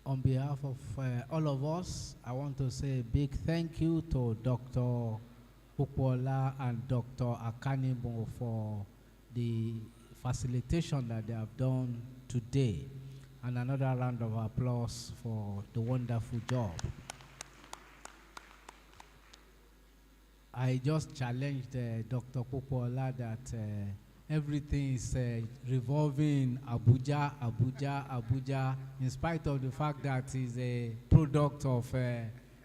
On behalf of all of us, I want to say a big thank you to Dr. Pupola and Dr. Akanimo for the facilitation that they have done today. And another round of applause for the wonderful job. I just challenged Dr. Pupola that everything is revolving Abuja, Abuja, Abuja, in spite of the fact that he's a product of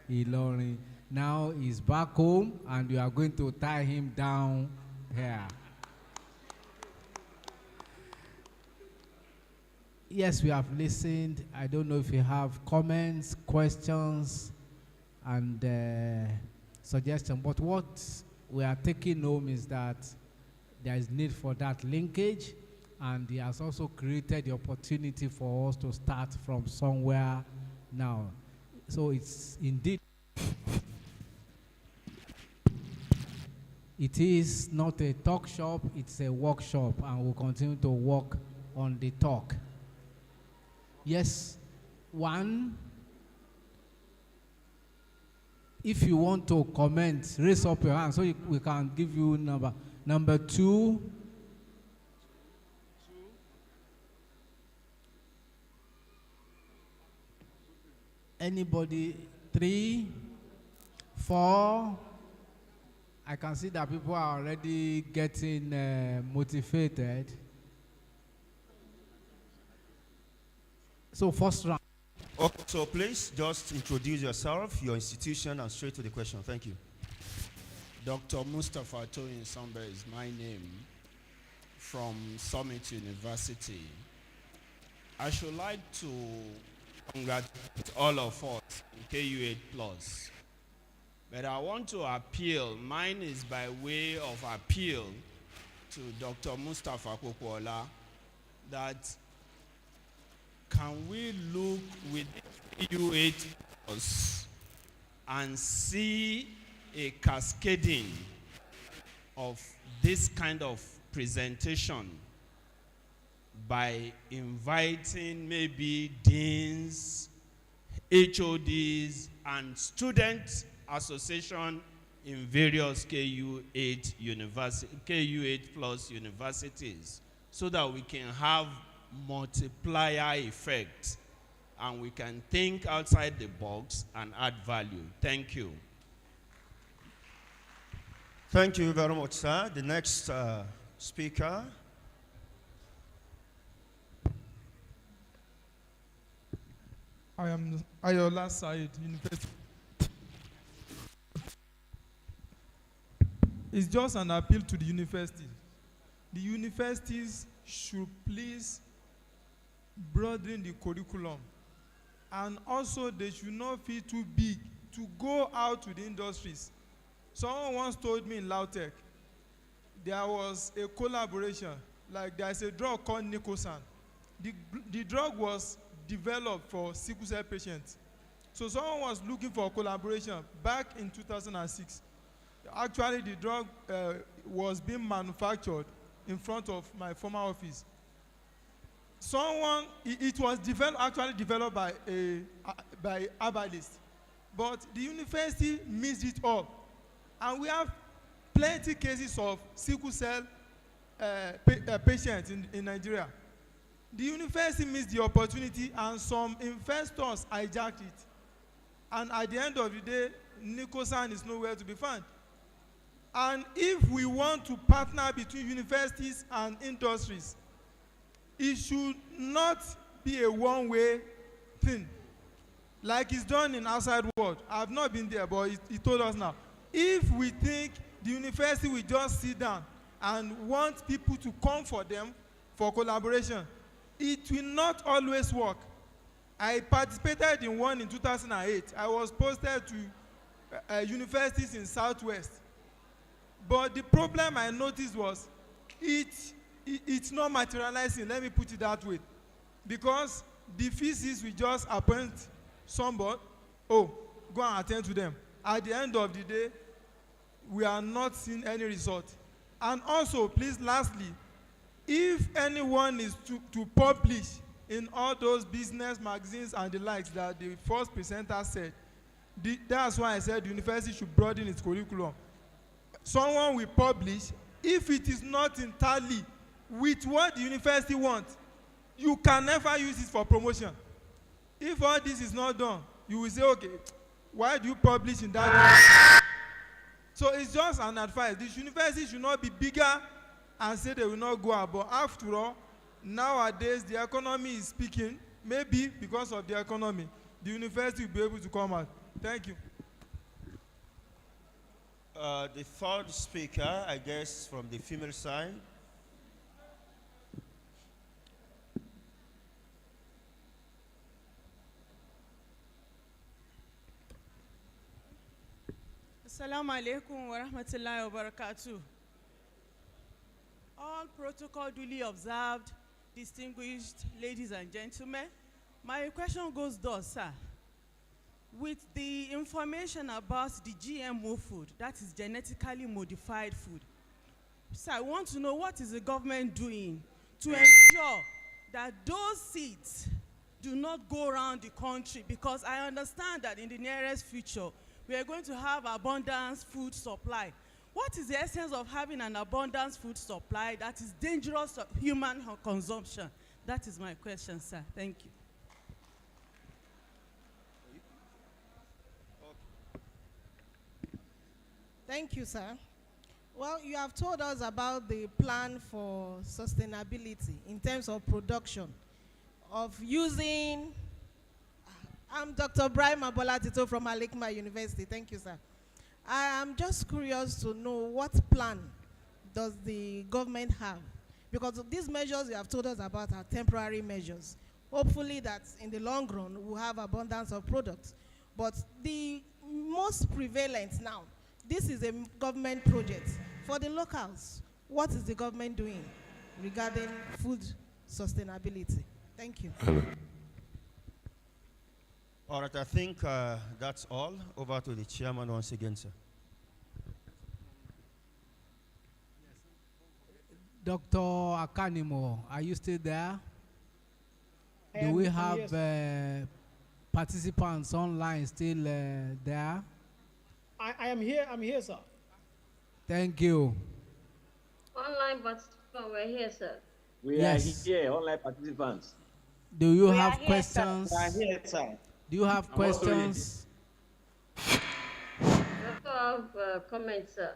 Ilorin. Now he's back home and you are going to tie him down here. Yes, we have listened. I don't know if you have comments, questions, and suggestions, but what we are taking home is that there is need for that linkage, and he has also created the opportunity for us to start from somewhere now. So it's indeed, it is not a talk shop, it's a workshop, and we'll continue to work on the talk. Yes, one, if you want to comment, raise up your hand so we can give you number. Number two, anybody, 3, 4, I can see that people are already getting motivated. So first round. Okay, so please just introduce yourself, your institution, and straight to the question. Thank you. Dr. Mustafa Toyin Sambe is my name, from Summit University. I should like to congratulate all of us in KU8 Plus. But I want to appeal, mine is by way of appeal to Dr. Mustafa Kokola, that can we look with KU8 Plus and see a cascading of this kind of presentation by inviting maybe deans, HODs, and student association in various KU8 plus universities, so that we can have multiplier effect and we can think outside the box and add value. Thank you. Thank you very much, sir. The next speaker. I am Ayola Said, University. It's just an appeal to the universities. The universities should please broaden the curriculum, and also they should not feel too big to go out to the industries. Someone once told me in Lautech, there was a collaboration, like there's a drug called Nicosan. The drug was developed for sickle cell patients. So someone was looking for a collaboration back in 2006. Actually, the drug was being manufactured in front of my former office. It was actually developed by herbalists, but the university missed it up. And we have plenty cases of sickle cell patients in Nigeria. The university missed the opportunity, and some investors hijacked it. And at the end of the day, Nicosan is nowhere to be found. And if we want to partner between universities and industries, it should not be a one-way thing. like it's done in outside world. I've not been there, but he told us now. If we think the university will just sit down and want people to come for them for collaboration, it will not always work. I participated in one in 2008. I was posted to universities in Southwest. But the problem I noticed was it's not materializing, let me put it that way. Because the physics will just appoint somebody, go and attend to them. At the end of the day, we are not seeing any result. And also, please, lastly, if anyone is to publish in all those business magazines and the likes that the first presenter said, that's why I said the university should broaden its curriculum. Someone will publish, if it is not in tally with what the university wants, you can never use it for promotion. If all this is not done, you will say, okay, why do you publish in that way? So it's just an advice. This university should not be bigger and say they will not go out. But after all, nowadays the economy is speaking. Maybe because of the economy, the university will be able to come out. Thank you. The third speaker, I guess, from the female side. Assalamu alaikum wa rahmatullahi wa barakatuh. All protocol duly observed, distinguished ladies and gentlemen. My question goes thus, sir. With the information about the GMO food, that is genetically modified food, sir, I want to know what is the government doing to ensure that those seeds do not go around the country, because I understand that in the nearest future, we are going to have abundance food supply. What is the essence of having an abundance food supply that is dangerous to human consumption? That is my question, sir. Thank you. Thank you, sir. Well, you have told us about the plan for sustainability in terms of production, of using. I'm Dr. Brian Mabola-Tito from Al-Hikmah University. Thank you, sir. I am just curious to know what plan does the government have? Because these measures you have told us about are temporary measures. Hopefully that in the long run, we'll have abundance of products. But the most prevalent now, this is a government project. For the locals, what is the government doing regarding food sustainability? Thank you. Hello. All right, I think that's all. Over to the chairman once again, sir. Dr. Akanimo, are you still there? Do we have participants online still there? I am here. I'm here, sir. Thank you. Online participants, we're here, sir. We are here, online participants. Do you We have are here, questions? sir. We are here, sir. Do you have questions? I also have comments, sir.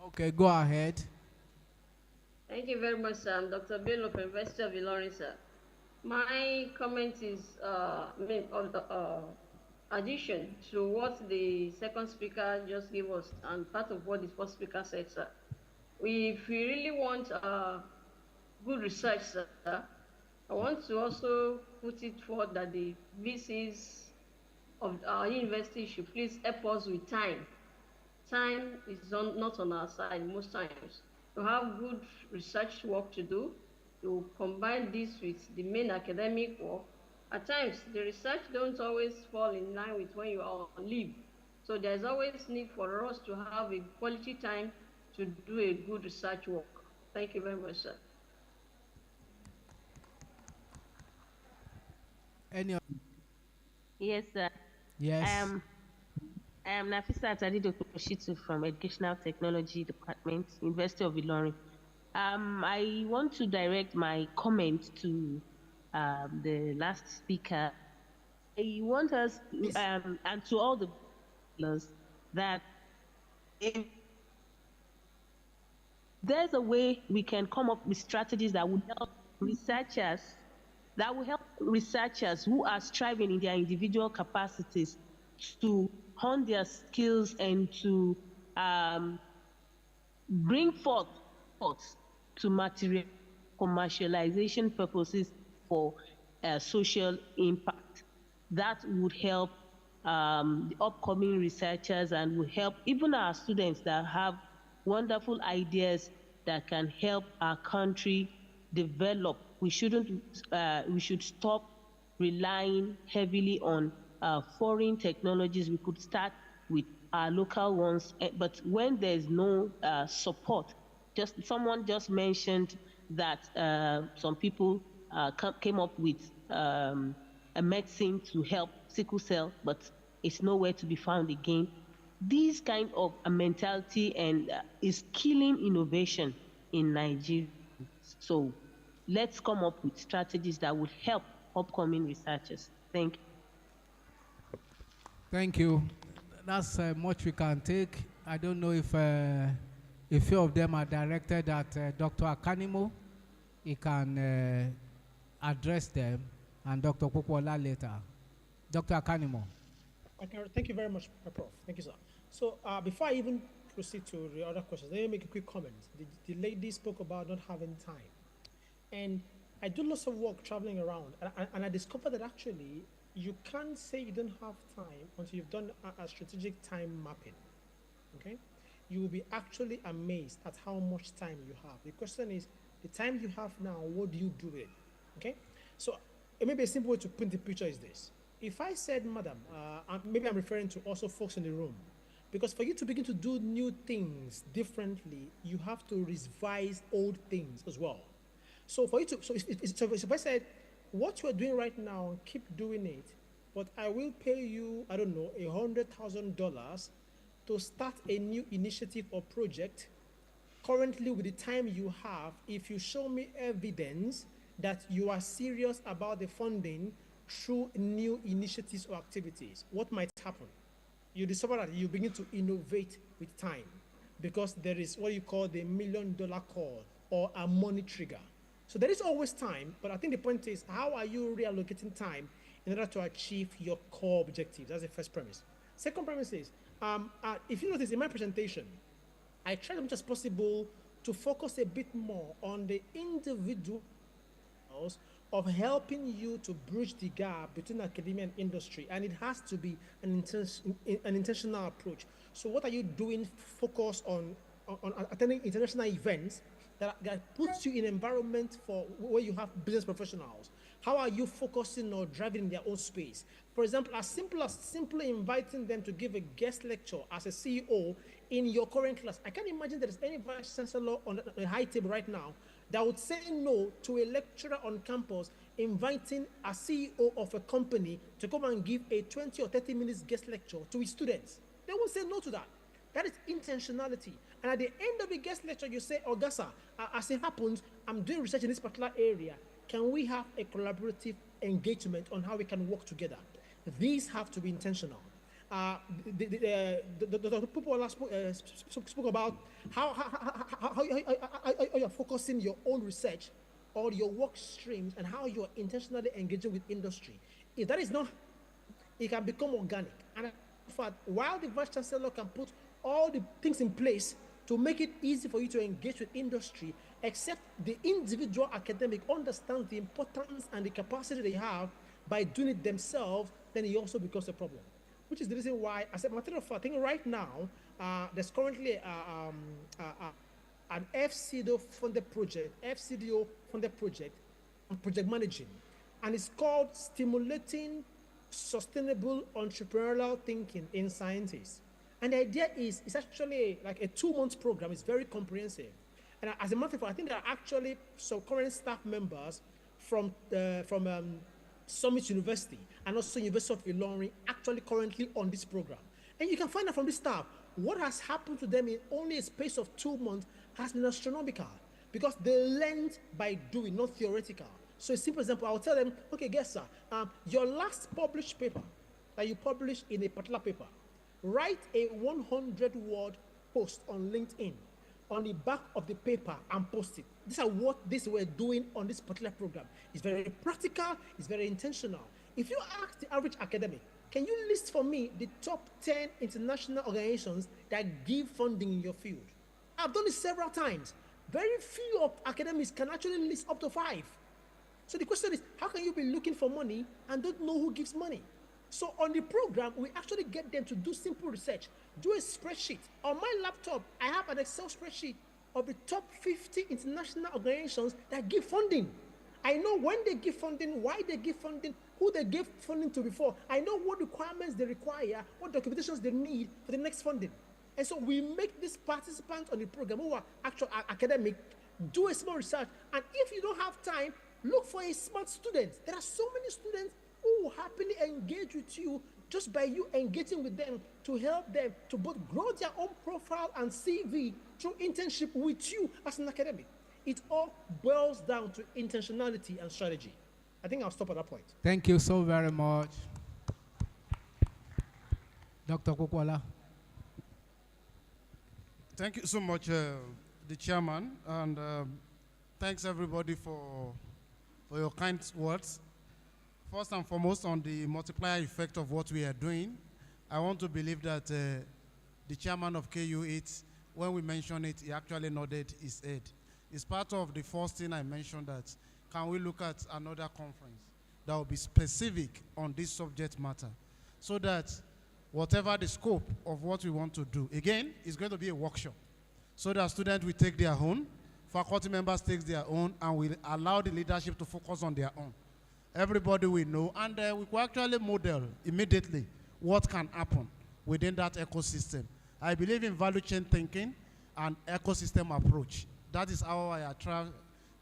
Okay, go ahead. Thank you very much, sir. I'm Dr. Bello from University of Ilorin, sir. My comment is addition to what the second speaker just gave us and part of what the first speaker said, sir. If we really want good research, sir, I want to also put it forward that the VCs of our university should please help us with time. Time is not on our side most times. To have good research work to do, to combine this with the main academic work. At times, the research don't always fall in line with when you are on leave. So there's always need for us to have a quality time to do a good research work. Thank you very much, sir. Any? Yes, sir. Yes. I am Nafisa Atadido Koshitu from Educational Technology Department, University of Ilorin. I want to direct my comment to the last speaker. I want us, and to all the listeners, that if there's a way we can come up with strategies that would help researchers that will help researchers who are striving in their individual capacities to hone their skills and to bring forth thoughts to material commercialization purposes for social impact. That would help the upcoming researchers and will help even our students that have wonderful ideas that can help our country develop. We should stop relying heavily on foreign technologies. We could start with our local ones, but when there's no support, someone just mentioned that some people came up with a medicine to help sickle cell, but it's nowhere to be found again. This kind of a mentality and is killing innovation in Nigeria. So let's come up with strategies that would help upcoming researchers. Thank you. Thank you. That's much we can take. I don't know if a few of them are directed at Dr. Akanimo. He can address them, and Dr. Kukwala later. Dr. Akanimo. Okay, thank you very much, Prof. Thank you, sir. So before I even proceed to the other questions, let me make a quick comment. The lady spoke about not having time. And I do lots of work traveling around, and I discovered that actually you can't say you don't have time until you've done a strategic time mapping, okay? You will be actually amazed at how much time you have. The question is, the time you have now, what do you do with it, okay? So maybe a simple way to paint the picture is this. If I said, madam, maybe I'm referring to also folks in the room, because for you to begin to do new things differently, you have to revise old things as well. So for you to, so if I said, what you are doing right now, keep doing it, but I will pay you, I don't know, $100,000 to start a new initiative or project. Currently, with the time you have, if you show me evidence that you are serious about the funding through new initiatives or activities, what might happen? You discover that you begin to innovate with time, because there is what you call the $1 million call or a money trigger. So there is always time, but I think the point is, how are you reallocating time in order to achieve your core objectives? That's the first premise. Second premise is, if you notice in my presentation, I tried as much as possible to focus a bit more on the individuals of helping you to bridge the gap between academia and industry, and it has to be an intentional approach. So what are you doing? Focus on attending international events that puts you in an environment for where you have business professionals. How are you focusing or driving in their own space? For example, as simple as simply inviting them to give a guest lecture as a CEO in your current class. I can't imagine there is any vice chancellor on a high table right now that would say no to a lecturer on campus inviting a CEO of a company to come and give a 20 or 30 minutes guest lecture to his students. They will say no to that. That is intentionality. And at the end of the guest lecture, you say, Augusta, as it happens, I'm doing research in this particular area. Can we have a collaborative engagement on how we can work together? These have to be intentional. The people spoke about how you're focusing your own research or your work streams and how you're intentionally engaging with industry. If that is not, it can become organic. And in fact, while the Vice Chancellor can put all the things in place to make it easy for you to engage with industry, except the individual academic understands the importance and the capacity they have by doing it themselves, then it also becomes a problem. Which is the reason why, as a matter of fact, I think right now, there's currently an FCDO funded project, I'm project managing, and it's called Stimulating Sustainable Entrepreneurial Thinking in Scientists. And the idea is, it's actually like a 2-month program. It's very comprehensive. And as a matter of fact, I think there are actually some current staff members from Summit University and also University of Ilorin actually currently on this program. And you can find out from this staff, what has happened to them in only a space of 2 months has been astronomical, because they learned by doing, not theoretical. So a simple example, I'll tell them, okay, guess sir, your last published paper that you published in a particular paper, write a 100-word post on LinkedIn. on the back of the paper and post it. These are what this we're doing on this particular program. It's very practical, it's very intentional. If you ask the average academic, can you list for me the top 10 international organizations that give funding in your field? I've done it several times. Very few of academics can actually list up to 5. So the question is, how can you be looking for money and don't know who gives money? So on the program, we actually get them to do simple research, do a spreadsheet. On my laptop, I have an Excel spreadsheet of the top 50 international organizations that give funding. I know when they give funding, why they give funding, who they gave funding to before. I know what requirements they require, what documentations they need for the next funding. And so we make these participants on the program who are actual academic do a small research. And if you don't have time, look for a smart student. There are so many students who will happily engage with you just by you engaging with them to help them to both grow their own profile and CV through internship with you as an academic. It all boils down to intentionality and strategy. I think I'll stop at that point. Thank you so very much. Dr. Kokwala. Thank you so much, the chairman, and thanks everybody for your kind words. First and foremost, on the multiplier effect of what we are doing, I want to believe that the chairman of KU8, when we mentioned it, he actually nodded his head. It's part of the first thing I mentioned, that can we look at another conference that will be specific on this subject matter, so that whatever the scope of what we want to do, again, it's going to be a workshop, so that students will take their own, faculty members take their own, and will allow the leadership to focus on their own. Everybody will know, and we will actually model immediately what can happen within that ecosystem. I believe in value chain thinking and ecosystem approach. That is how I try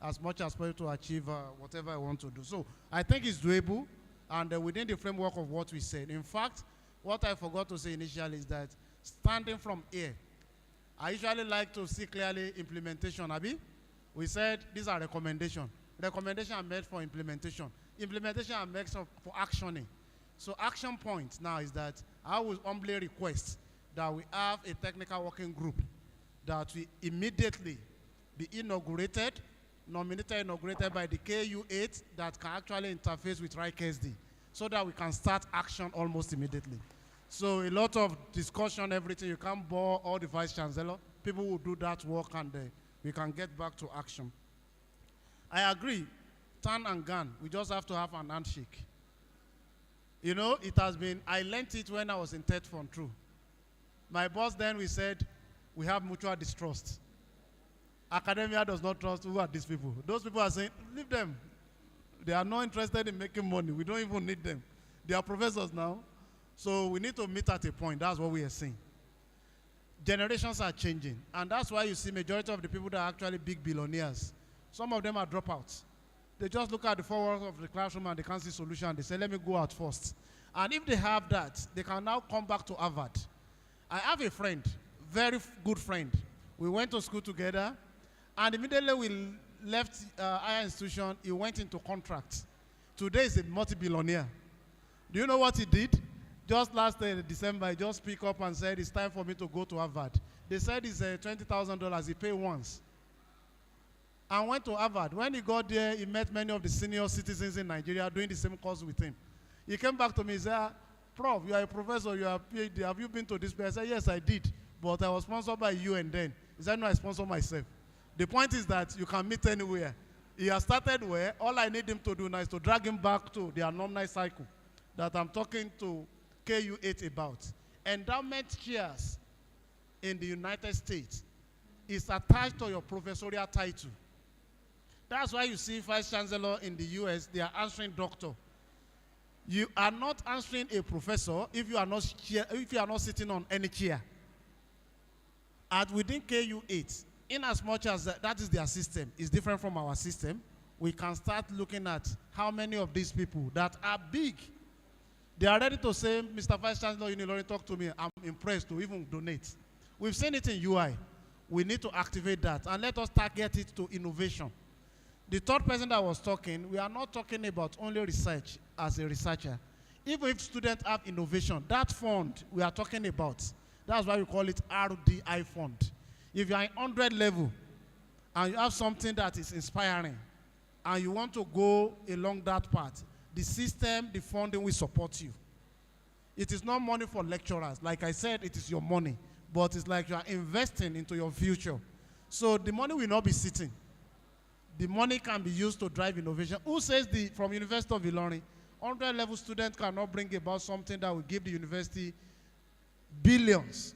as much as possible to achieve whatever I want to do. So I think it's doable, and within the framework of what we said. In fact, what I forgot to say initially is that standing from here, I usually like to see clearly implementation, Abi. We said these are recommendations. Recommendations are made for implementation. Implementation are made for actioning. So action point now is that I will humbly request that we have a technical working group that we immediately be inaugurated by the KU8 that can actually interface with RIKSD, so that we can start action almost immediately. So a lot of discussion, everything, you can't bore all the vice chancellor. People will do that work, and we can get back to action. I agree, Tan and Gan, we just have to have an handshake. You know, it has been, I learned it when I was in third form too. My boss then, we said, we have mutual distrust. Academia does not trust. Who are these people? Those people are saying, leave them. They are not interested in making money. We don't even need them. They are professors now. So we need to meet at a point. That's what we are saying. Generations are changing. And that's why you see majority of the people that are actually big billionaires, some of them are dropouts. They just look at the forward of the classroom and they can't see solution. They say, let me go out first. And if they have that, they can now come back to Harvard. I have a friend, very good friend. We went to school together, and immediately we left higher institution, he went into contracts. Today he's a multi-billionaire. Do you know what he did? Just last December, he just picked up and said, it's time for me to go to Harvard. They said it's $20,000, he paid once. And went to Harvard. When he got there, he met many of the senior citizens in Nigeria doing the same course with him. He came back to me and said, Prof, you are a professor, you are a PhD, have you been to this place? I said, yes, I did, but I was sponsored by you and then. He said, no, I sponsor myself. The point is that you can meet anywhere. He has started where all I need him to do now is to drag him back to the alumni cycle that I'm talking to KU8 about. Endowment chairs in the United States is attached to your professorial title. That's why you see vice chancellor in the US, they are answering doctor. You are not answering a professor if you are not sitting on any chair. And within KU8, in as much as that is their system, is different from our system, we can start looking at how many of these people that are big, they are ready to say, Mr. Vice Chancellor Unilorin, talk to me. I'm impressed to even donate. We've seen it in UI. We need to activate that and let us target it to innovation. The third person that was talking, we are not talking about only research as a researcher. Even if students have innovation, that fund we are talking about, that's why we call it RDI fund. If you are in 100 level and you have something that is inspiring and you want to go along that path, the system, the funding will support you. It is not money for lecturers. Like I said, it is your money, but it's like you are investing into your future. So the money will not be sitting. The money can be used to drive innovation. Who says from University of Ilorin, 100 level students cannot bring about something that will give the university billions?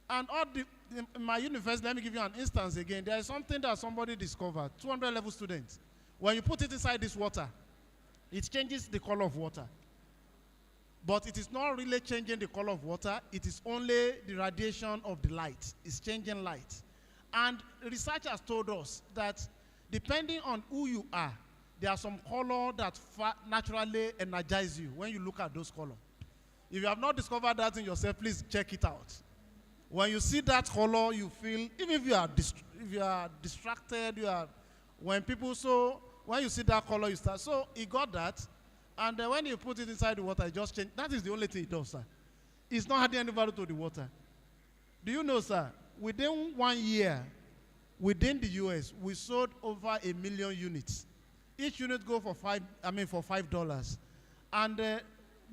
And in my university, let me give you an instance again. There is something that somebody discovered, 200 level students. When you put it inside this water, it changes the color of water. But it is not really changing the color of water. It is only the radiation of the light. It's changing light. And research has told us that depending on who you are, there are some color that naturally energize you when you look at those colors. If you have not discovered that in yourself, please check it out. When you see that color, you feel, even if you are distracted, when you see that color, you start. So he got that, and when you put it inside the water, it just changes. That is the only thing it does, sir. It's not adding any value to the water. Do you know, sir, within 1 year, within the US, we sold over 1 million units. Each unit go for $5. And the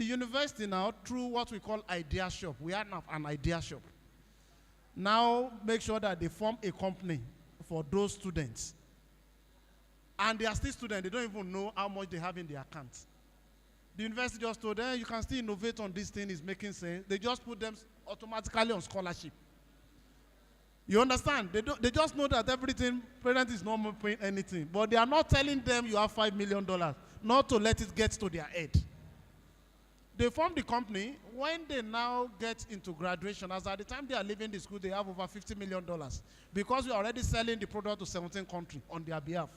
university now, through what we call idea shop, we have an idea shop. Now make sure that they form a company for those students. And they are still students. They don't even know how much they have in their account. The university just told them, you can still innovate on this thing, it's making sense. They just put them automatically on scholarship. You understand? They just know that everything, parent is not paying anything. But they are not telling them you have $5 million, not to let it get to their head. They form the company. When they now get into graduation, as at the time they are leaving the school, they have over $50 million because we are already selling the product to 17 countries on their behalf.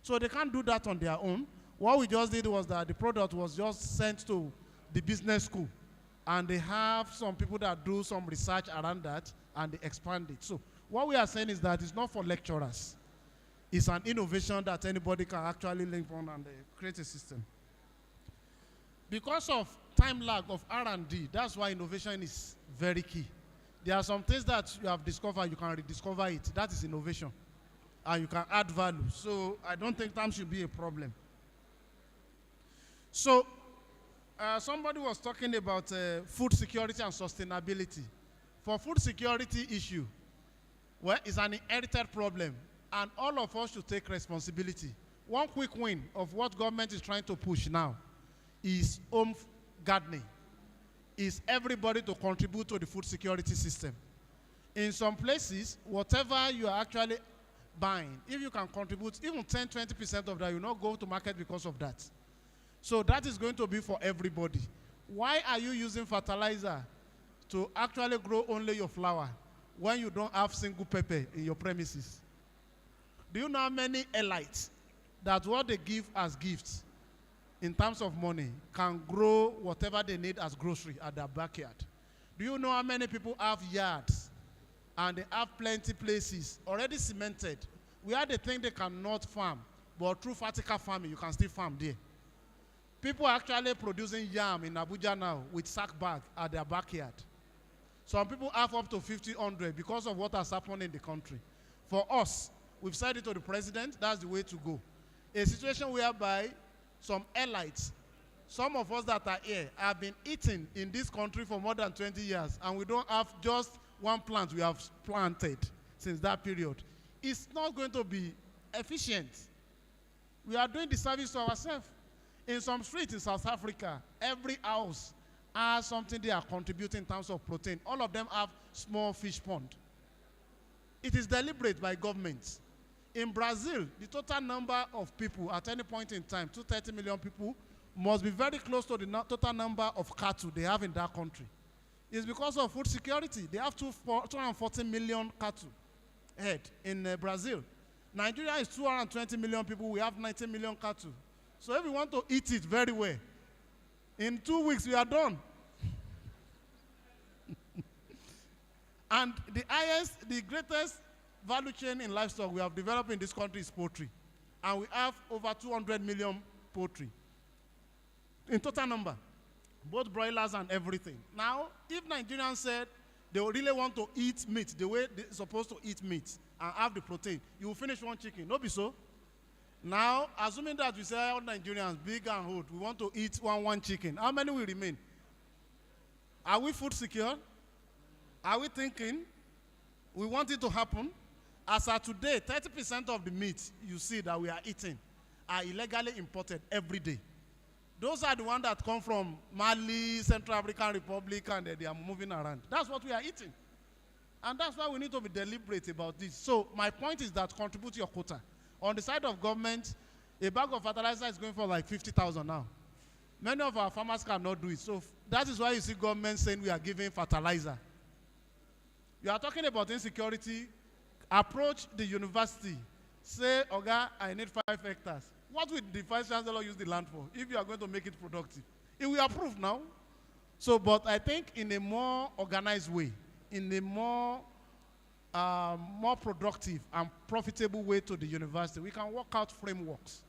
So they can't do that on their own. What we just did was that the product was just sent to the business school, and they have some people that do some research around that, and they expand it. So what we are saying is that it's not for lecturers. It's an innovation that anybody can actually link on and create a system. Because of time lag of R&D, that's why innovation is very key. There are some things that you have discovered, you can rediscover it. That is innovation. And you can add value. So I don't think time should be a problem. So somebody was talking about food security and sustainability. For food security issue, well, it's an inherited problem. And all of us should take responsibility. One quick win of what government is trying to push now is home gardening, is everybody to contribute to the food security system. In some places, whatever you are actually buying, if you can contribute even 10-20% of that, you will not go to market because of that. So that is going to be for everybody. Why are you using fertilizer to actually grow only your flower when you don't have single pepper in your premises? Do you know how many elites that what they give as gifts in terms of money can grow whatever they need as grocery at their backyard? Do you know how many people have yards and they have plenty places already cemented where they think they cannot farm, but through vertical farming you can still farm there? People are actually producing yam in Abuja now with sack bag at their backyard. Some people have up to 1,500 because of what has happened in the country. For us, we've said it to the president, that's the way to go. A situation whereby some elites, some of us that are here, have been eating in this country for more than 20 years, and we don't have just one plant we have planted since that period. It's not going to be efficient. We are doing the service to ourselves. In some streets in South Africa, every house has something they are contributing in terms of protein. All of them have small fish pond. It is deliberate by governments. In Brazil, the total number of people at any point in time, 230 million people, must be very close to the total number of cattle they have in that country. It's because of food security. They have 240 million cattle head in Brazil. Nigeria is 220 million people. We have 90 million cattle. So if we want to eat it very well, in 2 weeks we are done. And the greatest value chain in livestock we have developed in this country is poultry. And we have over 200 million poultry in total number, both broilers and everything. Now, if Nigerians said They really want to eat meat the way they're supposed to eat meat and have the protein. You will finish one chicken. No be so. Now, assuming that we say all Nigerians, big and old, we want to eat one chicken, how many will remain? Are we food secure? Are we thinking we want it to happen? As of today, 30% of the meat you see that we are eating are illegally imported every day. Those are the ones that come from Mali, Central African Republic, and they are moving around. That's what we are eating. And that's why we need to be deliberate about this. So my point is that contribute your quota. On the side of government, a bag of fertilizer is going for like 50,000 now. Many of our farmers cannot do it. So that is why you see government saying we are giving fertilizer. You are talking about insecurity. Approach the university. Say, Oga, I need 5 hectares. What will the vice chancellor use the land for if you are going to make it productive? It will approve now. So, but I think in a more organized way, in a more productive and profitable way to the university, we can work out frameworks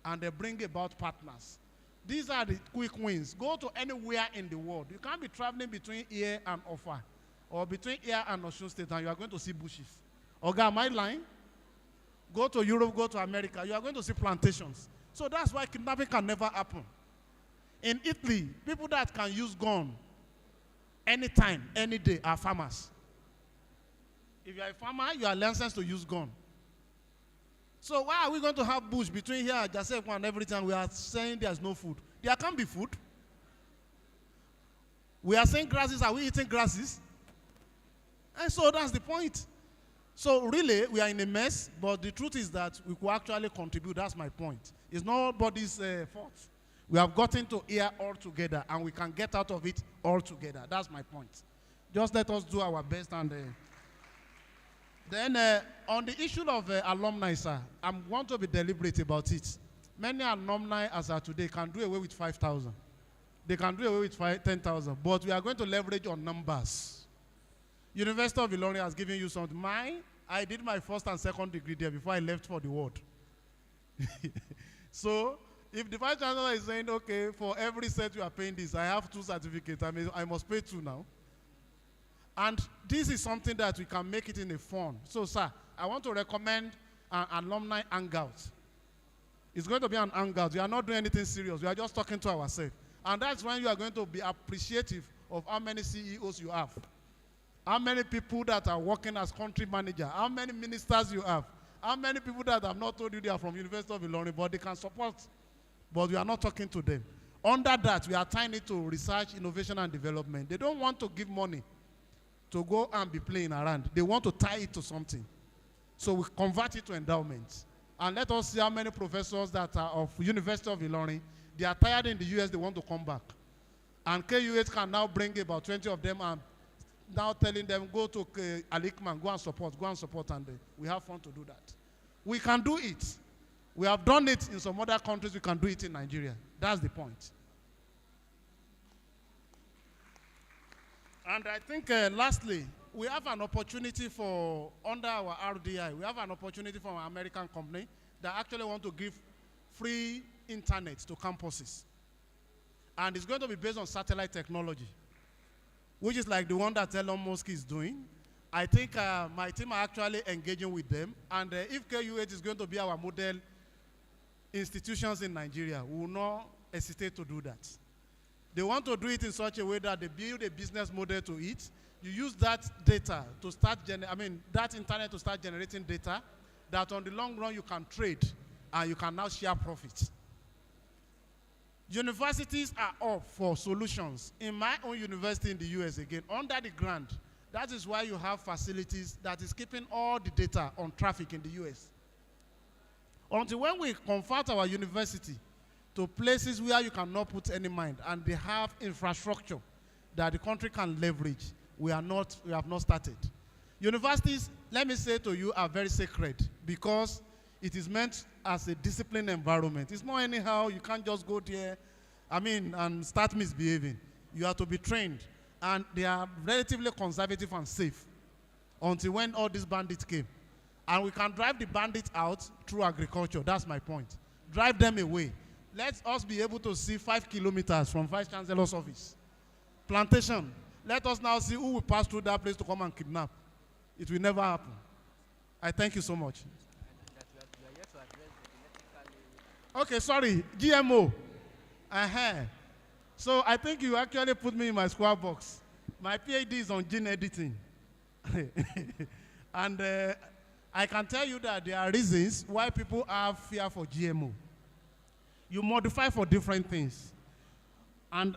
and they bring about partners. These are the quick wins. Go to anywhere in the world. You can't be traveling between here and Offa or between here and Osun State and you are going to see bushes. Oga, am I lying? Go to Europe, go to America, you are going to see plantations. So that's why kidnapping can never happen. In Italy, people that can use gun anytime, any day are farmers. If you are a farmer, you are licensed to use gun. So why are we going to have bush between here and Jaseko and everything? We are saying there's no food. There can't be food. We are saying grasses, are we eating grasses? And so that's the point. So really, we are in a mess, but the truth is that we could actually contribute. That's my point. It's nobody's fault. We have gotten to here all together, and we can get out of it all together. That's my point. Just let us do our best. And then on the issue of alumni, sir, I want to be deliberate about it. Many alumni, as of today, can do away with 5,000. They can do away with 10,000, but we are going to leverage on numbers. University of Ilorin has given you something. I did my first and second degree there before I left for the world. So, if the vice chancellor is saying, okay, for every set you are paying this, I have 2 certificates, I must pay 2 now. And this is something that we can make it in a fund. So, sir, I want to recommend an alumni hangout. It's going to be an hangout. We are not doing anything serious. We are just talking to ourselves. And that's when you are going to be appreciative of how many CEOs you have. How many people that are working as country manager? How many ministers you have? How many people that have not told you they are from University of Ilorin, but they can support, but we are not talking to them. Under that, we are tying it to research, innovation, and development. They don't want to give money to go and be playing around. They want to tie it to something. So we convert it to endowments. And let us see how many professors that are of University of Ilorin, they are tired in the US, they want to come back. And KU8 can now bring about 20 of them and now telling them, go to Al-Hikmah, go and support, and we have fun to do that. We can do it. We have done it in some other countries, we can do it in Nigeria. That's the point. And I think, lastly, we have an opportunity for, under our RDI, we have an opportunity for an American company that actually want to give free internet to campuses. And it's going to be based on satellite technology, which is like the one that Elon Musk is doing. I think my team are actually engaging with them. And if KU8 is going to be our model institutions in Nigeria, we will not hesitate to do that. They want to do it in such a way that they build a business model to it. You use that data to start, that internet to start generating data that on the long run you can trade and you can now share profits. Universities are up for solutions. In my own university in the US, again, under the grant, that is why you have facilities that is keeping all the data on traffic in the US. Until when we convert our university to places where you cannot put any mind and they have infrastructure that the country can leverage, we have not started. Universities, let me say to you, are very sacred because it is meant as a disciplined environment. It's not anyhow, you can't just go there, and start misbehaving. You have to be trained. And they are relatively conservative and safe until when all these bandits came. And we can drive the bandits out through agriculture. That's my point. Drive them away. Let us be able to see 5 kilometers from Vice Chancellor's office. Plantation. Let us now see who will pass through that place to come and kidnap. It will never happen. I thank you so much. Okay, sorry, GMO. So I think you actually put me in my square box. My PhD is on gene editing. And I can tell you that there are reasons why people have fear for GMO. You modify for different things. And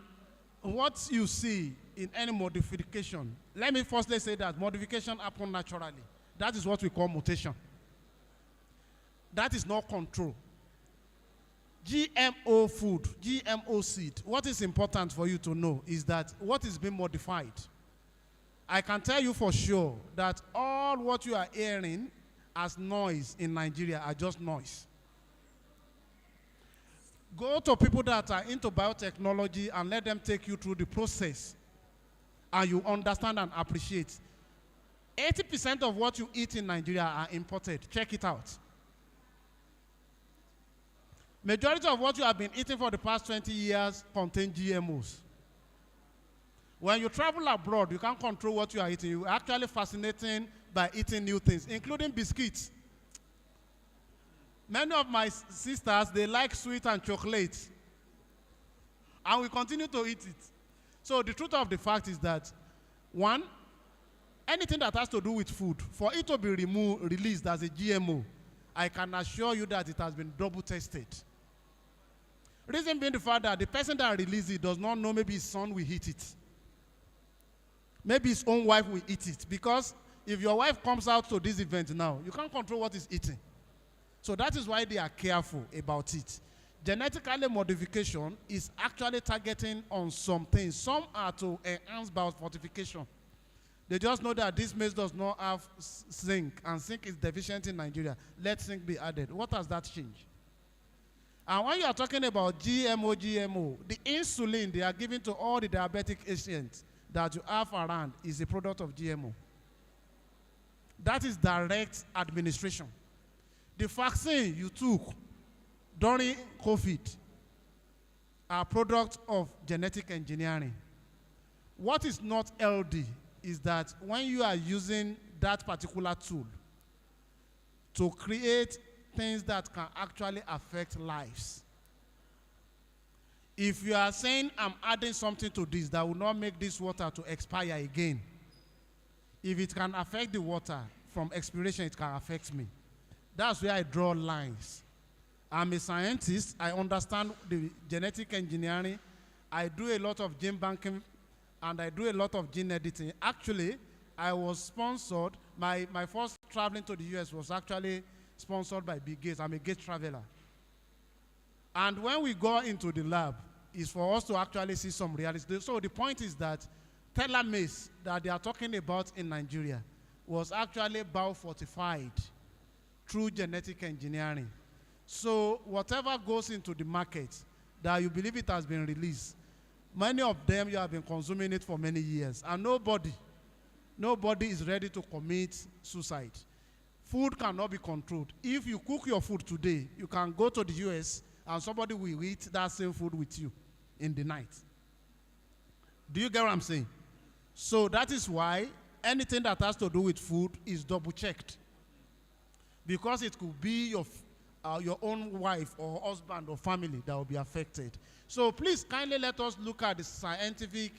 what you see in any modification, let me firstly say that modification happens naturally. That is what we call mutation. That is not control. GMO food, GMO seed, what is important for you to know is that what is being modified. I can tell you for sure that all what you are hearing as noise in Nigeria are just noise. Go to people that are into biotechnology and let them take you through the process, and you understand and appreciate. 80% of what you eat in Nigeria are imported. Check it out. Majority of what you have been eating for the past 20 years contain GMOs. When you travel abroad, you can't control what you are eating. You're actually fascinated by eating new things, including biscuits. Many of my sisters, they like sweet and chocolate. And we continue to eat it. So the truth of the fact is that, one, anything that has to do with food, for it to be released as a GMO, I can assure you that it has been double tested. Reason being the fact that the person that released it does not know maybe his son will eat it. Maybe his own wife will eat it. Because if your wife comes out to this event now, you can't control what he's eating. So that is why they are careful about it. Genetically modification is actually targeting on some things. Some are to enhance biofortification. They just know that this maize does not have zinc, and zinc is deficient in Nigeria. Let zinc be added. What has that changed? And when you are talking about GMO, the insulin they are giving to all the diabetic patients that you have around is a product of GMO. That is direct administration. The vaccine you took during COVID are product of genetic engineering. What is not LD is that when you are using that particular tool to create things that can actually affect lives. If you are saying, I'm adding something to this that will not make this water to expire again, if it can affect the water from expiration, it can affect me. That's where I draw lines. I'm a scientist. I understand the genetic engineering. I do a lot of gene banking, and I do a lot of gene editing. Actually, I was sponsored. My first traveling to the US was actually sponsored by Bill Gates. I'm a Gates traveler. And when we go into the lab, it's for us to actually see some reality. So the point is that telomerase that they are talking about in Nigeria was actually biofortified through genetic engineering. So whatever goes into the market that you believe it has been released, many of them you have been consuming it for many years, and nobody is ready to commit suicide. Food cannot be controlled. If you cook your food today, you can go to the US and somebody will eat that same food with you in the night. Do you get what I'm saying? So that is why anything that has to do with food is double checked. Because it could be your own wife or husband or family that will be affected. So please kindly let us look at the scientific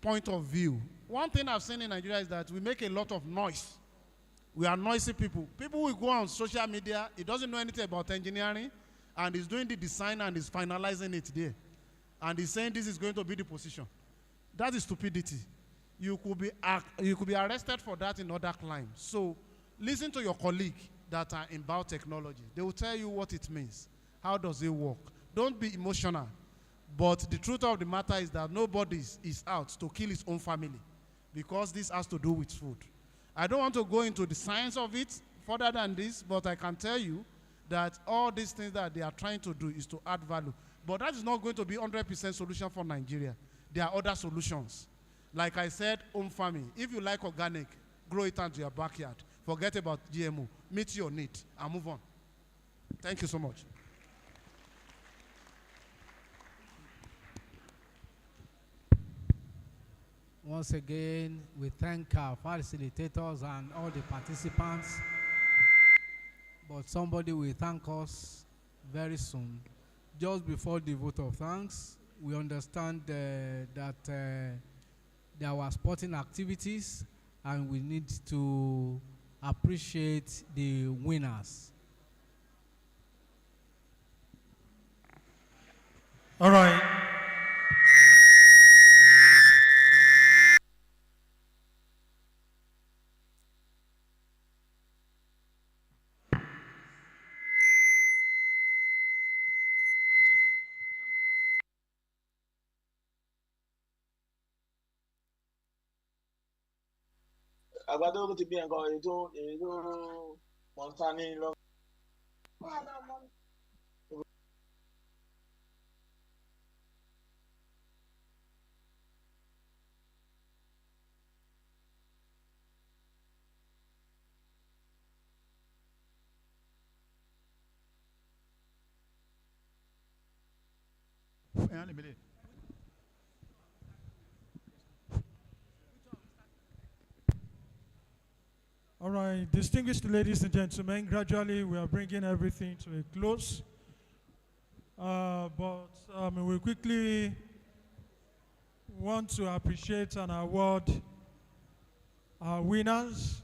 point of view. One thing I've seen in Nigeria is that we make a lot of noise. We are noisy people. People will go on social media, he doesn't know anything about engineering, and he's doing the design and he's finalizing it there. And he's saying this is going to be the position. That is stupidity. You could be arrested for that in other climes. So listen to your colleague that are in biotechnology. They will tell you what it means. How does it work? Don't be emotional. But the truth of the matter is that nobody is out to kill his own family because this has to do with food. I don't want to go into the science of it further than this, but I can tell you that all these things that they are trying to do is to add value. But that is not going to be 100% solution for Nigeria. There are other solutions. Like I said, home farming. If you like organic, grow it into your backyard. Forget about GMO. Meet your need and move on. Thank you so much. Once again, we thank our facilitators and all the participants. But somebody will thank us very soon. Just before the vote of thanks, we understand that there were sporting activities and we need to appreciate the winners. All right. àgbàdo ti bí nǹkan ètò mọ̀ọ́sá ní lọ. All right, distinguished ladies and gentlemen, gradually we are bringing everything to a close. But we quickly want to appreciate and award our winners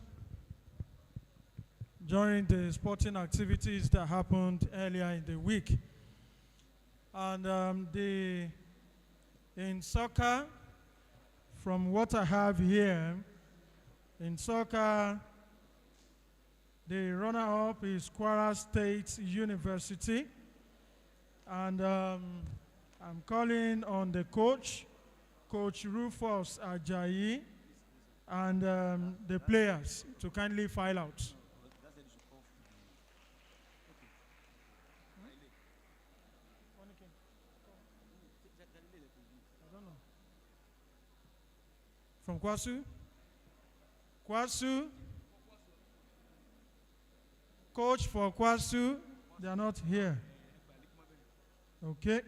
during the sporting activities that happened earlier in the week. And in soccer, from what I have here, in soccer, the runner-up is Kwara State University. And I'm calling on the coach, Coach Rufus Ajayi, and the players to kindly file out. From Kwasu? Kwasu? Coach for Kwasu, they are not here. Okay.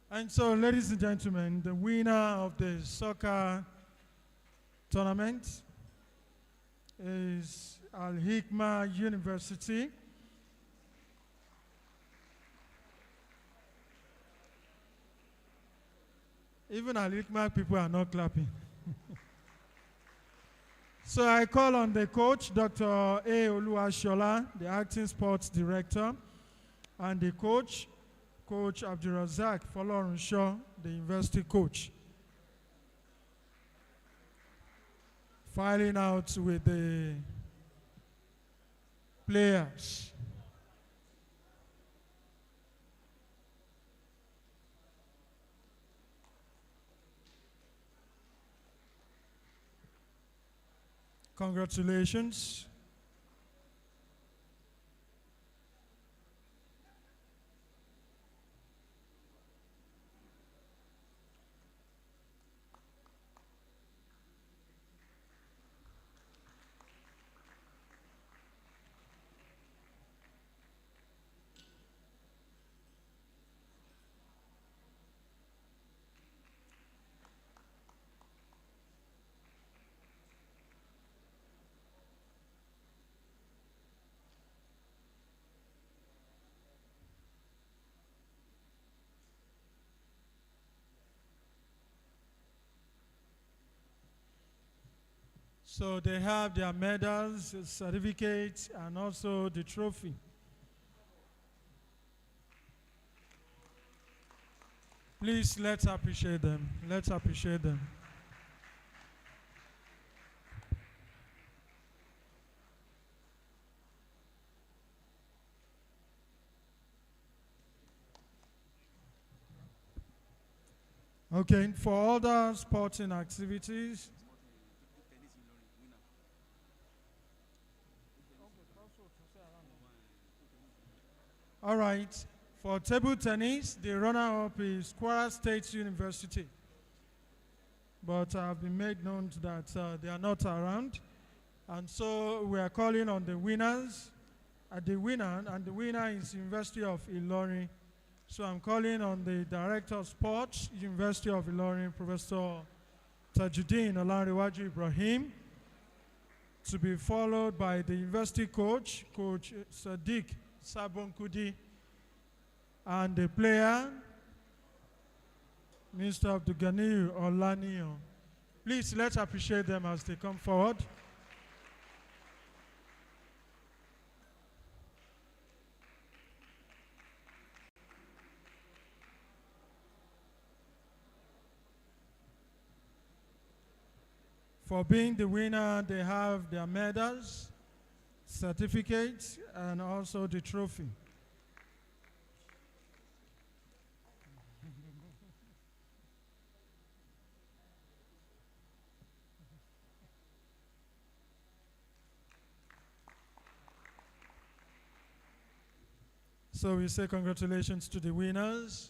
And so, ladies and gentlemen, the winner of the soccer tournament is Al-Hikmah University. Even Al-Hikmah people are not clapping. So I call on the coach, Dr. A. Oluwashola, the acting sports director, and the coach, Coach Abdulrazak Folorunsho, the university coach, filing out with the players. Congratulations. So they have their medals, certificates, and also the trophy. Please, let's appreciate them. Let's appreciate them. Okay, for other sporting activities, all right, for table tennis, the runner-up is Kwara State University. But I've been made known that they are not around. And so we are calling on the winners, the winner is University of Ilorin. So I'm calling on the Director of Sports, University of Ilorin, Professor Tajuddin Olanrewaju Ibrahim, to be followed by the university coach, Coach Sadiq Sabonkudi, and the player, Mr. Abdugani Olaniyo. Please, let's appreciate them as they come forward. For being the winner, they have their medals, certificates, and also the trophy. So we say congratulations to the winners.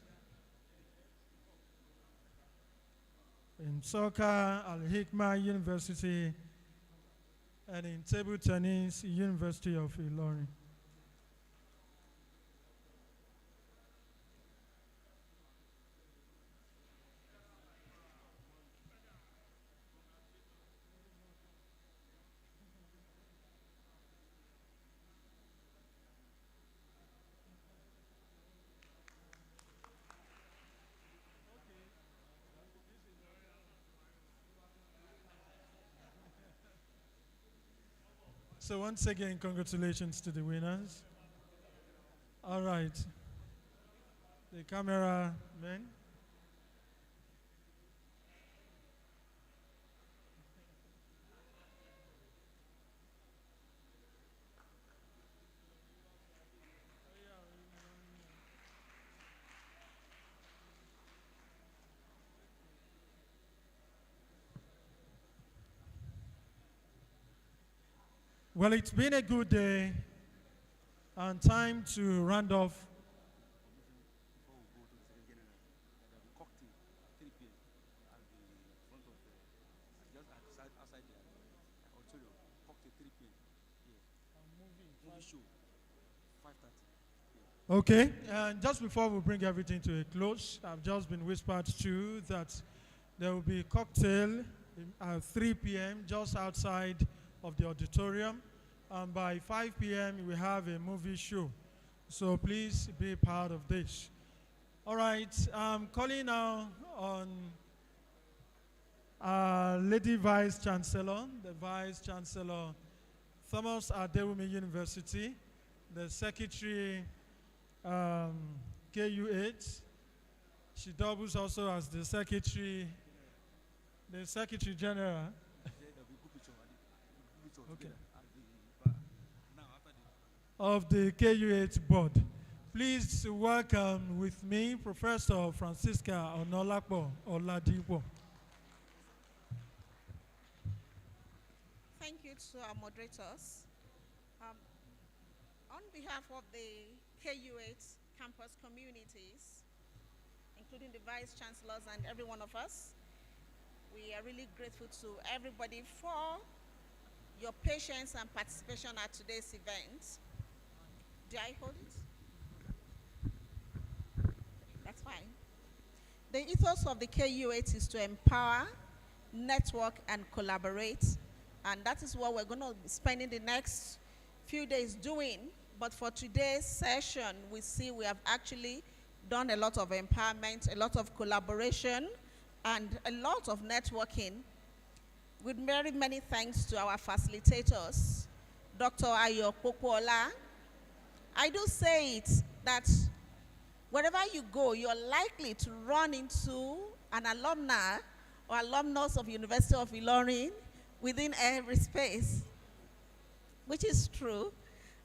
In soccer, Al-Hikmah University, and in table tennis, University of Ilorin. So once again, congratulations to the winners. All right. The camera men. Well, it's been a good day and time to round off. Okay, and just before we bring everything to a close, I've just been whispered to that there will be a cocktail at 3 p.m. just outside of the auditorium, and by 5 p.m. we have a movie show. So please be part of this. All right, I'm calling now on Lady Vice Chancellor, the Vice Chancellor, Thomas Adewumi University, the Secretary, KU8. She doubles also as the Secretary General. Okay. Of the KU8 board. Please welcome with me Professor Francisca Onolapo Oladipo. Thank you to our moderators. On behalf of the KU8 campus communities, including the Vice Chancellors and every one of us, we are really grateful to everybody for your patience and participation at today's event. Do I hold it? That's fine. The ethos of the KU8 is to empower, network, and collaborate. And that is what we're going to be spending the next few days doing. But for today's session, we see we have actually done a lot of empowerment, a lot of collaboration, and a lot of networking. With very many thanks to our facilitators, Dr. Ayo Pokuola. I do say it that wherever you go, you're likely to run into an alumni or alumnus of University of Ilorin within every space, which is true.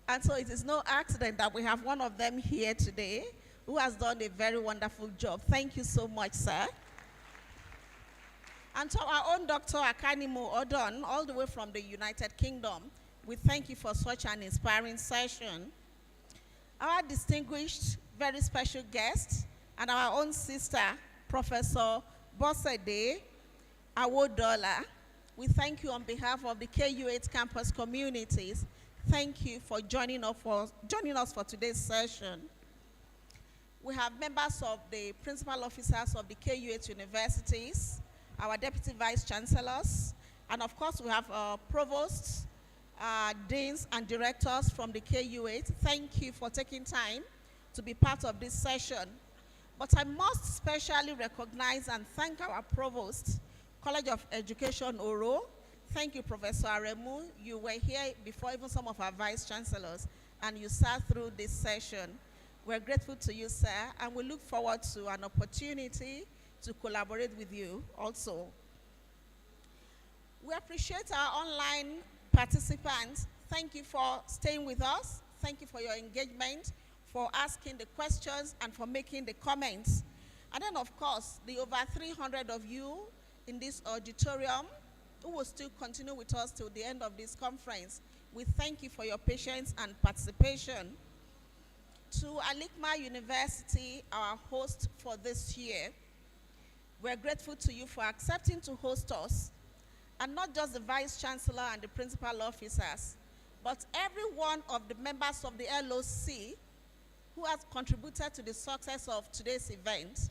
And so it is no accident that we have one of them here today who has done a very wonderful job. Thank you so much, sir. And to our own Dr. Akanimo Odon, all the way from the United Kingdom, we thank you for such an inspiring session. Our distinguished, very special guest, and our own sister, Professor Bosede Awodola, we thank you on behalf of the KU8 campus communities. Thank you for joining us for today's session. We have members of the principal officers of the KU8 universities, our deputy vice chancellors, and of course we have provosts, deans, and directors from the KU8. Thank you for taking time to be part of this session. But I must specially recognize and thank our provost, College of Education, Oro. Thank you, Professor Aremu. You were here before even some of our vice chancellors, and you sat through this session. We're grateful to you, sir, and we look forward to an opportunity to collaborate with you also. We appreciate our online participants. Thank you for staying with us. Thank you for your engagement, for asking the questions, and for making the comments. And then, of course, the over 300 of you in this auditorium who will still continue with us till the end of this conference. We thank you for your patience and participation. To Al-Hikmah University, our host for this year, we're grateful to you for accepting to host us, and not just the Vice Chancellor and the principal officers, but every one of the members of the LOC who has contributed to the success of today's event.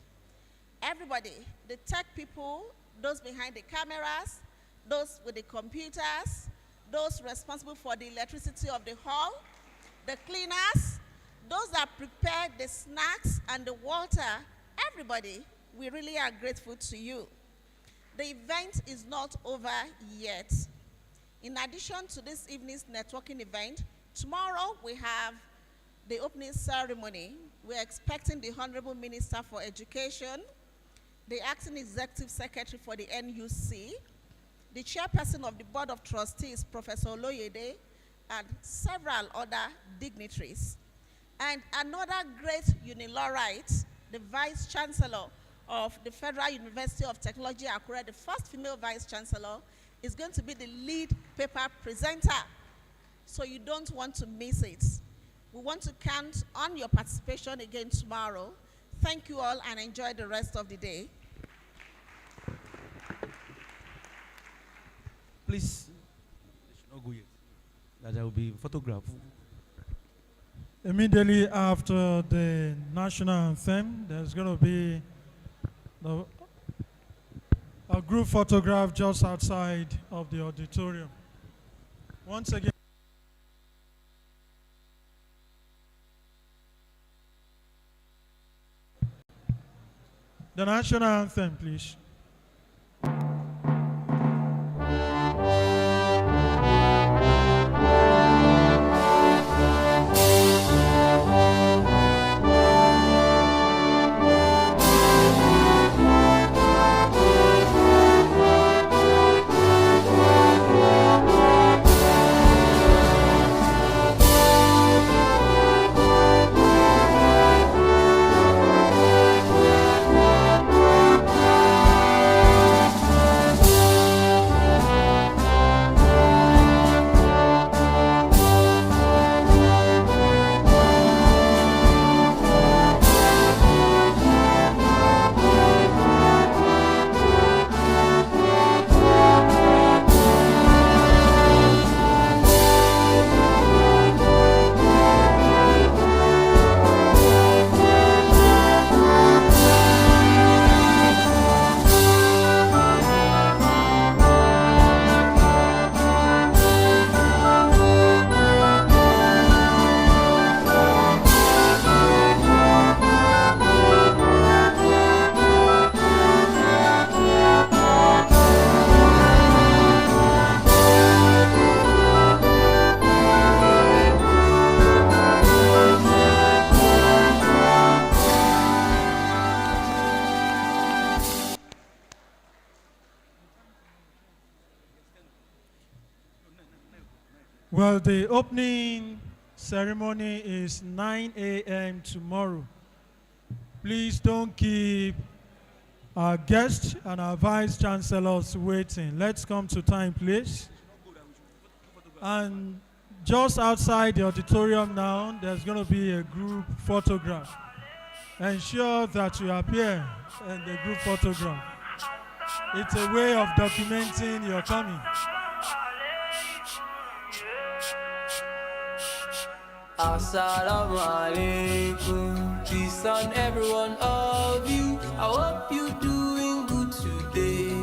Everybody, the tech people, those behind the cameras, those with the computers, those responsible for the electricity of the hall, the cleaners, those that prepared the snacks and the water, everybody, we really are grateful to you. The event is not over yet. In addition to this evening's networking event, tomorrow we have the opening ceremony. We're expecting the Honorable Minister for Education, the Acting Executive Secretary for the NUC, the Chairperson of the Board of Trustees, Professor Oloyede, and several other dignitaries. And another great Unilorite, the Vice Chancellor of the Federal University of Technology, Akure, the first female Vice Chancellor, is going to be the lead paper presenter. So you don't want to miss it. We want to count on your participation again tomorrow. Thank you all and enjoy the rest of the day. Please, not go yet. That there will be photograph. Immediately after the national anthem, there's going to be a group photograph just outside of the auditorium. Once again, the national anthem, please. Well, the opening ceremony is 9 a.m. tomorrow. Please don't keep our guests and our vice chancellors waiting. Let's come to time, please. And just outside the auditorium now, there's going to be a group photograph. Ensure that you appear in the group photograph. It's a way of documenting your coming. Assalamu alaikum, peace on every one of you. I hope you're doing good today.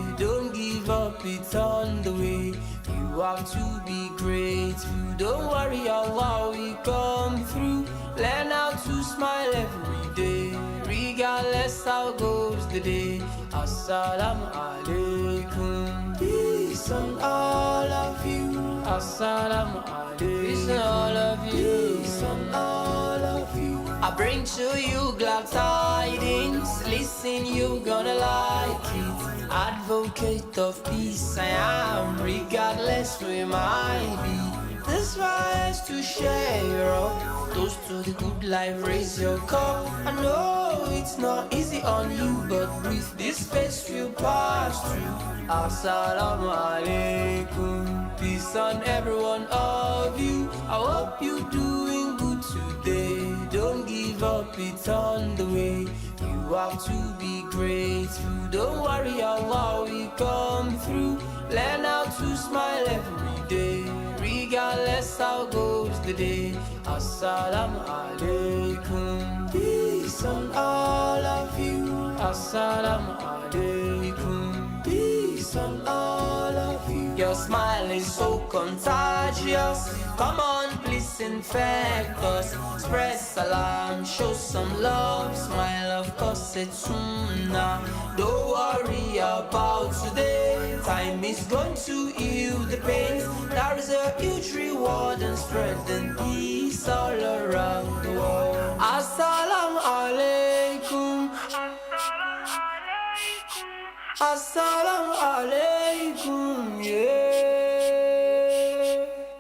You have to be grateful. Don't worry, Allah will come through. Learn how to smile every day, regardless how goes the day. Assalamu alaikum. Peace on all of you. Assalamu alaikum. Peace on all of you. Peace on all of you. I bring to you glad tidings. Listen, you gonna like it. Advocate of peace I am, regardless where might be. This rise to share up. Toast to the good life, raise your cup. I know it's not easy on you, but with this face we'll pass through. Assalamu alaikum. Peace on every one of you. I hope you're doing good today. Don't give up, it's on the way. You have to be grateful. Don't worry, Allah will come through. Learn how to smile every day, regardless how goes the day. Assalamu alaikum. Peace on all of you. Assalamu alaikum. Peace on all of you. Your smile is so contagious. Come on, please infect us. Spread salam, show some love. Smile, of course, it's sunnah. Don't worry about today. Time is going to heal the pain. There is a huge reward and spreading peace all around the world. Assalamu alaikum. Assalamu alaikum, yeah.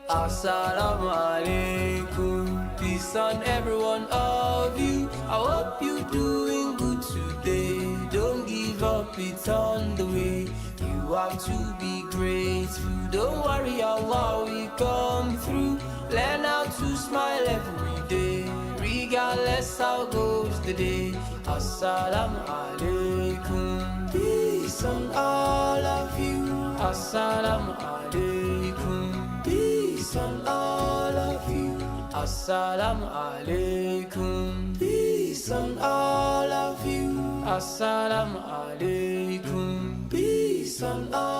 Assalamu alaikum. Peace on every one of you. I hope you're doing good today. Don't give up, it's on the way. You have to be grateful. Don't worry, Allah will come through. Learn how to smile every day, regardless how goes the day. Assalamu alaikum. Peace on all of you. Assalamu alaikum. Peace on all of you. Assalamu alaikum. Peace on all of you. Assalamu alaikum. Peace on all